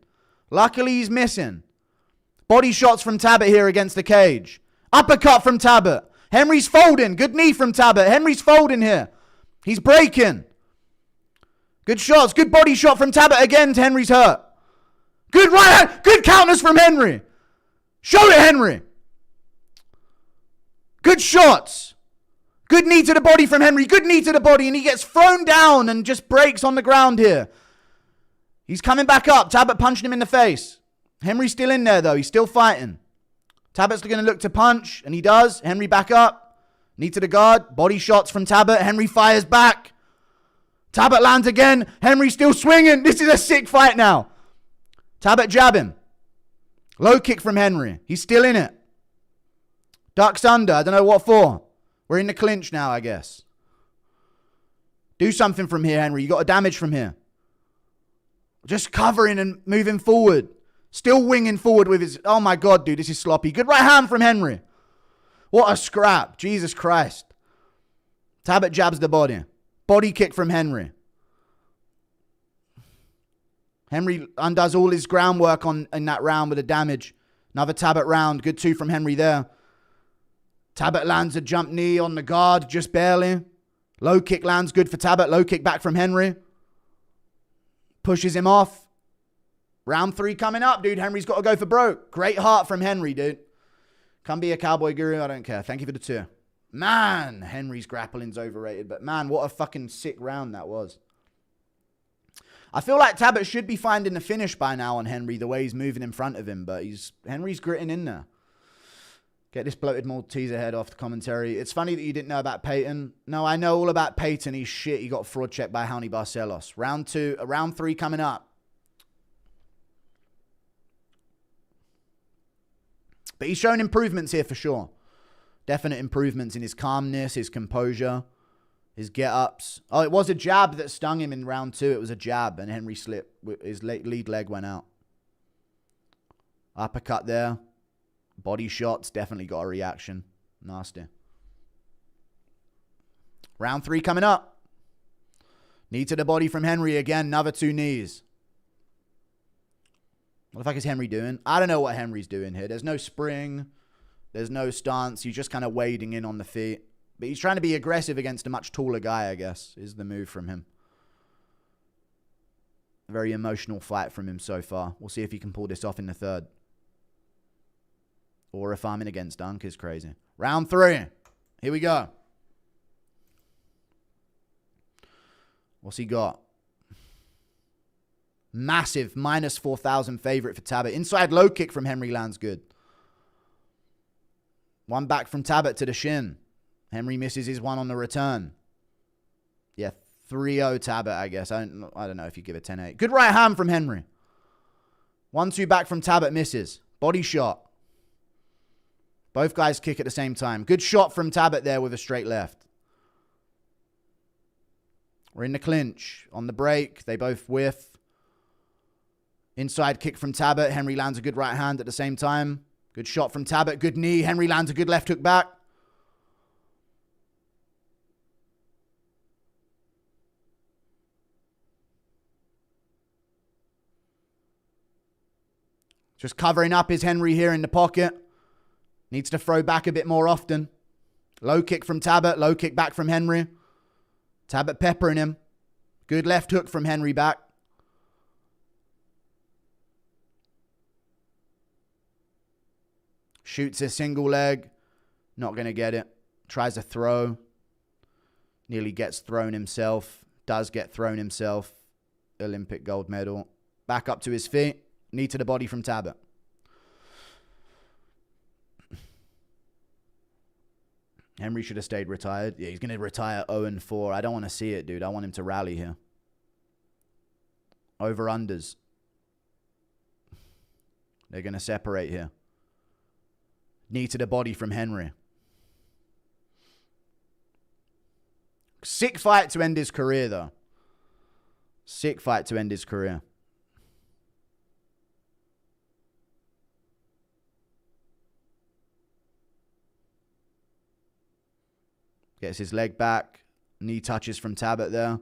Luckily, he's missing. Body shots from Talbott here against the cage. Uppercut from Talbott. Henry's folding. Good knee from Talbott. Henry's folding here. He's breaking. Good shots. Good body shot from Talbott again. Henry's hurt. Good right hand. Good counters from Henry. Show it, Henry. Good shots. Good knee to the body from Henry. Good knee to the body. And he gets thrown down and just breaks on the ground here. He's coming back up. Talbott punching him in the face. Henry's still in there, though. He's still fighting. Talbott's going to look to punch, and he does. Henry back up. Knee to the guard. Body shots from Talbott. Henry fires back. Talbott lands again. Henry still swinging. This is a sick fight now. Talbott jab him. Low kick from Henry. He's still in it. Ducks under. I don't know what for. We're in the clinch now, I guess. Do something from here, Henry. You got a damage from here. Just covering and moving forward. Still winging forward with his... Oh my God, dude. This is sloppy. Good right hand from Henry. What a scrap. Jesus Christ. Talbott jabs the body. Body kick from Henry. Henry undoes all his groundwork in that round with a damage. Another Talbott round. Good two from Henry there. Talbott lands a jump knee on the guard, just barely. Low kick lands good for Talbott. Low kick back from Henry. Pushes him off. Round 3 coming up, dude. Henry's got to go for broke. Great heart from Henry, dude. Come be a cowboy guru. I don't care. Thank you for the 2. Man, Henry's grappling's overrated. But man, what a fucking sick round that was. I feel like Talbott should be finding the finish by now on Henry, the way he's moving in front of him. But Henry's gritting in there. Get this bloated Malteser head off the commentary. It's funny that you didn't know about Peyton. No, I know all about Peyton. He's shit. He got fraud checked by Raoni Barcelos. Round 3 coming up. But he's shown improvements here for sure. Definite improvements in his calmness, his composure, his get-ups. Oh, it was a jab that stung him in round 2. It was a jab, and Henry slipped. His lead leg went out. Uppercut there. Body shots. Definitely got a reaction. Nasty. Round 3 coming up. Knee to the body from Henry again. Another 2 knees. What the fuck is Henry doing? I don't know what Henry's doing here. There's no spring. There's no stance. He's just kind of wading in on the feet. But he's trying to be aggressive against a much taller guy, I guess, is the move from him. A very emotional fight from him so far. We'll see if he can pull this off in the 3rd. Or if I'm in against Dunk is crazy. Round 3. Here we go. What's he got? Massive minus 4,000 favorite for Talbott. Inside low kick from Henry lands good. One back from Talbott to the shin. Henry misses his one on the return. Yeah, 3-0 Talbott, I guess. I don't know if you give it 10-8. Good right hand from Henry. 1-2 back from Talbott misses. Body shot. Both guys kick at the same time. Good shot from Talbott there with a straight left. We're in the clinch. On the break, they both whiff. Inside kick from Talbott. Henry lands a good right hand at the same time. Good shot from Talbott. Good knee. Henry lands a good left hook back. Just covering up is Henry here in the pocket. Needs to throw back a bit more often. Low kick from Talbott. Low kick back from Henry. Talbott peppering him. Good left hook from Henry back. Shoots a single leg. Not going to get it. Tries a throw. Nearly gets thrown himself. Does get thrown himself. Olympic gold medal. Back up to his feet. Knee to the body from Talbott. Henry should have stayed retired. Yeah, he's going to retire 0-4. I don't want to see it, dude. I want him to rally here. Over-unders. They're going to separate here. Knee to the body from Henry. Sick fight to end his career, though. Sick fight to end his career. Gets his leg back. Knee touches from Talbott there.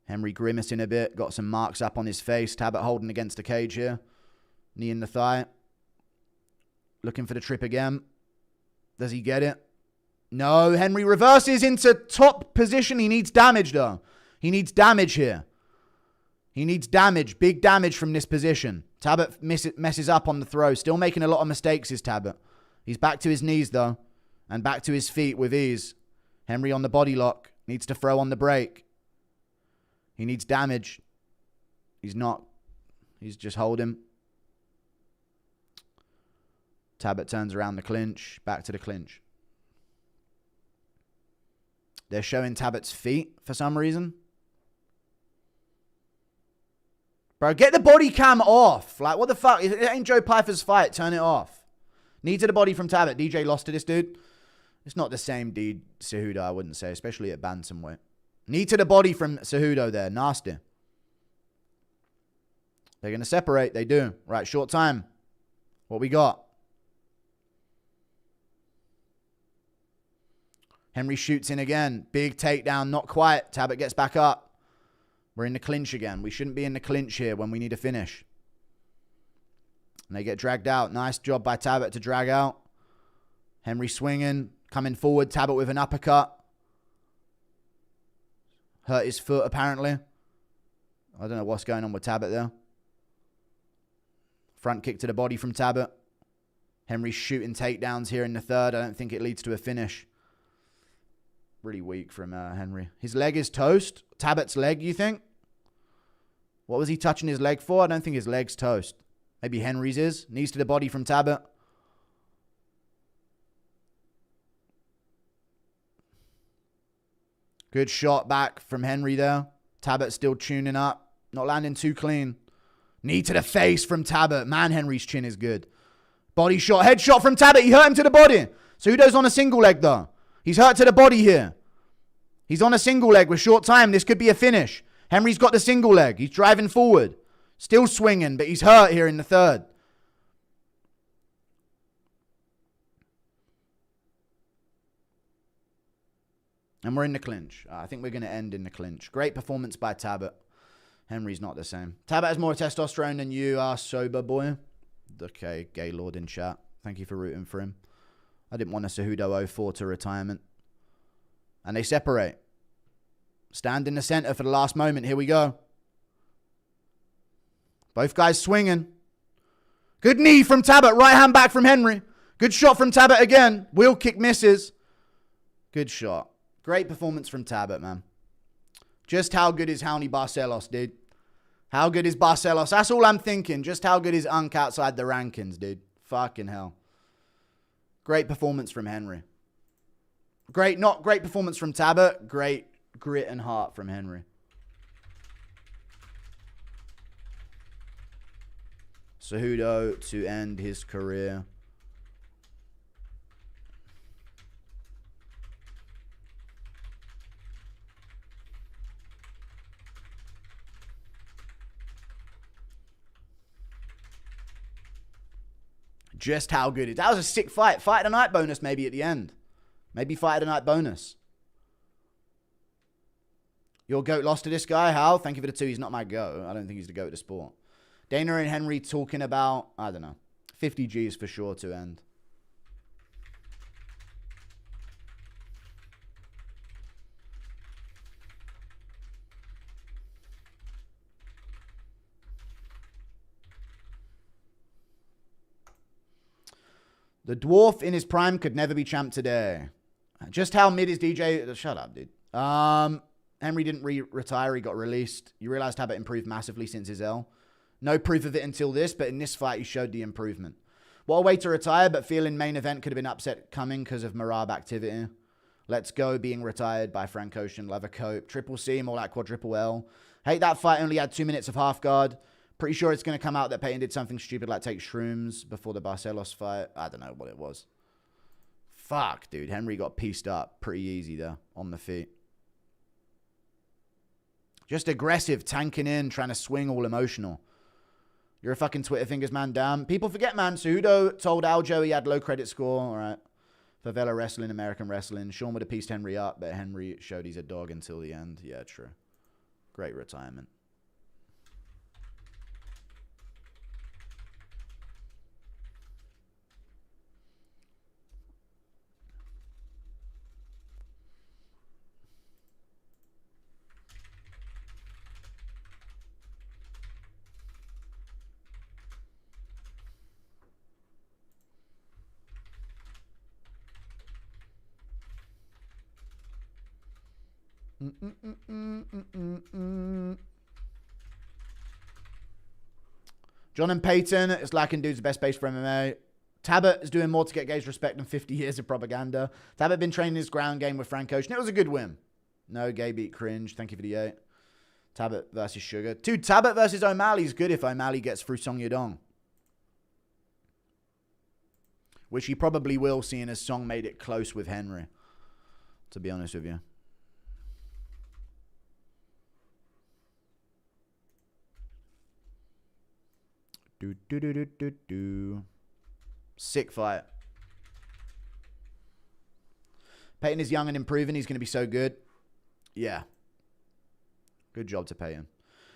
Henry grimacing a bit. Got some marks up on his face. Talbott holding against the cage here. Knee in the thigh. Looking for the trip again. Does he get it? No. Henry reverses into top position. He needs damage though. He needs damage here. He needs damage. Big damage from this position. Talbott messes up on the throw. Still making a lot of mistakes is Talbott. He's back to his knees though. And back to his feet with ease. Henry on the body lock. Needs to throw on the break. He needs damage. He's not. He's just holding. Talbott turns around the clinch. Back to the clinch. They're showing Talbott's feet for some reason. Bro, get the body cam off. Like, what the fuck? It ain't Joe Pyfer's fight. Turn it off. Knee to the body from Talbott. DJ lost to this dude. It's not the same dude, Cejudo, I wouldn't say, especially at bantamweight. Knee to the body from Cejudo there. Nasty. They're going to separate. They do. Right, short time. What we got? Henry shoots in again. Big takedown. Not quite. Talbott gets back up. We're in the clinch again. We shouldn't be in the clinch here when we need a finish. And they get dragged out. Nice job by Talbott to drag out. Henry swinging. Coming forward. Talbott with an uppercut. Hurt his foot, apparently. I don't know what's going on with Talbott there. Front kick to the body from Talbott. Henry shooting takedowns here in the third. I don't think it leads to a finish. Really weak from Henry. His leg is toast. Talbott's leg, you think? What was he touching his leg for? I don't think his leg's toast. Maybe Henry's is. Knees to the body from Talbott. Good shot back from Henry there. Talbott still tuning up. Not landing too clean. Knee to the face from Talbott. Man, Henry's chin is good. Body shot. Head shot from Talbott. He hurt him to the body. Cejudo's on a single leg though. He's hurt to the body here. He's on a single leg with short time. This could be a finish. Henry's got the single leg. He's driving forward. Still swinging, but he's hurt here in the third. And we're in the clinch. I think we're going to end in the clinch. Great performance by Talbott. Henry's not the same. Talbott has more testosterone than you are, sober boy. Okay, Gaylord in chat. Thank you for rooting for him. I didn't want a Cejudo 04 to retirement. And they separate. Stand in the center for the last moment. Here we go. Both guys swinging. Good knee from Talbott. Right hand back from Henry. Good shot from Talbott again. Wheel kick misses. Good shot. Great performance from Talbott, man. Just how good is Raoni Barcelos, dude? How good is Barcelos? That's all I'm thinking. Just how good is Unk outside the rankings, dude? Fucking hell. Great performance from Henry. Not great performance from Talbott. Great grit and heart from Henry. Cejudo to end his career. Just how good it is. That was a sick fight. Fight of the night bonus maybe at the end. Maybe fight of the night bonus. Your GOAT lost to this guy? How? Thank you for the 2. He's not my GOAT. I don't think he's the GOAT of the sport. Dana and Henry talking about, I don't know, 50 G's for sure to end. The dwarf in his prime could never be champ today. Just how mid is DJ? Shut up, dude. Henry didn't retire. He got released. You realized Talbott improved massively since his L. No proof of it until this, but in this fight, he showed the improvement. What a way to retire, but feeling main event could have been upset coming because of Merab activity. Let's Go being retired by Frank Ocean, Leather Coat. Triple C, more like quadruple L. Hate that fight only had 2 minutes of half guard. Pretty sure it's going to come out that Peyton did something stupid like take shrooms before the Barcelos fight. I don't know what it was. Fuck, dude. Henry got pieced up pretty easy there on the feet. Just aggressive, tanking in, trying to swing, all emotional. You're a fucking Twitter fingers, man. Damn. People forget, man. Cejudo told Aljo he had low credit score. All right. Favela wrestling, American wrestling. Sean would have pieced Henry up, but Henry showed he's a dog until the end. Yeah, true. Great retirement. John and Peyton is lacking dude's best base for MMA. Talbott is doing more to get Gage respect than 50 years of propaganda. Talbott been training his ground game with Frank Ocean. It was a good win. No, Gay beat Cringe. Thank you for the 8. Talbott versus Sugar. Dude, Talbott versus O'Malley is good if O'Malley gets through Song Yadong. Which he probably will, seeing as Song made it close with Henry. To be honest with you. Sick fight. Peyton is young and improving. He's going to be so good. Yeah. Good job to Peyton.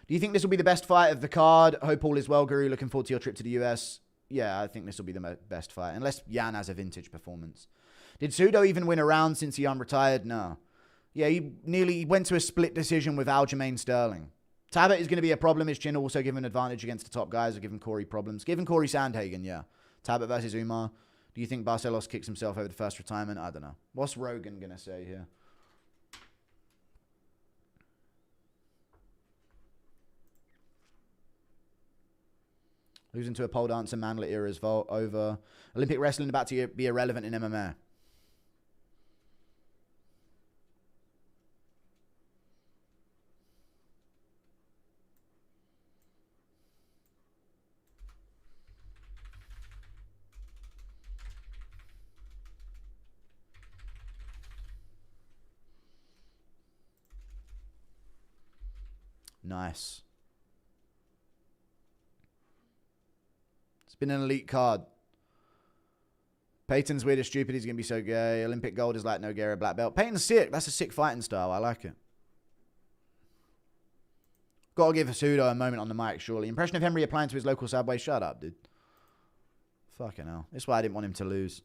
Do you think this will be the best fight of the card? Hope all is well, Guru. Looking forward to your trip to the US. Yeah, I think this will be the best fight. Unless Yan has a vintage performance. Did Cejudo even win a round since he unretired? No. Yeah, he went to a split decision with Aljamain Sterling. Talbott is going to be a problem. His chin will also give him an advantage against the top guys or giving Corey problems. Giving Corey Sandhagen, yeah. Talbott versus Umar. Do you think Barcelos kicks himself over the first retirement? I don't know. What's Rogan going to say here? Losing to a pole dancer, manlet era is over. Olympic wrestling about to be irrelevant in MMA. Nice. It's been an elite card. Peyton's weird as stupid. He's going to be so gay. Olympic gold is like Nogueira black belt. Peyton's sick. That's a sick fighting style. I like it. Got to give Cejudo a moment on the mic, surely. Impression of Henry applying to his local subway. Shut up, dude. Fucking hell. That's why I didn't want him to lose.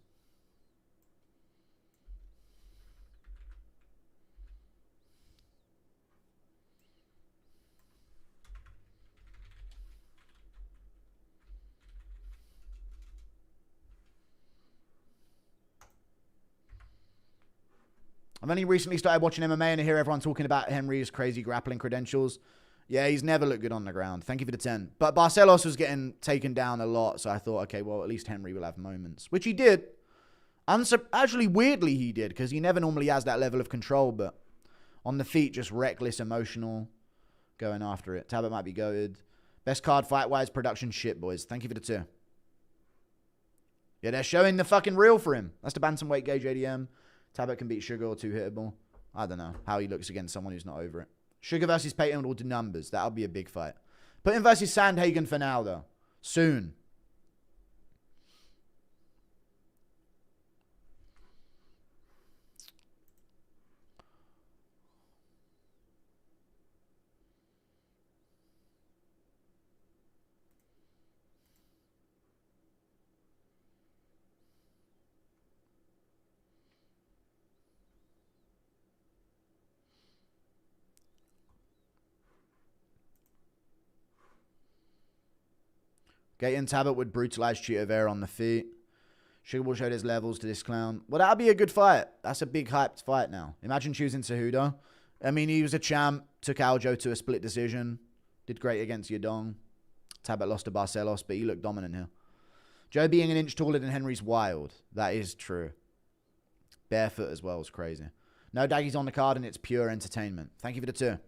I've only recently started watching MMA and I hear everyone talking about Henry's crazy grappling credentials. Yeah, he's never looked good on the ground. Thank you for the 10. But Barcelos was getting taken down a lot, so I thought, okay, well, at least Henry will have moments. Which he did. Actually, weirdly, he did, because he never normally has that level of control, but on the feet, just reckless, emotional, going after it. Talbot might be goated. Best card fight-wise, production shit, boys. Thank you for the 2. Yeah, they're showing the fucking real for him. That's the bantamweight gauge ADM. Talbot can beat Sugar or 2-hittable. I don't know how he looks against someone who's not over it. Sugar versus Peyton will do numbers. That'll be a big fight. Put him versus Sandhagen for now, though. Soon. Gaten Talbot would brutalize Chito Vera on the feet. Sugar will show his levels to this clown. Well, that'll be a good fight. That's a big hyped fight now. Imagine choosing Cejudo. I mean, he was a champ. Took Aljo to a split decision. Did great against Yadong. Talbot lost to Barcelos, but he looked dominant here. Joe being an inch taller than Henry's wild. That is true. Barefoot as well is crazy. No daggies on the card and it's pure entertainment. Thank you for the 2.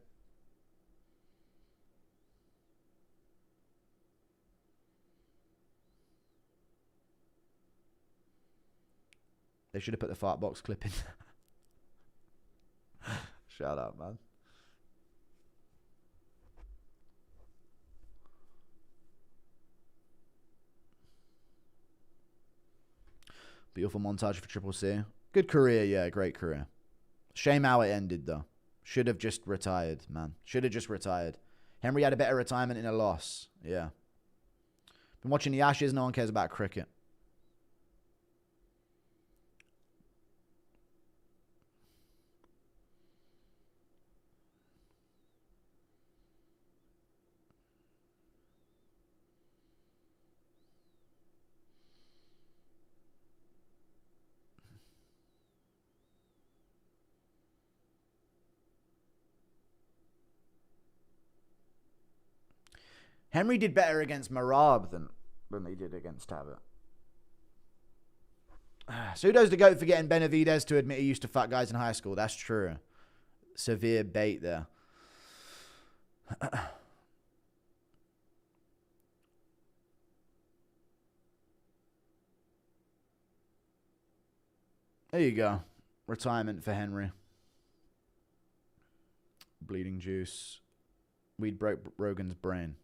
They should have put the fart box clip in. Shut up, man. Beautiful montage for Triple C. Good career, yeah, great career. Shame how it ended, though. Should have just retired, man. Should have just retired. Henry had a better retirement in a loss. Yeah. Been watching the Ashes. No one cares about cricket. Henry did better against Merab than he did against Talbott. Cejudo's the GOAT for getting Benavidez to admit he used to fuck guys in high school. That's true. Severe bait there. There you go. Retirement for Henry. Bleeding juice. Weed broke Rogan's brain.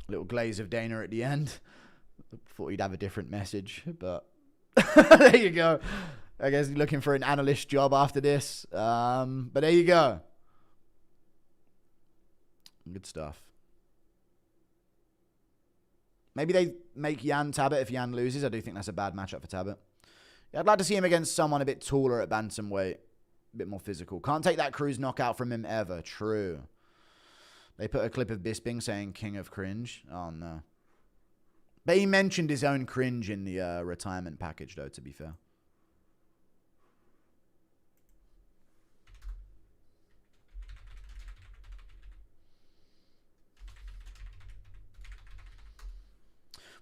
Little glaze of Dana at the end. Thought he'd have a different message, but there you go. I guess he's looking for an analyst job after this. But there you go. Good stuff. Maybe they make Yan Talbott if Yan loses. I do think that's a bad matchup for Talbott. Yeah, I'd like to see him against someone a bit taller at bantamweight. A bit more physical. Can't take that Cruz knockout from him ever. True. They put a clip of Bisping saying king of cringe. Oh, no. But he mentioned his own cringe in the retirement package, though, to be fair.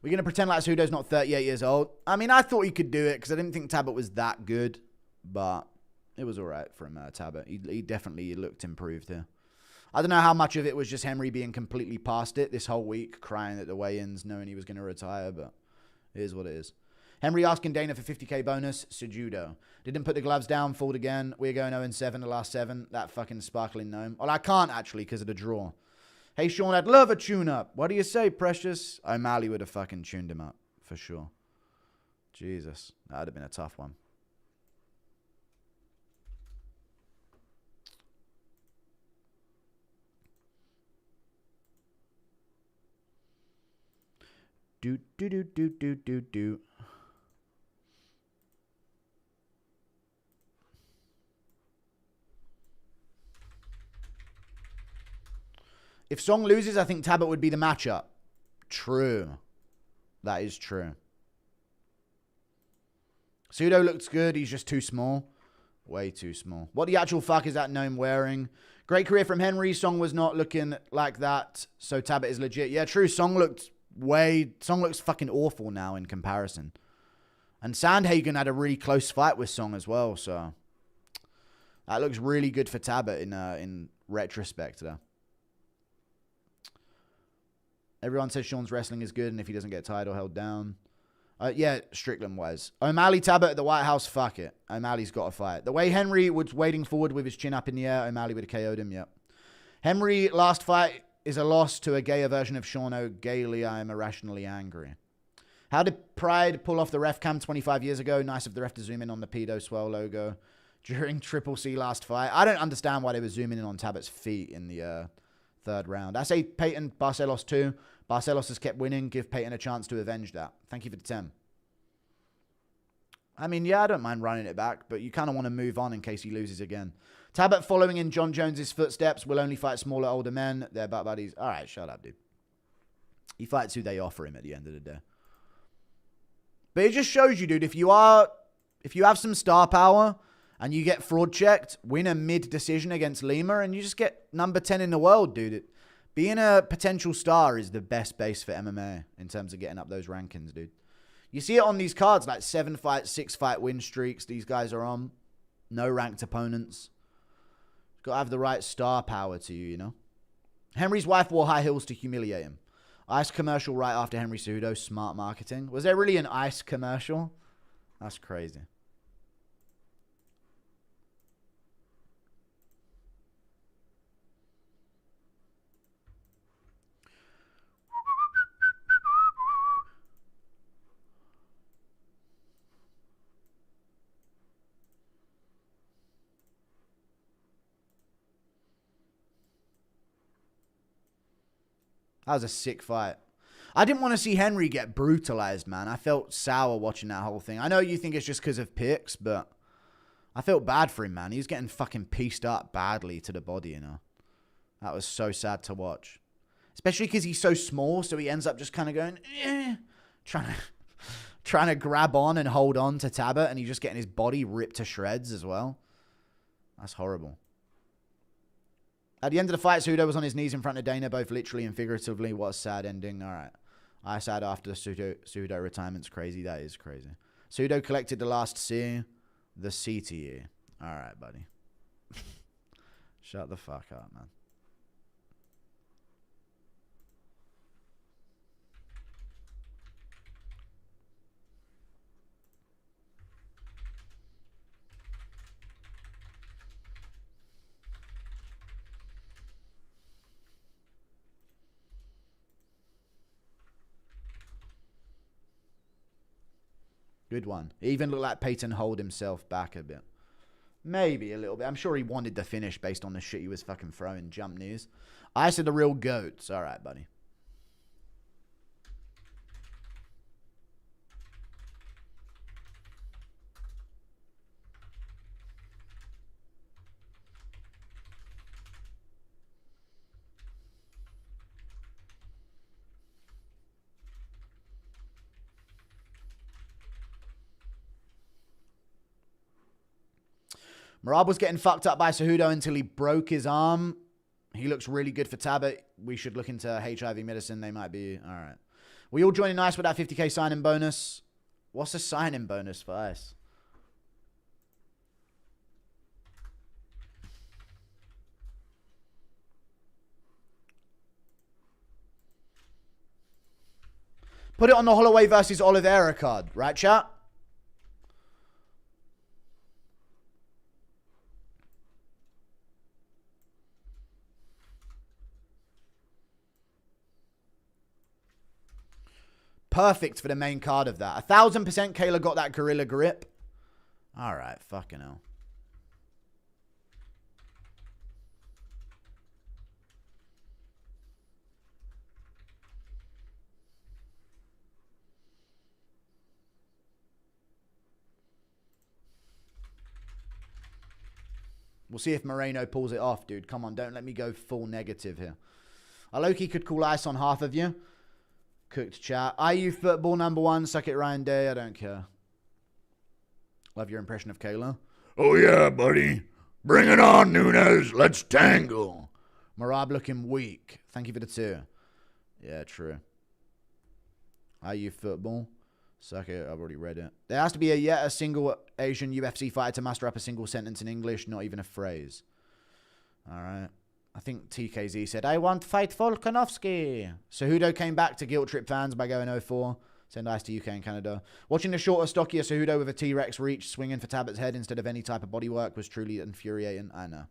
We're going to pretend like Cejudo's not 38 years old. I mean, I thought he could do it because I didn't think Talbott was that good. But it was all right from Talbott. He definitely looked improved here. I don't know how much of it was just Henry being completely past it this whole week, crying at the weigh-ins, knowing he was going to retire, but it is what it is. Henry asking Dana for 50k bonus. Cejudo. Didn't put the gloves down, fooled again. We're going 0-7 the last 7. That fucking sparkling gnome. Well, I can't actually because of the draw. Hey, Sean, I'd love a tune-up. What do you say, Precious? O'Malley would have fucking tuned him up, for sure. Jesus. That would have been a tough one. Do. If Song loses, I think Talbott would be the matchup. True. That is true. Cejudo looks good. He's just too small. Way too small. What the actual fuck is that gnome wearing? Great career from Henry. Song was not looking like that. So Talbott is legit. Yeah, true. Song looks fucking awful now in comparison. And Sandhagen had a really close fight with Song as well, so that looks really good for Talbott in retrospect though. Everyone says Sean's wrestling is good and if he doesn't get tied or held down. Yeah, Strickland was. O'Malley Talbott at the White House, fuck it. O'Malley's got to fight. The way Henry was wading forward with his chin up in the air, O'Malley would have KO'd him, yep. Henry, last fight is a loss to a gayer version of Sean O'Gailey. I am irrationally angry. How did Pride pull off the ref cam 25 years ago? Nice of the ref to zoom in on the pedo swell logo during Triple C last fight. I don't understand why they were zooming in on Talbott's feet in the third round. I say Peyton Barcelos too. Barcelos has kept winning. Give Peyton a chance to avenge that. Thank you for the 10. I mean, yeah, I don't mind running it back, but you kind of want to move on in case he loses again. Talbott following in John Jones's footsteps will only fight smaller, older men. They're butt buddies. All right, shut up, dude. He fights who they offer him at the end of the day. But it just shows you, dude, if you have some star power and you get fraud checked, win a mid-decision against Lima, and you just get number 10 in the world, dude. Being a potential star is the best base for MMA in terms of getting up those rankings, dude. You see it on these cards, like 7 fight, 6 fight win streaks these guys are on. No ranked opponents. Got to have the right star power to you, you know? Henry's wife wore high heels to humiliate him. Ice commercial right after Henry Cejudo. Smart marketing. Was there really an ice commercial? That's crazy. That was a sick fight. I didn't want to see Henry get brutalized, man. I felt sour watching that whole thing. I know you think it's just because of picks, but I felt bad for him, man. He was getting fucking pieced up badly to the body, you know. That was so sad to watch. Especially because he's so small, so he ends up just kind of going, trying to grab on and hold on to Talbott, and he's just getting his body ripped to shreds as well. That's horrible. At the end of the fight, Cejudo was on his knees in front of Dana, both literally and figuratively. What a sad ending. All right. I sad after the Cejudo retirement's crazy. That is crazy. Cejudo collected the last C, the CTE. All right, buddy. Shut the fuck up, man. Good one. It even looked like Peyton hold himself back a bit. Maybe a little bit. I'm sure he wanted the finish based on the shit he was fucking throwing. Jump knees. I said the real goats. All right, buddy. Merab was getting fucked up by Cejudo until he broke his arm. He looks really good for Talbott. We should look into HIV medicine. They might be. All right. We all joining Ice with that 50k sign-in bonus. What's a sign-in bonus for Ice? Put it on the Holloway versus Oliveira card. Right, chat? Perfect for the main card of that. 1000% Kayla got that gorilla grip. All right, fucking hell. We'll see if Moreno pulls it off, dude. Come on, don't let me go full negative here. I low-key could call ice on half of you. Cooked chat. IU football #1. Suck it, Ryan Day. I don't care. Love your impression of Kayla. Oh, yeah, buddy. Bring it on, Nunes. Let's tangle. Merab looking weak. Thank you for the 2. Yeah, true. IU football. Suck it. I've already read it. There has to be yet a single Asian UFC fighter to muster up a single sentence in English, not even a phrase. All right. I think TKZ said, I want to fight Volkanovski. Cejudo came back to guilt trip fans by going 0-4. Send ice to UK and Canada. Watching the shorter, stockier Cejudo with a T-Rex reach swinging for Talbott's head instead of any type of bodywork was truly infuriating. I know.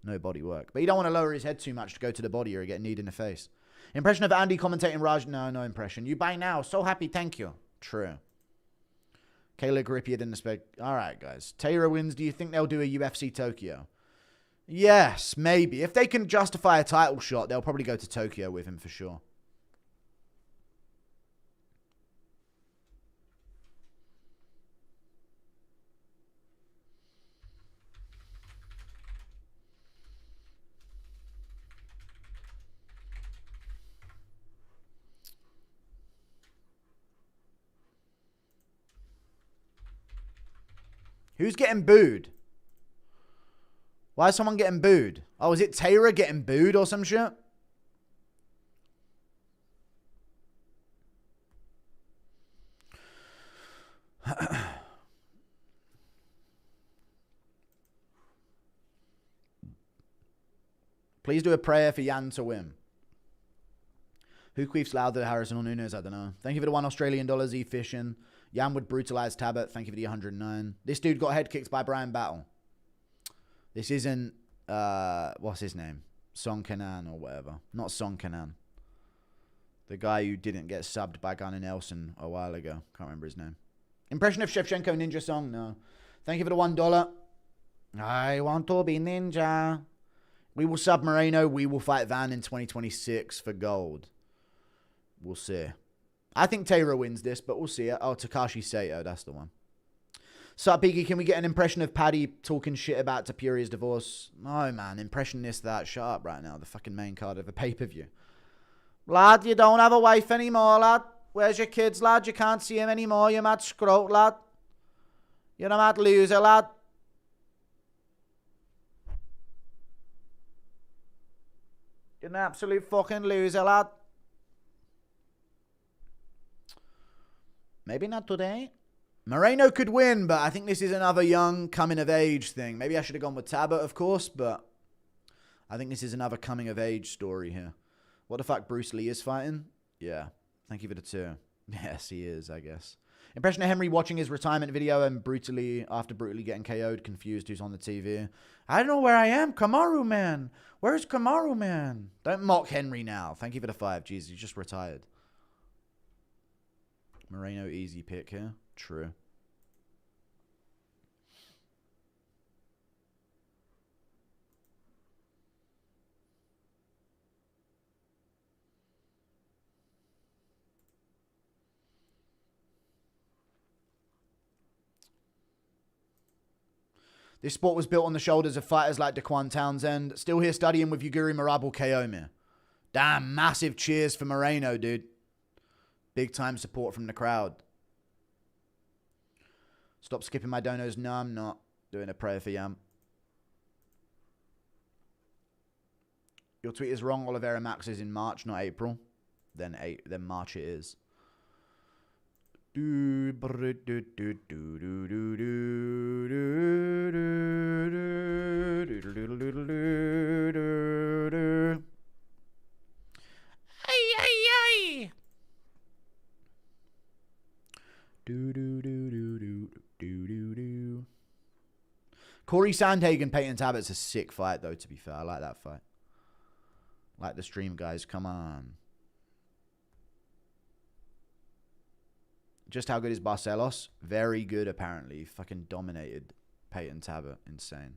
No bodywork. But you don't want to lower his head too much to go to the body or get kneed in the face. Impression of Andy commentating Raj? No impression. You buy now. So happy. Thank you. True. Kayla grippier than the spec. All right, guys. Taylor wins. Do you think they'll do a UFC Tokyo? Yes, maybe. If they can justify a title shot, they'll probably go to Tokyo with him for sure. Who's getting booed? Why is someone getting booed? Oh, is it Taylor getting booed or some shit? Please do a prayer for Yan to win. Who queefs louder, Harrison or Nunes? I don't know. Thank you for the $1 Australian, E Fishing. Yan would brutalize Talbott. Thank you for the 109. This dude got head kicked by Brian Battle. This isn't, what's his name? Song Kanan or whatever. Not Song Kanan. The guy who didn't get subbed by Gunnar Nelson a while ago. Can't remember his name. Impression of Shevchenko Ninja Song? No. Thank you for the $1. I want to be ninja. We will sub Moreno. We will fight Van in 2026 for gold. We'll see. I think Taylor wins this, but we'll see. Oh, Takashi Sato. That's the one. Sup, Biggie? Can we get an impression of Paddy talking shit about Tapuria's divorce? No, man. Impression this, that. Shut up right now. The fucking main card of a pay-per-view. Lad, you don't have a wife anymore, lad. Where's your kids, lad? You can't see him anymore. You mad scrote, lad. You're a mad loser, lad. You're an absolute fucking loser, lad. Maybe not today. Moreno could win, but I think this is another young coming-of-age thing. Maybe I should have gone with Talbott, of course, but I think this is another coming-of-age story here. What the fuck, Bruce Lee is fighting? Yeah. Thank you for the 2. Yes, he is, I guess. Impression of Henry watching his retirement video and after brutally getting KO'd, confused who's on the TV. I don't know where I am. Kamaru, man. Where's Kamaru, man? Don't mock Henry now. Thank you for the 5. Jeez, he's just retired. Moreno, easy pick here. True. This sport was built on the shoulders of fighters like Daquan Townsend. Still here studying with Yuguri Merab or KO me. Damn, massive cheers for Moreno, dude. Big time support from the crowd. Stop skipping my donos. No, I'm not. Doing a prayer for Yam. Your tweet is wrong. Oliveira Max is in March, not April. Then March it is. Corey Sandhagen, Peyton Tabbitt's a sick fight, though, to be fair. I like that fight. Like the stream, guys. Come on. Just how good is Barcelos? Very good, apparently. Fucking dominated Peyton Tabbitt. Insane.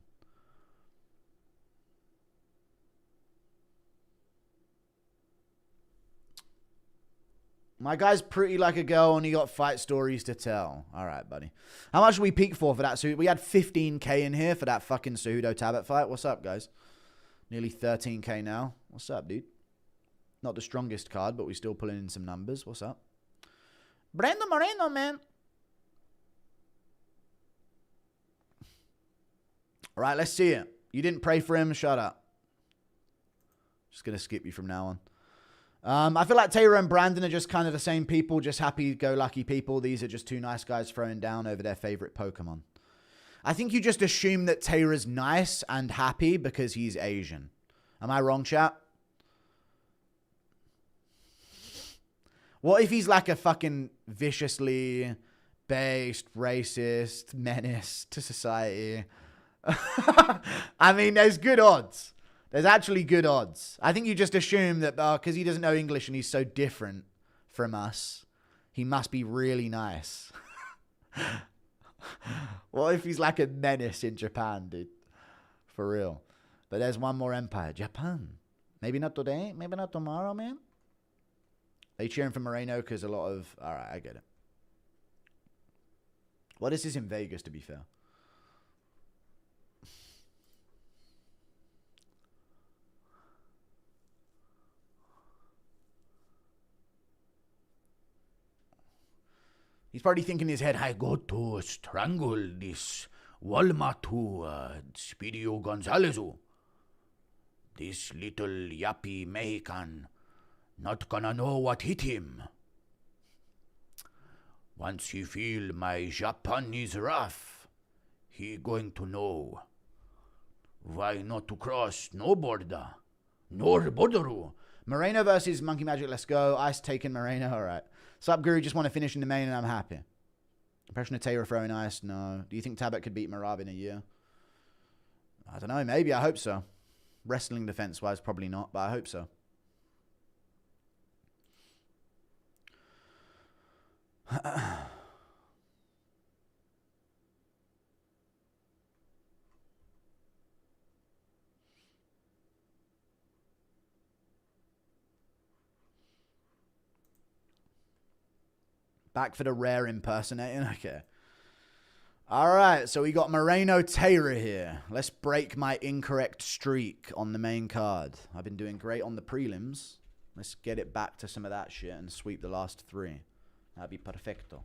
My guy's pretty like a girl, only got fight stories to tell. All right, buddy. How much did we peak for that? So we had 15k in here for that fucking Cejudo Talbott fight. What's up, guys? Nearly 13k now. What's up, dude? Not the strongest card, but we still pulling in some numbers. What's up? Brando Moreno, man. All right, let's see it. You didn't pray for him. Shut up. Just going to skip you from now on. I feel like Taylor and Brandon are just kind of the same people, just happy-go-lucky people. These are just two nice guys throwing down over their favorite Pokemon. I think you just assume that Taylor's nice and happy because he's Asian. Am I wrong, chat? What if he's like a fucking viciously based, racist menace to society? I mean, there's good odds. There's actually good odds. I think you just assume that because he doesn't know English and he's so different from us, he must be really nice. What if he's like a menace in Japan, dude? For real. But there's one more empire. Japan. Maybe not today. Maybe not tomorrow, man. They cheering for Moreno because a lot of... All right, I get it. Well, this is in Vegas, to be fair. He's probably thinking in his head, I got to strangle this Walmart Speedio Gonzalez. This little yappy Mexican not gonna know what hit him. Once he feel my Japanese rough, he going to know why not to cross no border, nor borderu. Moreno versus Monkey Magic. Let's go. Ice taking Moreno. All right. Sup, Guru? Just want to finish in the main and I'm happy. Impression of Taylor throwing ice? No. Do you think Talbott could beat Merab in a year? I don't know. Maybe. I hope so. Wrestling defense-wise, probably not, but I hope so. Back for the rare impersonating? Okay. All right, so we got Moreno Taylor here. Let's break my incorrect streak on the main card. I've been doing great on the prelims. Let's get it back to some of that shit and sweep the last 3. That'd be perfecto.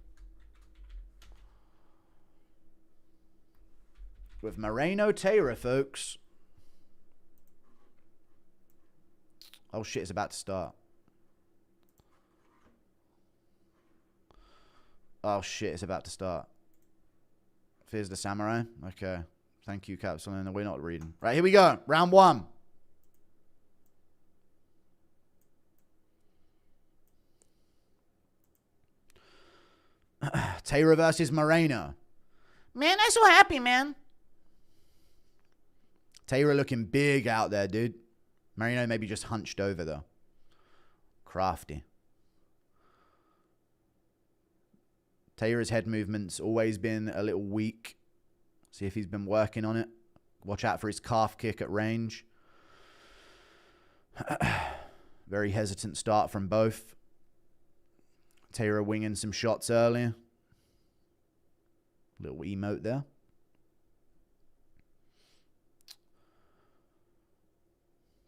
With Moreno Taylor, folks. Oh shit, it's about to start. Oh shit, it's about to start. Fears the Samurai. Okay. Thank you, Capsule. We're not reading. Right, here we go. Round 1. Taylor versus Moreno. Man, I'm so happy, man. Taylor looking big out there, dude. Moreno maybe just hunched over, though. Crafty. Taylor's head movement's always been a little weak. See if he's been working on it. Watch out for his calf kick at range. Very hesitant start from both. Taylor winging some shots early. Little emote there.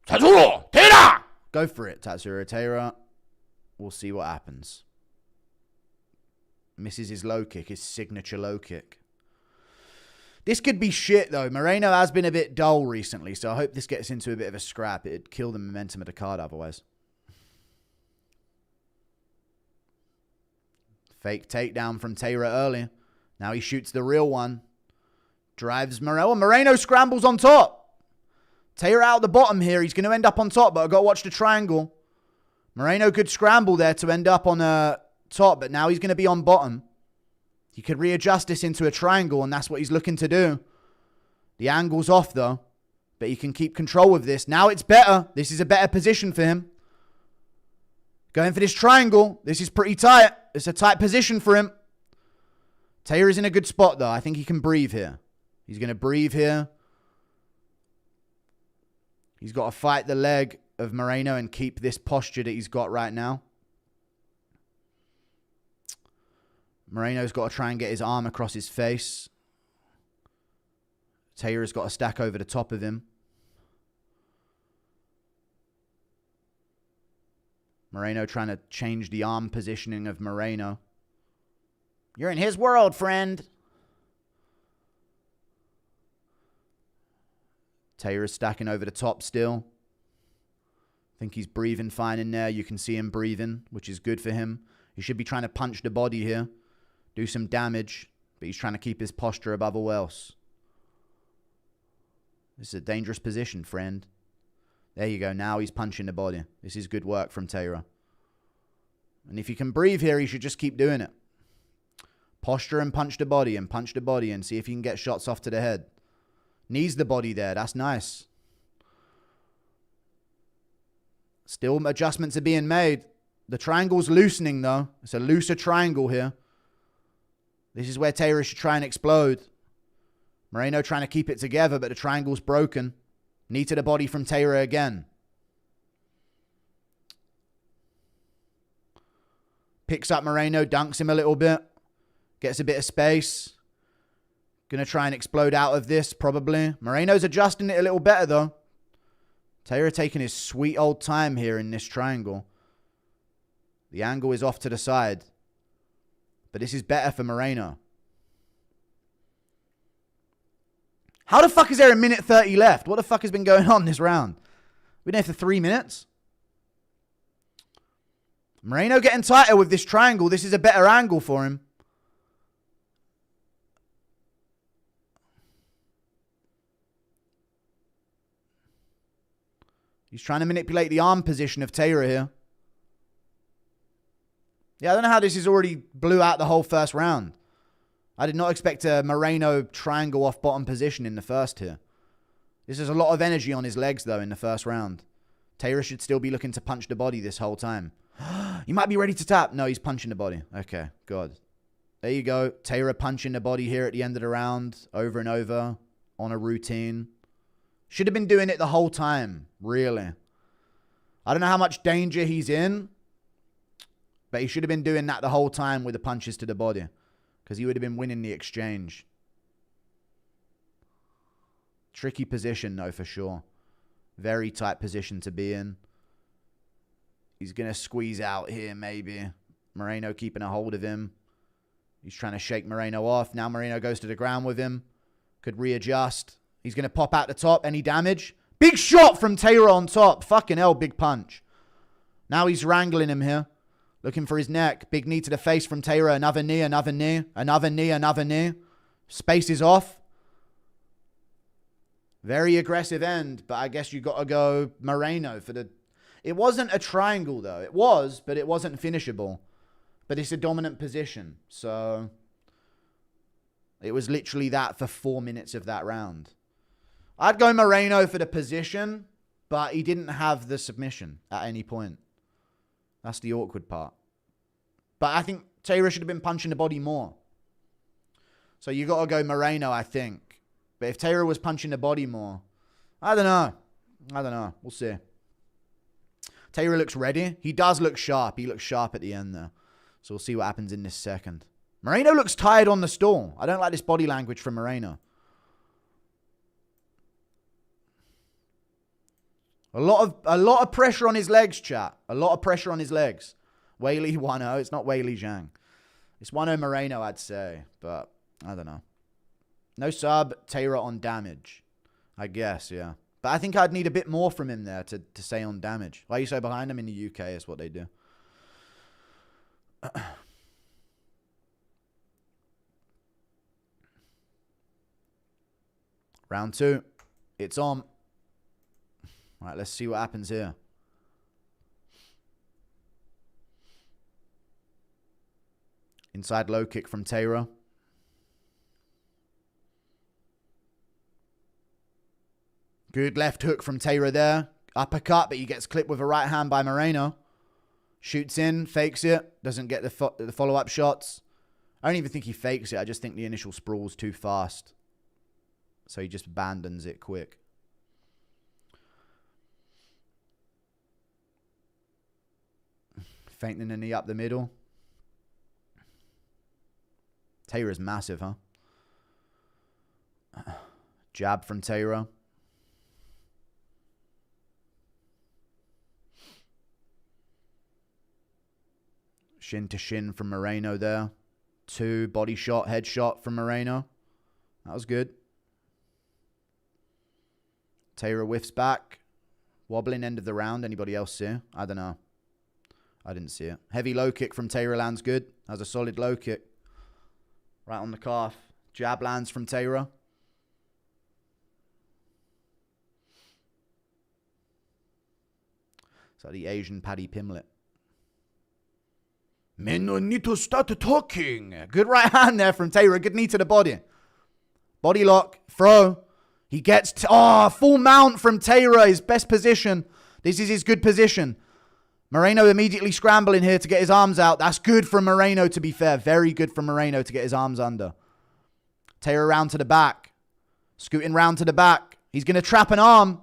Tatsuro, Taylor! Go for it, Tatsuro Taylor. We'll see what happens. Misses his low kick, his signature low kick. This could be shit, though. Moreno has been a bit dull recently, so I hope this gets into a bit of a scrap. It'd kill the momentum of the card otherwise. Fake takedown from Taylor early. Now he shoots the real one. Drives Moreno. Moreno scrambles on top. Taylor out the bottom here. He's going to end up on top, but I've got to watch the triangle. Moreno could scramble there to end up on top, but now he's going to be on bottom. He could readjust this into a triangle, and that's what he's looking to do. The angle's off, though, but he can keep control of this. Now it's better. This is a better position for him. Going for this triangle. This is pretty tight. It's a tight position for him. Taylor is in a good spot, though. I think he can breathe here. He's going to breathe here. He's got to fight the leg of Moreno and keep this posture that he's got right now. Moreno's got to try and get his arm across his face. Taylor's got to stack over the top of him. Moreno trying to change the arm positioning of Moreno. You're in his world, friend. Taylor's stacking over the top still. I think he's breathing fine in there. You can see him breathing, which is good for him. He should be trying to punch the body here. Do some damage, but he's trying to keep his posture above all else. This is a dangerous position, friend. There you go. Now he's punching the body. This is good work from Taylor. And if he can breathe here, he should just keep doing it. Posture and punch the body and see if you can get shots off to the head. Knees the body there. That's nice. Still adjustments are being made. The triangle's loosening, though. It's a looser triangle here. This is where Taylor should try and explode. Moreno trying to keep it together, but the triangle's broken. Knee to the body from Taylor again. Picks up Moreno, dunks him a little bit. Gets a bit of space. Gonna try and explode out of this, probably. Moreno's adjusting it a little better, though. Taylor taking his sweet old time here in this triangle. The angle is off to the side. But this is better for Moreno. How the fuck is there a minute 30 left? What the fuck has been going on this round? We've been here for 3 minutes. Moreno getting tighter with this triangle. This is a better angle for him. He's trying to manipulate the arm position of Taylor here. Yeah, I don't know how this is already blew out the whole first round. I did not expect a Moreno triangle off bottom position in the first here. This is a lot of energy on his legs, though, in the first round. Taylor should still be looking to punch the body this whole time. He might be ready to tap. No, he's punching the body. Okay, good. There you go. Taylor punching the body here at the end of the round. Over and over. On a routine. Should have been doing it the whole time. Really. I don't know how much danger he's in. But he should have been doing that the whole time with the punches to the body. Because he would have been winning the exchange. Tricky position, though, for sure. Very tight position to be in. He's going to squeeze out here, maybe. Moreno keeping a hold of him. He's trying to shake Moreno off. Now Moreno goes to the ground with him. Could readjust. He's going to pop out the top. Any damage? Big shot from Taylor on top. Fucking hell, big punch. Now he's wrangling him here. Looking for his neck. Big knee to the face from Taylor. Another knee, another knee. Another knee, another knee. Space is off. Very aggressive end. But I guess you got to go Moreno for the... It wasn't a triangle, though. It was, but it wasn't finishable. But it's a dominant position. So... It was literally that for 4 minutes of that round. I'd go Moreno for the position. But he didn't have the submission at any point. That's the awkward part. But I think Taylor should have been punching the body more. So you got to go Moreno, I think. But if Taylor was punching the body more, I don't know. I don't know. We'll see. Taylor looks ready. He does look sharp. He looks sharp at the end there. So we'll see what happens in this second. Moreno looks tired on the stall. I don't like this body language from Moreno. A lot of pressure on his legs, chat. A lot of pressure on his legs. Weili 1-0. It's not Weili Zhang. It's 1-0 Moreno, I'd say. But I don't know. No sub. Taylor on damage. I guess, yeah. But I think I'd need a bit more from him there to say on damage. Why are you so behind him in the UK is what they do. Round 2. It's on. Right, let's see what happens here. Inside low kick from Taylor. Good left hook from Taylor there. Uppercut, but he gets clipped with a right hand by Moreno. Shoots in, fakes it. Doesn't get the follow-up shots. I don't even think he fakes it. I just think the initial sprawl's too fast. So he just abandons it quick. Feinting the knee up the middle. Taylor's massive, huh? Jab from Taylor. Shin to shin from Moreno there. 2 body shot, head shot from Moreno. That was good. Taylor whiffs back. Wobbling end of the round. Anybody else see? I don't know. I didn't see it. Heavy low kick from Taylor lands good. Has a solid low kick. Right on the calf. Jab lands from Taylor. It's like the Asian Paddy Pimlet. Men need to start talking. Good right hand there from Taylor. Good knee to the body. Body lock. Throw. He gets... full mount from Taylor. His best position. This is his good position. Moreno immediately scrambling here to get his arms out. That's good from Moreno, to be fair. Very good from Moreno to get his arms under. Taylor round to the back. Scooting round to the back. He's going to trap an arm.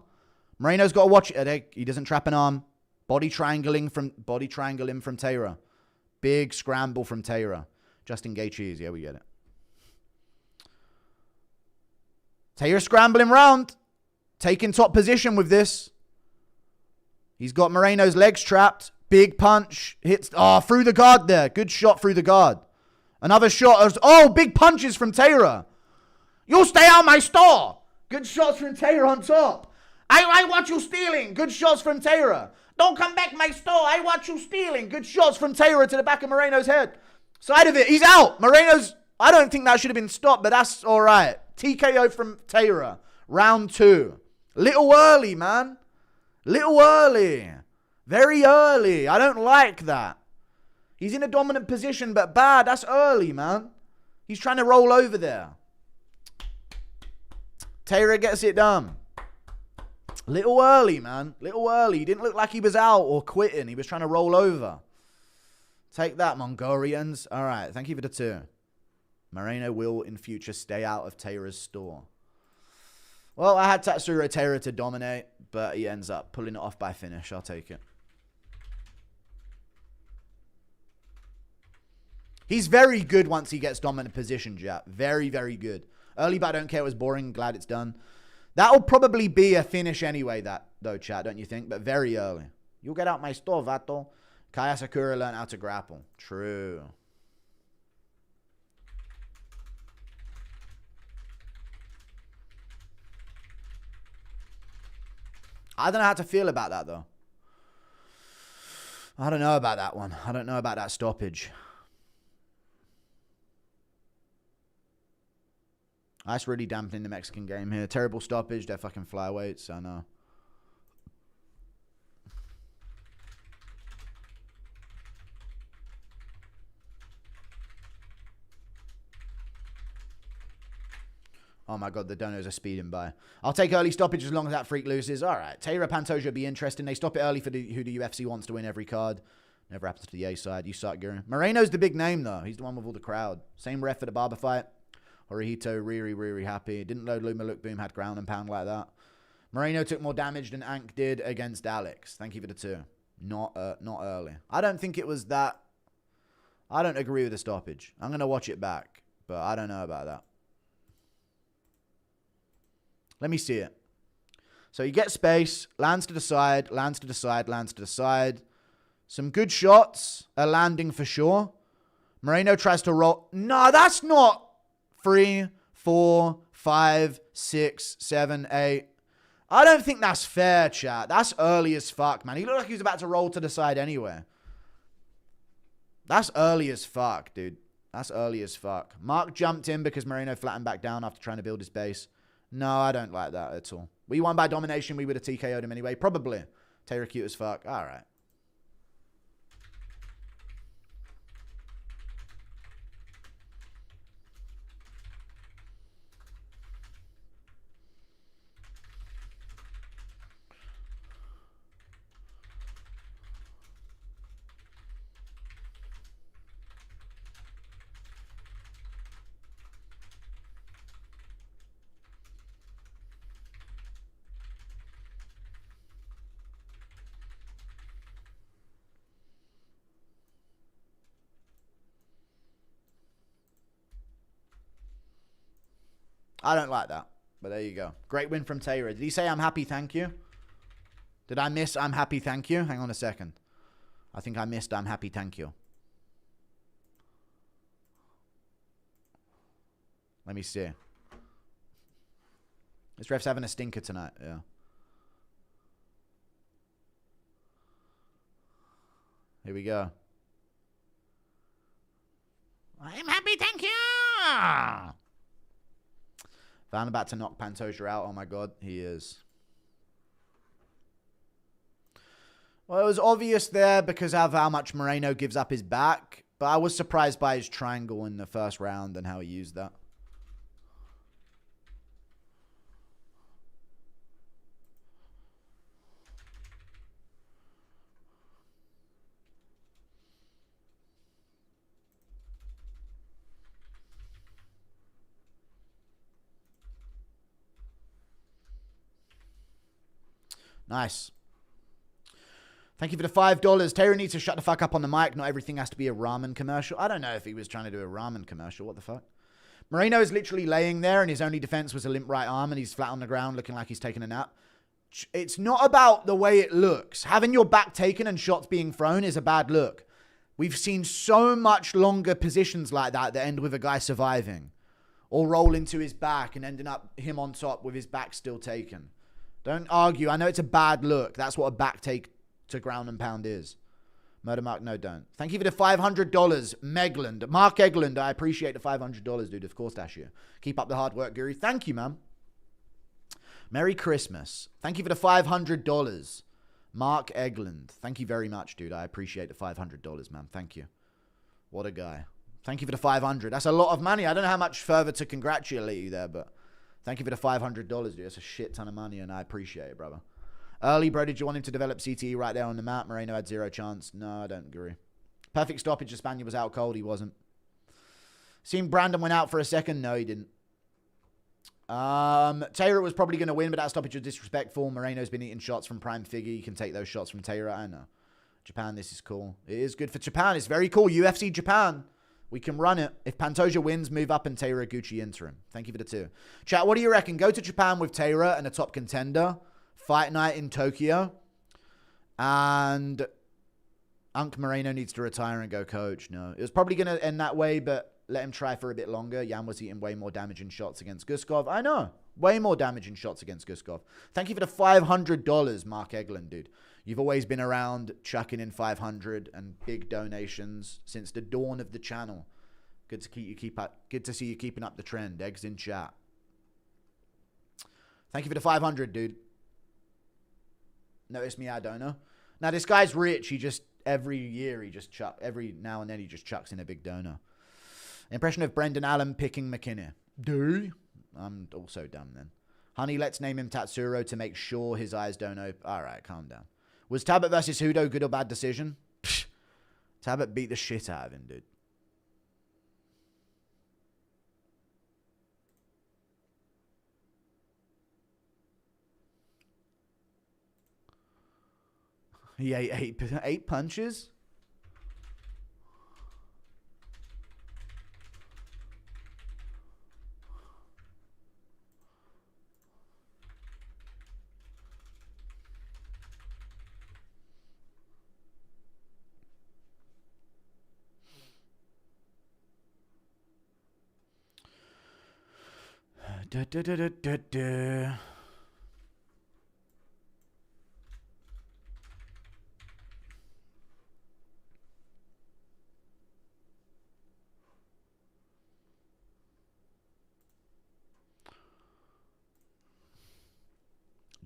Moreno's got to watch it. He doesn't trap an arm. Body triangling from Taylor. Big scramble from Taylor. Justin Gaethje. Yeah, we get it. Taylor scrambling round. Taking top position with this. He's got Moreno's legs trapped. Big punch. Hits. Through the guard there. Good shot through the guard. Another shot. Big punches from Taylor. You stay out my store. Good shots from Taylor on top. I watch you stealing. Good shots from Taylor. Don't come back my store. I watch you stealing. Good shots from Taylor to the back of Moreno's head. Side of it. He's out. Moreno's... I don't think that should have been stopped, but that's all right. TKO from Taylor. Round 2. Little early, man. Little early. Very early. I don't like that. He's in a dominant position, but bad. That's early, man. He's trying to roll over there. Taylor gets it done. Little early, man. Little early. He didn't look like he was out or quitting. He was trying to roll over. Take that, Mongolians. All right. Thank you for the 2. Moreno will, in future, stay out of Taylor's store. Well, I had Tatsuro Taylor to dominate, but he ends up pulling it off by finish. I'll take it. He's very good once he gets dominant position, Jap. Very, very good. Early, but I don't care. It was boring. Glad it's done. That'll probably be a finish anyway, though, chat, don't you think? But very early. You get out my store, Vato. Kaya Sakura learned how to grapple. True. I don't know how to feel about that, though. I don't know about that one. I don't know about that stoppage. That's really dampening the Mexican game here. Terrible stoppage. They're fucking flyweights. I know. Oh my god, the donos are speeding by. I'll take early stoppage as long as that freak loses. All right. Taylor Pantoja would be interesting. They stop it early for who the UFC wants to win every card. Never happens to the A side. You suck, Guru. Moreno's the big name, though. He's the one with all the crowd. Same ref for the Barber fight. Horihito, really happy. Didn't know Luma Look Boom had ground and pound like that. Moreno took more damage than Ank did against Alex. Thank you for the 2. Not early. I don't think it was that. I don't agree with the stoppage. I'm going to watch it back, but I don't know about that. Let me see it. So you get space, lands to the side, lands to the side, lands to the side. Some good shots are landing for sure. Moreno tries to roll. No, that's not 3, 4, 5, 6, 7, 8. I don't think that's fair, chat. That's early as fuck, man. He looked like he was about to roll to the side anyway. That's early as fuck, dude. That's early as fuck. Mark jumped in because Moreno flattened back down after trying to build his base. No, I don't like that at all. We won by domination. We would have TKO'd him anyway. Probably. Taylor cute as fuck. All right. I don't like that. But there you go. Great win from Taylor. Did he say I'm happy, thank you? Did I miss I'm happy, thank you? Hang on a second. I think I missed I'm happy, thank you. Let me see. This ref's having a stinker tonight, yeah. Here we go. I'm happy, thank you! Van about to knock Pantoja out. Oh my god, he is. Well, it was obvious there because of how much Moreno gives up his back. But I was surprised by his triangle in the first round and how he used that. Nice. Thank you for the $5. Taylor needs to shut the fuck up on the mic. Not everything has to be a ramen commercial. I don't know if he was trying to do a ramen commercial. What the fuck? Moreno is literally laying there and his only defense was a limp right arm and he's flat on the ground looking like he's taking a nap. It's not about the way it looks. Having your back taken and shots being thrown is a bad look. We've seen so much longer positions like that end with a guy surviving. Or roll into his back and ending up him on top with his back still taken. Don't argue. I know it's a bad look. That's what a back take to ground and pound is. Murder Mark, no, don't. Thank you for the $500, Megland. Mark Egland, I appreciate the $500, dude. Of course, that's you. Keep up the hard work, Guru. Thank you, man. Merry Christmas. Thank you for the $500. Mark Egland. Thank you very much, dude. I appreciate the $500, man. Thank you. What a guy. Thank you for the 500. That's a lot of money. I don't know how much further to congratulate you there, but thank you for the $500, dude. That's a shit ton of money, and I appreciate it, brother. Early, bro, did you want him to develop CTE right there on the map? Moreno had 0 chance. No, I don't agree. Perfect stoppage. Espana was out cold. He wasn't. Seen Brandon went out for a second. No, he didn't. Taylor was probably going to win, but that stoppage was disrespectful. Moreno's been eating shots from Prime Figure. You can take those shots from Taylor. I know. Japan, this is cool. It is good for Japan. It's very cool. UFC Japan. We can run it. If Pantoja wins, move up and Taylor Gucci interim. Thank you for the 2. Chat, what do you reckon? Go to Japan with Taylor and a top contender. Fight night in Tokyo. And Unk Moreno needs to retire and go coach. No. It was probably going to end that way, but let him try for a bit longer. Yan was eating way more damaging shots against Guskov. I know. Way more damaging shots against Guskov. Thank you for the $500, Mark Egland, dude. You've always been around chucking in 500 and big donations since the dawn of the channel. Good to see you keeping up the trend. Eggs in chat. Thank you for the 500, dude. Notice me, I don't know. Now, this guy's rich. He just, every now and then he just chucks in a big donor. Impression of Brendan Allen picking McKinney. Dude. I'm also dumb then. Honey, let's name him Tatsuro to make sure his eyes don't open. All right, calm down. Was Talbott versus Cejudo good or bad decision? Psh, Talbott beat the shit out of him, dude. He ate eight punches? Da, da, da, da, da, da.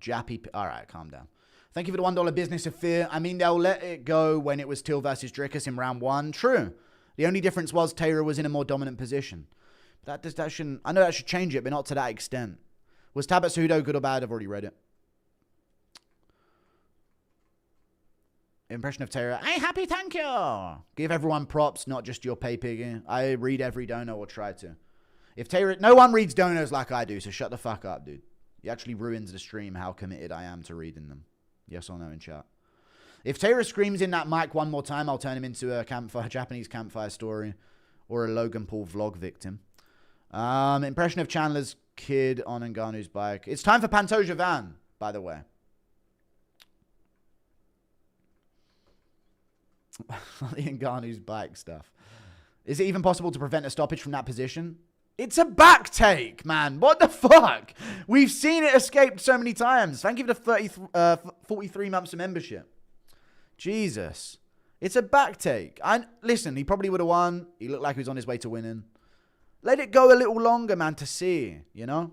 Jappy. All right, calm down. Thank you for the $1 business of fear. I mean, they'll let it go when it was Till versus Drickus in round 1. True. The only difference was Taylor was in a more dominant position. That shouldn't. I know that should change it, but not to that extent. Was Talbott Cejudo good or bad? I've already read it. Impression of Taylor. Hey, happy, thank you. Give everyone props, not just your pay piggy. I read every donor or try to. If Taylor, no one reads donors like I do, so shut the fuck up, dude. It actually ruins the stream how committed I am to reading them. Yes or no in chat. If Taylor screams in that mic one more time, I'll turn him into a Japanese campfire story or a Logan Paul vlog victim. Impression of Chandler's kid on Ngannou's bike. It's time for Pantoja van, by the way. The Ngannou's bike stuff. Is it even possible to prevent a stoppage from that position? It's a back take, man. What the fuck? We've seen it escaped so many times. Thank you for the 43 months of membership. Jesus. It's a back take. Listen, he probably would have won. He looked like he was on his way to winning. Let it go a little longer, man, to see, you know?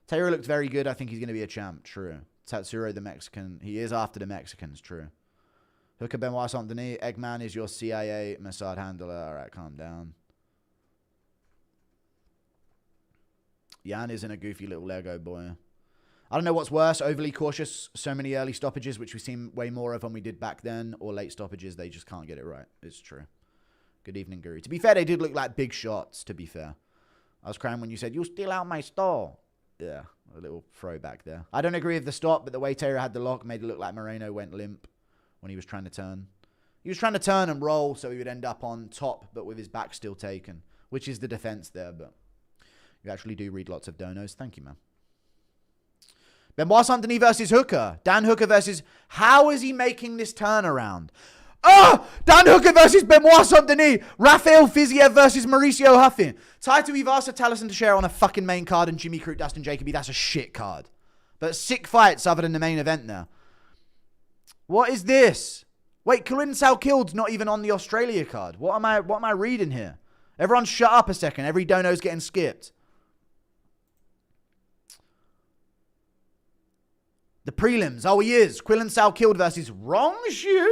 Taylor looked very good. I think he's going to be a champ. True. Tatsuro, the Mexican. He is after the Mexicans. True. Hooker Benoit Saint-Denis. Eggman is your CIA Mossad handler. All right, calm down. Yan isn't a goofy little Lego boy. I don't know what's worse. Overly cautious. So many early stoppages, which we've seen way more of than we did back then. Or late stoppages. They just can't get it right. It's true. Good evening, Guru. To be fair, they did look like big shots, to be fair. I was crying when you said, "You'll steal out my stall." Yeah, a little throwback there. I don't agree with the stop, but the way Taylor had the lock made it look like Moreno went limp when he was trying to turn. He was trying to turn and roll so he would end up on top, but with his back still taken, which is the defense there, but you actually do read lots of donos. Thank you, man. Benoit Saint-Denis versus Hooker. Dan Hooker versus... How is he making this turnaround? Oh! Dan Hooker versus Benoit Saint-Denis. Rafael Fiziev versus Mauricio Huffin. Taito Ivasa, Taliesin to share on a fucking main card and Jimmy Crute, Dustin Jacoby. That's a shit card. But sick fights other than the main event there. What is this? Wait, Corinne Salkild's not even on the Australia card. What am I reading here? Everyone shut up a second. Every dono's getting skipped. The prelims. Oh, he is. Quillan Salkilled versus Rongju.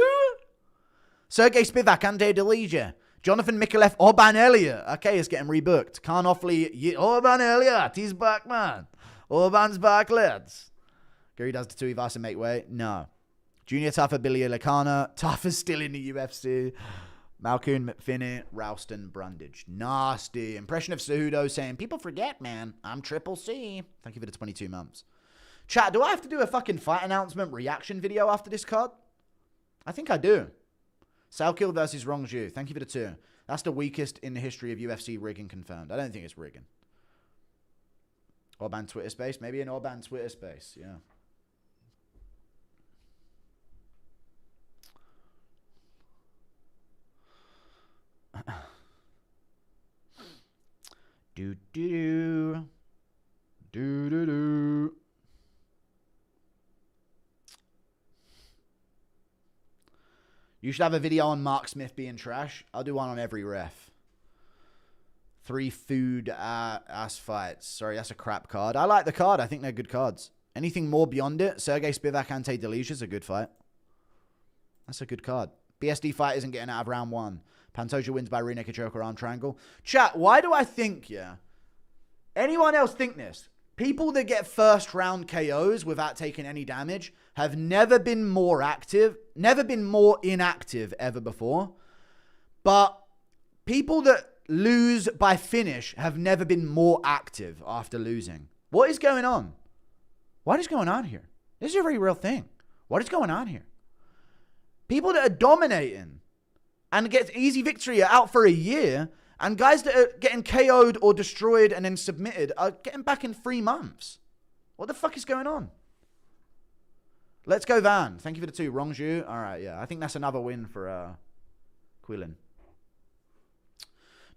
Sergey Spivak, Ante Delija. Jonathan Mikalev, Orban Elliott. Okay, it's getting rebooked. Khan Offley, Orban Elliott. He's back, man. Orban's back, lads. Gary does the two Ivasa make way. No. Junior Taffa, Billy Lecana. Taffa's still in the UFC. Malkoon, McFinney, Ralston, Brundage. Nasty. Impression of Cejudo saying, people forget, man. I'm Triple C. Thank you for the 22 months. Chat, do I have to do a fucking fight announcement reaction video after this card? I think I do. Salkill versus Rongju. Thank you for the 2. That's the weakest in the history of UFC rigging confirmed. I don't think it's rigging. Orban Twitter space. Maybe an Orban Twitter space. Yeah. Do do do do do. You should have a video on Mark Smith being trash. I'll do one on every ref. 3 food ass fights. Sorry, that's a crap card. I like the card. I think they're good cards. Anything more beyond it? Sergey Spivak, Ante Delija is a good fight. That's a good card. BSD fight isn't getting out of round 1. Pantoja wins by rear naked choke or arm triangle. Chat, why do I think, anyone else think this? People that get first round KOs without taking any damage have never been more active, never been more inactive ever before. But people that lose by finish have never been more active after losing. What is going on? What is going on here? This is a very real thing. What is going on here? People that are dominating and get easy victory are out for a year, and guys that are getting KO'd or destroyed and then submitted are getting back in 3 months. What the fuck is going on? Let's go Van. Thank you for the 2. Rongju. All right, yeah. I think that's another win for Quillan.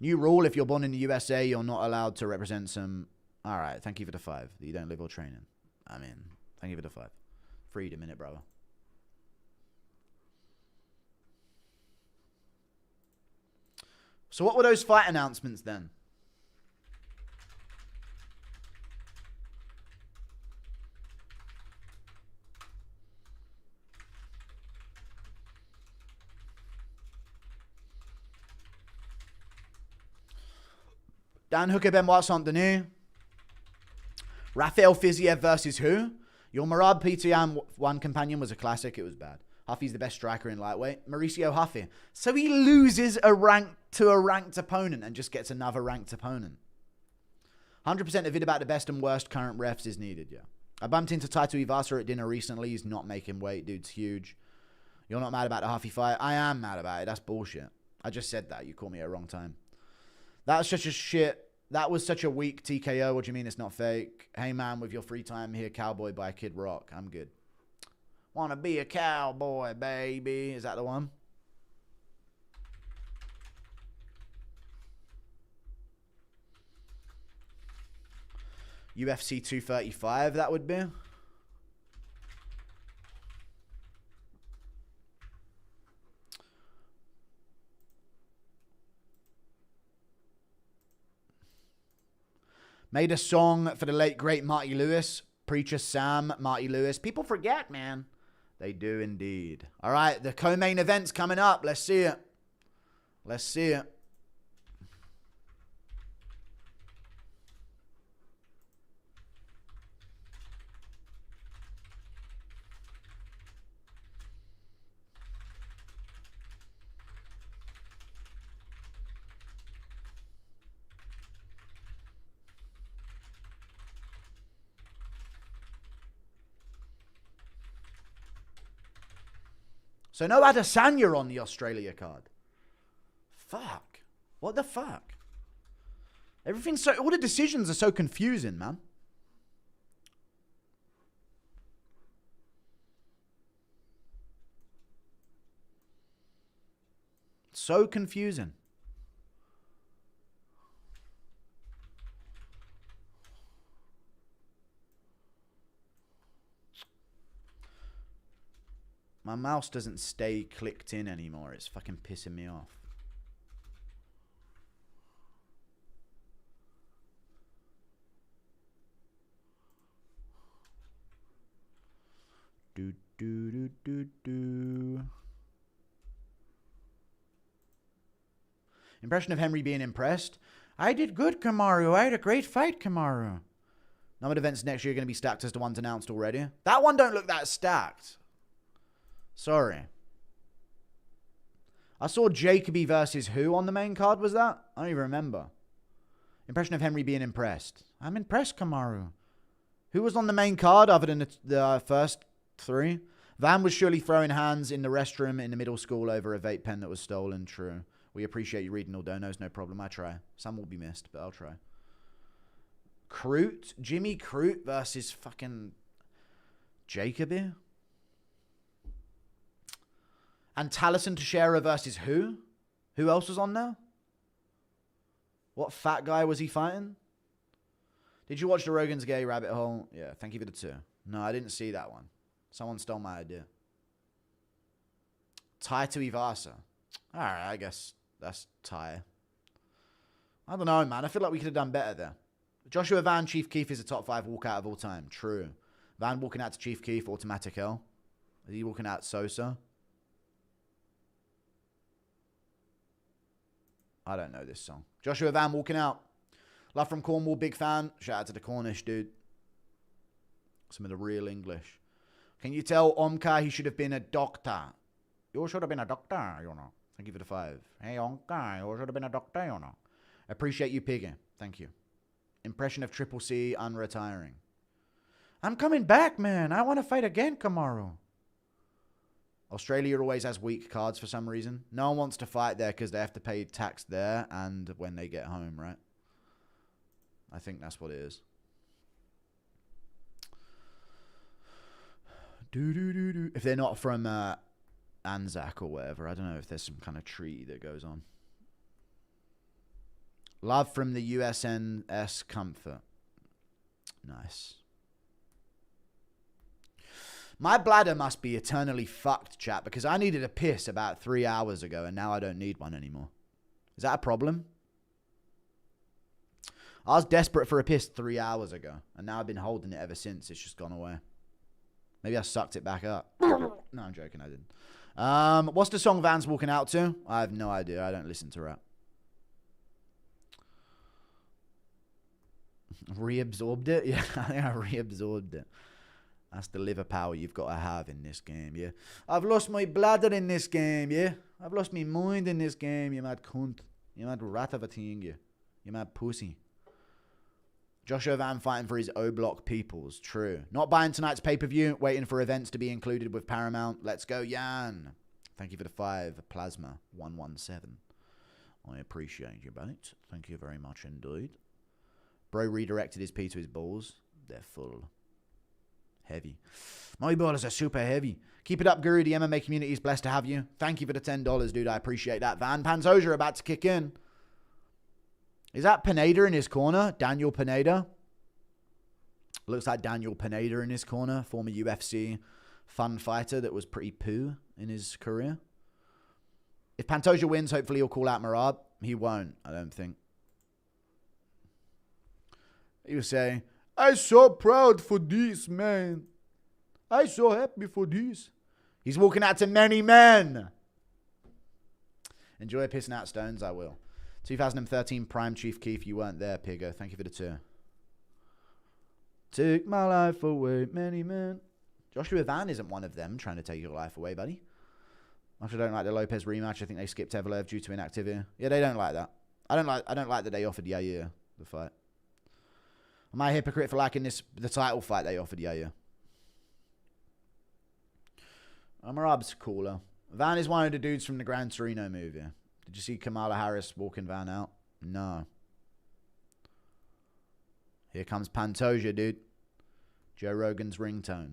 New rule, if you're born in the USA, you're not allowed to represent some... All right, thank you for the 5. That you don't live or train in. I mean, thank you for the 5. Freedom in it, brother. So what were those fight announcements then? Dan Hooker, Benoit Saint-Denis. Rafael Fiziev versus who? Your Merab Petr Yan 1 companion was a classic. It was bad. Huffy's the best striker in lightweight. Mauricio Huffy. So he loses a ranked opponent and just gets another ranked opponent. 100% a vid about the best and worst current refs is needed, yeah. I bumped into Taito Ivasa at dinner recently. He's not making weight. Dude's huge. You're not mad about the Huffy fight? I am mad about it. That's bullshit. I just said that. You called me at a wrong time. That's such a shit. That was such a weak TKO. What do you mean it's not fake? Hey, man, with your free time here, Cowboy by Kid Rock. I'm good. Wanna be a cowboy, baby. Is that the one? UFC 235, that would be. Made a song for the late, great Marty Lewis. Preacher Sam, Marty Lewis. People forget, man. They do indeed. All right, the co-main event's coming up. Let's see it. Let's see it. So no Adesanya on the Australia card. Fuck. What the fuck? Everything's so... All the decisions are so confusing, man. So confusing. My mouse doesn't stay clicked in anymore. It's fucking pissing me off. Impression of Henry being impressed. I did good, Kamaru. I had a great fight, Kamaru. Numbered events next year are going to be stacked as the ones announced already. That one don't look that stacked. Sorry. I saw Jacoby versus who on the main card, was that? I don't even remember. Impression of Henry being impressed. I'm impressed, Kamaru. Who was on the main card other than the first three? Van was surely throwing hands in the restroom in the middle school over a vape pen that was stolen. True. We appreciate you reading all donos. No problem. I try. Some will be missed, but I'll try. Crute? Jimmy Crute versus fucking Jacoby? And Taliesin Teixeira versus who? Who else was on there? What fat guy was he fighting? Did you watch the Rogan's Gay Rabbit Hole? Yeah, thank you for the 2. No, I didn't see that one. Someone stole my idea. Tai to Ivasa. Alright, I guess that's Tai. I don't know, man. I feel like we could have done better there. Joshua Van, Chief Keef is a top 5 walkout of all time. True. Van walking out to Chief Keef, Automatic L. Is he walking out Sosa? I don't know this song. Joshua Van walking out. Love from Cornwall, big fan. Shout out to the Cornish, dude. Some of the real English. Can you tell Omka he should have been a doctor? You should have been a doctor, you know. Thank you for the 5. Hey, Omka, you should have been a doctor, you know. Appreciate you pigging. Thank you. Impression of Triple C unretiring. I'm coming back, man. I want to fight again, Kamaru. Australia always has weak cards for some reason. No one wants to fight there because they have to pay tax there and when they get home, right? I think that's what it is. If they're not from Anzac or whatever, I don't know if there's some kind of treaty that goes on. Love from the USNS Comfort. Nice. My bladder must be eternally fucked, chat, because I needed a piss about 3 hours ago and now I don't need one anymore. Is that a problem? I was desperate for a piss 3 hours ago and now I've been holding it ever since. It's just gone away. Maybe I sucked it back up. No, I'm joking. I didn't. What's the song Van's walking out to? I have no idea. I don't listen to rap. Reabsorbed it? Yeah, I think I reabsorbed it. That's the liver power you've got to have in this game, yeah? I've lost my bladder in this game, yeah? I've lost my mind in this game, you mad cunt. You mad rat of a thing, you. You mad pussy. Joshua Van fighting for his O-Block peoples. True. Not buying tonight's pay-per-view. Waiting for events to be included with Paramount. Let's go, Yan. Thank you for the 5. Plasma 117. I appreciate you, mate. Thank you very much indeed. Bro redirected his P to his balls. They're full. Heavy. My balls are super heavy. Keep it up, Guru. The MMA community is blessed to have you. Thank you for the $10, dude. I appreciate that. Van Pantoja about to kick in. Is that Pineda in his corner? Daniel Pineda? Looks like Daniel Pineda in his corner. Former UFC fun fighter that was pretty poo in his career. If Pantoja wins, hopefully he'll call out Merab. He won't, I don't think. He will say, I'm so proud for this, man. I'm so happy for this. He's walking out to many men. Enjoy pissing out stones, I will. 2013 Prime Chief Keef, you weren't there, Piggo. Thank you for the 2. Take my life away, many men. Joshua Van isn't one of them trying to take your life away, buddy. After I don't like the Lopez rematch, I think they skipped Evelev due to inactivity. Yeah, they don't like that. I don't like that they offered Yair the fight. Am I a hypocrite for liking the title fight they offered Yair? Merab's cooler. Van is one of the dudes from the Gran Torino movie. Did you see Kamala Harris walking Van out? No. Here comes Pantoja, dude. Joe Rogan's ringtone.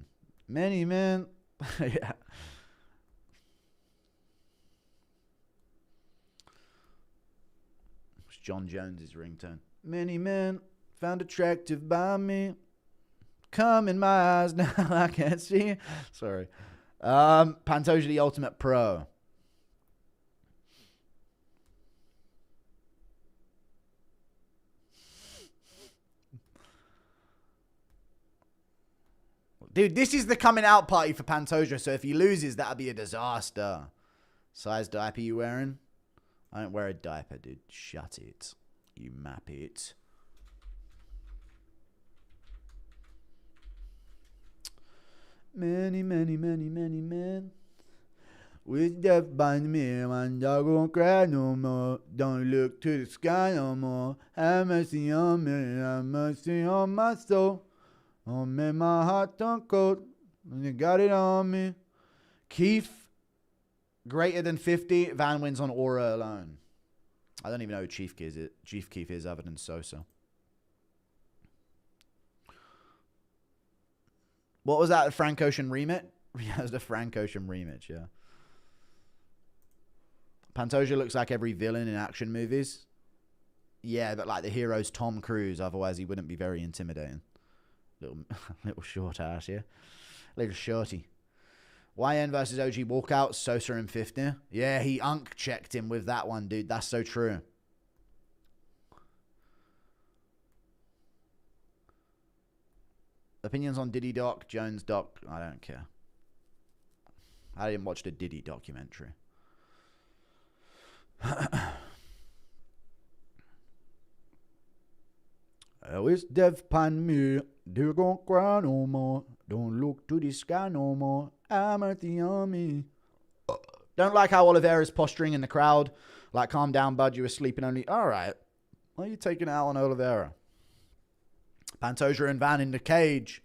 Many men. Yeah. It's John Jones's ringtone. Many men found attractive by me. Come in my eyes now I can't see. Sorry. Pantoja the Ultimate Pro. Dude, this is the coming out party for Pantoja, so if he loses, that'll be a disaster. Size diaper you wearing? I don't wear a diaper, dude. Shut it. You map it. Many, many, many, many men. With death behind me, and I won't cry no more. Don't look to the sky no more. Have mercy on me, have mercy on my soul. Oh, make my heart turn cold. And you got it on me. Keith, greater than 50. Van wins on aura alone. I don't even know who Chief Keith is other than Sosa. What was that? The Frank Ocean remit? Yeah, it was the Frank Ocean remit, yeah. Pantoja looks like every villain in action movies. Yeah, but like the hero's Tom Cruise, otherwise he wouldn't be very intimidating. Little short ass, yeah. Little shorty. YN versus OG walkout, Sosa in 50. Yeah, he checked him with that one, dude. That's so true. Opinions on Diddy Doc, Jones Doc, I don't care. I didn't watch the Diddy documentary. Oh, it's death upon me. They're gonna cry no more. Don't look to the sky no more. I'm at the army. Don't like how Oliveira's posturing in the crowd. Like, calm down, bud. You were sleeping only. All right. Why are you taking it out on Oliveira? Pantoja and Van in the cage.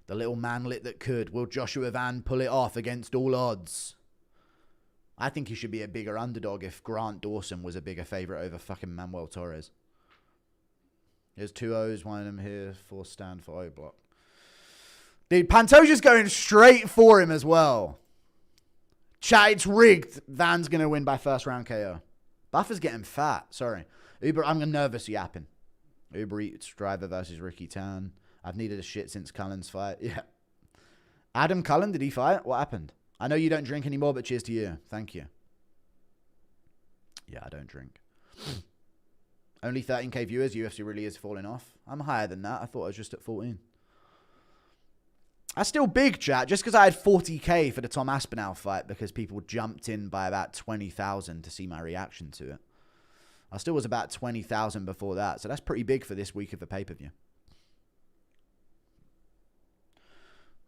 The little manlet that could. Will Joshua Van pull it off against all odds? I think he should be a bigger underdog if Grant Dawson was a bigger favorite over fucking Manuel Torres. There's 2 O's, one of them here, 4 stand for O block. Dude, Pantoja's going straight for him as well. Chat, it's rigged. Van's going to win by first round KO. Buffer's getting fat. Sorry. Uber, I'm nervous yapping. Uber Eats driver versus Ricky Tan. I've needed a shit since Cullen's fight. Yeah. Adam Cullen, did he fight? What happened? I know you don't drink anymore, but cheers to you. Thank you. Yeah, I don't drink. Only 13k viewers. UFC really is falling off. I'm higher than that. I thought I was just at 14. That's still big, chat. Just because I had 40k for the Tom Aspinall fight because people jumped in by about 20,000 to see my reaction to it. I still was about 20,000 before that. So that's pretty big for this week of the pay-per-view.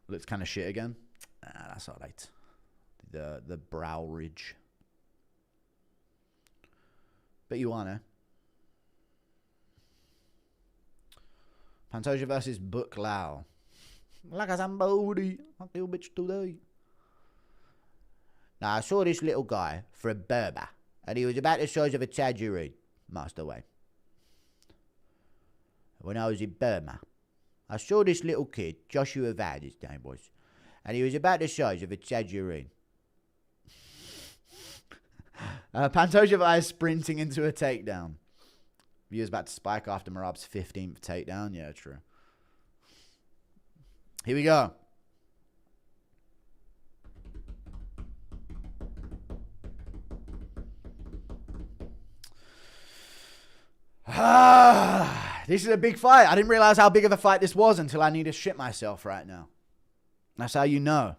Looks kind of shit again. That's all right. The brow ridge. Bet you are, eh? Pantoja versus Book Lau. Like a somebody. I feel bitch today. Now, I saw this little guy from Burma, and he was about the size of a tangerine. Master way. When I was in Burma, I saw this little kid, Joshua Van, his name was, and he was about the size of a tangerine. Pantoja Vai is sprinting into a takedown. He was about to spike after Merab's 15th takedown. Yeah, true. Here we go. This is a big fight. I didn't realize how big of a fight this was until I need to shit myself right now. That's how you know.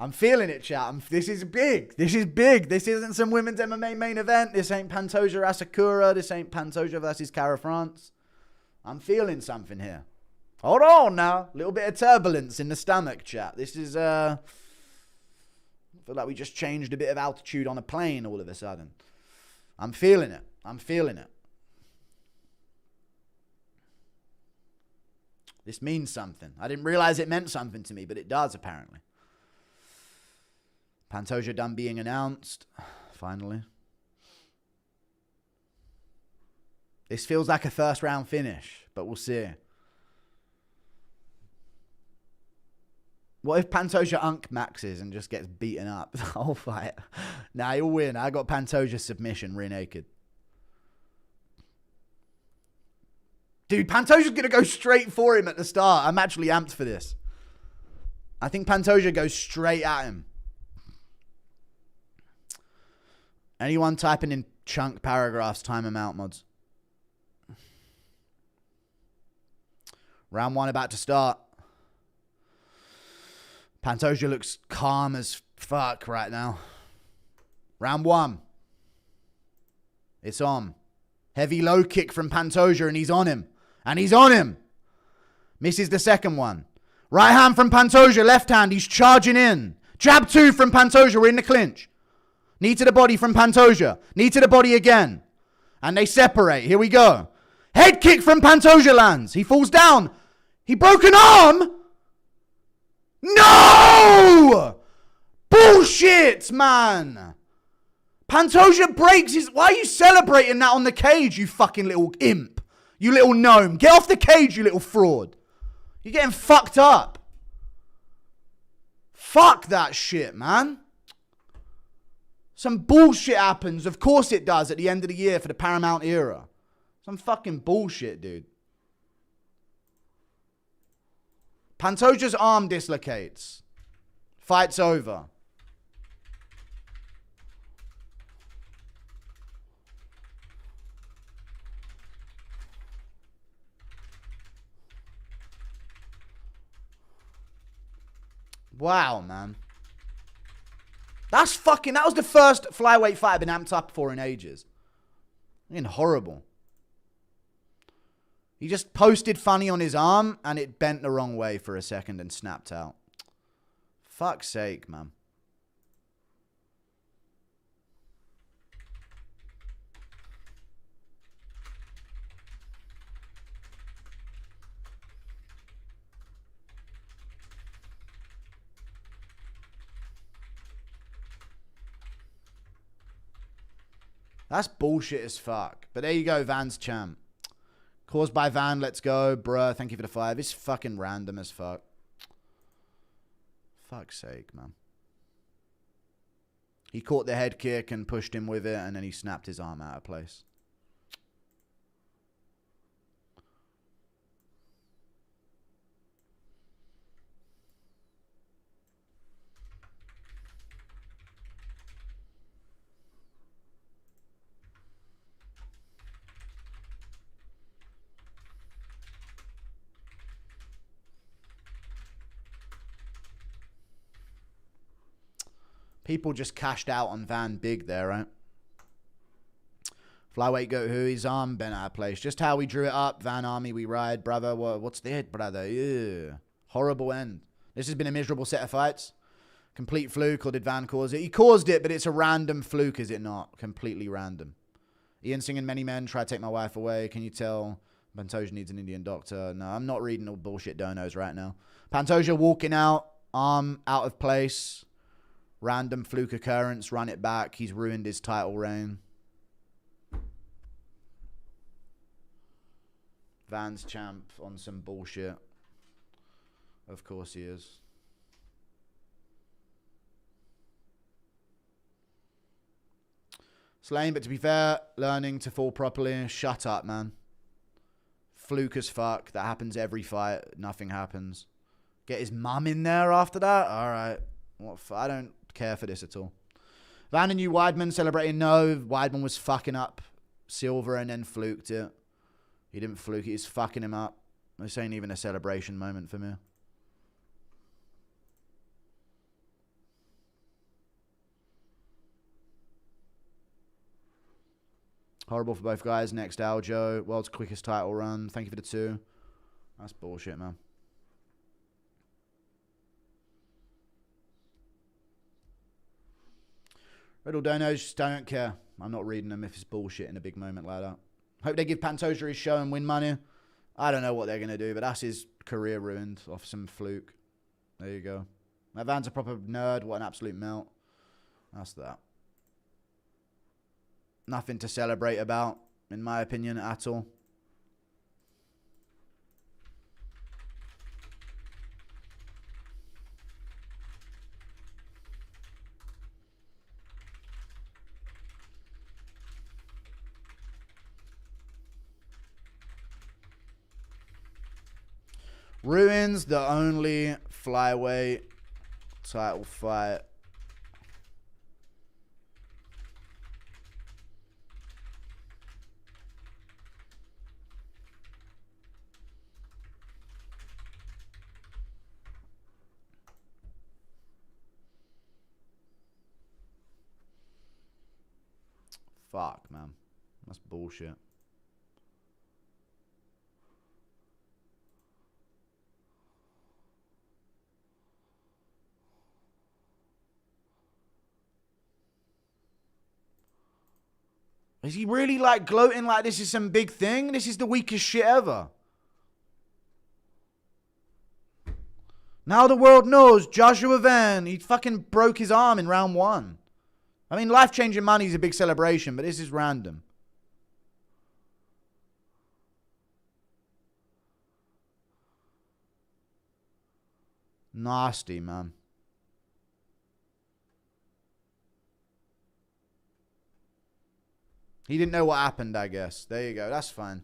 I'm feeling it, chat. This is big. This is big. This isn't some women's MMA main event. This ain't Pantoja Asakura. This ain't Pantoja versus Cara France. I'm feeling something here. Hold on now. A little bit of turbulence in the stomach, chat. This is, I feel like we just changed a bit of altitude on a plane all of a sudden. I'm feeling it. I'm feeling it. This means something. I didn't realize it meant something to me, but it does apparently. Pantoja done being announced. Finally. This feels like a first round finish, but we'll see. What if Pantoja maxes and just gets beaten up the whole fight? Nah, he'll win. I got Pantoja submission rear naked. Dude, Pantoja's going to go straight for him at the start. I'm actually amped for this. I think Pantoja goes straight at him. Anyone typing in chunk paragraphs, time them out, mods. Round 1 about to start. Pantoja looks calm as fuck right now. Round 1. It's on. Heavy low kick from Pantoja and he's on him. And he's on him. Misses the second one. Right hand from Pantoja, left hand, he's charging in. Jab 2 from Pantoja, we're in the clinch. Knee to the body from Pantoja. Knee to the body again. And they separate. Here we go. Head kick from Pantoja lands. He falls down. He broke an arm. No! Bullshit, man. Pantoja breaks his... Why are you celebrating that on the cage, you fucking little imp? You little gnome. Get off the cage, you little fraud. You're getting fucked up. Fuck that shit, man. Some bullshit happens. Of course it does at the end of the year for the Paramount era. Some fucking bullshit, dude. Pantoja's arm dislocates. Fight's over. Wow, man. That was the first flyweight fight I've been amped up for in ages. Horrible. He just posted funny on his arm and it bent the wrong way for a second and snapped out. Fuck's sake, man. That's bullshit as fuck. But there you go, Van's champ. Caused by Van, let's go. Bruh, thank you for the 5. It's fucking random as fuck. Fuck's sake, man. He caught the head kick and pushed him with it, and then he snapped his arm out of place. People just cashed out on Van big there, right? Flyweight go who? His arm bent out of place. Just how we drew it up. Van Army, we ride. Brother, what's the hit, brother? Ew. Horrible end. This has been a miserable set of fights. Complete fluke, or did Van cause it? He caused it, but it's a random fluke, is it not? Completely random. Ian singing Many Men, try to take my wife away. Can you tell Pantoja needs an Indian doctor? No, I'm not reading all bullshit donos right now. Pantoja walking out, arm out of place. Random fluke occurrence, run it back. He's ruined his title reign. Van's champ on some bullshit. Of course he is. Slain, but to be fair, learning to fall properly. Shut up, man. Fluke as fuck. That happens every fight. Nothing happens. Get his mum in there after that? Alright. I don't care for this at all. Van and you Weidman celebrating. No, Weidman was fucking up Silver and then fluked it. He didn't fluke it. He's fucking him up. This ain't even a celebration moment for me. Horrible for both guys. Next, Aljo. World's quickest title run. Thank you for the 2. That's bullshit, man. Riddle donos, just don't care. I'm not reading them if it's bullshit in a big moment like that. Hope they give Pantoja his show and win money. I don't know what they're going to do, but that's his career ruined off some fluke. There you go. That Van's a proper nerd. What an absolute melt. That's that. Nothing to celebrate about, in my opinion, at all. Ruins the only flyweight title fight. Fuck, man. That's bullshit. Is he really like gloating like this is some big thing? This is the weakest shit ever. Now the world knows Joshua Van, he fucking broke his arm in round 1. I mean, life-changing money is a big celebration, but this is random. Nasty, man. He didn't know what happened, I guess. There you go. That's fine.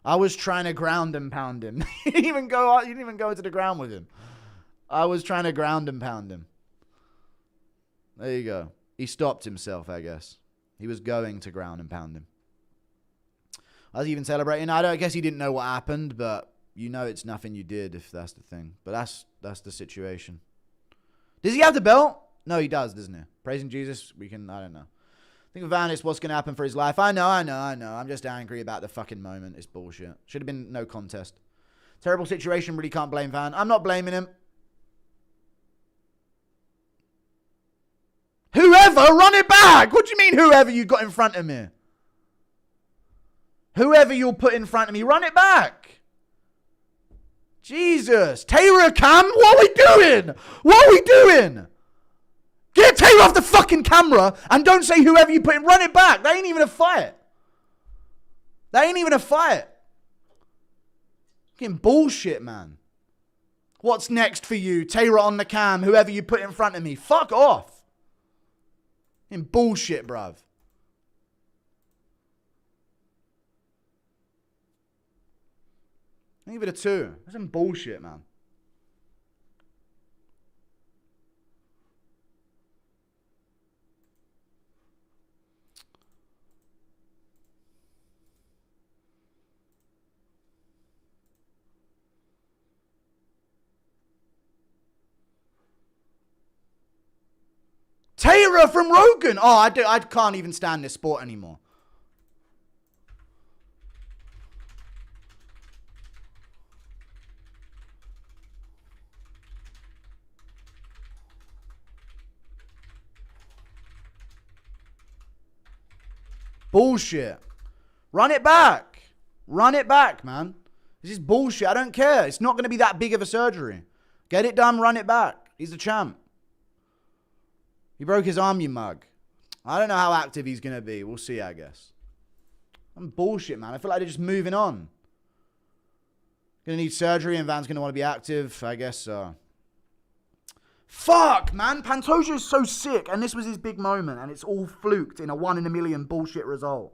I was trying to ground and pound him. You didn't even go into the ground with him. I was trying to ground and pound him. There you go. He stopped himself, I guess. He was going to ground and pound him. I was even celebrating. I guess he didn't know what happened, but you know it's nothing you did if that's the thing. But that's the situation. Does he have the belt? No, he does, doesn't he? Praising Jesus, I don't know. Think of Van is what's going to happen for his life. I know. I'm just angry about the fucking moment. It's bullshit. Should have been no contest. Terrible situation. Really can't blame Van. I'm not blaming him. Whoever, run it back. What do you mean whoever you got in front of me? Whoever you'll put in front of me, run it back. Jesus. Taylor Cam, what are we doing? What are we doing? Get Taylor off the fucking camera and don't say whoever you put in. Run it back. That ain't even a fight. Fucking bullshit, man. What's next for you? Taylor on the cam, whoever you put in front of me. Fuck off. Fucking bullshit, bruv. Give it a 2. That's some bullshit, man. Taylor from Rogan. Oh, I can't even stand this sport anymore. Bullshit. Run it back. Run it back, man. This is bullshit. I don't care. It's not going to be that big of a surgery. Get it done, run it back. He's the champ. He broke his arm, you mug. I don't know how active he's going to be. We'll see, I guess. I'm bullshit, man. I feel like they're just moving on. Going to need surgery and Van's going to want to be active. I guess so. Fuck, man. Pantoja is so sick. And this was his big moment. And it's all fluked in a 1 in a million bullshit result.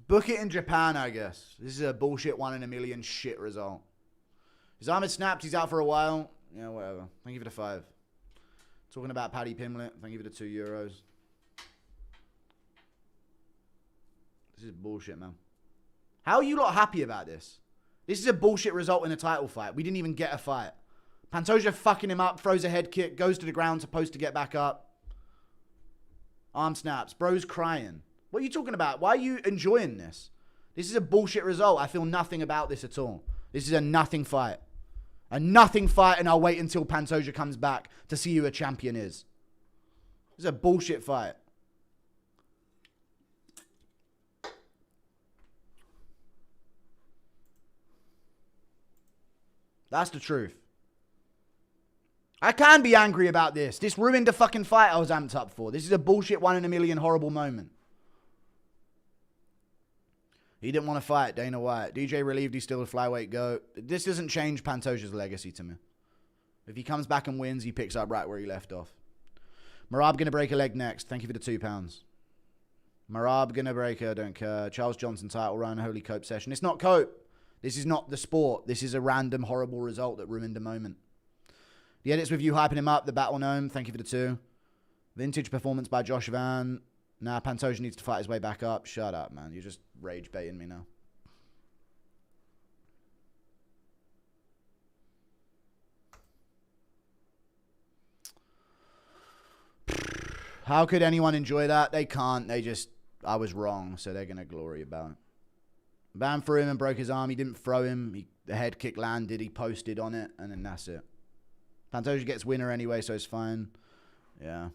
Book it in Japan, I guess. This is a bullshit 1 in a million shit result. His arm is snapped. He's out for a while. Yeah, whatever. Thank you for the 5. Talking about Paddy Pimlet. Thank you for the €2. This is bullshit, man. How are you lot happy about this? This is a bullshit result in a title fight. We didn't even get a fight. Pantoja fucking him up, throws a head kick, goes to the ground, supposed to get back up. Arm snaps. Bro's crying. What are you talking about? Why are you enjoying this? This is a bullshit result. I feel nothing about this at all. This is a nothing fight. A nothing fight, and I'll wait until Pantoja comes back to see who a champion is. This is a bullshit fight. That's the truth. I can be angry about this. This ruined the fucking fight I was amped up for. This is a bullshit 1 in a million horrible moment. He didn't want to fight Dana White. DJ relieved he's still a flyweight GOAT. This doesn't change Pantoja's legacy to me. If he comes back and wins, he picks up right where he left off. Merab going to break a leg next. Thank you for the £2. Merab gonna break her, don't care. Charles Johnson title run, holy cope session. It's not cope. This is not the sport. This is a random, horrible result that ruined the moment. The edits with you hyping him up. The Battle Gnome, thank you for the 2. Vintage performance by Josh Van. Nah, Pantoja needs to fight his way back up. Shut up, man. You're just rage baiting me now. How could anyone enjoy that? They can't. They just... I was wrong, so they're going to glory about it. Van threw him and broke his arm. He didn't throw him. The head kick landed. He posted on it, and then that's it. Pantoja gets winner anyway, so it's fine. Yeah.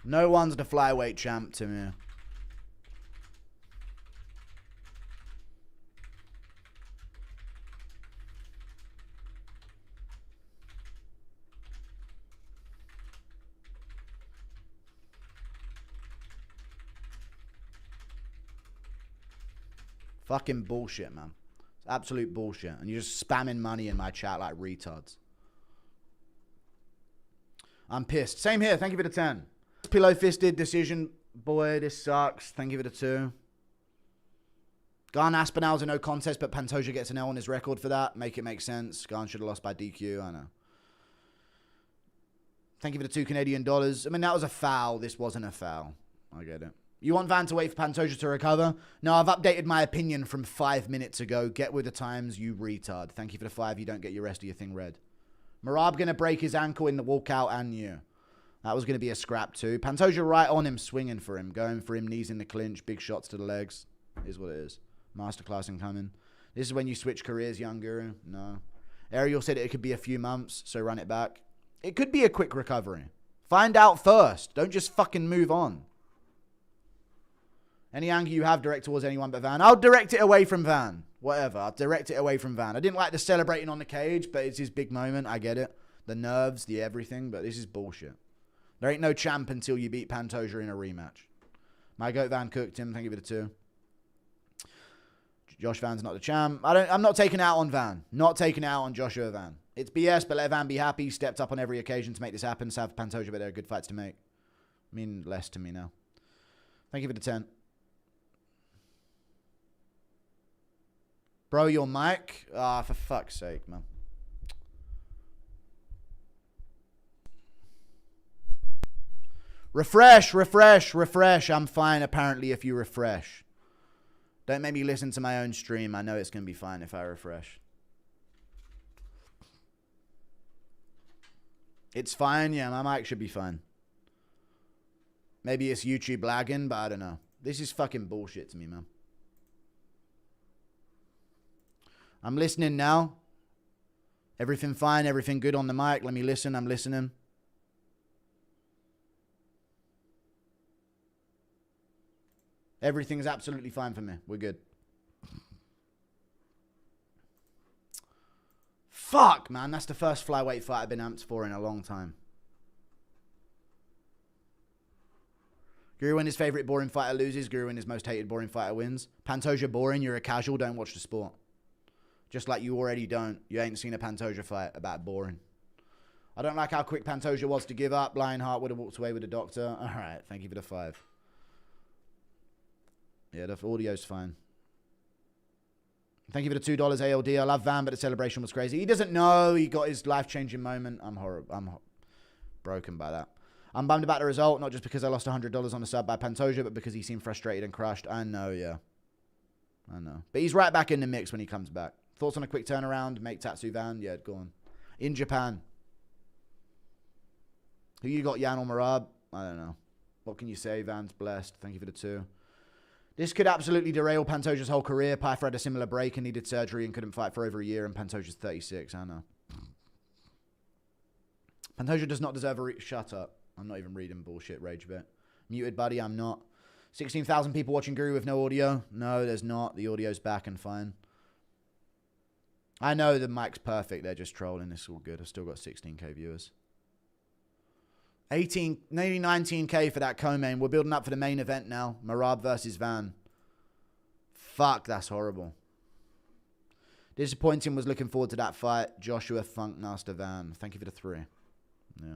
No one's the flyweight champ to me. Fucking bullshit, man. It's absolute bullshit. And you're just spamming money in my chat like retards. I'm pissed. Same here. Thank you for the 10. Pillow-fisted decision. Boy, this sucks. Thank you for the 2. Garn Aspinall's a no contest, but Pantoja gets an L on his record for that. Make it make sense. Garn should have lost by DQ. I know. Thank you for the $2 Canadian. I mean, that was a foul. This wasn't a foul. I get it. You want Van to wait for Pantoja to recover? No, I've updated my opinion from 5 minutes ago. Get with the times, you retard. Thank you for the 5. You don't get your rest of your thing read. Merab going to break his ankle in the walkout and you. That was going to be a scrap too. Pantoja right on him, swinging for him. Going for him, knees in the clinch, big shots to the legs. Is what it is. Masterclass incoming. This is when you switch careers, young guru. No. Ariel said it could be a few months, so run it back. It could be a quick recovery. Find out first. Don't just fucking move on. Any anger you have, direct towards anyone but Van. I'll direct it away from Van. Whatever. I'll direct it away from Van. I didn't like the celebrating on the cage, but it's his big moment. I get it. The nerves, the everything, but this is bullshit. There ain't no champ until you beat Pantoja in a rematch. My goat Van cooked him. Thank you for the 2. Josh Van's not the champ. I'm not taking out on Van. Not taking out on Joshua Van. It's BS, but let Van be happy. He stepped up on every occasion to make this happen. Sav Pantoja, but they're good fights to make. Mean less to me now. Thank you for the 10. Bro, your mic? Ah, for fuck's sake, man. Refresh, refresh, refresh. I'm fine, apparently, if you refresh. Don't make me listen to my own stream. I know it's going to be fine if I refresh. It's fine. Yeah, my mic should be fine. Maybe it's YouTube lagging, but I don't know. This is fucking bullshit to me, man. I'm listening now. Everything fine, everything good on the mic. Let me listen. I'm listening. Everything's absolutely fine for me. We're good. Fuck, man. That's the first flyweight fight I've been amped for in a long time. Guru when his favorite boring fighter loses. Guru when his most hated boring fighter wins. Pantoja boring. You're a casual. Don't watch the sport. Just like you already don't. You ain't seen a Pantoja fight about boring. I don't like how quick Pantoja was to give up. Lionheart would have walked away with the doctor. All right. Thank you for the 5. Yeah, the audio's fine. Thank you for the $2 ALD. I love Van, but the celebration was crazy. He doesn't know. He got his life-changing moment. I'm broken by that. I'm bummed about the result, not just because I lost $100 on the sub by Pantoja, but because he seemed frustrated and crushed. I know, yeah. I know. But he's right back in the mix when he comes back. Thoughts on a quick turnaround? Make Tatsu Van? Yeah, go on. In Japan. Who you got, Yan or Merab? I don't know. What can you say? Van's blessed. Thank you for the 2. This could absolutely derail Pantoja's whole career. Pyfer had a similar break and needed surgery and couldn't fight for over a year, and Pantoja's 36. I know. Pantoja does not deserve a... Shut up. I'm not even reading bullshit, rage bit. Muted, buddy. I'm not. 16,000 people watching Guru with no audio. No, there's not. The audio's back and fine. I know the mic's perfect. They're just trolling. It's all good. I've still got 16k viewers. 18, nearly 19k for that co-main. We're building up for the main event now. Merab versus Van. Fuck, that's horrible. Disappointing, was looking forward to that fight. Joshua Funkmaster Van. Thank you for the 3. Yeah.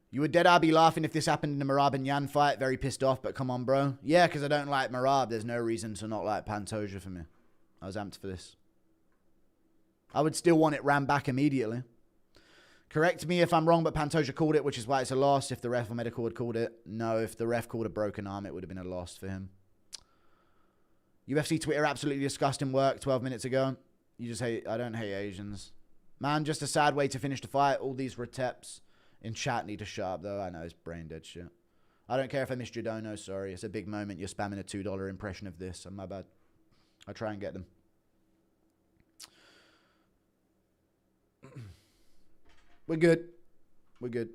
You would dead, I'd be laughing if this happened in the Merab and Yan fight. Very pissed off, but come on, bro. Yeah, because I don't like Merab. There's no reason to not like Pantoja for me. I was amped for this. I would still want it ran back immediately. Correct me if I'm wrong, but Pantoja called it, which is why it's a loss. If the ref or medical had called it, no. If the ref called a broken arm, it would have been a loss for him. UFC Twitter absolutely disgusting work 12 minutes ago. You just hate, I don't hate Asians. Man, just a sad way to finish the fight. All these reteps in chat need to shut up, though. I know it's brain dead shit. I don't care if I missed your dono, sorry. It's a big moment. You're spamming a $2 impression of this. My bad. I try and get them. We're good. We're good.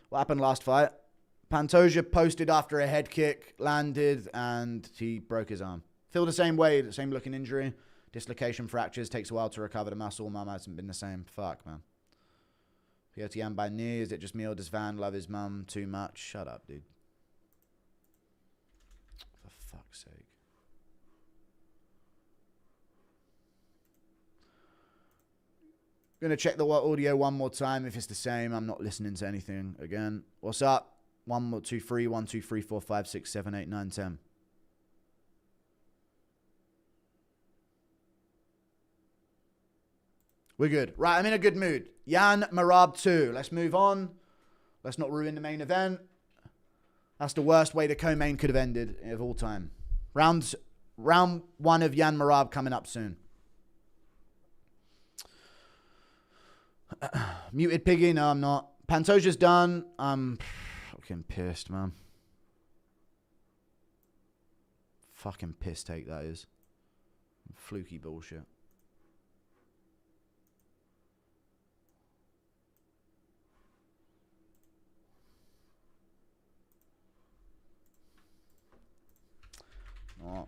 What happened last fight? Pantoja posted after a head kick, landed, and he broke his arm. Feel the same way, the same looking injury. Dislocation fractures, takes a while to recover the muscle. Mum hasn't been the same. Fuck, man. Petr Yan by knee. Is it just me or does Van love his mum too much? Shut up, dude. For fuck's sake. Gonna check the audio one more time. If it's the same, I'm not listening to anything again. What's up? 1, 2, 3, 1, 2, 3, 4, 5, 6, 7, 8, 9, 10. We're good. Right, I'm in a good mood. Yan, Merab 2. Let's move on. Let's not ruin the main event. That's the worst way the co-main could have ended of all time. Round 1 of Yan Merab coming up soon. Muted Piggy? No, I'm not. Pantoja's done. I'm fucking pissed, man. Fucking piss take that is. Fluky bullshit. Oh.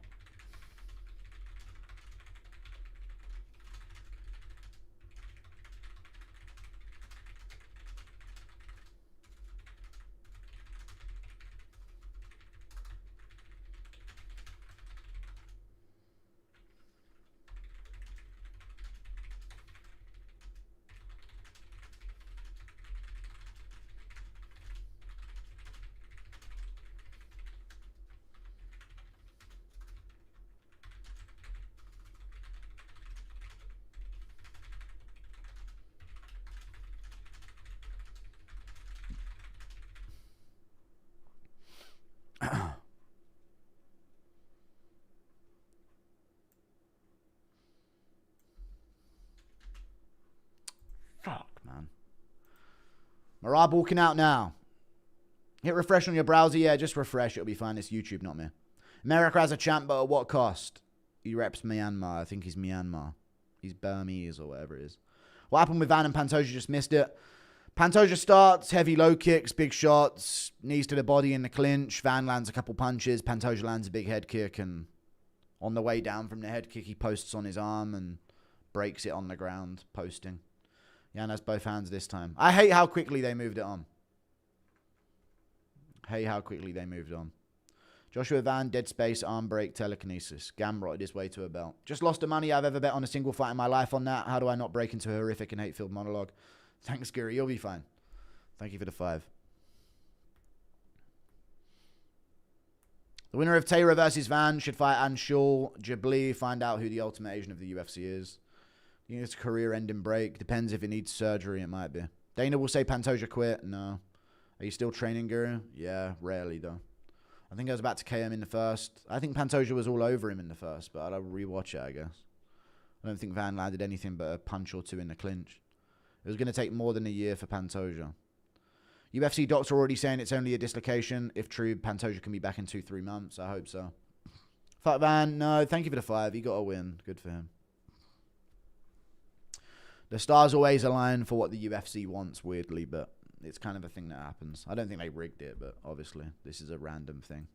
Fuck, man. Merab walking out now. Hit refresh on your browser. Yeah, just refresh. It'll be fine. It's YouTube, not me. America has a champ, but at what cost? He reps Myanmar. I think he's Myanmar. He's Burmese or whatever it is. What happened with Van and Pantoja? Just missed it. Pantoja starts, heavy low kicks, big shots, knees to the body in the clinch. Van lands a couple punches. Pantoja lands a big head kick, and on the way down from the head kick, he posts on his arm and breaks it on the ground, posting. Yan has both hands this time. I hate how quickly they moved it on. Hate how quickly they moved on. Joshua Van, dead space, arm break, telekinesis. Gamrotted his way to a belt. Just lost the money I've ever bet on a single fight in my life on that. How do I not break into a horrific and hate-filled monologue? Thanks, Gary. You'll be fine. Thank you for the 5. The winner of Taylor versus Van should fight Anshul Jabli. Find out who the ultimate Asian of the UFC is. You think it's a career-ending break? Depends if it needs surgery. It might be. Dana will say Pantoja quit. No. Are you still training, Guru? Yeah, rarely, though. I think I was about to KO him in the first. I think Pantoja was all over him in the first, but I'll rewatch it, I guess. I don't think Van landed anything but a punch or two in the clinch. It was going to take more than a year for Pantoja. UFC docs are already saying it's only a dislocation. If true, Pantoja can be back in 2-3 months. I hope so. Fuck Van. No, thank you for the 5. He got a win. Good for him. The stars always align for what the UFC wants, weirdly, but it's kind of a thing that happens. I don't think they rigged it, but obviously this is a random thing.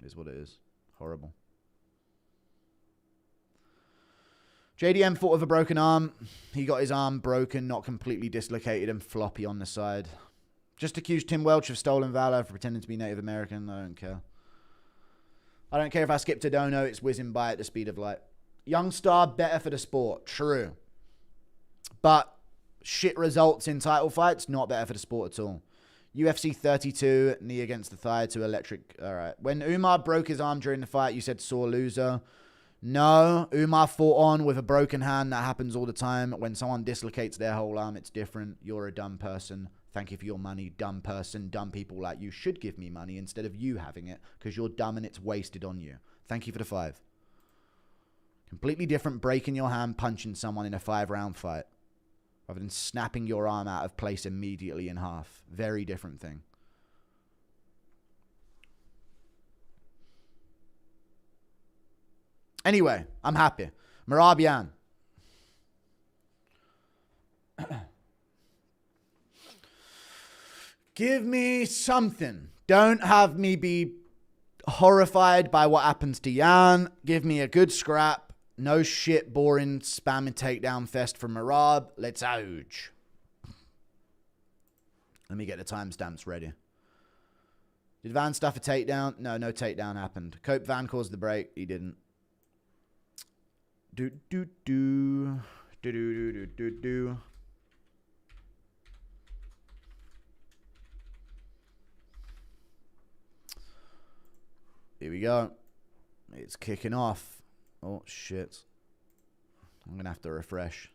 It is what it is. Horrible. JDM fought with a broken arm. He got his arm broken, not completely dislocated and floppy on the side. Just accused Tim Welch of stolen valor for pretending to be Native American. I don't care. I don't care if I skip to dono. It's whizzing by at the speed of light. Young star, better for the sport. True. But shit results in title fights, not better for the sport at all. UFC 32, knee against the thigh to electric. All right. When Umar broke his arm during the fight, you said sore loser. No, Umar fought on with a broken hand. That happens all the time. When someone dislocates their whole arm, it's different. You're a dumb person. Thank you for your money, dumb person. Dumb people like you should give me money instead of you having it because you're dumb and it's wasted on you. Thank you for the 5. Completely different breaking your hand, punching someone in a 5-round fight rather than snapping your arm out of place immediately in half. Very different thing. Anyway, I'm happy. Merab Yan. Give me something. Don't have me be horrified by what happens to Yan. Give me a good scrap. No shit, boring, spam and takedown fest from Merab. Let's ouch. Let me get the timestamps ready. Did Van stuff a takedown? No takedown happened. Cope Van caused the break. He didn't. Do. Here we go. It's kicking off. Oh, shit. I'm going to have to refresh.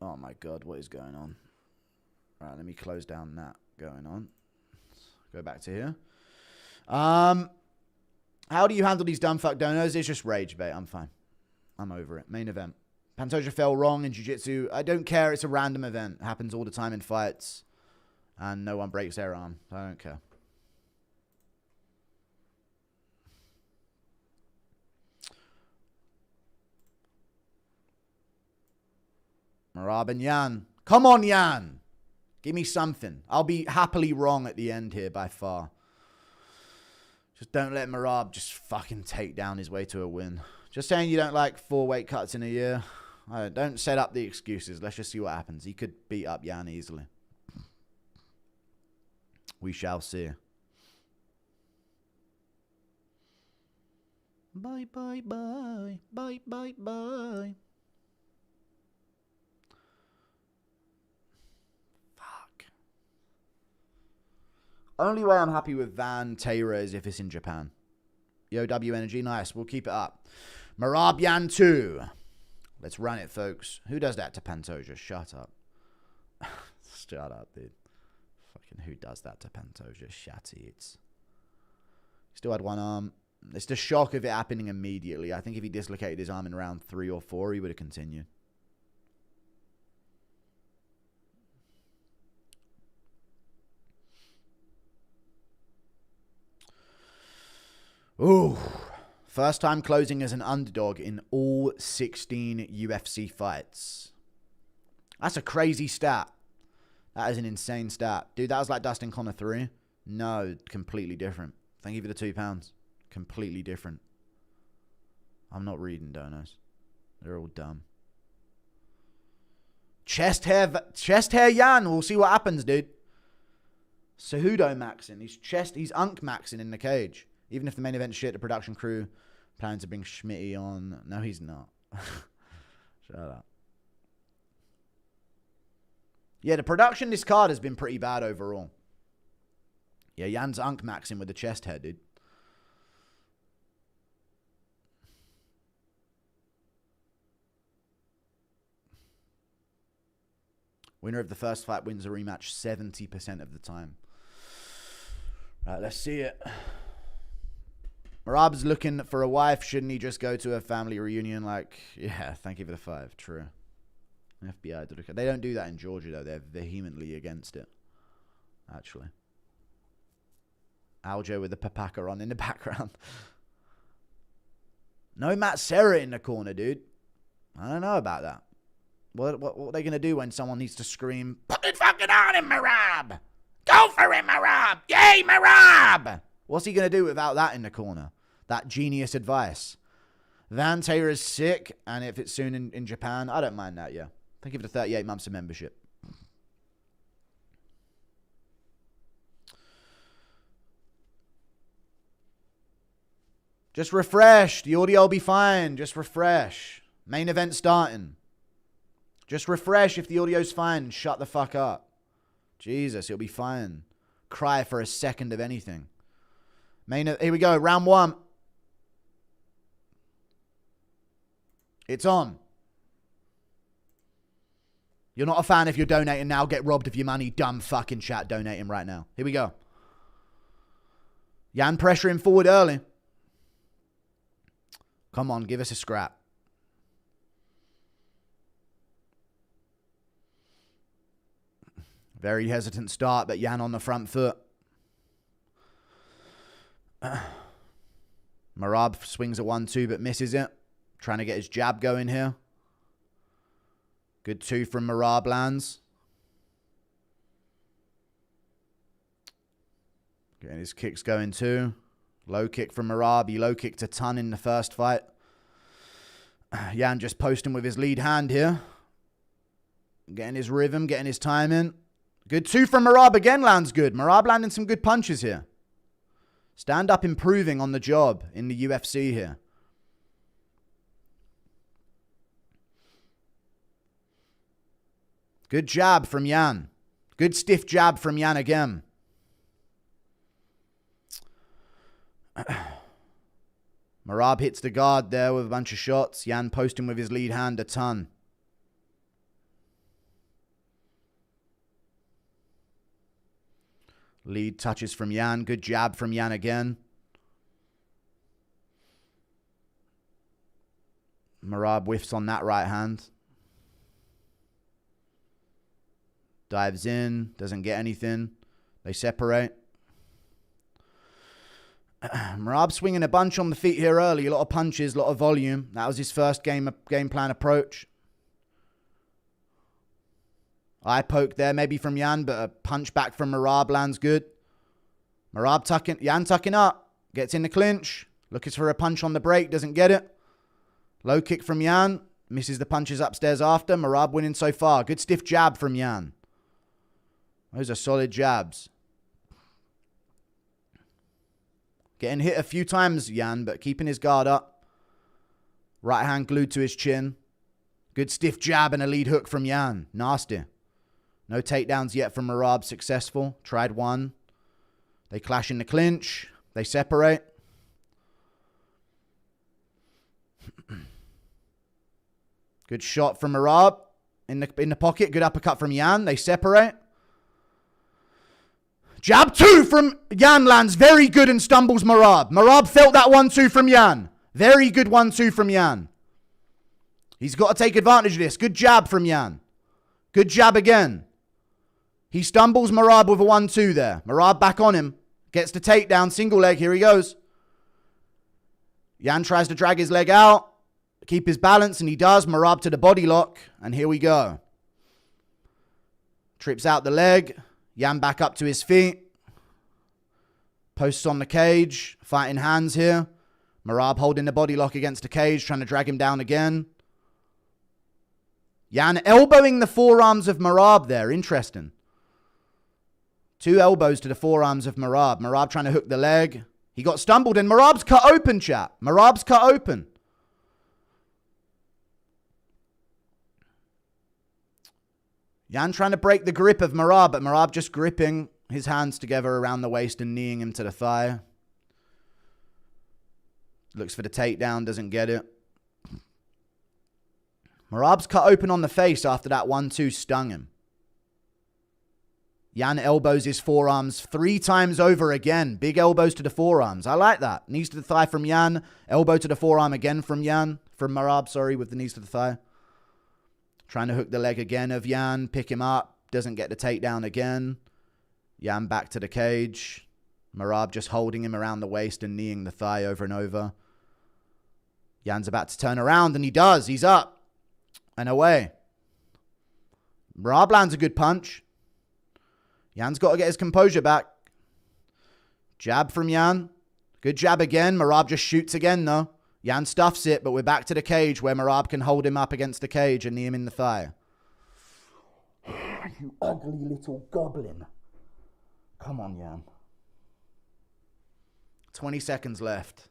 Oh, my God. What is going on? All right, let me close down that going on. Go back to here. How do you handle these dumb fuck donos? It's just rage bait. I'm fine. I'm over it. Main event. Pantoja fell wrong in jiu-jitsu. I don't care. It's a random event. It happens all the time in fights. And no one breaks their arm. I don't care. Merab and Yan. Come on, Yan. Give me something. I'll be happily wrong at the end here by far. Just don't let Merab just fucking take down his way to a win. Just saying you don't like 4 weight cuts in a year. Don't set up the excuses. Let's just see what happens. He could beat up Yan easily. We shall see. Bye, bye, bye. Bye, bye, bye. Only way I'm happy with Van Taylor is if it's in Japan. Yo, W Energy, nice. We'll keep it up. Merab Yan 2. Let's run it, folks. Who does that to Pantoja? Shut up. Shut up, dude. Fucking who does that to Pantoja? Shut it. Still had one arm. It's the shock of it happening immediately. I think if he dislocated his arm in round 3 or 4, he would have continued. Ooh. First time closing as an underdog in all 16 UFC fights. That's a crazy stat. That is an insane stat. Dude, that was like Dustin Connor 3. No, completely different. Thank you for the £2. Completely different. I'm not reading donos. They're all dumb. Chest hair Yan. We'll see what happens, dude. Cejudo maxing. He's unk maxing in the cage. Even if the main event shit, the production crew planning to bring Schmitty on. No, he's not. Shut up. Yeah, the production this card has been pretty bad overall. Yeah, Jan's unk maxing with the chest hair, dude. Winner of the first fight wins a rematch 70% of the time. Right, let's see it. Merab's looking for a wife. Shouldn't he just go to a family reunion? Like, yeah, thank you for the 5. True. FBI to look at. They don't do that in Georgia, though. They're vehemently against it, actually. Aljo with the papaka on in the background. No Matt Serra in the corner, dude. I don't know about that. What are they going to do when someone needs to scream, put it fucking on him, Merab! Go for him, Merab! Yay, Merab! What's he going to do without that in the corner? That genius advice. Van Taylor is sick, and if it's soon in Japan, I don't mind that, yeah. Thank you for the 38 months of membership. Just refresh. The audio will be fine. Just refresh. Main event starting. Just refresh if the audio's fine. Shut the fuck up. Jesus, it'll be fine. Cry for a second of anything. Here we go. Round 1. It's on. You're not a fan if you're donating now. Get robbed of your money. Dumb fucking chat donating right now. Here we go. Yan pressuring forward early. Come on, give us a scrap. Very hesitant start, but Yan on the front foot. Merab swings at 1-2, but misses it. Trying to get his jab going here. Good 2 from Merab lands. Getting his kicks going too. Low kick from Merab. He low kicked a ton in the first fight. Yan just posting with his lead hand here. Getting his rhythm, getting his timing. Good 2 from Merab again lands good. Merab landing some good punches here. Stand up improving on the job in the UFC here. Good jab from Yan. Good stiff jab from Yan again. Merab hits the guard there with a bunch of shots. Yan posting with his lead hand a ton. Lead touches from Yan. Good jab from Yan again. Merab whiffs on that right hand. Dives in. Doesn't get anything. They separate. Merab swinging a bunch on the feet here early. A lot of punches, a lot of volume. That was his first game plan approach. Eye poke there maybe from Yan, but a punch back from Merab lands good. Yan tucking up. Gets in the clinch. Looking for a punch on the break. Doesn't get it. Low kick from Yan. Misses the punches upstairs after. Merab winning so far. Good stiff jab from Yan. Those are solid jabs. Getting hit a few times, Yan, but keeping his guard up. Right hand glued to his chin. Good stiff jab and a lead hook from Yan. Nasty. No takedowns yet from Merab. Successful. Tried one. They clash in the clinch. They separate. Good shot from Merab. In the pocket. Good uppercut from Yan. They separate. Jab 2 from Yan lands. Very good and stumbles Merab. Merab felt that 1-2 from Yan. Very good 1-2 from Yan. He's got to take advantage of this. Good jab from Yan. Good jab again. He stumbles Merab with a 1-2 there. Merab back on him. Gets the takedown. Single leg. Here he goes. Yan tries to drag his leg out. Keep his balance, and he does. Merab to the body lock. And here we go. Trips out the leg. Yan back up to his feet. Posts on the cage. Fighting hands here. Merab holding the body lock against the cage. Trying to drag him down again. Yan elbowing the forearms of Merab there. Interesting. 2 elbows to the forearms of Merab. Merab trying to hook the leg. He got stumbled and Merab's cut open, chat. Merab's cut open. Yan trying to break the grip of Merab, but Merab just gripping his hands together around the waist and kneeing him to the thigh. Looks for the takedown, doesn't get it. Merab's cut open on the face after that 1-2 stung him. Yan elbows his forearms 3 times over again. Big elbows to the forearms. I like that. Knees to the thigh from Yan. Elbow to the forearm again from Yan. From Merab, sorry, with the knees to the thigh. Trying to hook the leg again of Yan. Pick him up. Doesn't get the takedown again. Yan back to the cage. Merab just holding him around the waist and kneeing the thigh over and over. Yan's about to turn around, and he does. He's up. And away. Merab lands a good punch. Yan's got to get his composure back. Jab from Yan. Good jab again. Merab just shoots again, though. Yan stuffs it, but we're back to the cage where Merab can hold him up against the cage and knee him in the thigh. You ugly little goblin. Come on, Yan. 20 seconds left.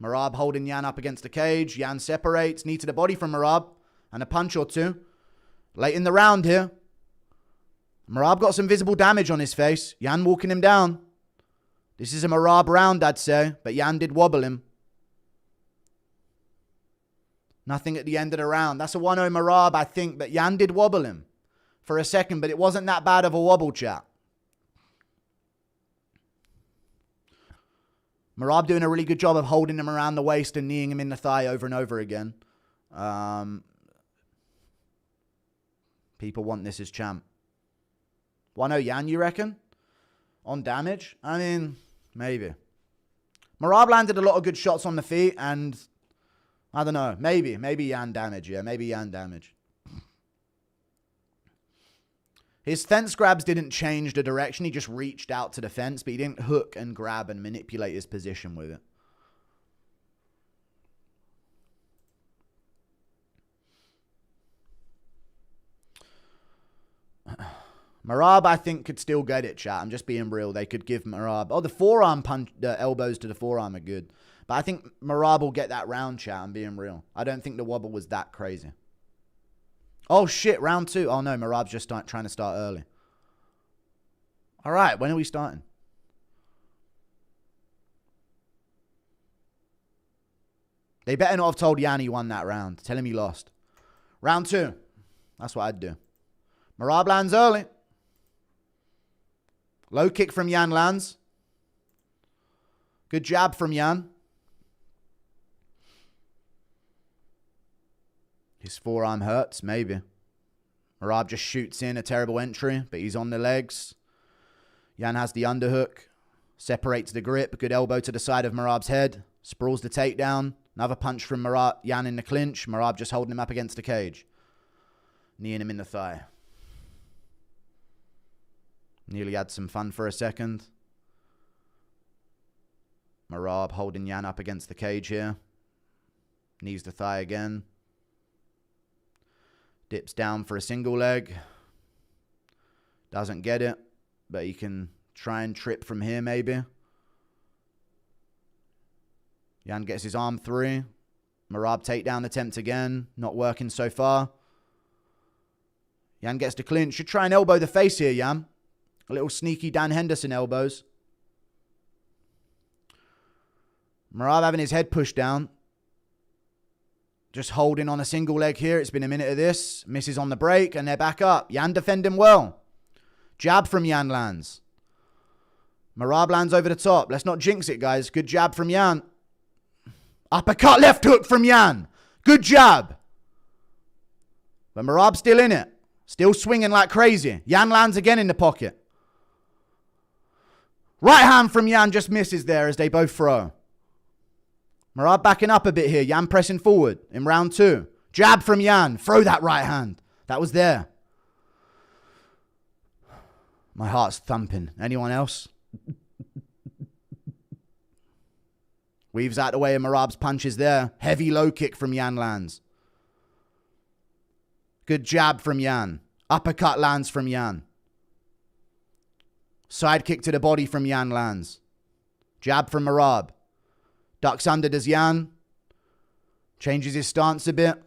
Merab holding Yan up against the cage. Yan separates. Knee to the body from Merab. And a punch or two. Late in the round here. Merab got some visible damage on his face. Yan walking him down. This is a Merab round, I'd say. But Yan did wobble him. Nothing at the end of the round. That's a 1-0 Merab, I think. But Yan did wobble him for a second. But it wasn't that bad of a wobble, chat. Merab doing a really good job of holding him around the waist and kneeing him in the thigh over and over again. People want this as champ. 1-0 Yan, you reckon? On damage? I mean, maybe. Merab landed a lot of good shots on the feet and I don't know. Maybe Yan damage. Yeah, maybe Yan damage. His fence grabs didn't change the direction. He just reached out to the fence, but he didn't hook and grab and manipulate his position with it. Merab, I think, could still get it, chat. I'm just being real. They could give Merab... Oh, the forearm punch, the elbows to the forearm are good. But I think Merab will get that round, chat. I'm being real. I don't think the wobble was that crazy. Oh, shit. Round 2. Oh, no. Merab's just trying to start early. All right. When are we starting? They better not have told Yan he won that round. Tell him he lost. Round 2. That's what I'd do. Merab lands early. Low kick from Yan lands. Good jab from Yan. His forearm hurts, maybe. Merab just shoots in a terrible entry, but he's on the legs. Yan has the underhook. Separates the grip. Good elbow to the side of Merab's head. Sprawls the takedown. Another punch from Yan in the clinch. Merab just holding him up against the cage. Kneeing him in the thigh. Nearly had some fun for a second. Merab holding Yan up against the cage here. Knees the thigh again. Dips down for a single leg. Doesn't get it. But he can try and trip from here maybe. Yan gets his arm through. Merab takedown attempt again. Not working so far. Yan gets the clinch. Should try and elbow the face here, Yan. A little sneaky Dan Henderson elbows. Merab having his head pushed down. Just holding on a single leg here. It's been a minute of this. Misses on the break and they're back up. Yan defending well. Jab from Yan lands. Merab lands over the top. Let's not jinx it, guys. Good jab from Yan. Uppercut left hook from Yan. Good jab. But Merab's still in it. Still swinging like crazy. Yan lands again in the pocket. Right hand from Yan just misses there as they both throw. Merab backing up a bit here. Yan pressing forward in round 2. Jab from Yan. Throw that right hand. That was there. My heart's thumping. Anyone else? Weaves out the way of Merab's punches there. Heavy low kick from Yan lands. Good jab from Yan. Uppercut lands from Yan. Side kick to the body from Yan lands. Jab from Merab. Ducks under does Yan. Changes his stance a bit.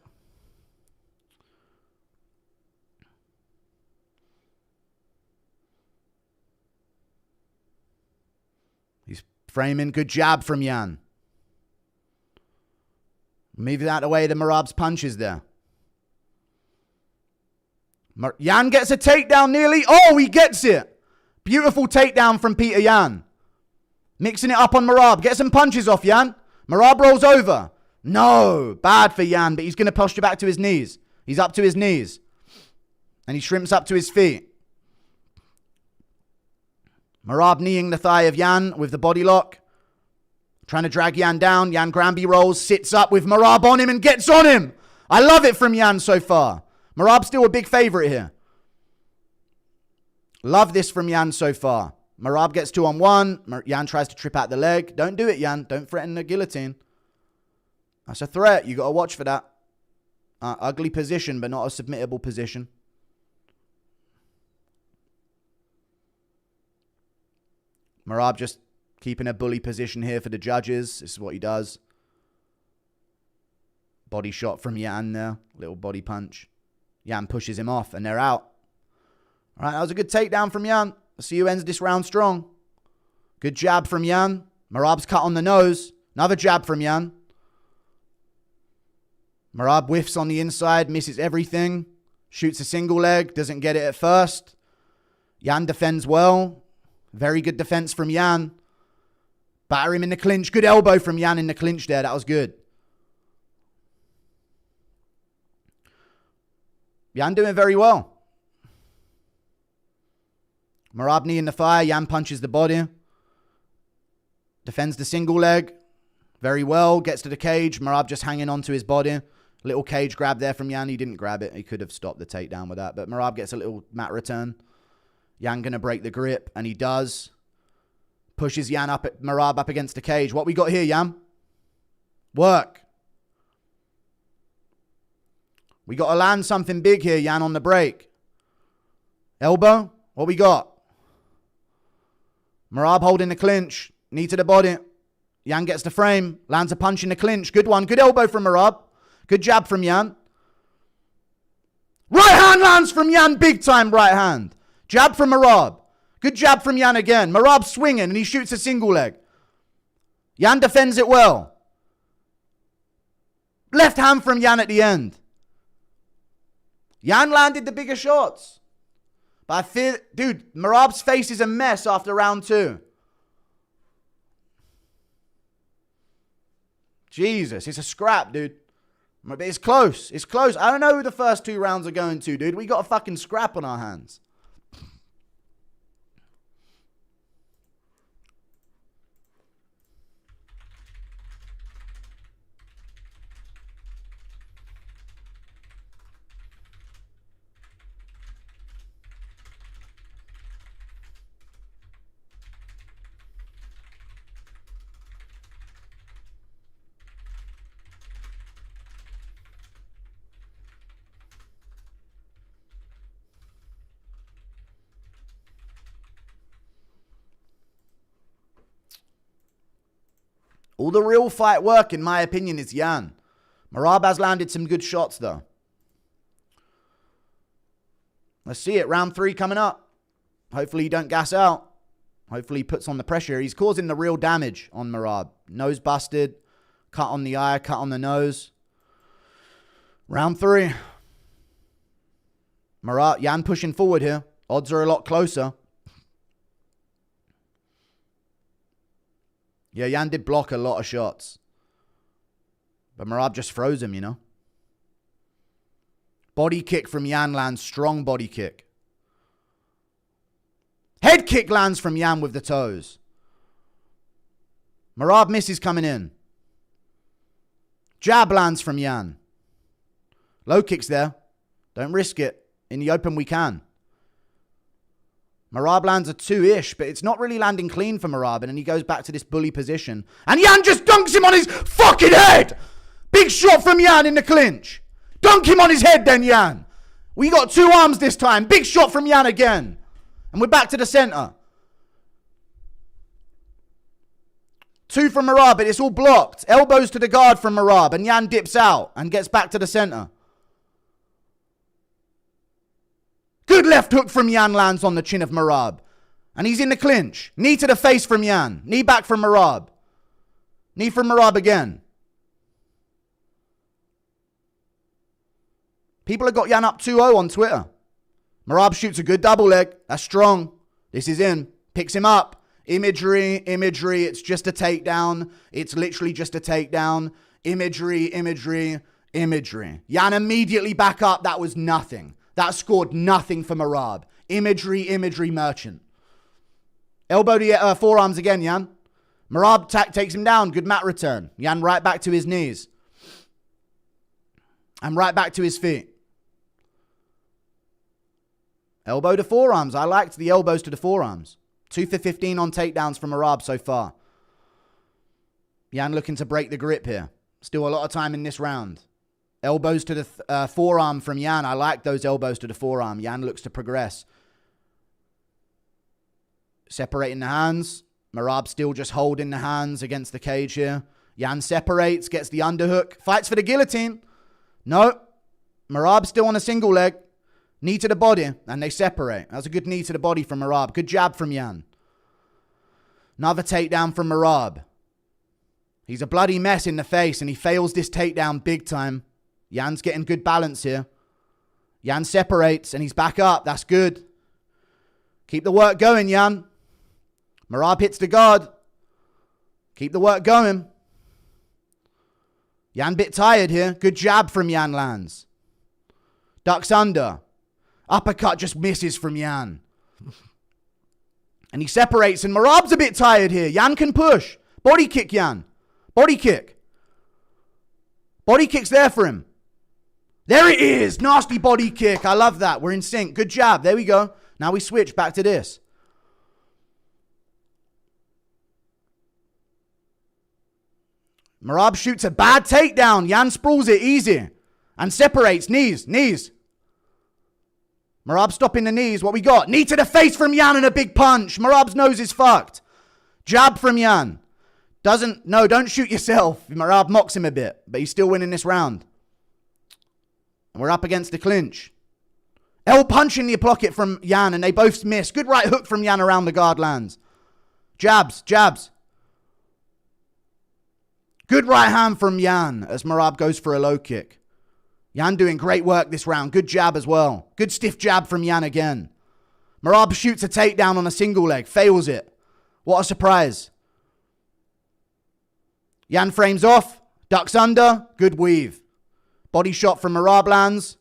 He's framing. Good jab from Yan. Moving out of the way the Merab's punches there. Yan gets a takedown nearly. Oh, he gets it. Beautiful takedown from Petr Yan. Mixing it up on Merab. Get some punches off, Yan. Merab rolls over. No. Bad for Yan, but he's going to posture back to his knees. He's up to his knees. And he shrimps up to his feet. Merab kneeing the thigh of Yan with the body lock. Trying to drag Yan down. Yan Granby rolls, sits up with Merab on him and gets on him. I love it from Yan so far. Merab's still a big favorite here. Love this from Yan so far. Merab gets 2-on-1. Yan tries to trip out the leg. Don't do it, Yan. Don't threaten the guillotine. That's a threat. You got to watch for that. Ugly position, but not a submittable position. Merab just keeping a bully position here for the judges. This is what he does. Body shot from Yan there. Little body punch. Yan pushes him off and they're out. All right, that was a good takedown from Yan. Let's see who ends this round strong. Good jab from Yan. Merab's cut on the nose. Another jab from Yan. Merab whiffs on the inside, misses everything. Shoots a single leg, doesn't get it at first. Yan defends well. Very good defense from Yan. Batter him in the clinch. Good elbow from Yan in the clinch there. That was good. Yan doing very well. Merab knee in the fire. Yan punches the body. Defends the single leg. Very well. Gets to the cage. Merab just hanging onto his body. Little cage grab there from Yan. He didn't grab it. He could have stopped the takedown with that. But Merab gets a little mat return. Yan going to break the grip. And he does. Pushes Yan up at Merab up against the cage. What we got here, Yan? Work. We got to land something big here, Yan, on the break. Elbow. What we got? Merab holding the clinch. Knee to the body. Yan gets the frame. Lands a punch in the clinch. Good one. Good elbow from Merab. Good jab from Yan. Right hand lands from Yan. Big time right hand. Jab from Merab. Good jab from Yan again. Merab swinging and he shoots a single leg. Yan defends it well. Left hand from Yan at the end. Yan landed the bigger shots. But I feel, dude, Merab's face is a mess after round 2. Jesus, it's a scrap, dude. But it's close. It's close. I don't know who the first 2 rounds are going to, dude. We got a fucking scrap on our hands. All the real fight work, in my opinion, is Yan. Merab has landed some good shots, though. Let's see it. Round 3 coming up. Hopefully he don't gas out. Hopefully he puts on the pressure. He's causing the real damage on Merab. Nose busted. Cut on the eye. Cut on the nose. Round 3. Merab, Yan pushing forward here. Odds are a lot closer. Yeah, Yan did block a lot of shots. But Merab just froze him, you know. Body kick from Yan lands. Strong body kick. Head kick lands from Yan with the toes. Merab misses coming in. Jab lands from Yan. Low kicks there. Don't risk it. In the open we can. Merab lands a 2-ish, but it's not really landing clean for Merab. And then he goes back to this bully position. And Yan just dunks him on his fucking head. Big shot from Yan in the clinch. Dunk him on his head then, Yan. We got 2 arms this time. Big shot from Yan again. And we're back to the center. 2 from Merab, but it's all blocked. Elbows to the guard from Merab. And Yan dips out and gets back to the center. Good left hook from Yan lands on the chin of Merab. And he's in the clinch. Knee to the face from Yan. Knee back from Merab. Knee from Merab again. People have got Yan up 2-0 on Twitter. Merab shoots a good double leg. That's strong. This is in. Picks him up. Imagery. It's just a takedown. It's literally just a takedown. Imagery. Yan immediately back up. That was nothing. That scored nothing for Merab. Imagery merchant. Elbow to forearms again, Yan. Merab takes him down. Good mat return. Yan right back to his knees. And right back to his feet. Elbow to forearms. I liked the elbows to the forearms. 2 for 15 on takedowns from Merab so far. Yan looking to break the grip here. Still a lot of time in this round. Elbows to the forearm from Yan. I like those elbows to the forearm. Yan looks to progress. Separating the hands. Merab still just holding the hands against the cage here. Yan separates, gets the underhook. Fights for the guillotine. No. Merab still on a single leg. Knee to the body, and they separate. That's a good knee to the body from Merab. Good jab from Yan. Another takedown from Merab. He's a bloody mess in the face, and he fails this takedown big time. Yan's getting good balance here. Yan separates, and he's back up. That's good. Keep the work going, Yan. Merab hits the guard. Keep the work going. Yan bit tired here. Good jab from Yan lands. Ducks under. Uppercut just misses from Yan. And he separates, and Merab's a bit tired here. Yan can push. Body kick, Yan. Body kick. Body kick's there for him. There it is. Nasty body kick. I love that. We're in sync. Good jab. There we go. Now we switch back to this. Merab shoots a bad takedown. Yan sprawls it easy. And separates. Knees. Knees. Merab stopping the knees. What we got? Knee to the face from Yan and a big punch. Merab's nose is fucked. Jab from Yan. Don't shoot yourself. Merab mocks him a bit, but he's still winning this round. And we're up against the clinch. L punch in the pocket from Yan, and they both miss. Good right hook from Yan around the guard lands. Jabs, jabs. Good right hand from Yan as Merab goes for a low kick. Yan doing great work this round. Good jab as well. Good stiff jab from Yan again. Merab shoots a takedown on a single leg. Fails it. What a surprise. Yan frames off. Ducks under. Good weave. Body shot from Merab lands.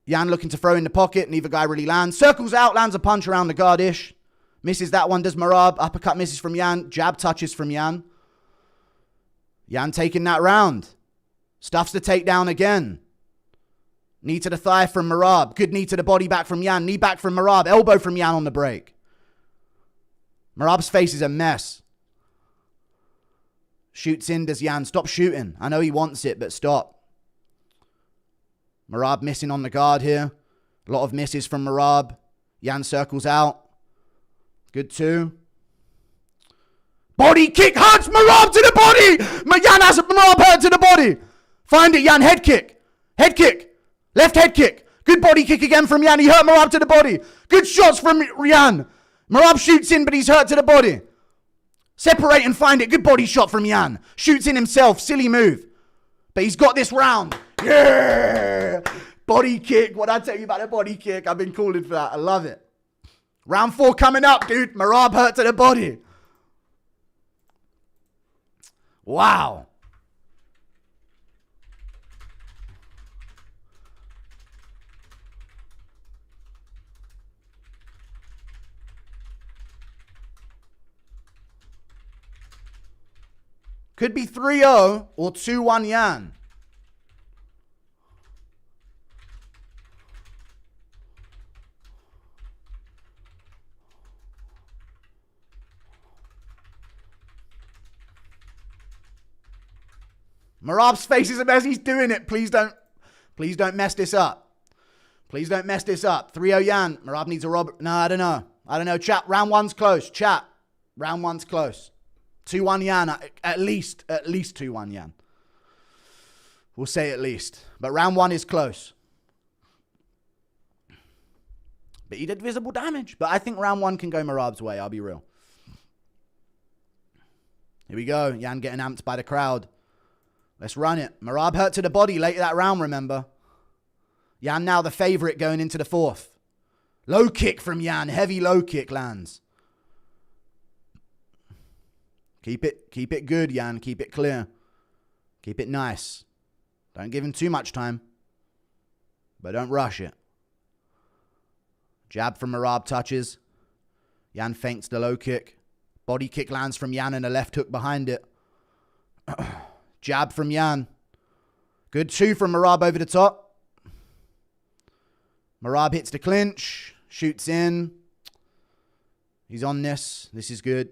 Yan looking to throw in the pocket. Neither guy really lands. Circles out. Lands a punch around the guard-ish. Misses that one. Does Merab. Uppercut misses from Yan. Jab touches from Yan. Yan taking that round. Stuffs the takedown again. Knee to the thigh from Merab. Good knee to the body back from Yan. Knee back from Merab. Elbow from Yan on the break. Merab's face is a mess. Shoots in, does Yan. Stop shooting. I know he wants it, but stop. Merab missing on the guard here. A lot of misses from Merab. Yan circles out. Good two. Body kick hurts Merab to the body. Yan has Merab hurt to the body. Find it, Yan. Head kick. Head kick. Left head kick. Good body kick again from Yan. He hurt Merab to the body. Good shots from Yan. Merab shoots in, but he's hurt to the body. Separate and find it. Good body shot from Yan. Shoots in himself. Silly move. But he's got this round. Yeah. Body kick. What I tell you about a body kick? I've been calling for that. I love it. Round 4 coming up, dude. Merab hurt to the body. Wow. Could be 3-0 or 2-1 Yan. Merab's face is a mess. He's doing it. Please don't mess this up. Please don't mess this up. 3-0 Yan. Merab needs a rob. No, I don't know. Chat. Round 1's close. Chat. Round 1's close. 2-1 Yan. At least 2-1 Yan. We'll say at least. But round 1 is close. But he did visible damage. But I think round 1 can go Merab's way. I'll be real. Here we go. Yan getting amped by the crowd. Let's run it. Merab hurt to the body late that round, remember. Yan now the favourite going into the 4th. Low kick from Yan. Heavy low kick lands. Keep it good, Yan. Keep it clear. Keep it nice. Don't give him too much time. But don't rush it. Jab from Merab touches. Yan feints the low kick. Body kick lands from Yan and a left hook behind it. Jab from Yan. Good 2 from Merab over the top. Merab hits the clinch. Shoots in. He's on this. This is good.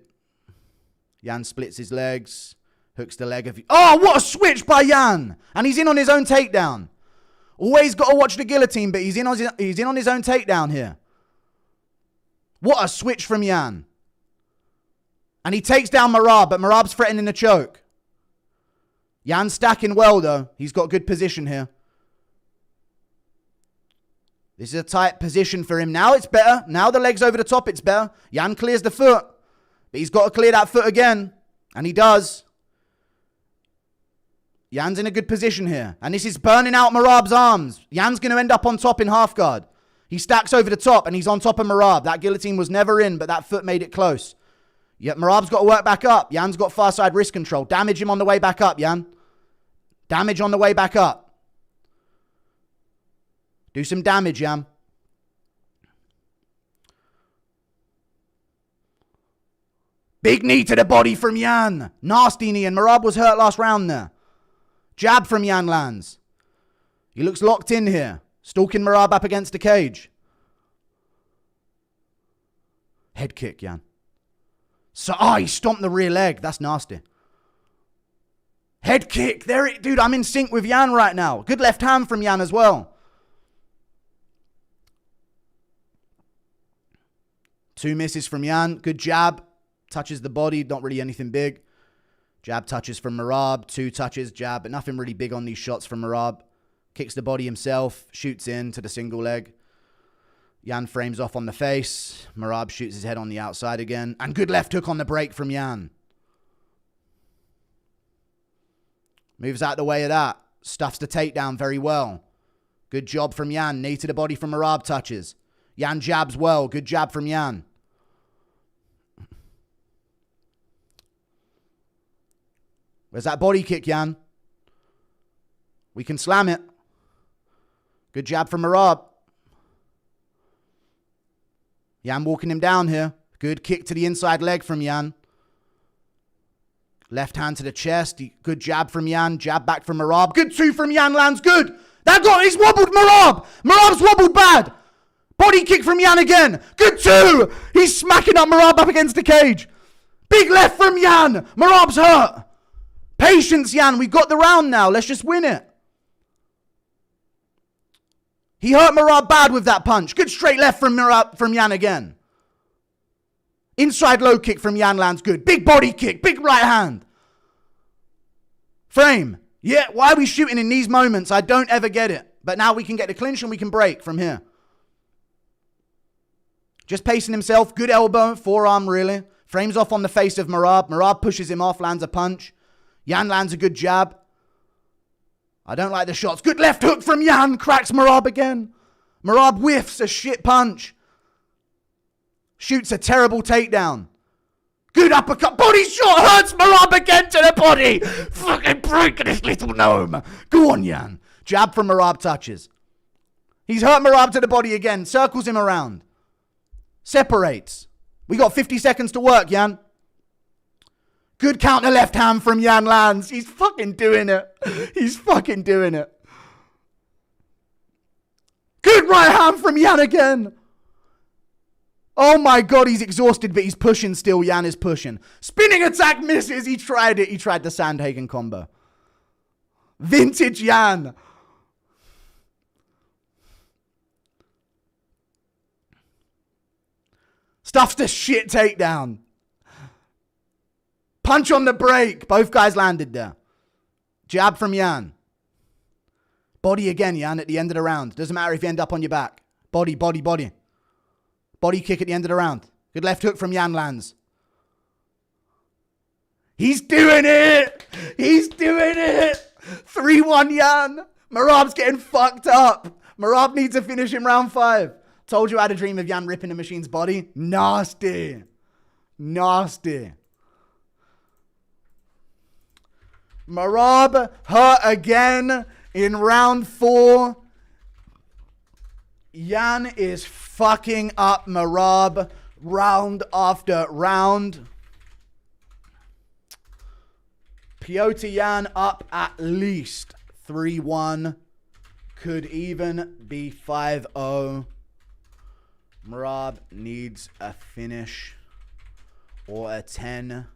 Yan splits his legs. Hooks the leg of... Oh, what a switch by Yan. And he's in on his own takedown. Always got to watch the guillotine, but he's in on his own takedown here. What a switch from Yan. And he takes down Merab, but Merab's threatening a choke. Yan's stacking well, though. He's got good position here. This is a tight position for him. Now it's better. Now the leg's over the top, it's better. Yan clears the foot. But he's got to clear that foot again. And he does. Yan's in a good position here. And this is burning out Merab's arms. Yan's going to end up on top in half guard. He stacks over the top and he's on top of Merab. That guillotine was never in, but that foot made it close. Yet Merab's got to work back up. Yan's got far side wrist control. Damage him on the way back up, Yan. Damage on the way back up. Do some damage, Yan. Big knee to the body from Yan. Nasty knee, and Merab was hurt last round there. Jab from Yan lands. He looks locked in here. Stalking Merab up against the cage. Head kick, Yan. So, he stomped the rear leg. That's nasty. Head kick. Dude, I'm in sync with Yan right now. Good left hand from Yan as well. 2 misses from Yan. Good jab. Touches the body. Not really anything big. Jab touches from Merab. 2 touches, jab. But nothing really big on these shots from Merab. Kicks the body himself. Shoots in to the single leg. Yan frames off on the face. Merab shoots his head on the outside again. And good left hook on the break from Yan. Moves out the way of that. Stuffs the takedown very well. Good job from Yan. Knee to the body from Merab touches. Yan jabs well. Good jab from Yan. Where's that body kick, Yan? We can slam it. Good jab from Merab. Yan walking him down here. Good kick to the inside leg from Yan. Left hand to the chest. Good jab from Yan. Jab back from Merab. Good 2 from Yan lands. Good. He's wobbled Merab. Merab's wobbled bad. Body kick from Yan again. Good 2. He's smacking up Merab up against the cage. Big left from Yan. Merab's hurt. Patience, Yan. We got the round now. Let's just win it. He hurt Merab bad with that punch. Good straight left from Yan again. Inside low kick from Yan lands good. Big body kick. Big right hand. Frame. Yeah, why are we shooting in these moments? I don't ever get it. But now we can get the clinch and we can break from here. Just pacing himself. Good elbow. Forearm, really. Frames off on the face of Merab. Merab pushes him off. Lands a punch. Yan lands a good jab. I don't like the shots. Good left hook from Yan. Cracks Merab again. Merab whiffs a shit punch. Shoots a terrible takedown. Good uppercut. Body shot. Hurts Merab again to the body. Fucking break this little gnome. Go on, Yan. Jab from Merab touches. He's hurt Merab to the body again. Circles him around. Separates. We got 50 seconds to work, Yan. Good counter left hand from Yan lands. He's fucking doing it. He's fucking doing it. Good right hand from Yan again. Oh my God, he's exhausted, but he's pushing still. Yan is pushing. Spinning attack misses. He tried it. He tried the Sandhagen combo. Vintage Yan. Stuffs the shit takedown. Punch on the break. Both guys landed there. Jab from Yan. Body again, Yan, at the end of the round. Doesn't matter if you end up on your back. Body, body, body. Body kick at the end of the round. Good left hook from Yan lands. He's doing it. He's doing it. 3-1 Yan. Merab's getting fucked up. Merab needs to finish in round 5. Told you I had a dream of Yan ripping the machine's body. Nasty. Nasty. Merab hurt again in round 4. Yan is fucking up Merab round after round. Petr Yan up at least 3-1. Could even be 5-0. Merab needs a finish or a 10-8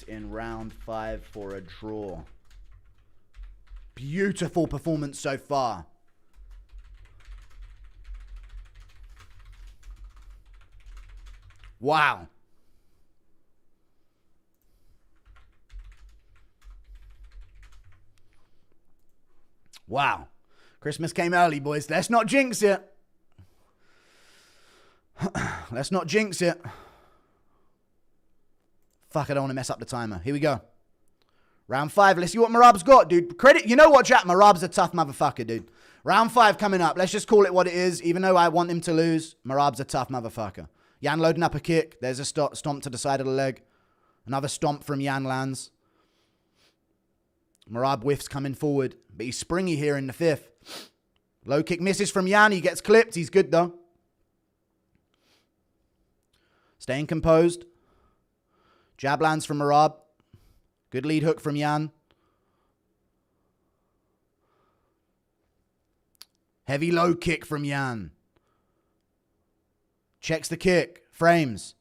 in round 5 for a draw. Beautiful performance so far. Wow. Wow. Christmas came early, boys. Let's not jinx it. Let's not jinx it. Fuck, I don't want to mess up the timer. Here we go. Round 5. Let's see what Merab's got, dude. Credit. You know what, chat? Merab's a tough motherfucker, dude. Round 5 coming up. Let's just call it what it is. Even though I want him to lose, Merab's a tough motherfucker. Yan loading up a kick. There's a stomp to the side of the leg. Another stomp from Yan lands. Merab whiffs coming forward. But he's springy here in the 5th. Low kick misses from Yan. He gets clipped. He's good, though. Staying composed. Jab lands from Merab. Good lead hook from Yan. Heavy low kick from Yan. Checks the kick. Frames.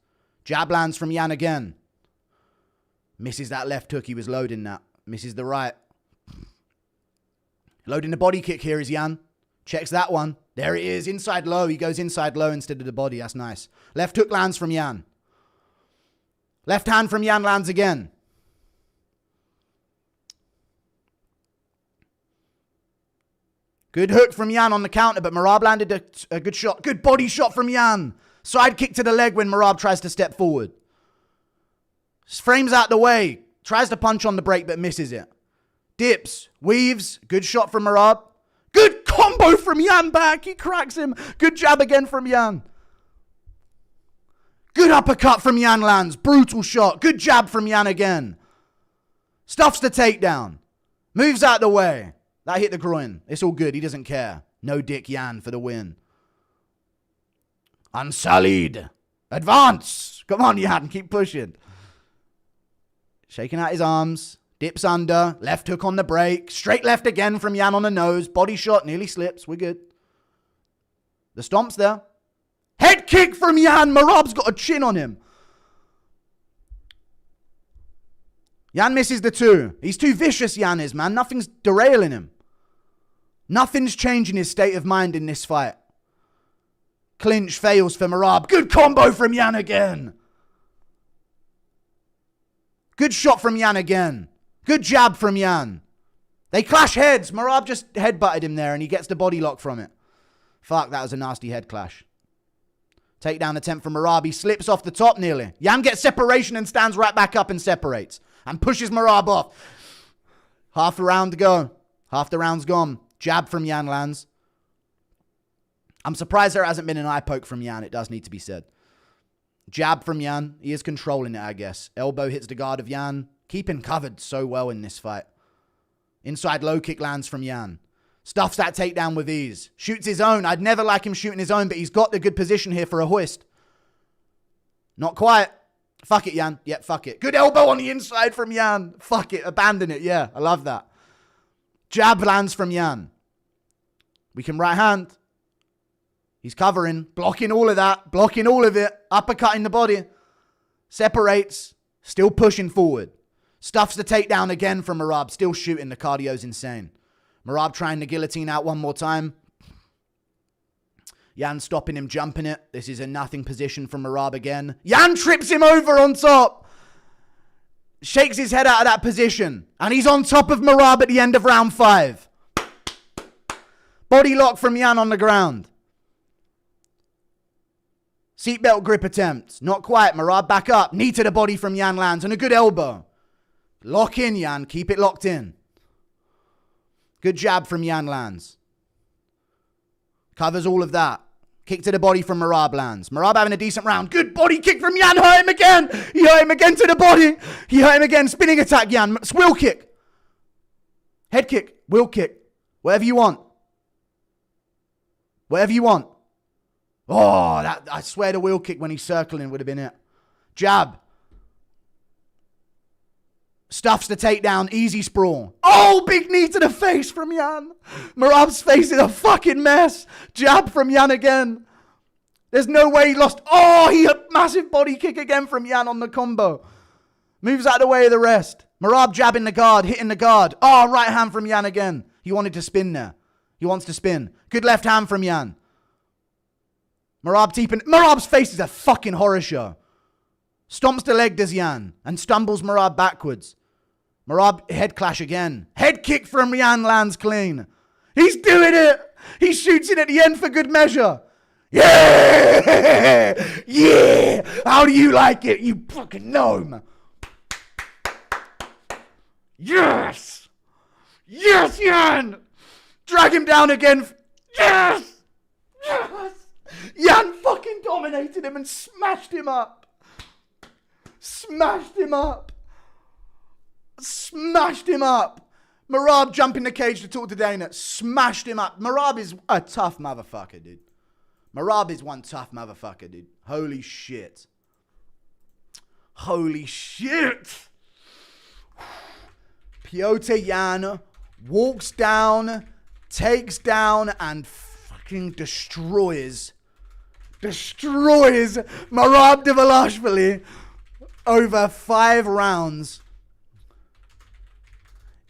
Jab lands from Yan again. Misses that left hook. He was loading that. Misses the right. Loading the body kick here is Yan. Checks that one. There it is. Inside low. He goes inside low instead of the body. That's nice. Left hook lands from Yan. Left hand from Yan lands again. Good hook from Yan on the counter, but Merab landed a good shot. Good body shot from Yan. Side kick to the leg when Merab tries to step forward. Frames out the way. Tries to punch on the break, but misses it. Dips. Weaves. Good shot from Merab. Good combo from Yan back. He cracks him. Good jab again from Yan. Good uppercut from Yan lands. Brutal shot. Good jab from Yan again. Stuffs the takedown. Moves out the way. That hit the groin. It's all good. He doesn't care. No dick Yan for the win. Unsullied. Advance. Come on, Yan. Keep pushing. Shaking out his arms. Dips under. Left hook on the break. Straight left again from Yan on the nose. Body shot. Nearly slips. We're good. The stomp's there. Head kick from Yan. Merab's got a chin on him. Yan misses the 2. He's too vicious, Yan is, man. Nothing's derailing him. Nothing's changing his state of mind in this fight. Clinch fails for Merab. Good combo from Yan again. Good shot from Yan again. Good jab from Yan. They clash heads. Merab just headbutted him there and he gets the body lock from it. Fuck, that was a nasty head clash. Takedown attempt from Merab. He slips off the top nearly. Yan gets separation and stands right back up and separates. And pushes Merab off. Half the round to go. Half the round's gone. Jab from Yan lands. I'm surprised there hasn't been an eye poke from Yan. It does need to be said. Jab from Yan. He is controlling it, I guess. Elbow hits the guard of Yan. Keeping covered so well in this fight. Inside low kick lands from Yan. Stuffs that takedown with ease. Shoots his own. I'd never like him shooting his own, but he's got the good position here for a hoist. Not quite. Fuck it, Yan. Yeah, fuck it. Good elbow on the inside from Yan. Fuck it. Abandon it. Yeah, I love that. Jab lands from Yan. We can right hand. He's covering. Blocking all of that. Blocking all of it. Uppercutting the body. Separates. Still pushing forward. Stuffs the takedown again from Merab. Still shooting. The cardio's insane. Merab trying the guillotine out one more time. Yan stopping him, jumping it. This is a nothing position from Merab again. Yan trips him over on top. Shakes his head out of that position. And he's on top of Merab at the end of round 5. Body lock from Yan on the ground. Seatbelt grip attempt. Not quite. Merab back up. Knee to the body from Yan lands. And a good elbow. Lock in, Yan. Keep it locked in. Good jab from Yan lands. Covers all of that. Kick to the body from Merab lands. Merab having a decent round. Good body kick from Yan. Hurt him again. He hurt him again to the body. He hurt him again. Spinning attack, Yan. Wheel kick. Head kick. Wheel kick. Whatever you want. Whatever you want. Oh, that, I swear the wheel kick when he's circling would have been it. Jab. Stuffs the takedown. Easy sprawl. Oh, big knee to the face from Yan. Merab's face is a fucking mess. Jab from Yan again. There's no way he lost. Oh, he a massive body kick again from Yan on the combo. Moves out of the way of the rest. Merab jabbing the guard, hitting the guard. Oh, right hand from Yan again. He wanted to spin there. He wants to spin. Good left hand from Yan. Merab's face is a fucking horror show. Stomps the leg, does Yan, and stumbles Merab backwards. Merab head clash again. Head kick from Yan lands clean. He's doing it. He shoots it at the end for good measure. Yeah! Yeah! How do you like it, you fucking gnome? Yes! Yes, Yan! Drag him down again. Yes! Yes! Yan fucking dominated him and smashed him up. Smashed him up. Smashed him up. Merab jumped in the cage to talk to Dana. Smashed him up. Merab is a tough motherfucker, dude. Merab is one tough motherfucker, dude. Holy shit. Holy shit. Petr Yan walks down, takes down, and fucking destroys Merab Dvalishvili over 5 rounds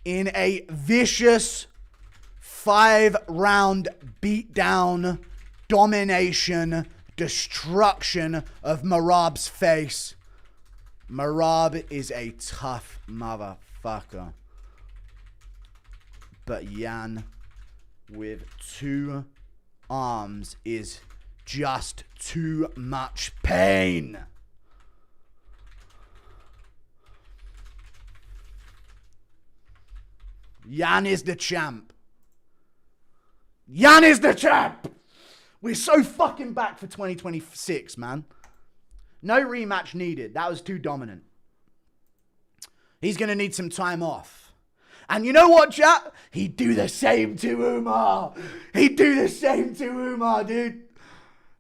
in a vicious 5-round beatdown, domination, destruction of Merab's face. Merab is a tough motherfucker. But Yan with 2 arms is just too much pain. Yan is the champ. Yan is the champ. We're so fucking back for 2026, man. No rematch needed. That was too dominant. He's going to need some time off. And you know what, chat? He'd do the same to Umar. He'd do the same to Umar, dude.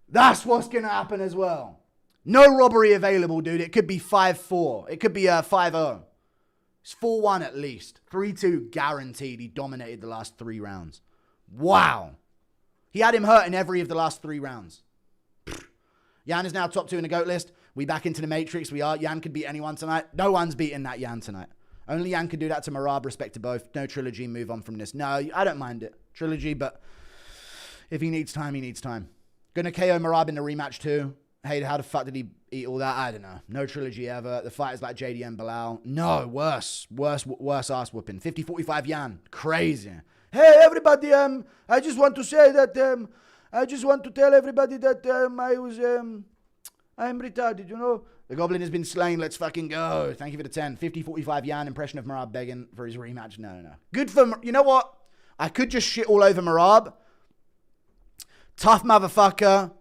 That's what's going to happen as well. No robbery available, dude. It could be 5-4. It could be 5-0. It's 4-1 at least. 3-2 guaranteed. He dominated the last 3 rounds. Wow. He had him hurt in every of the last 3 rounds. Yan is now top 2 in the GOAT list. We back into the Matrix. We are. Yan could beat anyone tonight. No one's beating that Yan tonight. Only Yan could do that to Merab. Respect to both. No trilogy. Move on from this. No, I don't mind it. Trilogy, but if he needs time, he needs time. Gonna KO Merab in the rematch too. Hey, how the fuck did he eat all that? I don't know. No trilogy ever. The fight is like JDM Bilal. No, worse ass whooping. 50-45 Yan. Crazy. Hey, everybody, I just want to say that, I just want to tell everybody that, I'm retarded, you know? The Goblin has been slain. Let's fucking go. Thank you for the 10. 50-45 Yan. Impression of Merab begging for his rematch. No. Good for, you know what? I could just shit all over Merab. Tough motherfucker.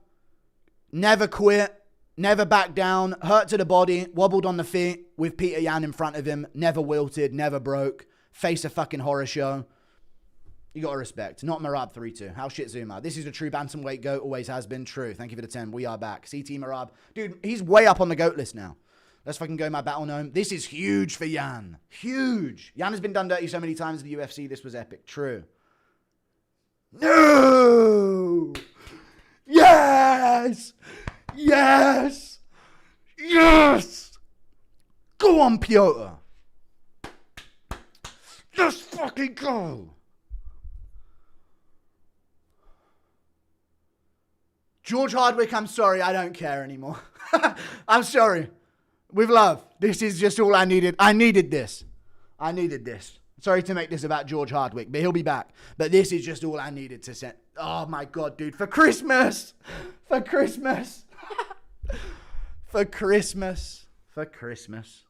Never quit. Never backed down. Hurt to the body. Wobbled on the feet with Petr Yan in front of him. Never wilted. Never broke. Face a fucking horror show. You gotta respect. Not Merab 3-2. How shit Zuma. This is a true bantamweight GOAT. Always has been. True. Thank you for the 10. We are back. CT Merab. Dude, he's way up on the GOAT list now. Let's fucking go my battle gnome. This is huge for Yan. Huge. Yan has been done dirty so many times in the UFC. This was epic. True. No! Yes! Yes! Yes! Go on, Piotr. Let's fucking go. George Hardwick, I'm sorry. I don't care anymore. I'm sorry. With love. This is just all I needed. I needed this. Sorry to make this about George Hardwick, but he'll be back. But this is just all I needed to send. Oh my God, dude. For Christmas. For Christmas. For Christmas. For Christmas.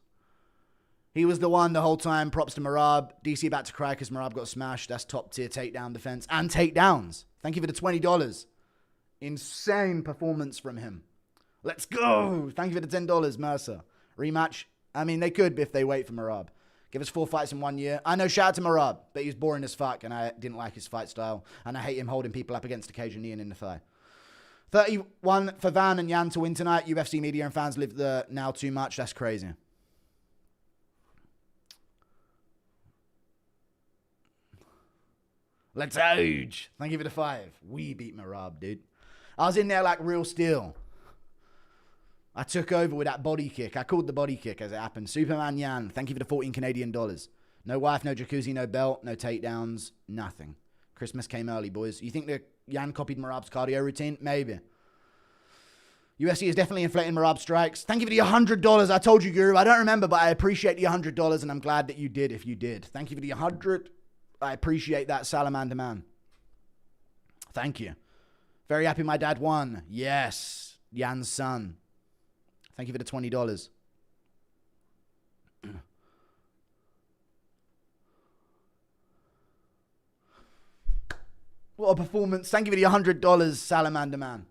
He was the one the whole time. Props to Merab. DC about to cry because Merab got smashed. That's top tier takedown defense and takedowns. Thank you for the $20. Insane performance from him. Let's go. Thank you for the $10, Mercer. Rematch. I mean, they could if they wait for Merab. Give us 4 fights in 1 year. I know, shout out to Merab, but he's boring as fuck, and I didn't like his fight style, and I hate him holding people up against the cage and kneeing in the thigh. 31 for Van and Yan to win tonight. UFC media and fans live the now too much. That's crazy. Let's age. Thank you for the 5. We beat Merab, dude. I was in there like real steel. I took over with that body kick. I called the body kick as it happened. Superman Yan, thank you for the 14 Canadian dollars. No wife, no jacuzzi, no belt, no takedowns, nothing. Christmas came early, boys. You think that Yan copied Merab's cardio routine? Maybe. UFC is definitely inflating Merab strikes. Thank you for the $100. I told you, Guru. I don't remember, but I appreciate the $100, and I'm glad that you did if you did. Thank you for the 100. I appreciate that, Salamander Man. Thank you. Very happy my dad won. Yes. Yan's son. Thank you for the $20. What a performance. Thank you for the $100, Salamander Man.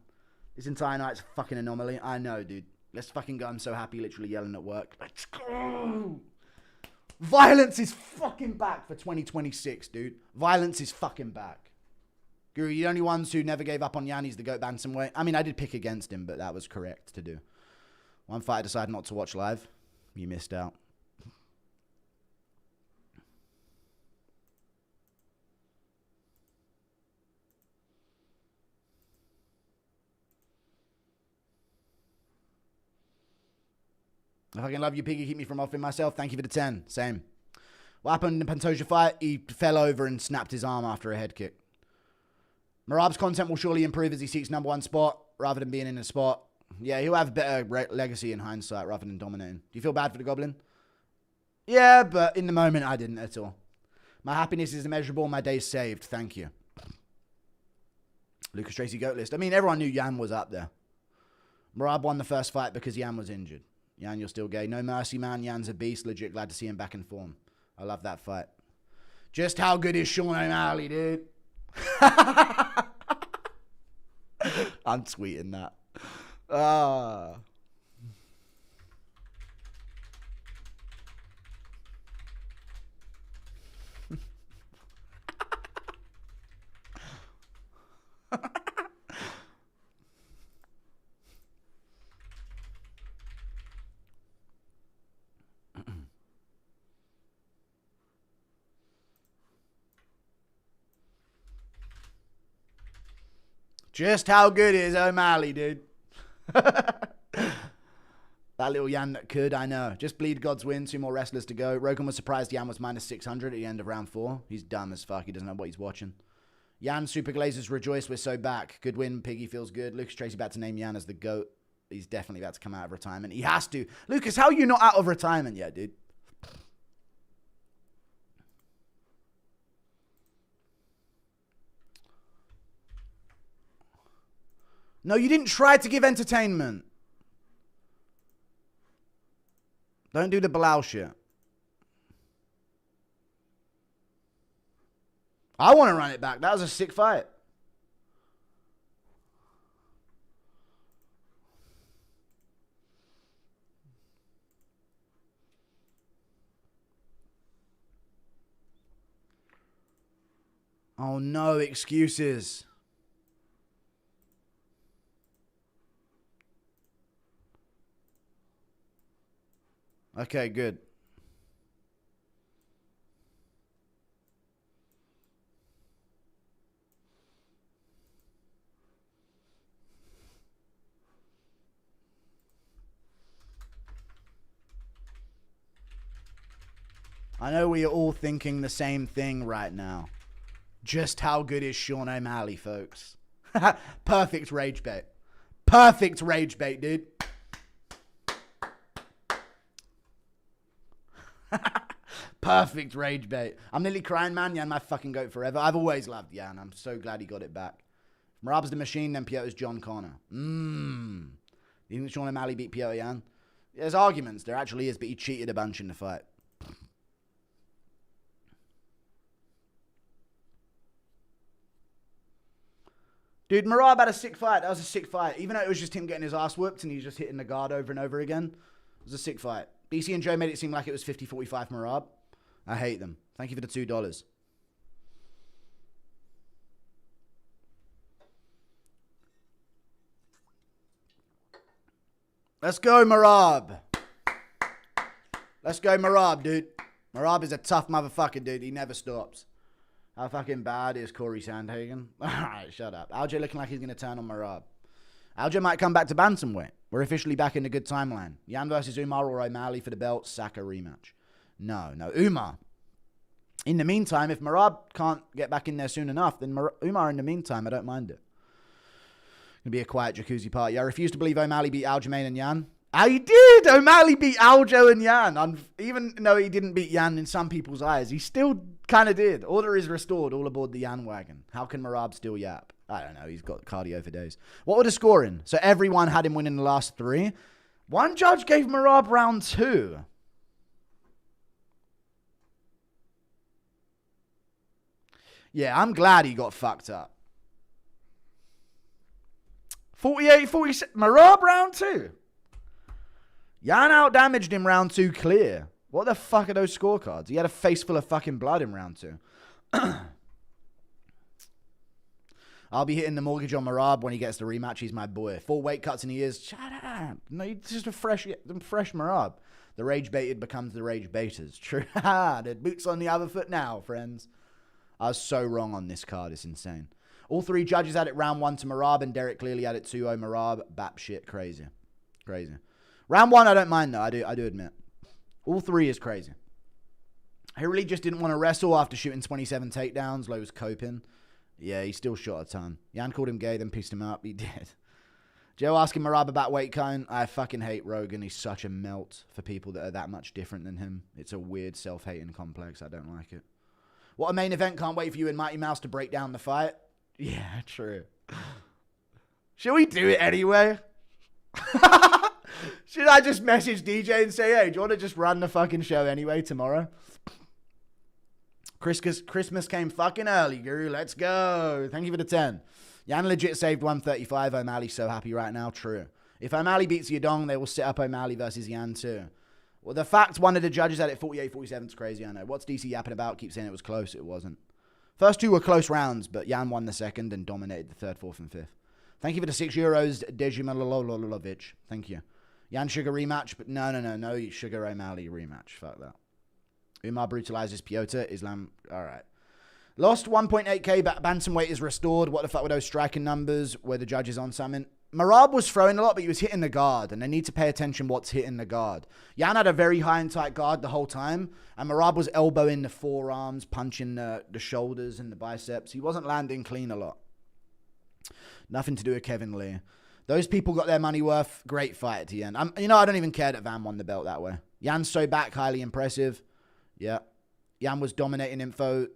This entire night's a fucking anomaly. I know, dude. Let's fucking go. I'm so happy, literally yelling at work. Let's go. Violence is fucking back for 2026, dude. Violence is fucking back. Guru, you're the only ones who never gave up on Yan. He's the GOAT bantamweight. I mean, I did pick against him, but that was correct to do. One fighter decided not to watch live. You missed out. I fucking love you, Piggy. Keep me from offing myself. Thank you for the 10. Same. What happened in the Pantoja fight? He fell over and snapped his arm after a head kick. Merab's content will surely improve as he seeks #1 spot rather than being in a spot. Yeah, he'll have a better legacy in hindsight rather than dominating. Do you feel bad for the Goblin? Yeah, but in the moment, I didn't at all. My happiness is immeasurable. My day's saved. Thank you. Lucas Tracy GOAT list. I mean, everyone knew Yan was up there. Merab won the first fight because Yan was injured. Yan, you're still gay. No mercy, man. Yan's a beast. Legit glad to see him back in form. I love that fight. Just how good is Sean O'Malley, dude? I'm tweeting that. Just how good is O'Malley, dude? That little Yan that could, I know. Just bleed God's win. 2 more wrestlers to go. Rogan was surprised Yan was minus 600 at the end of round 4. He's dumb as fuck. He doesn't know what he's watching. Yan, Super Glazers rejoice. We're so back. Good win. Piggy feels good. Lucas Tracy about to name Yan as the GOAT. He's definitely about to come out of retirement. He has to. Lucas, how are you not out of retirement yet, dude? No, you didn't try to give entertainment. Don't do the Bilal shit. I want to run it back. That was a sick fight. Oh no, excuses. Okay, good. I know we are all thinking the same thing right now. Just how good is Sean O'Malley, folks? Perfect rage bait. Perfect rage bait, dude. Perfect rage bait. I'm nearly crying, man. Yan, my fucking GOAT forever. I've always loved Yan. I'm so glad he got it back. If Merab's the machine, then Piotr is John Connor. You think Sean O'Malley beat Petr Yan? There's arguments. There actually is, but he cheated a bunch in the fight. Dude, Merab had a sick fight. That was a sick fight. Even though it was just him getting his ass whooped and he's just hitting the guard over and over again. It was a sick fight. BC and Joe made it seem like it was 50-45 Merab. I hate them. Thank you for the $2. Let's go, Merab. Let's go, Merab, dude. Merab is a tough motherfucker, dude. He never stops. How fucking bad is Corey Sandhagen? Alright, shut up. Aljo looking like he's going to turn on Merab. Aljo might come back to bantamweight. We're officially back in the good timeline. Yan versus Umar or O'Malley for the belt. Saka rematch. No, Umar. In the meantime, if Merab can't get back in there soon enough, then Umar in the meantime, I don't mind it. Gonna be a quiet jacuzzi party. I refuse to believe O'Malley beat Aljamain and Yan. He did! O'Malley beat Aljo and Yan. Even though he didn't beat Yan in some people's eyes, he still kind of did. Order is restored, all aboard the Yan wagon. How can Merab still yap? I don't know. He's got cardio for days. What were the scoring? So everyone had him winning the last 3. One judge gave Merab round 2. Yeah, I'm glad he got fucked up. 48, 46. Merab round 2. Yan out-damaged him round 2 clear. What the fuck are those scorecards? He had a face full of fucking blood in round 2. I'll be hitting the mortgage on Merab when he gets the rematch. He's my boy. 4 weight cuts and he is. Shut up. No, he's just a fresh Merab. The rage baited becomes the rage baiters. True. The boot's on the other foot now, friends. I was so wrong on this card. It's insane. All 3 judges had it round 1 to Merab, and Derek clearly had it 2-0 Merab. Bap shit. Crazy. Crazy. Round 1, I don't mind, though. I do admit. All 3 is crazy. He really just didn't want to wrestle after shooting 27 takedowns. Low was coping. Yeah, he still shot a ton. Yan called him gay, then pissed him up. He did. Joe asking Merab about weight cutting. I fucking hate Rogan. He's such a melt for people that are that much different than him. It's a weird self-hating complex. I don't like it. What a main event. Can't wait for you and Mighty Mouse to break down the fight. Yeah, true. Should we do it anyway? Should I just message DJ and say, hey, do you want to just run the fucking show anyway tomorrow? Christmas came fucking early, Guru. Let's go. Thank you for the 10. Yan legit saved 135. O'Malley's so happy right now. True. If O'Malley beats Yadong, they will set up O'Malley versus Yan too. Well, the fact one of the judges had it 48-47 is crazy, I know. What's DC yapping about? Keep saying it was close. It wasn't. First 2 were close rounds, but Yan won the second and dominated the third, fourth, and fifth. Thank you for the €6, Dejimalolovich. Thank you. Yan Sugar rematch, but no Sugar O'Malley rematch. Fuck that. Umar brutalizes Piotr. Islam. All right. Lost 1.8k, but bantamweight is restored. What the fuck were those striking numbers? Were the judges on something? Merab was throwing a lot, but he was hitting the guard, and they need to pay attention what's hitting the guard. Yan had a very high and tight guard the whole time, and Merab was elbowing the forearms, punching the shoulders and the biceps. He wasn't landing clean a lot. Nothing to do with Kevin Lee. Those people got their money worth. Great fight at the end. I don't even care that Van won the belt that way. Yan's so back, highly impressive. Yeah. Yan was dominating info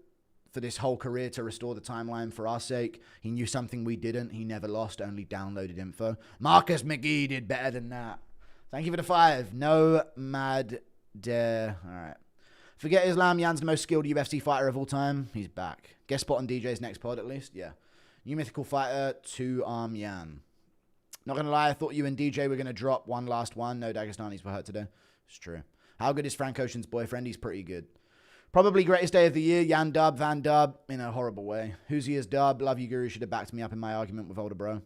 for this whole career to restore the timeline for our sake. He knew something we didn't. He never lost, only downloaded info. Marcus McGee did better than that. Thank you for the 5. No mad dare. All right. Forget Islam. Yan's the most skilled UFC fighter of all time. He's back. Guest spot on DJ's next pod at least. Yeah. New mythical fighter, 2-arm Yan. Not going to lie, I thought you and DJ were going to drop one last one. No Dagestanis were hurt today. It's true. How good is Frank Ocean's boyfriend? He's pretty good. Probably greatest day of the year. Yan dub, Van dub, in a horrible way. Who's he as dub? Love you, Guru. Should have backed me up in my argument with older bro.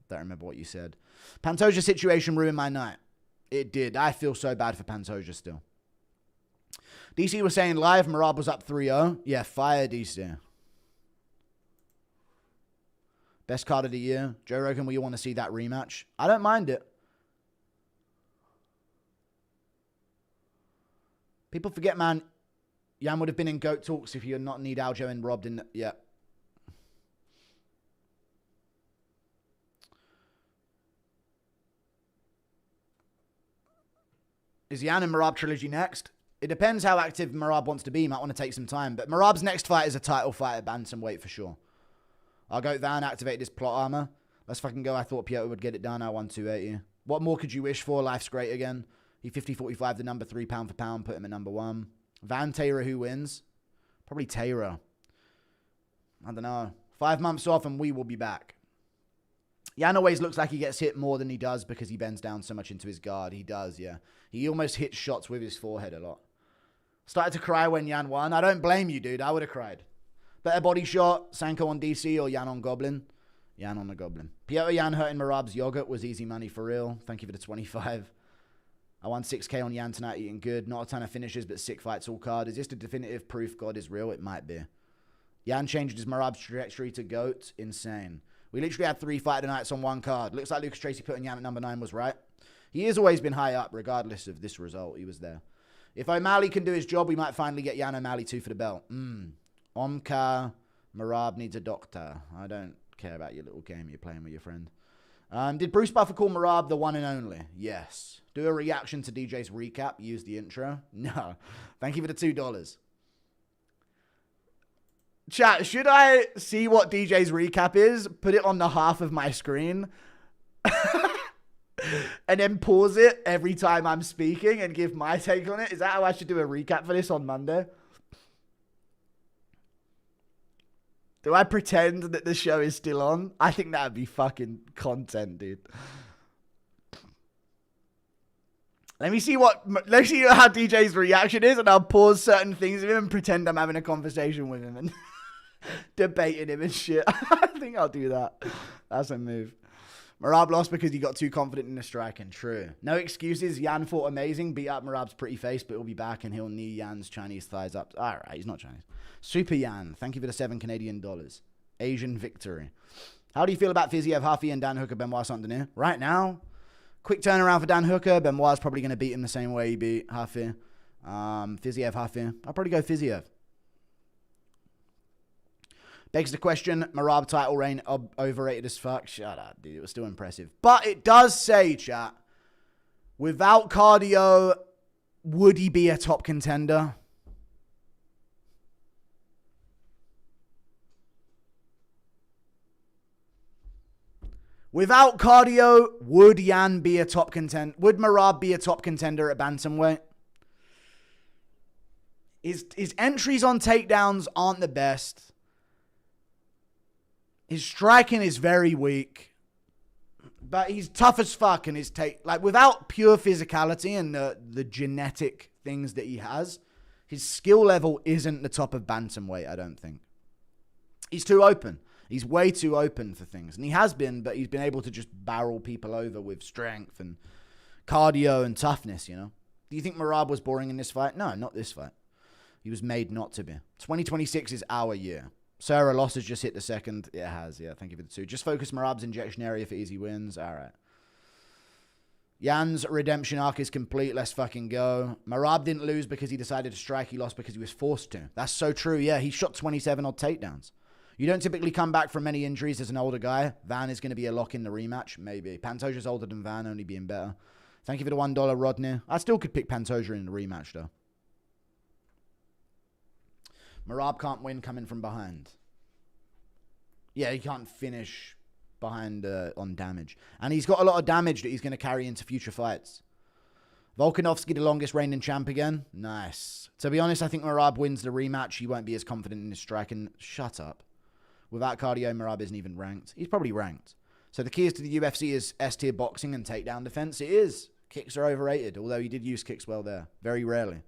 Don't remember what you said. Pantoja situation ruined my night. It did. I feel so bad for Pantoja still. DC was saying live, Merab was up 3-0. Yeah, fire DC. Best card of the year. Joe Rogan, we want to see that rematch. I don't mind it. People forget, man. Yan would have been in GOAT talks if you had not need Aljo and robbed in. Yeah. Is Yan and Merab trilogy next? It depends how active Merab wants to be. He might want to take some time. But Merab's next fight is a title fight at bantamweight for sure. I'll go Van, activate this plot armor. Let's fucking go. I thought Piotr would get it done. I won 280. What more could you wish for? Life's great again. He 50-45, the number 3 pound for pound. Put him at number 1. Van, Taylor, who wins? Probably Taylor. I don't know. 5 months off and we will be back. Yan always looks like he gets hit more than he does because he bends down so much into his guard. He does, yeah. He almost hits shots with his forehead a lot. Started to cry when Yan won. I don't blame you, dude. I would have cried. Better body shot, Sanko on DC or Yan on Goblin? Yan on the Goblin. Piotr Yan hurting Merab's yogurt was easy money for real. Thank you for the 25. I won 6k on Yan tonight, eating good. Not a ton of finishes, but sick fights all card. Is this the definitive proof God is real? It might be. Yan changed his Merab's trajectory to GOAT. Insane. We literally had 3 fighter nights on one card. Looks like Lucas Tracy putting Yan at number 9 was right. He has always been high up, regardless of this result. He was there. If O'Malley can do his job, we might finally get Yan O'Malley 2 for the belt. Omkar, Merab needs a doctor. I don't care about your little game you're playing with your friend. Did Bruce Buffer call Merab the one and only? Yes. Do a reaction to DJ's recap. Use the intro. No. Thank you for the $2. Chat, should I see what DJ's recap is, put it on the half of my screen, and then pause it every time I'm speaking and give my take on it? Is that how I should do a recap for this on Monday? Do I pretend that the show is still on? I think that would be fucking content, dude. Let me see how DJ's reaction is, and I'll pause certain things of him and pretend I'm having a conversation with him and debating him and shit. I think I'll do that. That's a move. Merab lost because he got too confident in the striking. True. No excuses. Yan fought amazing. Beat up Merab's pretty face, but he'll be back and he'll knee Yan's Chinese thighs up. All right, he's not Chinese. Super Yan. Thank you for the $7 Canadian. Asian victory. How do you feel about Fiziev, Huffy, and Dan Hooker, Benoit Saint-Denis? Right now, quick turnaround for Dan Hooker. Benoit's probably going to beat him the same way he beat Huffy. Fiziev, Huffy. I'll probably go Fiziev. Begs the question, Merab title reign overrated as fuck. Shut up, dude. It was still impressive. But it does say, chat, without cardio, would he be a top contender? Without cardio, would Yan be a top contender? Would Merab be a top contender at bantamweight? His entries on takedowns aren't the best. His striking is very weak. But he's tough as fuck in his without pure physicality and the genetic things that he has, his skill level isn't the top of bantamweight, I don't think. He's too open. He's way too open for things. And he has been, but he's been able to just barrel people over with strength and cardio and toughness, you know? Do you think Merab was boring in this fight? No, not this fight. He was made not to be. 2026 is our year. Sarah Loss has just hit the second. It has, yeah. Thank you for the 2. Just focus Merab's injection area for easy wins. All right. Yan's redemption arc is complete. Let's fucking go. Merab didn't lose because he decided to strike. He lost because he was forced to. That's so true. Yeah, he shot 27 odd takedowns. You don't typically come back from many injuries as an older guy. Van is going to be a lock in the rematch. Maybe. Pantoja's older than Van, only being better. Thank you for the $1, Rodney. I still could pick Pantoja in the rematch, though. Merab can't win coming from behind. Yeah, he can't finish behind on damage. And he's got a lot of damage that he's going to carry into future fights. Volkanovski, the longest reigning champ again. Nice. To be honest, I think Merab wins the rematch. He won't be as confident in his striking. Shut up. Without cardio, Merab isn't even ranked. He's probably ranked. So the keys to the UFC is S-tier boxing and takedown defense. It is. Kicks are overrated, although he did use kicks well there. Very rarely.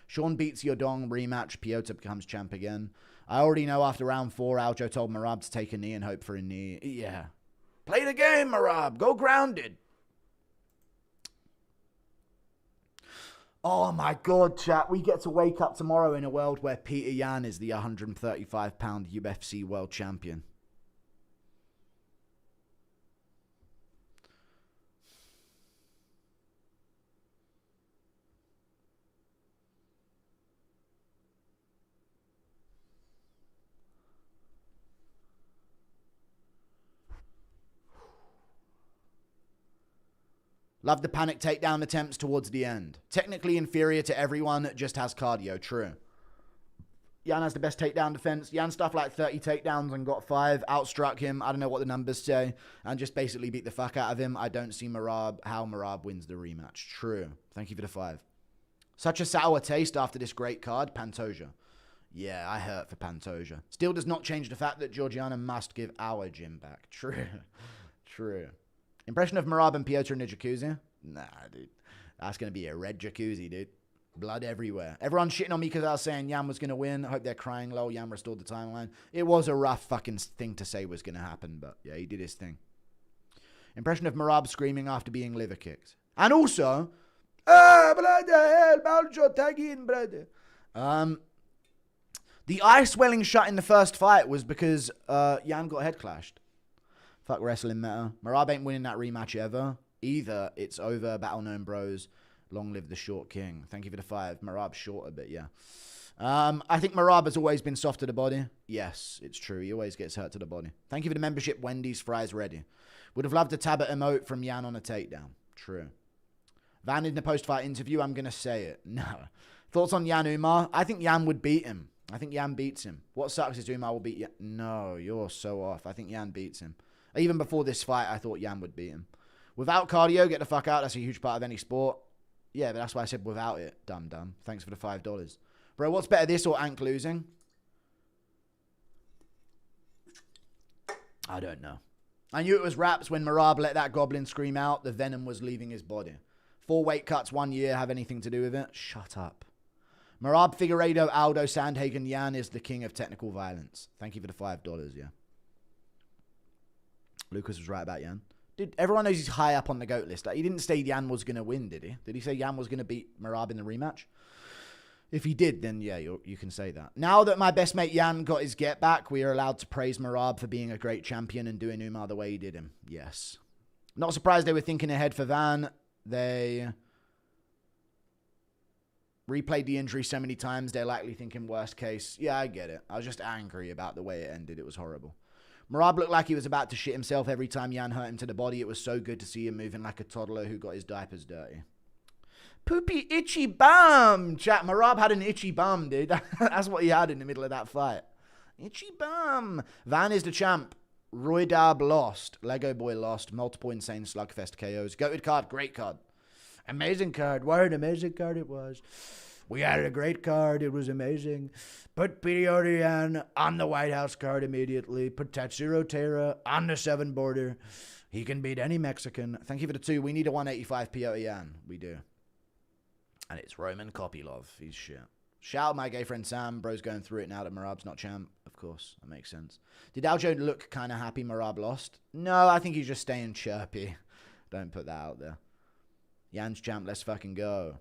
Sean beats Yodong, rematch. Piotr becomes champ again. I already know after round 4, Aljo told Merab to take a knee and hope for a knee. Yeah. Play the game, Merab. Go grounded. Oh my God, chat. We get to wake up tomorrow in a world where Petr Yan is the 135-pound UFC world champion. Love the panic takedown attempts towards the end. Technically inferior to everyone, just has cardio. True. Yan has the best takedown defense. Yan stuffed like 30 takedowns and got 5. Outstruck him. I don't know what the numbers say. And just basically beat the fuck out of him. I don't see how Merab wins the rematch. True. Thank you for the 5. Such a sour taste after this great card. Pantoja. Yeah, I hurt for Pantoja. Still does not change the fact that Georgiana must give our gym back. True. True. Impression of Merab and Piotr in the jacuzzi? Nah, dude. That's going to be a red jacuzzi, dude. Blood everywhere. Everyone's shitting on me because I was saying Yan was going to win. I hope they're crying, lol. Yan restored the timeline. It was a rough fucking thing to say was going to happen, but yeah, he did his thing. Impression of Merab screaming after being liver kicked. And also, brother, help, I'll tag in, brother. The eye swelling shut in the first fight was because Yan got head clashed. Fuck wrestling meta. Merab ain't winning that rematch ever. Either it's over, battle known bros. Long live the short king. Thank you for the 5. Merab's short a bit, yeah. I think Merab has always been soft to the body. Yes, it's true. He always gets hurt to the body. Thank you for the membership. Wendy's fries ready. Would have loved a Talbott emote from Yan on a takedown. True. Van in the post-fight interview, I'm going to say it. No. Thoughts on Yan Umar? I think Yan would beat him. I think Yan beats him. What sucks is Umar will beat Yan. No, you're so off. I think Yan beats him. Even before this fight, I thought Yan would beat him. Without cardio, get the fuck out. That's a huge part of any sport. Yeah, but that's why I said without it. Dumb. Thanks for the $5. Bro, what's better, this or Ank losing? I don't know. I knew it was raps when Merab let that goblin scream out. The venom was leaving his body. 4 weight cuts 1 year have anything to do with it? Shut up. Merab, Figueiredo, Aldo, Sandhagen, Yan is the king of technical violence. Thank you for the $5, yeah. Lucas was right about Yan. Dude, everyone knows he's high up on the GOAT list. Like, he didn't say Yan was going to win, did he? Did he say Yan was going to beat Merab in the rematch? If he did, then yeah, you can say that. Now that my best mate Yan got his get back, we are allowed to praise Merab for being a great champion and doing Umar the way he did him. Yes. Not surprised they were thinking ahead for Van. They replayed the injury so many times, they're likely thinking worst case. Yeah, I get it. I was just angry about the way it ended. It was horrible. Merab looked like he was about to shit himself every time Yan hurt him to the body. It was so good to see him moving like a toddler who got his diapers dirty. Poopy itchy bum. Chat, Merab had an itchy bum, dude. That's what he had in the middle of that fight. Itchy bum. Van is the champ. Roy Dab lost. Lego Boy lost. Multiple insane slugfest KOs. Goated card. Great card. Amazing card. What an amazing card it was. We had a great card. It was amazing. Put Petr Yan on the White House card immediately. Put Tatsuro Taira on the 7 border. He can beat any Mexican. Thank you for the 2. We need a 185 Petr Yan. We do. And it's Roman Kopylov. He's shit. Shout out my gay friend Sam. Bro's going through it now that Merab's not champ. Of course. That makes sense. Did Aljo look kind of happy Merab lost? No, I think he's just staying chirpy. Don't put that out there. Yan's champ. Let's fucking go.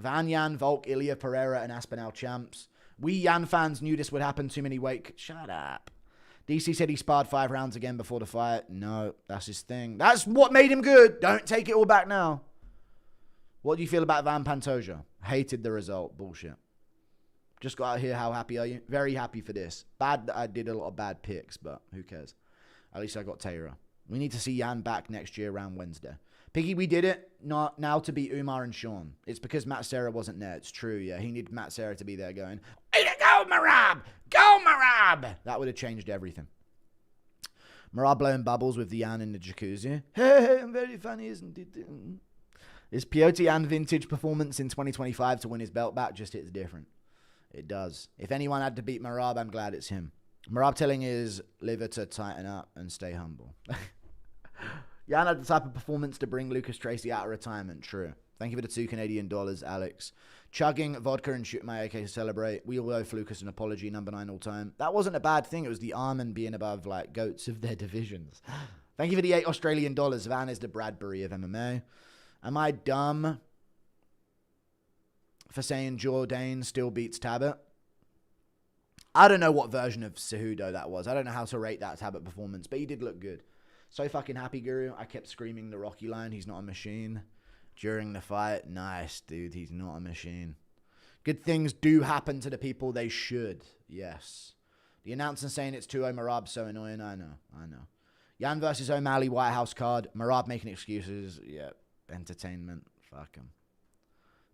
Van, Yan, Volk, Ilya, Pereira, and Aspinall champs. We Yan fans knew this would happen. Too many weight... Shut up. DC said he sparred 5 rounds again before the fight. No, that's his thing. That's what made him good. Don't take it all back now. What do you feel about Van Pantoja? Hated the result. Bullshit. Just got out here. How happy are you? Very happy for this. Bad that I did a lot of bad picks, but who cares? At least I got Taira. We need to see Yan back next year around Wednesday. Piggy, we did it. Not now to beat Umar and Sean. It's because Matt Serra wasn't there. It's true, yeah. He needed Matt Serra to be there going, way to go, Merab! Go, Merab! That would have changed everything. Merab blowing bubbles with the Yan in the jacuzzi. Hey, I'm very funny, isn't it? This Petr Yan vintage performance in 2025 to win his belt back just hits different. It does. If anyone had to beat Merab, I'm glad it's him. Merab telling his liver to tighten up and stay humble. Yan had the type of performance to bring Lucas Tracy out of retirement. True. Thank you for the $2 Canadian, Alex. Chugging vodka and shoot my AK to celebrate. We all owe Lucas an apology, number 9 all time. That wasn't a bad thing. It was the Armin being above, like, goats of their divisions. Thank you for the $8 Australian. Van is the Bradbury of MMA. Am I dumb for saying Jourdain still beats Talbott? I don't know what version of Cejudo that was. I don't know how to rate that Talbott performance, but he did look good. So fucking happy, Guru. I kept screaming the Rocky line. He's not a machine. During the fight. Nice, dude. He's not a machine. Good things do happen to the people they should. Yes. The announcer saying it's 2-0 Merab. So annoying. I know. Yan versus O'Malley White House card. Merab making excuses. Yeah. Entertainment. Fuck him.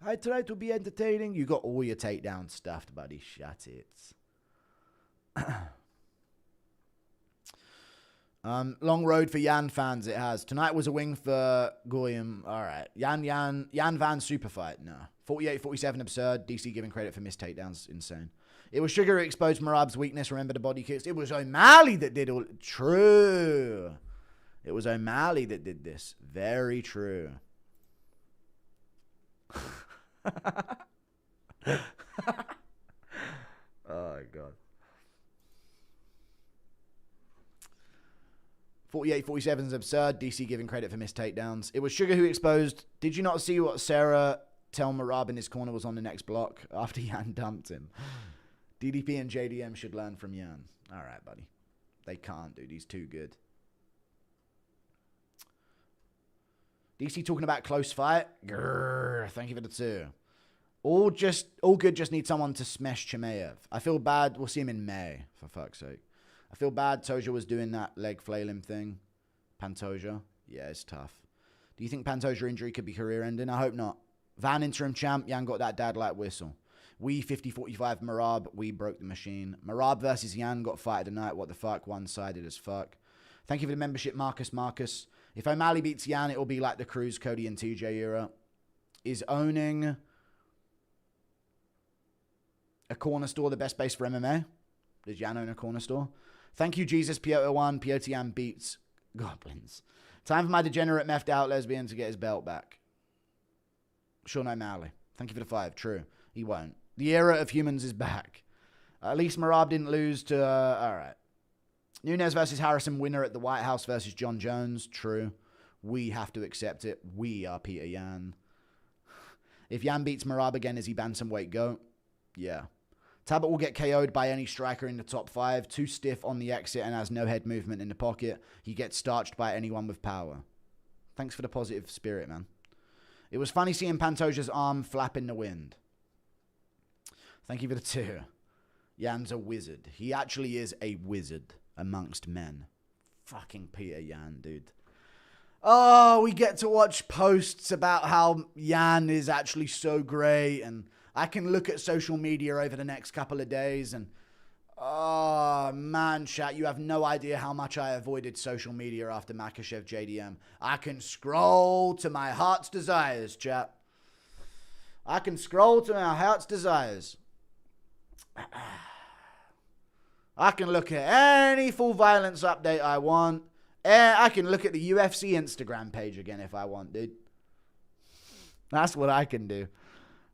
I try to be entertaining. You got all your takedowns stuffed, buddy. Shut it. Long road for Yan fans it has. Tonight was a wing for Goyim. Alright. Yan Van super fight. No. 48-47 absurd. DC giving credit for missed takedowns. Insane. It was Sugar who exposed Merab's weakness. Remember the body kicks? It was O'Malley that did all... True. It was O'Malley that did this. Very true. Oh, God. 48-47 is absurd. DC giving credit for missed takedowns. It was Sugar who exposed... Did you not see what Sarah tell Merab in his corner was on the next block after Yan dumped him? DDP and JDM should learn from Yan. All right, buddy. They can't, dude. He's too good. DC talking about close fight. Grrr, thank you for the 2. All good. Just need someone to smash Chimaev. I feel bad. We'll see him in May, for fuck's sake. I feel bad. Toja was doing that leg flailing thing. Pantoja. Yeah, it's tough. Do you think Pantoja injury could be career-ending? I hope not. Van interim champ. Yan got that dad-like whistle. We 50-45 Merab. We broke the machine. Merab versus Yan got fight of the night. What the fuck? One-sided as fuck. Thank you for the membership, Marcus. If O'Malley beats Yan, it'll be like the Cruz, Cody, and TJ era. Is owning a corner store the best base for MMA? Does Yan own a corner store? Thank you, Jesus. Piotr 1. Piotr Yan beats Goblins. Time for my degenerate methed out lesbian to get his belt back. Sean O'Malley. Thank you for the 5. True. He won't. The era of humans is back. At least Merab didn't lose to... all right. Nunes versus Harrison, winner at the White House versus John Jones. True. We have to accept it. We are Petr Yan. If Yan beats Merab again, is he bantamweight GOAT? Yeah. Talbott will get KO'd by any striker in the top 5. Too stiff on the exit and has no head movement in the pocket. He gets starched by anyone with power. Thanks for the positive spirit, man. It was funny seeing Pantoja's arm flap in the wind. Thank you for the 2. Yan's a wizard. He actually is a wizard amongst men. Fucking Petr Yan, dude. Oh, we get to watch posts about how Yan is actually so great, and I can look at social media over the next couple of days and, oh, man, chat, you have no idea how much I avoided social media after Makhachev JDM. I can scroll to my heart's desires, chat. I can scroll to my heart's desires. I can look at any full violence update I want. And I can look at the UFC Instagram page again if I want, dude. That's what I can do.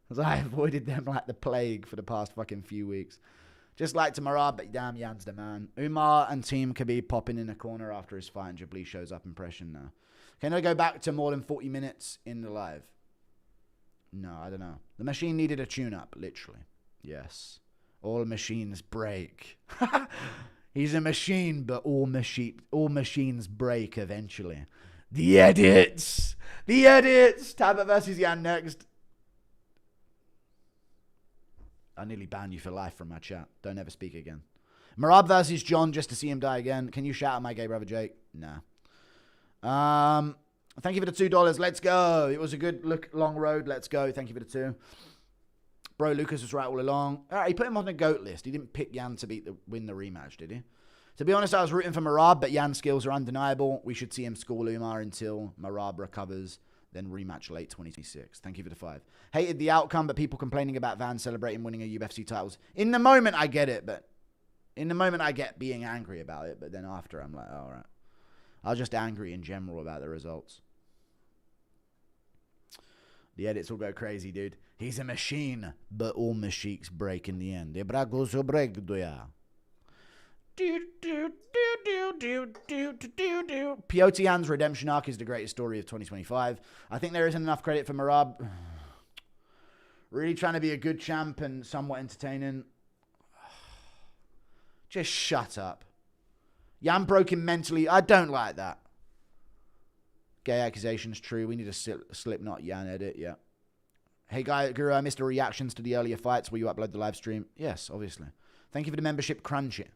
Because I avoided them like the plague for the past fucking few weeks. Just like to Merab, but damn, Yan's the man. Umar and Team Khabib popping in a corner after his fight and Jabli shows up impression now. Can I go back to more than 40 minutes in the live? No, I don't know. The machine needed a tune-up, literally. Yes. All machines break. He's a machine, but all machines break eventually. The edits! The edits! Talbott versus Yan next. I nearly banned you for life from my chat. Don't ever speak again. Merab versus John just to see him die again. Can you shout out my gay brother Jake? Nah. Thank you for the $2. Let's go. It was a good long road. Let's go. Thank you for the 2. Bro, Lucas was right all along. All right, he put him on the GOAT list. He didn't pick Yan to win the rematch, did he? To be honest, I was rooting for Merab, but Yan's skills are undeniable. We should see him school Umar until Merab recovers, then rematch late 2026. Thank you for the 5. Hated the outcome, but people complaining about Van celebrating winning a UFC titles. In the moment, I get it, but in the moment, I get being angry about it, but then after, I'm like, oh, all right. I was just angry in general about the results. The edits will go crazy, dude. He's a machine, but all machines break in the end. Piotr Yan's redemption arc is the greatest story of 2025. I think there isn't enough credit for Merab. Really trying to be a good champ and somewhat entertaining. Just shut up. Yan broke him mentally. I don't like that. Gay accusations true. We need a Slipknot Yan edit. Yeah. Hey, Guru, I missed the reactions to the earlier fights. Will you upload the live stream? Yes, obviously. Thank you for the membership, Crunchy.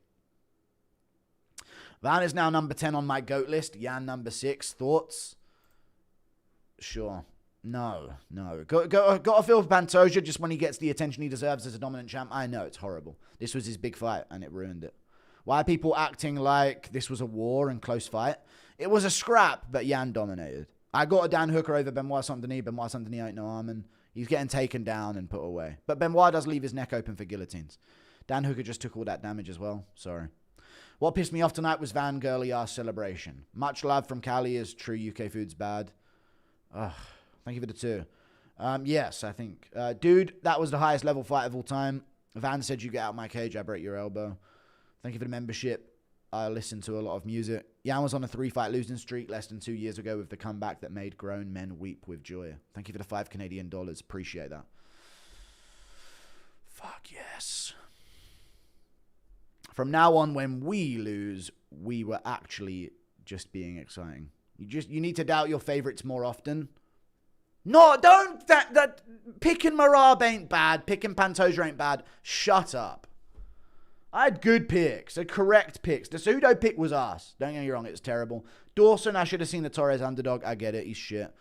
Van is now number 10 on my GOAT list. Yan number 6. Thoughts? Sure. No. Got a feel for Pantoja just when he gets the attention he deserves as a dominant champ. I know, it's horrible. This was his big fight, and it ruined it. Why are people acting like this was a war and close fight? It was a scrap, but Yan dominated. I got a Dan Hooker over Benoit Saint-Denis. Benoit Saint-Denis ain't no arm, he's getting taken down and put away. But Benoit does leave his neck open for guillotines. Dan Hooker just took all that damage as well. Sorry. What pissed me off tonight was Van Girly ass celebration. Much love from Cali is true UK food's bad. Ugh. Thank you for the 2. Yes, I think. Dude, that was the highest level fight of all time. Van said, you get out of my cage, I break your elbow. Thank you for the membership. I listen to a lot of music. Yan was on a 3-fight losing streak less than 2 years ago with the comeback that made grown men weep with joy. Thank you for the $5 Canadian. Appreciate that. Fuck yes. From now on, when we lose, we were actually just being exciting. You need to doubt your favorites more often. No, don't. That picking Merab ain't bad. Picking Pantoja ain't bad. Shut up. I had good picks. The correct picks. The Cejudo pick was ass. Don't get me wrong. It was terrible. Dawson, I should have seen the Torres underdog. I get it. He's shit.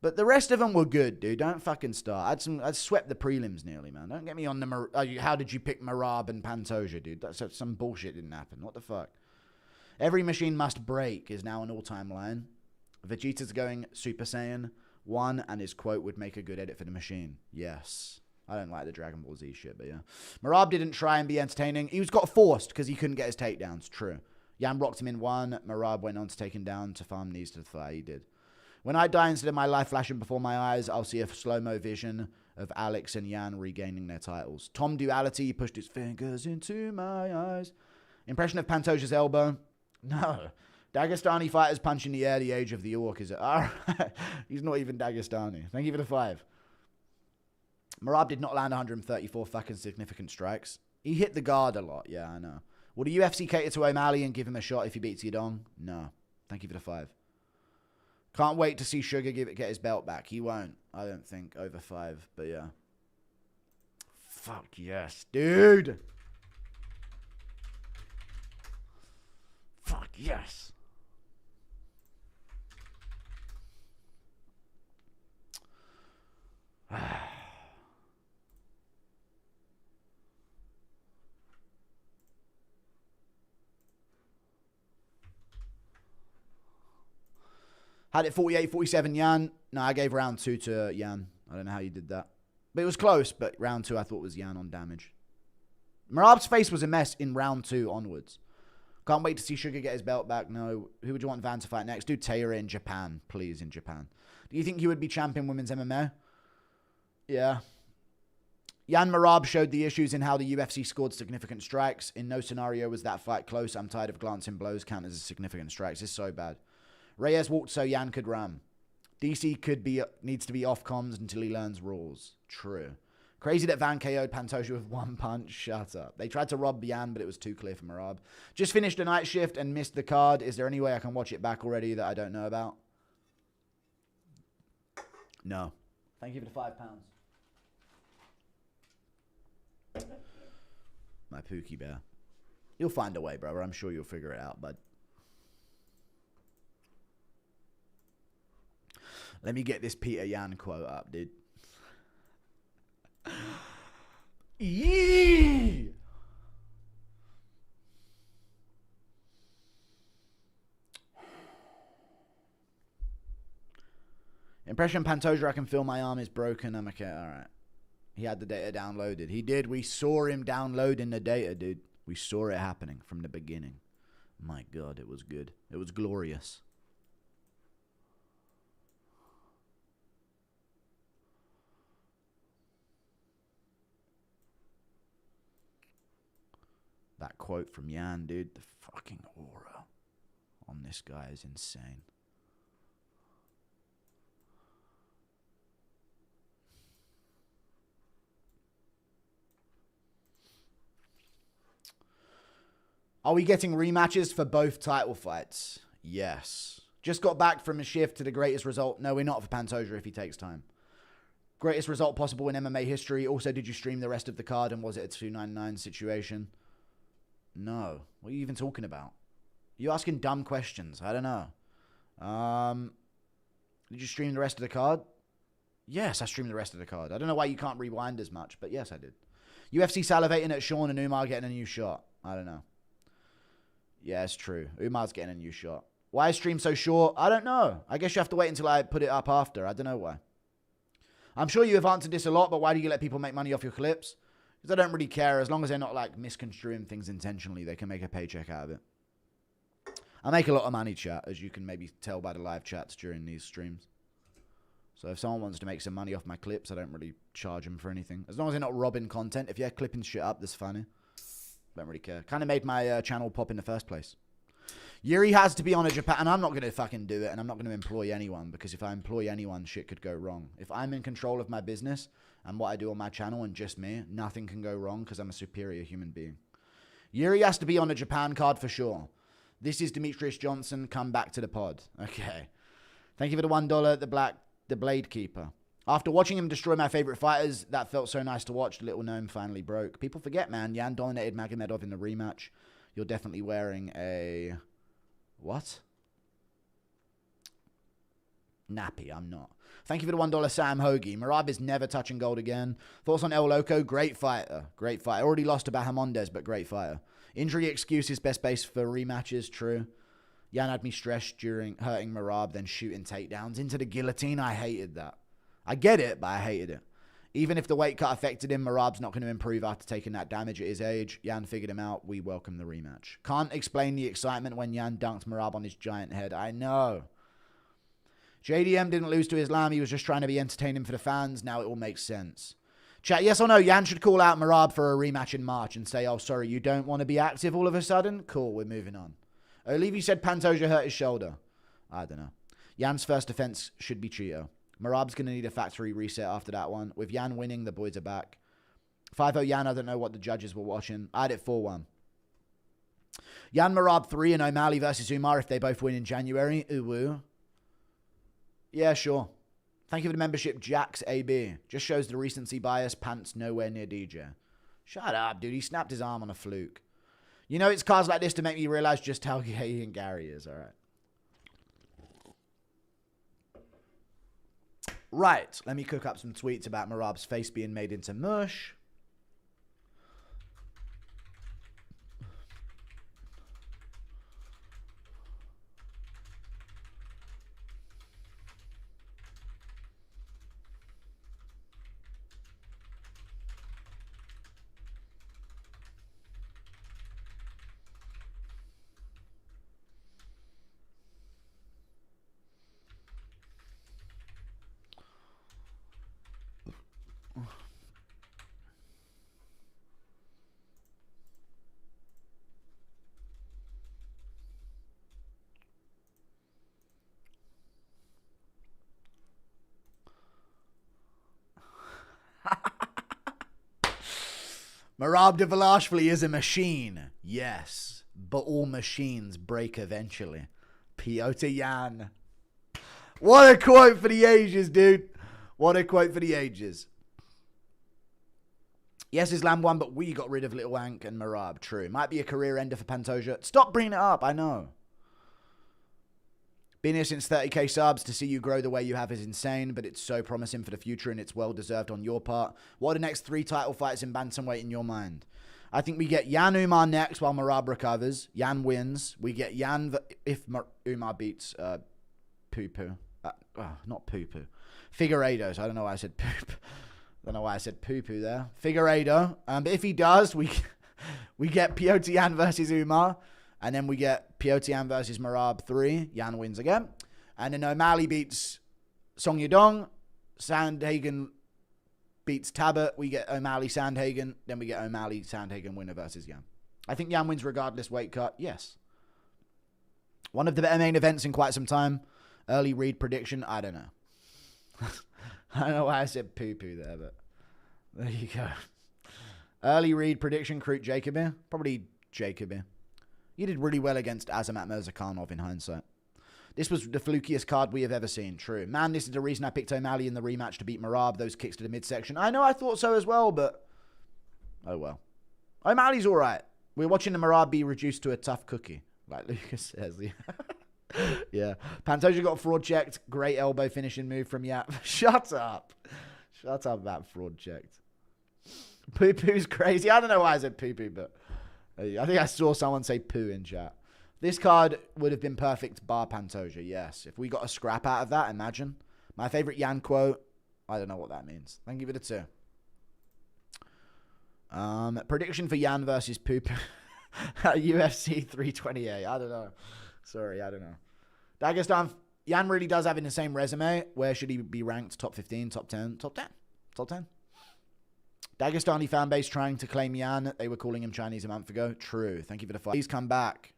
But the rest of them were good, dude. Don't fucking start. I'd swept the prelims nearly, man. Don't get me on the... how did you pick Merab and Pantoja, dude? That's some bullshit didn't happen. What the fuck? Every machine must break is now an all-time line. Vegeta's going Super Saiyan 1, and his quote would make a good edit for the machine. Yes. I don't like the Dragon Ball Z shit, but yeah. Merab didn't try and be entertaining. He got forced because he couldn't get his takedowns. True. Yan rocked him in 1. Merab went on to take him down to farm knees to the thigh. He did. When I die, instead of my life flashing before my eyes, I'll see a slow-mo vision of Alex and Yan regaining their titles. Tom Duality pushed his fingers into my eyes. Impression of Pantoja's elbow. No. Dagestani fighters punch in the air, the age of the orc, is it? All right. He's not even Dagestani. Thank you for the 5. Merab did not land 134 fucking significant strikes. He hit the guard a lot. Yeah, I know. Will the UFC cater to O'Malley and give him a shot if he beats Yadong? No. Thank you for the 5. Can't wait to see Sugar get his belt back. He won't, I don't think, over 5. But yeah. Fuck yes, dude. Fuck yes. Had it 48-47 Yan. No, I gave round 2 to Yan. I don't know how you did that. But it was close, but round 2 I thought was Yan on damage. Merab's face was a mess in round 2 onwards. Can't wait to see Sugar get his belt back. No. Who would you want Van to fight next? Do Taylor in Japan, please, in Japan. Do you think he would be champion women's MMA? Yeah. Yan Merab showed the issues in how the UFC scored significant strikes. In no scenario was that fight close. I'm tired of glancing blows count as significant strikes. It's so bad. Reyes walked so Yan could run. DC needs to be off comms until he learns rules. True. Crazy that Van KO'd Pantoja with 1 punch. Shut up. They tried to rob Yan, but it was too clear for Merab. Just finished a night shift and missed the card. Is there any way I can watch it back already that I don't know about? No. Thank you for the £5. My Pookie Bear. You'll find a way, brother. I'm sure you'll figure it out, bud. Let me get this Petr Yan quote up, dude. Yee! Impression Pantoja, I can feel my arm is broken. I'm okay. All right. He had the data downloaded. He did. We saw him downloading the data, dude. We saw it happening from the beginning. My God, it was good. It was glorious. That quote from Yan, dude, the fucking aura on this guy is insane. Are we getting rematches for both title fights? Yes. Just got back from a shift to the greatest result. No, we're not for Pantoja if he takes time. Greatest result possible in MMA history. Also, did you stream the rest of the card and was it a 299 situation? No. What are you even talking about? You asking dumb questions. I don't know. Did you stream the rest of the card? Yes, I streamed the rest of the card. I don't know why you can't rewind as much, but yes, I did. UFC salivating at Sean and Umar getting a new shot. I don't know. Yeah, it's true. Umar's getting a new shot. Why is stream so short? I don't know. I guess you have to wait until I put it up after. I don't know why. I'm sure you have answered this a lot, but why do you let people make money off your clips? Because I don't really care. As long as they're not like misconstruing things intentionally, they can make a paycheck out of it. I make a lot of money, chat, as you can maybe tell by the live chats during these streams. So if someone wants to make some money off my clips, I don't really charge them for anything. As long as they're not robbing content. If you're clipping shit up that's funny, don't really care. Kind of made my channel pop in the first place. Yuri has to be on a Japan, and I'm not going to fucking do it, and I'm not going to employ anyone, because if I employ anyone, shit could go wrong. If I'm in control of my business and what I do on my channel and just me, nothing can go wrong because I'm a superior human being. Yuri has to be on a Japan card for sure. This is Demetrius Johnson. Come back to the pod. Okay. Thank you for the $1. The Blade Keeper. After watching him destroy my favorite fighters, that felt so nice to watch. The little gnome finally broke. People forget, man. Yan dominated Magomedov in the rematch. You're definitely wearing a... What? Nappy, I'm not. Thank you for the $1, Sam Hoagie. Merab is never touching gold again. Thoughts on El Loco? Great fighter. Great fighter. Already lost to Bahamondes, but great fighter. Injury excuses, best base for rematches, true. Yan had me stressed during hurting Merab, then shooting takedowns into the guillotine. I hated that. I get it, but I hated it. Even if the weight cut affected him, Merab's not going to improve after taking that damage at his age. Yan figured him out. We welcome the rematch. Can't explain the excitement when Yan dunked Merab on his giant head. I know. JDM didn't lose to Islam. He was just trying to be entertaining for the fans. Now it all makes sense. Chat, yes or no? Yan should call out Merab for a rematch in March and say, oh, sorry, you don't want to be active all of a sudden? Cool, we're moving on. Olivi said Pantoja hurt his shoulder. I don't know. Yan's first defense should be Cheeto. Merab's going to need a factory reset after that one. With Yan winning, the boys are back. 5-0 Yan, I don't know what the judges were watching. I had it 4-1. Yan, Merab 3 and O'Malley versus Umar if they both win in January. Ooh. Yeah, sure. Thank you for the membership, Jax AB. Just shows the recency bias. Pants nowhere near DJ. Shut up, dude. He snapped his arm on a fluke. You know, it's cards like this to make me realize just how gay and Gary is, all right? Right, let me cook up some tweets about Merab's face being made into mush. Merab Dvalishvili is a machine. Yes, but all machines break eventually. Petr Yan. What a quote for the ages, dude. What a quote for the ages. Yes, Islam won, but we got rid of Little Wank and Merab. True. Might be a career ender for Pantoja. Stop bringing it up. I know. Been here since 30k subs. To see you grow the way you have is insane, but it's so promising for the future and it's well deserved on your part. What are the next 3 title fights in bantamweight in your mind? I think we get Yan Umar next while Merab recovers. Yan wins. We get Yan if Umar beats Poo Poo. Not Poo Poo. Figueiredo. So I don't know why I said poop. I don't know why I said Poo Poo there. Figueiredo. But if he does, we get Petr Yan versus Umar. And then we get Petr Yan versus Merab 3. Yan wins again. And then O'Malley beats Song Yadong. Sandhagen beats Talbott. We get O'Malley Sandhagen. Then we get O'Malley Sandhagen winner versus Yan. I think Yan wins regardless weight cut. Yes. One of the better main events in quite some time. Early read prediction. I don't know. I don't know why I said poo-poo there, but there you go. Early read prediction. Krut Jacobi. Probably Jacobi. You did really well against Azamat Mirzakhanov in hindsight. This was the flukiest card we have ever seen. True. Man, this is the reason I picked O'Malley in the rematch to beat Merab. Those kicks to the midsection. I know I thought so as well, but... oh well. O'Malley's alright. We're watching the Merab be reduced to a tough cookie. Like Lucas says. Yeah. Pantoja got fraud checked. Great elbow finishing move from Yap. Shut up. Shut up about fraud checked. Poo-poo's crazy. I don't know why I said poo-poo, but... I think I saw someone say poo in chat. This card would have been perfect bar Pantoja, yes. If we got a scrap out of that, imagine. My favorite Yan quote, I don't know what that means. Thank you for the 2. Prediction for Yan versus Poop at UFC 328. I don't know. Sorry, I don't know. Dagestan, Yan really does have an insane resume. Where should he be ranked? Top 15, top 10? Top 10. Top 10. Dagestani fan base trying to claim Yan. They were calling him Chinese a month ago. True. Thank you for the fight. Please come back.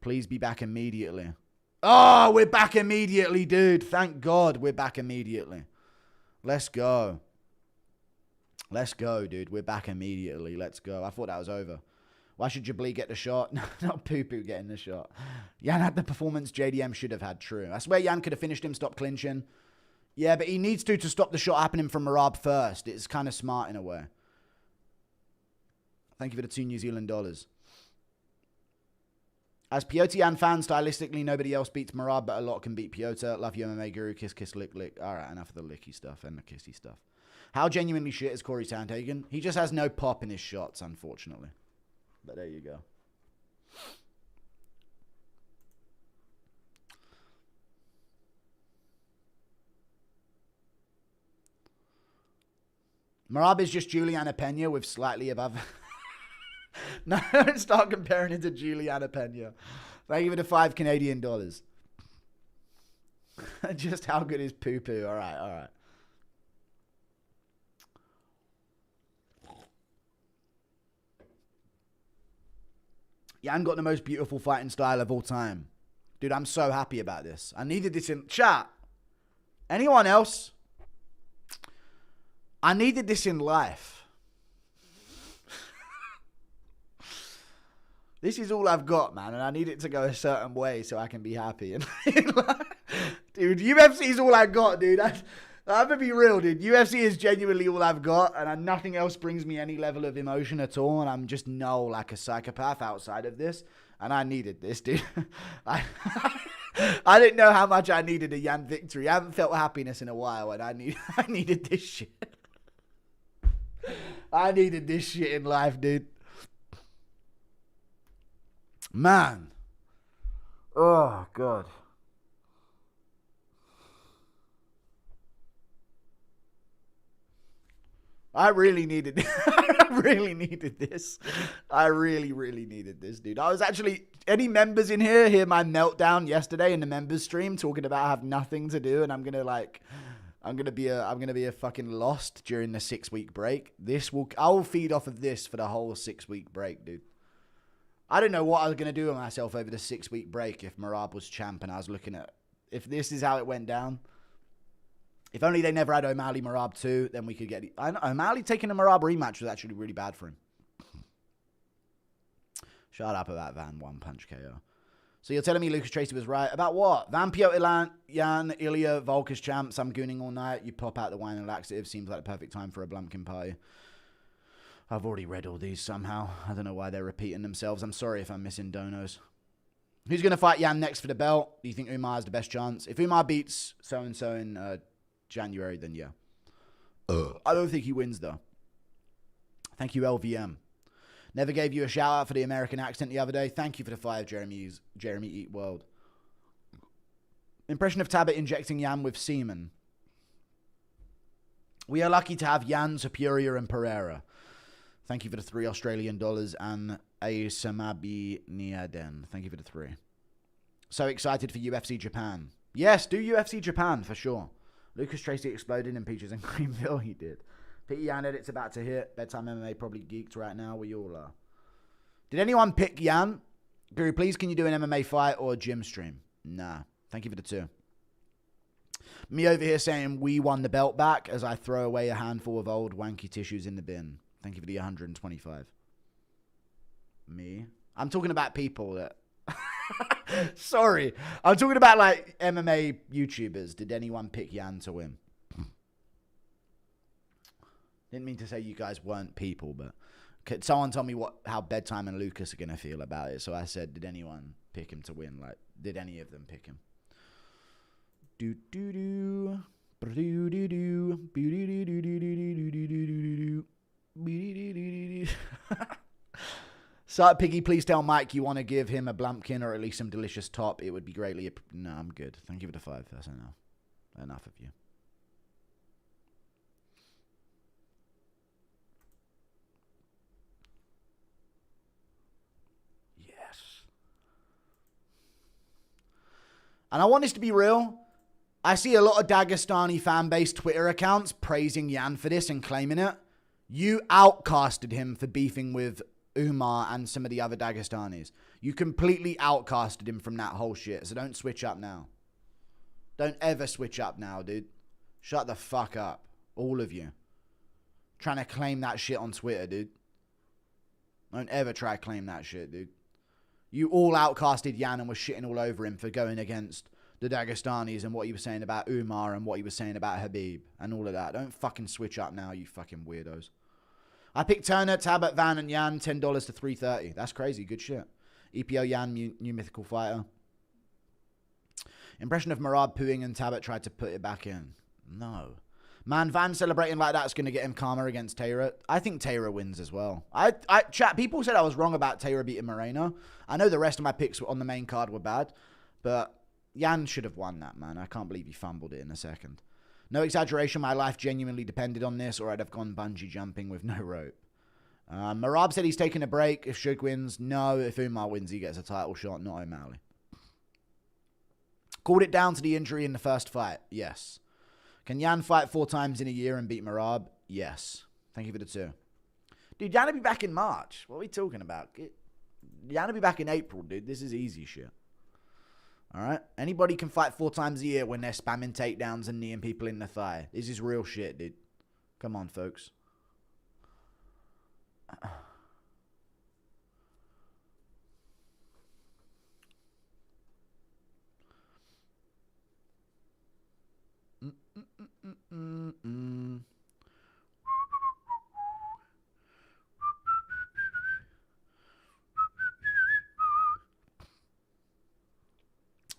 Please be back immediately. Oh, we're back immediately, dude. Thank God we're back immediately. Let's go. Let's go, dude. We're back immediately. Let's go. I thought that was over. Why should Jabli get the shot? Not Poo-Poo getting the shot. Yan had the performance JDM should have had. True. I swear Yan could have finished him, stop clinching. Yeah, but he needs to stop the shot happening from Merab first. It's kind of smart in a way. Thank you for the $2 New Zealand. As Petr Yan fan, stylistically, nobody else beats Merab, but a lot can beat Petr. Love you, MMA Guru. Kiss, kiss, lick, lick. All right, enough of the licky stuff and the kissy stuff. How genuinely shit is Corey Sandhagen? He just has no pop in his shots, unfortunately. But there you go. Merab is just Juliana Pena with slightly above. No, don't start comparing it to Juliana Pena. Thank you for the $5 Canadian. Just how good is Poo-Poo? All right, all right. Yan got the most beautiful fighting style of all time. Dude, I'm so happy about this. I needed this in chat. Anyone else? I needed this in life. This is all I've got, man. And I need it to go a certain way so I can be happy. And dude, UFC is all I got, dude. I'm gonna be real, dude. UFC is genuinely all I've got, and nothing else brings me any level of emotion at all, and I'm just like a psychopath outside of this, and I needed this, dude. I didn't know how much I needed a Yan victory. I haven't felt happiness in a while, and I needed this shit. I needed this shit in life, dude. Man. Oh, God. I really needed this. I really needed this. I really, really needed this, dude. I was actually, any members in here hear my meltdown yesterday in the members stream talking about I have nothing to do and I'm going to be a fucking lost during the 6-week break. I will feed off of this for the whole 6-week break, dude. I don't know what I was going to do with myself over the 6-week break if Merab was champ and I was looking at, if this is how it went down. If only they never had O'Malley Merab 2, then we could get... O'Malley taking a Merab rematch was actually really bad for him. Shut up about Van One Punch KO. So you're telling me Lucas Tracy was right? About what? Van Petr Yan, Ilya, Volker's champs. I'm gooning all night. You pop out the wine and laxative. Seems like the perfect time for a Blumpkin party. I've already read all these somehow. I don't know why they're repeating themselves. I'm sorry if I'm missing donos. Who's going to fight Yan next for the belt? Do you think Umar has the best chance? If Umar beats so-and-so in... January, then yeah. I don't think he wins, though. Thank you, LVM. Never gave you a shout-out for the American accent the other day. Thank you for the 5, Jeremy Eat World. Impression of Talbott injecting Yan with semen. We are lucky to have Yan, Superior, and Pereira. Thank you for the $3 Australian and a Samabi Niaden. Thank you for the 3. So excited for UFC Japan. Yes, do UFC Japan, for sure. Lucas Tracy exploded in Peaches and Greenville. He did. Petr Yan edit's about to hit. Bedtime MMA probably geeked right now. We all are. Did anyone pick Yan? Guru, please can you do an MMA fight or a gym stream? Nah. Thank you for the 2. Me over here saying we won the belt back as I throw away a handful of old wanky tissues in the bin. Thank you for the 125. Me? I'm talking about people that... Sorry. I'm talking about like MMA YouTubers. Did anyone pick Yan to win? Didn't mean to say you guys weren't people, but could someone tell me how Bedtime and Lucas are going to feel about it? So I said, did anyone pick him to win? Like, did any of them pick him? Do do do. Do do do. Do do do do. So, Piggy, please tell Mike you want to give him a Blumpkin or at least some delicious top. It would be greatly... No, I'm good. Thank you for the 5. That's enough. Enough of you. Yes. And I want this to be real. I see a lot of Dagestani fan-based Twitter accounts praising Yan for this and claiming it. You outcasted him for beefing with... Umar and some of the other Dagestanis. You completely outcasted him from that whole shit. So don't switch up now. Don't ever switch up now, dude. Shut the fuck up. All of you. trying to claim that shit on Twitter, dude. Don't ever try to claim that shit, dude. You all outcasted Yan and were shitting all over him for going against the Dagestanis and what he was saying about Umar and what he was saying about Habib and all of that. Don't fucking switch up now, you fucking weirdos. I picked Turner, Talbott, Van, and Yan, $10 to $3.30. That's crazy. Good shit. EPO Yan, new mythical fighter. Impression of Merab pooing and Talbott tried to put it back in. No. Man, Van celebrating like that's going to get him karma against Taylor. I think Taylor wins as well. Chat, people said I was wrong about Taylor beating Moreno. I know the rest of my picks on the main card were bad, but Yan should have won that, man. I can't believe he fumbled it in a second. No exaggeration, my life genuinely depended on this, or I'd have gone bungee jumping with no rope. Merab said he's taking a break if Shug wins. No, if Umar wins, he gets a title shot, not O'Malley. Called it down to the injury in the first fight. Yes. Can Yan fight 4 times in a year and beat Merab? Yes. Thank you for the 2. Dude, Yan will be back in March. What are we talking about? Yan will be back in April, dude. This is easy shit. All right? Anybody can fight 4 times a year when they're spamming takedowns and kneeing people in the thigh. This is real shit, dude. Come on, folks.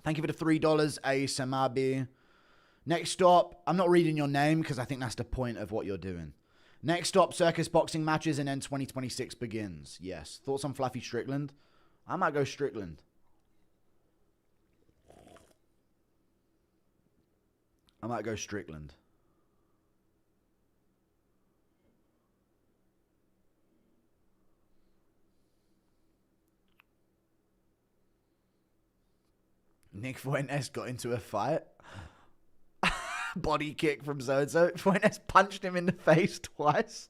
Thank you for the $3, A Samabi. Next stop, I'm not reading your name because I think that's the point of what you're doing. Next stop, circus boxing matches, and then 2026 begins. Yes. Thoughts on Fluffy Strickland? I might go Strickland. I might go Strickland. Nick Fuentes got into a fight. Body kick from so-and-so. Fuentes punched him in the face twice.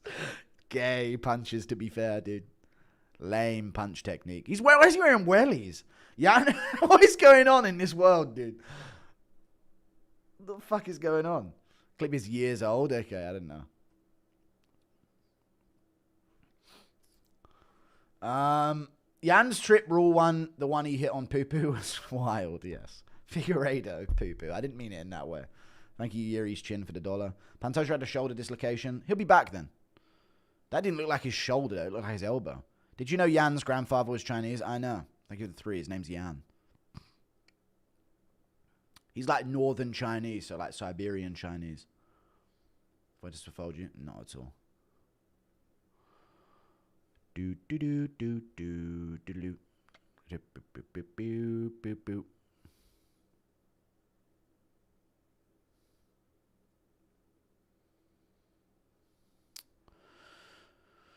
Gay punches, to be fair, dude. Lame punch technique. Why is he wearing wellies? Yeah, what is going on in this world, dude? What the fuck is going on? Clip is years old? Okay, I don't know. Jan's trip rule 1, the one he hit on Poo-Poo was wild, yes. Figueiredo, Poo-Poo. I didn't mean it in that way. Thank you, Yuri's chin for the $1. Pantoja had a shoulder dislocation. He'll be back then. That didn't look like his shoulder, though. It looked like his elbow. Did you know Jan's grandfather was Chinese? I know. Thank you for the 3. His name's Yan. He's like northern Chinese, so like Siberian Chinese. Have I just told you? Not at all. Do do do do do do do do do do do do.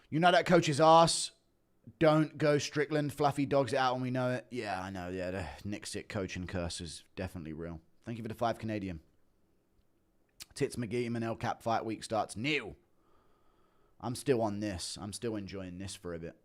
You know that coach's ass. Don't go Strickland. Fluffy dogs it out when we know it. Yeah, I know. Yeah, the Nick Sick coaching curse is definitely real. Thank you for the 5 Canadian. Tits McGee and El Cap fight week starts new. I'm still on this. I'm still enjoying this for a bit.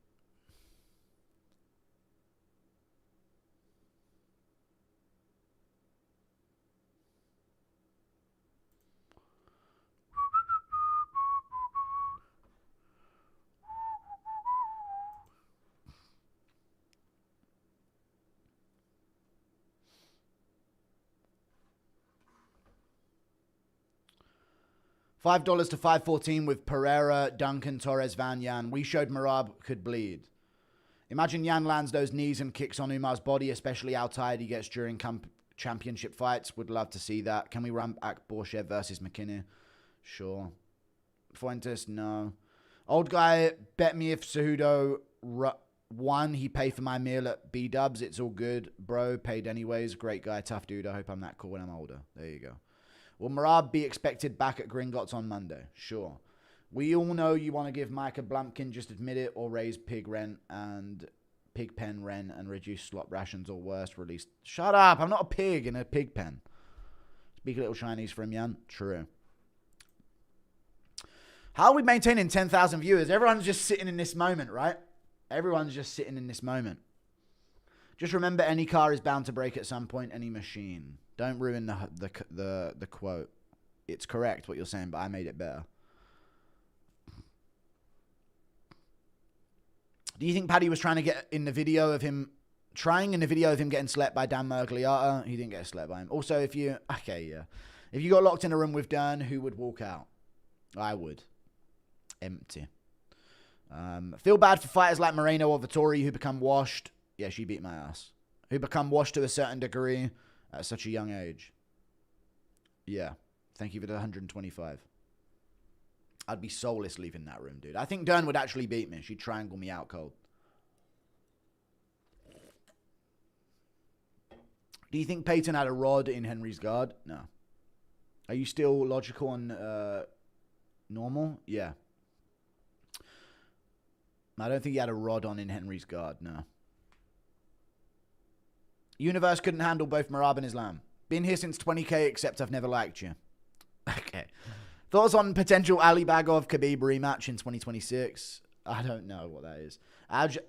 $5 to $5.14 with Pereira, Duncan, Torres, Van Yan. We showed Merab could bleed. Imagine Yan lands those knees and kicks on Umar's body, especially how tired he gets during championship fights. Would love to see that. Can we run back Borshev versus McKinney? Sure. Fuentes, no. Old guy, bet me if Cejudo won, he pay for my meal at B-Dubs. It's all good. Bro, paid anyways. Great guy, tough dude. I hope I'm that cool when I'm older. There you go. Will Merab be expected back at Gringotts on Monday? Sure. We all know you want to give Micah Blumpkin, just admit it, or raise pig pen rent and reduce slot rations or worse, release. Shut up. I'm not a pig in a pig pen. Speak a little Chinese for him, Yan. True. How are we maintaining 10,000 viewers? Everyone's just sitting in this moment, right? Everyone's just sitting in this moment. Just remember, any car is bound to break at some point, any machine. Don't ruin the quote. It's correct what you're saying, but I made it better. Do you think Paddy was trying to get in the video of him getting slept by Dan Mergliata? He didn't get slept by him. Also, if you got locked in a room with Dan, who would walk out? I would. Empty. Feel bad for fighters like Moreno or Vittori who become washed. Yeah, she beat my ass. Who become washed to a certain degree at such a young age. Yeah. Thank you for the 125. I'd be soulless leaving that room, dude. I think Dern would actually beat me. She'd triangle me out cold. Do you think Peyton had a rod in Henry's guard? No. Are you still logical on normal? Yeah. I don't think he had a rod on in Henry's guard, no. Universe couldn't handle both Merab and Islam. Been here since 20k, except I've never liked you. Okay. Thoughts on potential Ali Bagov Khabib rematch in 2026? I don't know what that is.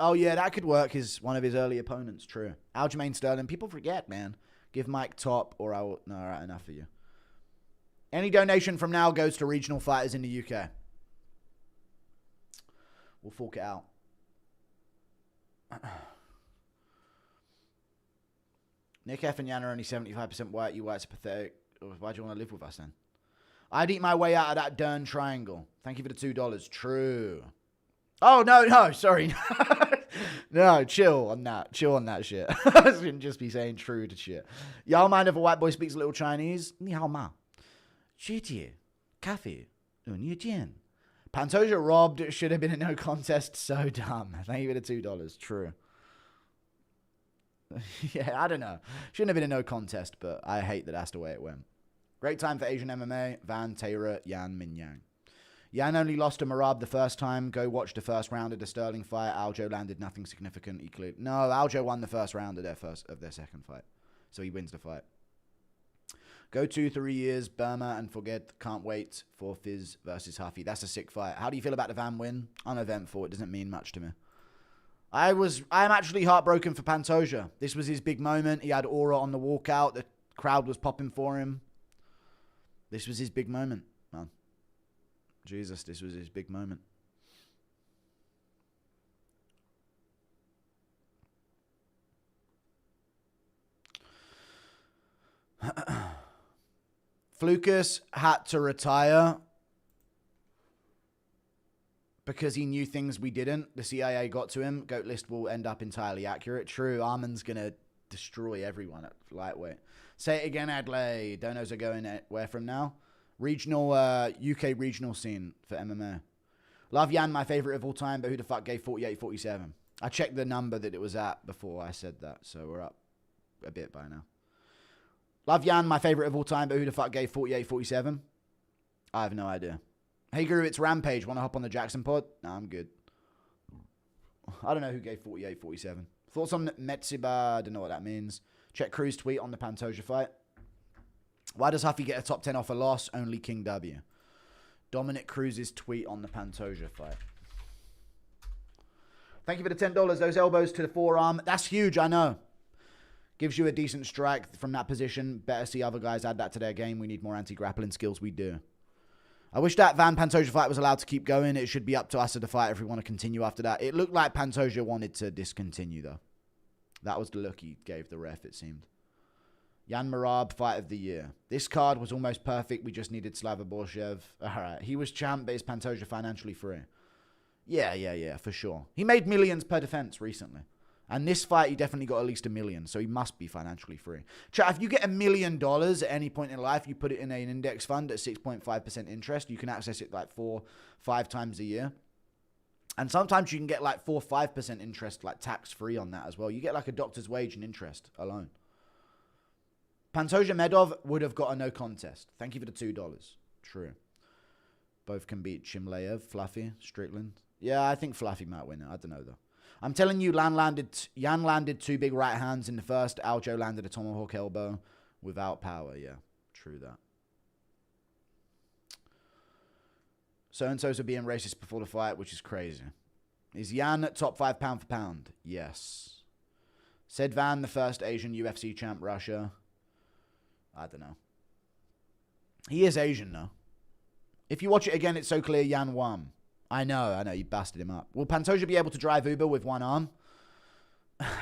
Oh, yeah, that could work. He's one of his early opponents. True. Aljamain Sterling. People forget, man. Give Mike top or I'll... No, all right, enough for you. Any donation from now goes to regional fighters in the UK. We'll fork it out. Nick F and Yan are only 75% white. You whites are pathetic. Why do you want to live with us then? I'd eat my way out of that Dern triangle. Thank you for the $2. True. Oh, no, sorry. No, chill on that. Chill on that shit. I shouldn't just be saying true to shit. Y'all mind if a white boy speaks a little Chinese? Ni hao ma. Shitty. Coffee. Jian. Pantoja robbed. It should have been a no contest. So dumb. Thank you for the $2. True. Yeah, I don't know. Shouldn't have been a no contest, but I hate that that's the way it went. Great time for Asian MMA. Van, Taylor, Yan, Min Yang. Yan only lost to Merab the first time. Go watch the first round of the Sterling fight. Aljo landed nothing significant. No, Aljo won the first round of their second fight. So he wins the fight. Go 2-3 years, Burma, and forget. Can't wait for Fizz versus Huffy. That's a sick fight. How do you feel about the Van win? Uneventful. It doesn't mean much to me. I'm actually heartbroken for Pantoja. This was his big moment. He had aura on the walkout. The crowd was popping for him. This was his big moment, man. Jesus, this was his big moment. Flukas had to retire because he knew things we didn't. The CIA got to him. Goat list will end up entirely accurate. True, Armin's going to destroy everyone at lightweight. Say it again, Adley. Donos are going where from now? Regional, UK regional scene for MMA. Love Yan, my favorite of all time, but who the fuck gave 48-47? I checked the number that it was at before I said that, so we're up a bit by now. Love Yan, my favorite of all time, but who the fuck gave 48-47? I have no idea. Hey Guru, it's Rampage. Want to hop on the Jackson pod? Nah, I'm good. I don't know who gave 48-47. Thoughts on Metsiba? I don't know what that means. Check Cruz tweet on the Pantoja fight. Why does Huffy get a top 10 off a loss? Only King W. Dominic Cruz's tweet on the Pantoja fight. Thank you for the $10. Those elbows to the forearm. That's huge, I know. Gives you a decent strike from that position. Better see other guys add that to their game. We need more anti-grappling skills. We do. I wish that Van Pantoja fight was allowed to keep going. It should be up to us at the fight if we want to continue after that. It looked like Pantoja wanted to discontinue, though. That was the look he gave the ref, it seemed. Yan Merab, fight of the year. This card was almost perfect. We just needed Slava Borshev. All right. He was champ, but is Pantoja financially free? Yeah, for sure. He made millions per defense recently. And this fight, he definitely got at least $1 million, so he must be financially free. Chat, if you get $1 million at any point in life, you put it in an index fund at 6.5% interest. You can access it like 4-5 times a year. And sometimes you can get like 4-5% interest, like tax-free on that as well. You get like a doctor's wage in interest alone. Pantoja Medov would have got a no contest. Thank you for the $2. True. Both can beat Chimleyev, Fluffy, Strickland. Yeah, I think Fluffy might win it. I don't know, though. I'm telling you, Yan landed 2 big right hands in the first. Aljo landed a tomahawk elbow without power. Yeah, true that. So-and-so's are being racist before the fight, which is crazy. Is Yan top 5 pound for pound? Yes. Said Van, the first Asian UFC champ, Russia. I don't know. He is Asian, though. If you watch it again, it's so clear Yan won. I know, you busted him up. Will Pantoja be able to drive Uber with one arm?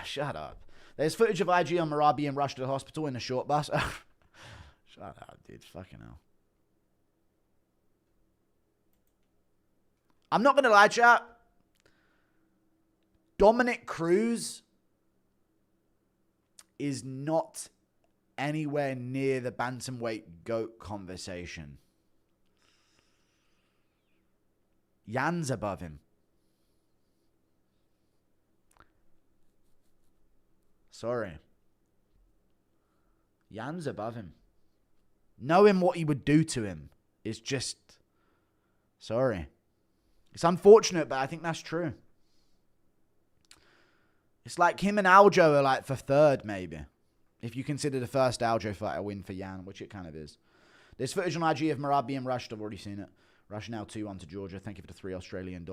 Shut up. There's footage of IG on Merab being rushed to the hospital in a short bus. Shut up, dude. Fucking hell. I'm not going to lie, chat. Dominic Cruz is not anywhere near the bantamweight GOAT conversation. Yan's above him. Sorry. Yan's above him. Knowing what he would do to him is just... Sorry. It's unfortunate, but I think that's true. It's like him and Aljo are like for third, maybe. If you consider the first Aljo fight a win for Yan, which it kind of is. There's footage on IG of Merab being rushed. I've already seen it. Rush now 2-1 to Georgia. Thank you for the $3 Australian.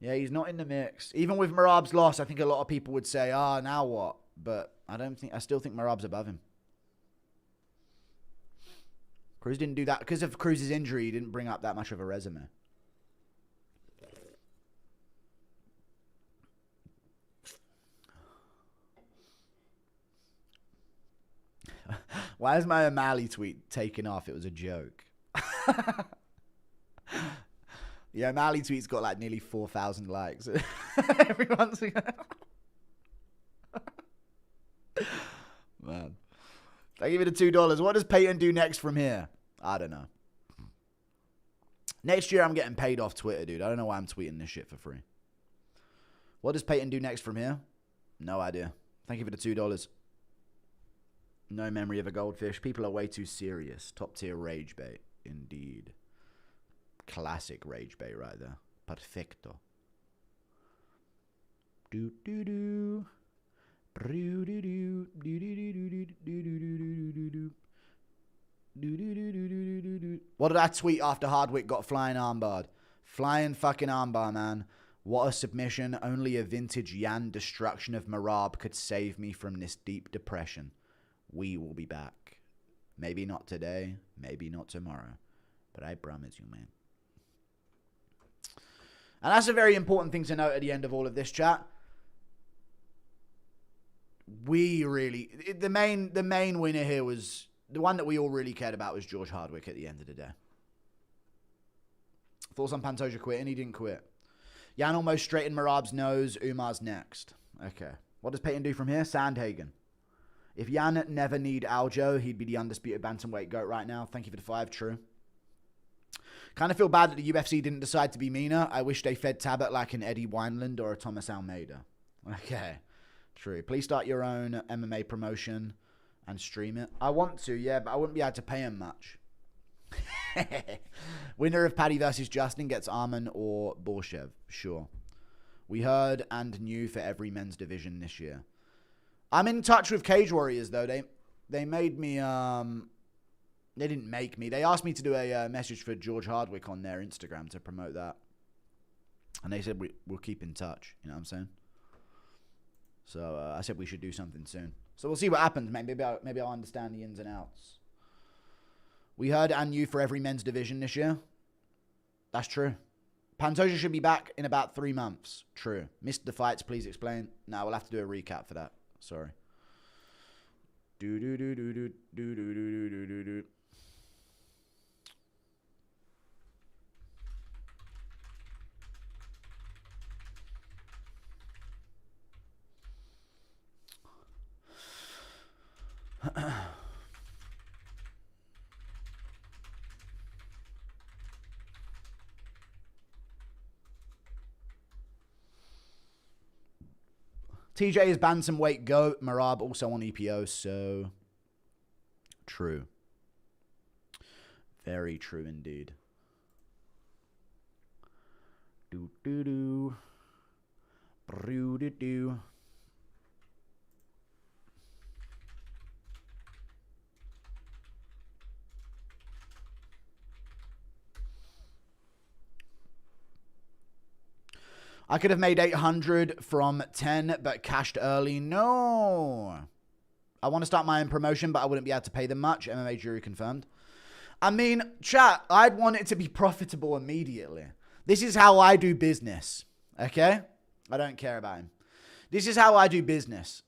Yeah, he's not in the mix. Even with Merab's loss, I think a lot of people would say, now what? But I still think Merab's above him. Cruz didn't do that. Because of Cruz's injury, he didn't bring up that much of a resume. Why is my O'Malley tweet taken off? It was a joke. Yeah, O'Malley tweet's got like nearly 4,000 likes. Everyone's... Man. I give it the $2. What does Peyton do next from here? I don't know. Next year, I'm getting paid off Twitter, dude. I don't know why I'm tweeting this shit for free. What does Peyton do next from here? No idea. Thank you for the $2. No memory of a goldfish. People are way too serious. Top tier rage bait. Indeed. Classic rage bait right there. Perfecto. Do do do. Do do do. Do do do do do do do do do. What did I tweet after Hardwick got flying armbarred? Flying fucking armbar, man. What a submission. Only a vintage Yan destruction of Merab could save me from this deep depression. We will be back. Maybe not today, maybe not tomorrow, but I promise you, man. And that's a very important thing to note at the end of all of this, chat. We really... The main winner here was... The one that we all really cared about was George Hardwick at the end of the day. Thoughts on Pantoja quitting? He didn't quit. Yan almost straightened Merab's nose. Umar's next. Okay. What does Peyton do from here? Sandhagen. If Yan never need Aljo, he'd be the undisputed bantamweight GOAT right now. Thank you for the 5. True. Kind of feel bad that the UFC didn't decide to be meaner. I wish they fed Talbott like an Eddie Wineland or a Thomas Almeida. Okay. True. Please start your own MMA promotion and stream it. I want to, yeah, but I wouldn't be able to pay him much. Winner of Paddy versus Justin gets Arman or Borshev. Sure. We heard and knew for every men's division this year. I'm in touch with Cage Warriors, though. They made me... They didn't make me. They asked me to do a message for George Hardwick on their Instagram to promote that. And they said we'll keep in touch. You know what I'm saying? So I said we should do something soon. So we'll see what happens, mate. Maybe I'll understand the ins and outs. We heard and knew for every men's division this year. That's true. Pantoja should be back in about 3 months. True. Missed the fights, please explain. No, we'll have to do a recap for that. Sorry. Do do do do do do do do do do do. TJ is bantamweight GOAT. Merab also on EPO, so true. Very true indeed. Do do do. Do do do. I could have made 800 from 10, but cashed early. No. I want to start my own promotion, but I wouldn't be able to pay them much. MMA jury confirmed. I mean, chat, I'd want it to be profitable immediately. This is how I do business. Okay? I don't care about him. This is how I do business.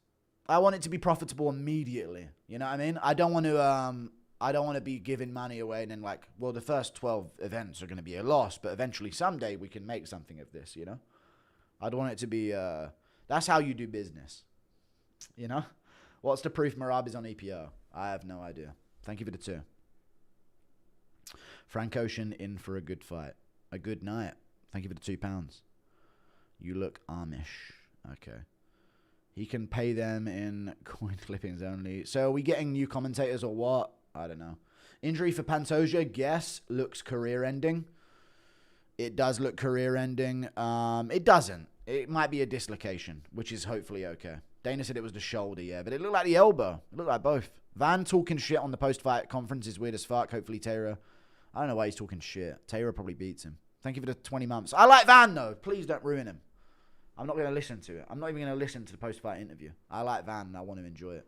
I want it to be profitable immediately. You know what I mean? I don't want to be giving money away and then like, well, the first 12 events are going to be a loss, but eventually someday we can make something of this, you know? I'd want it to be, that's how you do business. You know? What's the proof Merab is on EPO? I have no idea. Thank you for the 2. Frank Ocean in for a good fight. A good night. Thank you for the £2. You look Amish. Okay. He can pay them in coin clippings only. So are we getting new commentators or what? I don't know. Injury for Pantoja, guess. Looks career ending. It does look career ending. It doesn't. It might be a dislocation, which is hopefully okay. Dana said it was the shoulder, yeah. But it looked like the elbow. It looked like both. Van talking shit on the post-fight conference is weird as fuck. Hopefully Taylor... I don't know why he's talking shit. Taylor probably beats him. Thank you for the 20 months. I like Van, though. Please don't ruin him. I'm not going to listen to it. I'm not even going to listen to the post-fight interview. I like Van, and I want to enjoy it.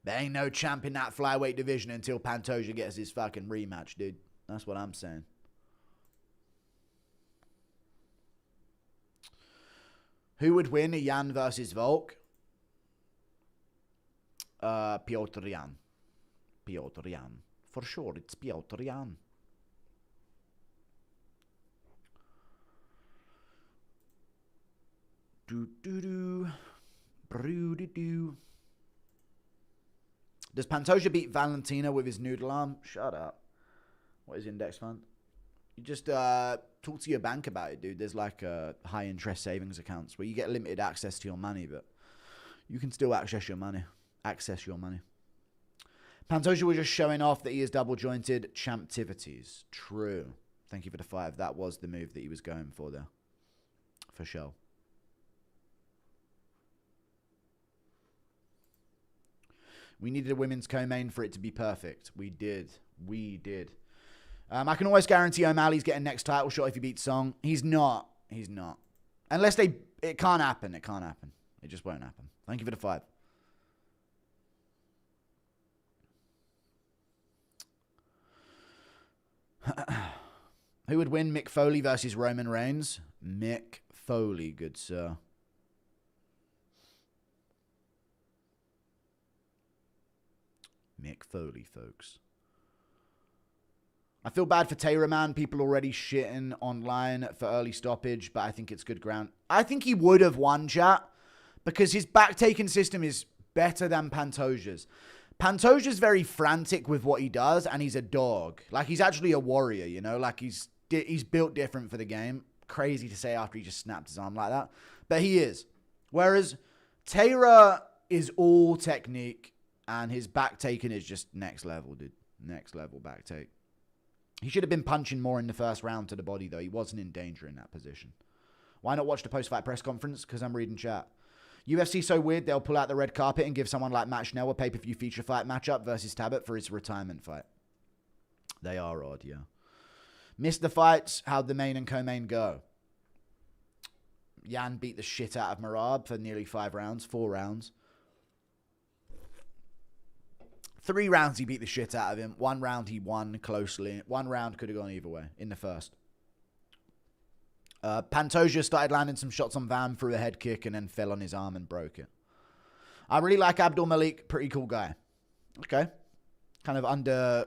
There ain't no champ in that flyweight division until Pantoja gets his fucking rematch, dude. That's what I'm saying. Who would win a Yan versus Volk? Petr Yan. Petr Yan. For sure, it's Petr Yan. Do-do-do. Brew-do-do. Does Pantoja beat Valentina with his noodle arm? Shut up. What is index fund? You just talk to your bank about it, dude. There's like high interest savings accounts where you get limited access to your money, but you can still access your money. Pantoja was just showing off that he is double jointed. Champtivities. True. Thank you for the 5. That was the move that he was going for there. For sure. We needed a women's co-main for it to be perfect. We did. I can always guarantee O'Malley's getting next title shot if he beats Song. He's not. Unless it can't happen. It just won't happen. Thank you for the 5. Who would win, Mick Foley versus Roman Reigns? Mick Foley, good sir. Mick Foley, folks. I feel bad for Taylor, man. People already shitting online for early stoppage, but I think it's good ground. I think he would have won, chat, because his back-taking system is better than Pantoja's. Pantoja's very frantic with what he does, and he's a dog. Like, he's actually a warrior, you know? Like, he's built different for the game. Crazy to say after he just snapped his arm like that. But he is. Whereas Taylor is all technique, and his back-taking is just next level, dude. Next level back-take. He should have been punching more in the first round to the body, though. He wasn't in danger in that position. Why not watch the post-fight press conference? Because I'm reading chat. UFC so weird, they'll pull out the red carpet and give someone like Matt Schnell a pay-per-view feature fight matchup versus Talbott for his retirement fight. They are odd, yeah. Missed the fights. How'd the main and co-main go? Yan beat the shit out of Merab for nearly 5 rounds. 4 rounds. 3 rounds he beat the shit out of him. 1 round he won closely. 1 round could have gone either way in the first. Pantoja started landing some shots on Van through a head kick and then fell on his arm and broke it. I really like Abdul Malik. Pretty cool guy. Okay. Kind of under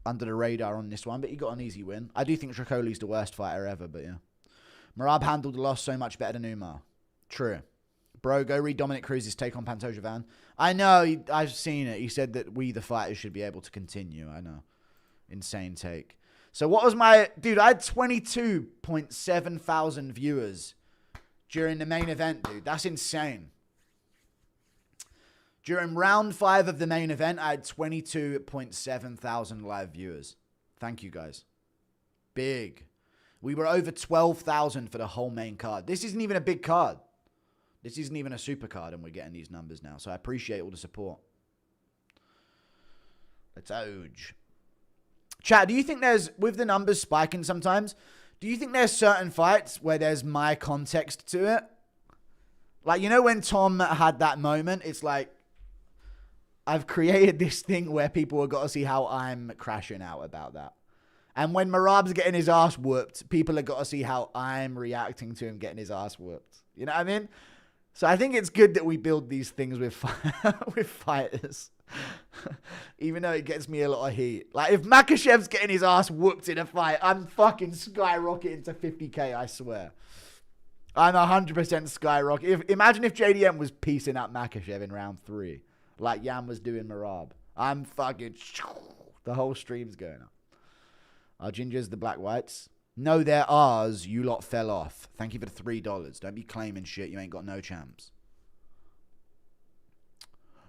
the radar on this one, but he got an easy win. I do think Tricoli's the worst fighter ever, but yeah. Merab handled the loss so much better than Umar. True. Bro, go read Dominic Cruz's take on Pantoja Van. I know. I've seen it. He said that we, the fighters, should be able to continue. I know. Insane take. So what was my... Dude, I had 22.7 thousand viewers during the main event, dude. That's insane. During round 5 of the main event, I had 22.7 thousand live viewers. Thank you, guys. Big. We were over 12,000 for the whole main card. This isn't even a big card. This isn't even a super card, and we're getting these numbers now. So I appreciate all the support. Let's ouch. Chat, do you think there's, with the numbers spiking sometimes, do you think there's certain fights where there's my context to it? Like, you know when Tom had that moment? It's like, I've created this thing where people have got to see how I'm crashing out about that. And when Merab's getting his ass whooped, people have got to see how I'm reacting to him getting his ass whooped. You know what I mean? So I think it's good that we build these things with with fighters. Even though it gets me a lot of heat. Like, if Makhachev's getting his ass whooped in a fight, I'm fucking skyrocketing to 50k, I swear. I'm 100% skyrocketing. Imagine if JDM was piecing up Makhachev in round 3, like Yan was doing Merab. I'm fucking... The whole stream's going up. Our gingers, the black whites. No, they're ours. You lot fell off. Thank you for the $3. Don't be claiming shit. You ain't got no champs.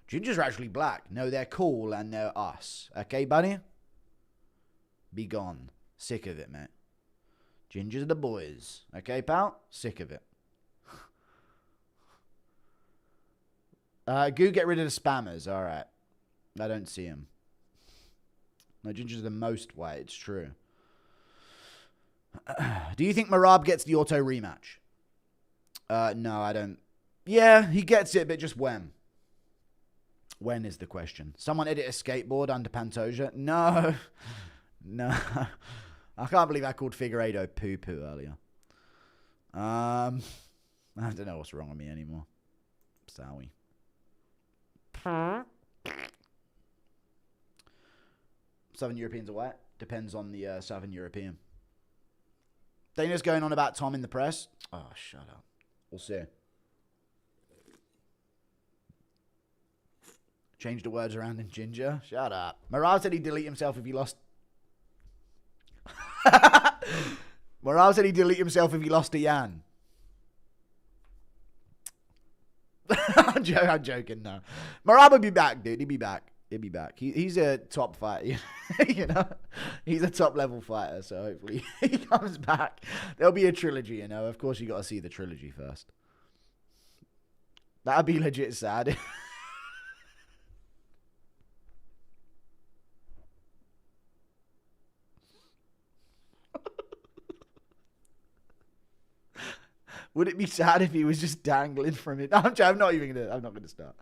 Gingers are actually black. No, they're cool and they're us. Okay, buddy? Be gone. Sick of it, mate. Gingers are the boys. Okay, pal? Sick of it. Goo, get rid of the spammers. All right. I don't see him. No, gingers are the most white. It's true. Do you think Merab gets the auto rematch? No, I don't. Yeah, he gets it, but just when? When is the question? Someone edit a skateboard under Pantoja? No. No. I can't believe I called Figueiredo poo-poo earlier. I don't know what's wrong with me anymore. Sorry. Southern Europeans are white. Depends on the Southern European. Dana's going on about Tom in the press. Oh, shut up. We'll see. Change the words around in ginger. Shut up. Merab said he'd delete himself if he lost. Merab said he'd delete himself if he lost to Yan. I'm joking, no. Merab will be back, dude. He'll be back. He'll be back. He's a top fighter, you know? He's a top level fighter, so hopefully he comes back. There'll be a trilogy, you know? Of course, you got to see the trilogy first. That'd be legit sad. Would it be sad if he was just dangling from it? No, I'm not going to start.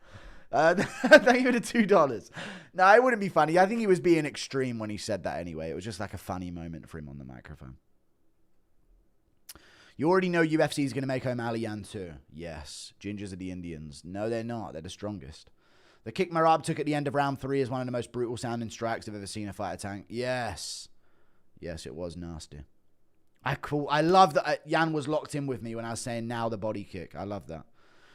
Thank you for the $2. No, it wouldn't be funny. I think he was being extreme when he said that anyway. It was just like a funny moment for him on the microphone. You already know UFC is going to make O'Malley Yan too. Yes. Gingers are the Indians. No, they're not. They're the strongest. The kick Merab took at the end of round 3 is one of the most brutal sounding strikes I've ever seen a fighter tank. Yes. Yes, it was nasty. I love that Yan was locked in with me when I was saying now the body kick. I love that.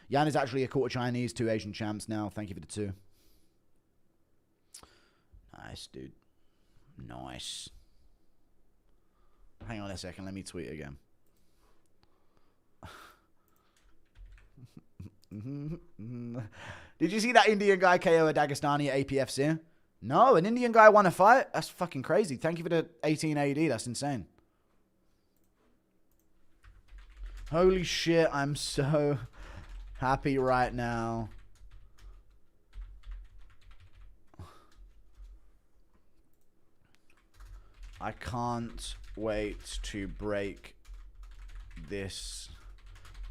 Yan is actually a quarter Chinese, 2 Asian champs now. Thank you for the 2. Nice, dude. Nice. Hang on a second. Let me tweet again. Did you see that Indian guy KO a Dagestani at APFC? No, an Indian guy won a fight? That's fucking crazy. Thank you for the 18 AD. That's insane. Holy shit, I'm so happy right now. I can't wait to break this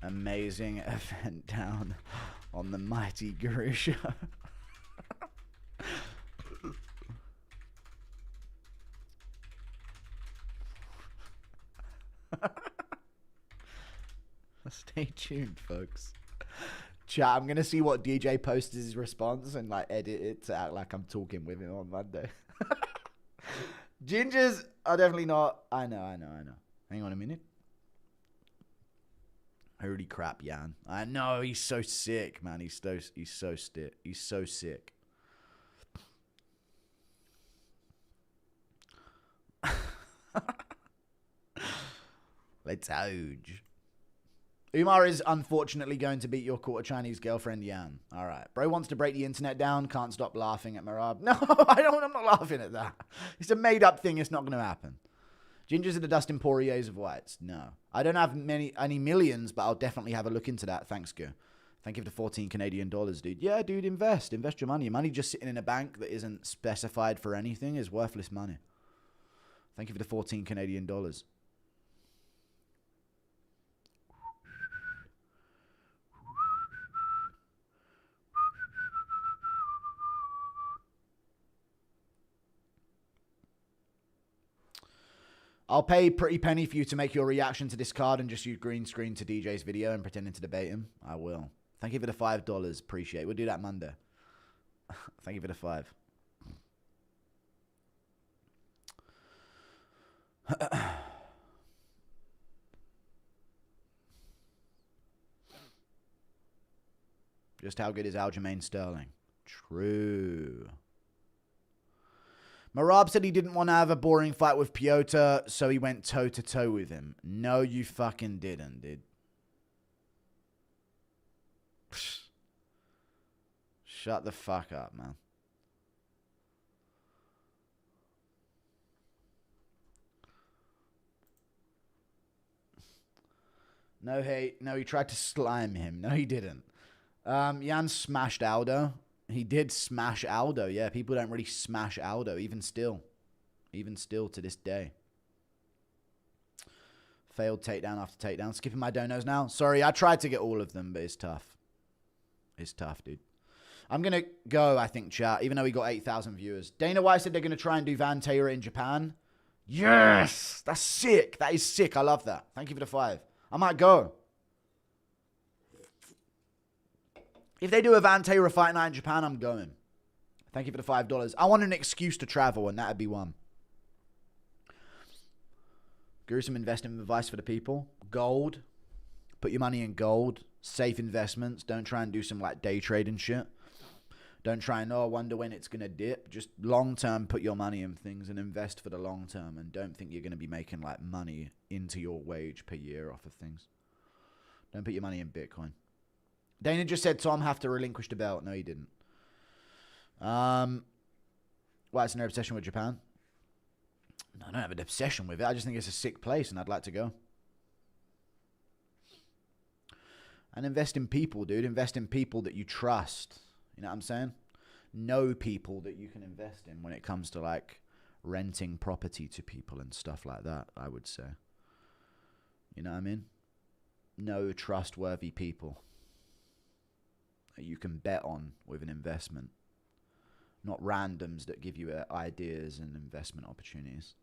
amazing event down on the Mighty Guru Show. Stay tuned, folks. Chat, I'm going to see what DJ posts his response and like edit it to act like I'm talking with him on Monday. Gingers are definitely not. I know. Hang on a minute. Holy crap, Yan. I know, he's so sick, man. He's so sick. Let's ouge. Umar is unfortunately going to beat your quarter Chinese girlfriend, Yan. All right. Bro wants to break the internet down. Can't stop laughing at Merab. No, I'm not laughing at that. It's a made-up thing. It's not going to happen. Gingers are the Dustin Poiriers of whites. No. I don't have any millions, but I'll definitely have a look into that. Thanks, Go. Thank you for the 14 Canadian dollars, dude. Yeah, dude, invest. Invest your money. Your money just sitting in a bank that isn't specified for anything is worthless money. Thank you for the 14 Canadian dollars. I'll pay pretty penny for you to make your reaction to this card and just use green screen to DJ's video and pretending to debate him. I will. Thank you for the $5. Appreciate it. We'll do that Monday. Thank you for the 5. Just how good is Aljamain Sterling? True. Merab said he didn't want to have a boring fight with Piotr, so he went toe-to-toe with him. No, you fucking didn't, dude. Shut the fuck up, man. No hate. No, he tried to slime him. No, he didn't. Yan smashed Aldo. He did smash Aldo. Yeah, people don't really smash Aldo, even still. Even still to this day. Failed takedown after takedown. Skipping my donos now. Sorry, I tried to get all of them, but it's tough. It's tough, dude. I'm going to go, I think, chat, even though we got 8,000 viewers. Dana White said they're going to try and do Van Taylor in Japan. Yes! That's sick. That is sick. I love that. Thank you for the 5. I might go. If they do a Van Taylor fight night in Japan, I'm going. Thank you for the $5. I want an excuse to travel, and that'd be one. Gruesome investment advice for the people. Gold. Put your money in gold. Safe investments. Don't try and do some like day trading shit. Don't try and, I wonder when it's going to dip. Just long term, put your money in things and invest for the long term. And don't think you're going to be making like money into your wage per year off of things. Don't put your money in Bitcoin. Dana just said Tom have to relinquish the belt. No, he didn't. Well, it's an obsession with Japan. No, I don't have an obsession with it. I just think it's a sick place and I'd like to go. And invest in people, dude. Invest in people that you trust. You know what I'm saying? Know people that you can invest in when it comes to like renting property to people and stuff like that, I would say. You know what I mean? Know trustworthy people that you can bet on with an investment. Not randoms that give you ideas and investment opportunities.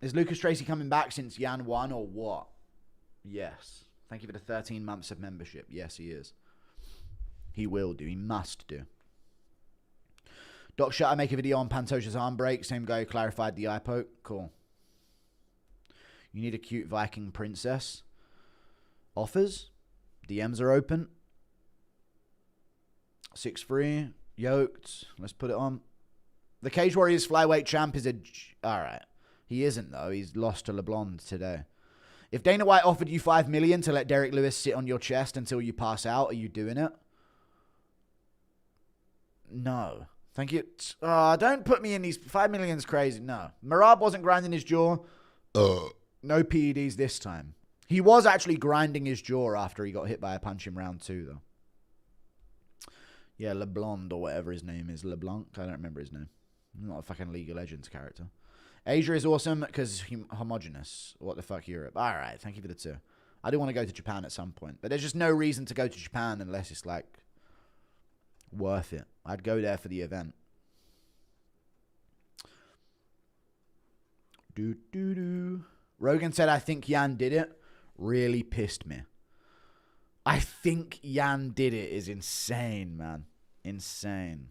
Is Lucas Tracy coming back since Yan won or what? Yes. Thank you for the 13 months of membership. Yes, he is. He will do. He must do. Doc Shutter make a video on Pantoja's arm break. Same guy who clarified the eye poke. Cool. You need a cute Viking princess. Offers. DMs are open. 6'3". Yoked. Let's put it on. The Cage Warriors flyweight champ is a... Alright. He isn't, though. He's lost to LeBlond today. If Dana White offered you $5 million to let Derek Lewis sit on your chest until you pass out, are you doing it? No. Thank you. Don't put me in these... $5 million's crazy. No. Merab wasn't grinding his jaw. No PEDs this time. He was actually grinding his jaw after he got hit by a punch in round 2, though. Yeah, LeBlond or whatever his name is. LeBlanc? I don't remember his name. Not a fucking League of Legends character. Asia is awesome because homogenous. What the fuck, Europe? All right, thank you for the 2. I do want to go to Japan at some point. But there's just no reason to go to Japan unless it's, like, worth it. I'd go there for the event. Rogan said, I think Yan did it. Really pissed me. I think Yan did it is insane, man. Insane.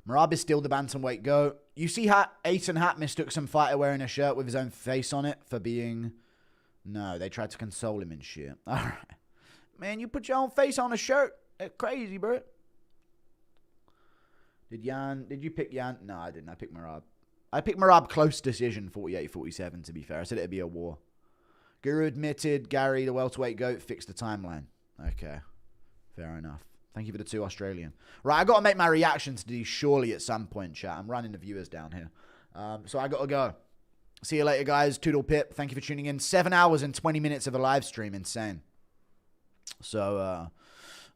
Merab is still the bantamweight GOAT. You see how Aiton Hat mistook some fighter wearing a shirt with his own face on it for being... No, they tried to console him and shit. Alright. Man, you put your own face on a shirt. That's crazy, bro. Did you pick Yan? No, I didn't. I picked Merab. I picked Merab close decision, 48-47, to be fair. I said it'd be a war. Guru admitted Gary, the welterweight GOAT, fixed the timeline. Okay. Fair enough. Thank you for the 2 Australian. Right, I got to make my reactions to these surely at some point, chat. I'm running the viewers down here. So I got to go. See you later, guys. Toodle pip. Thank you for tuning in. 7 hours and 20 minutes of a live stream. Insane. So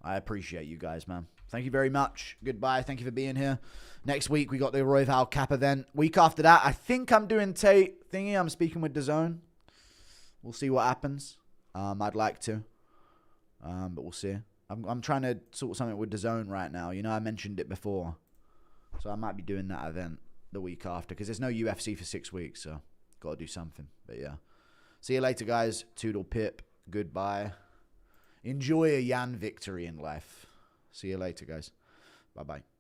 I appreciate you guys, man. Thank you very much. Goodbye. Thank you for being here. Next week, we got the Royval Cap event. Week after that, I think I'm doing Tate thingy. I'm speaking with DAZN. We'll see what happens. I'd like to. But we'll see. I'm trying to sort something with DAZN right now. You know, I mentioned it before. So I might be doing that event the week after. Because there's no UFC for 6 weeks. So, got to do something. But yeah. See you later, guys. Toodle pip. Goodbye. Enjoy a Yan victory in life. See you later, guys. Bye-bye.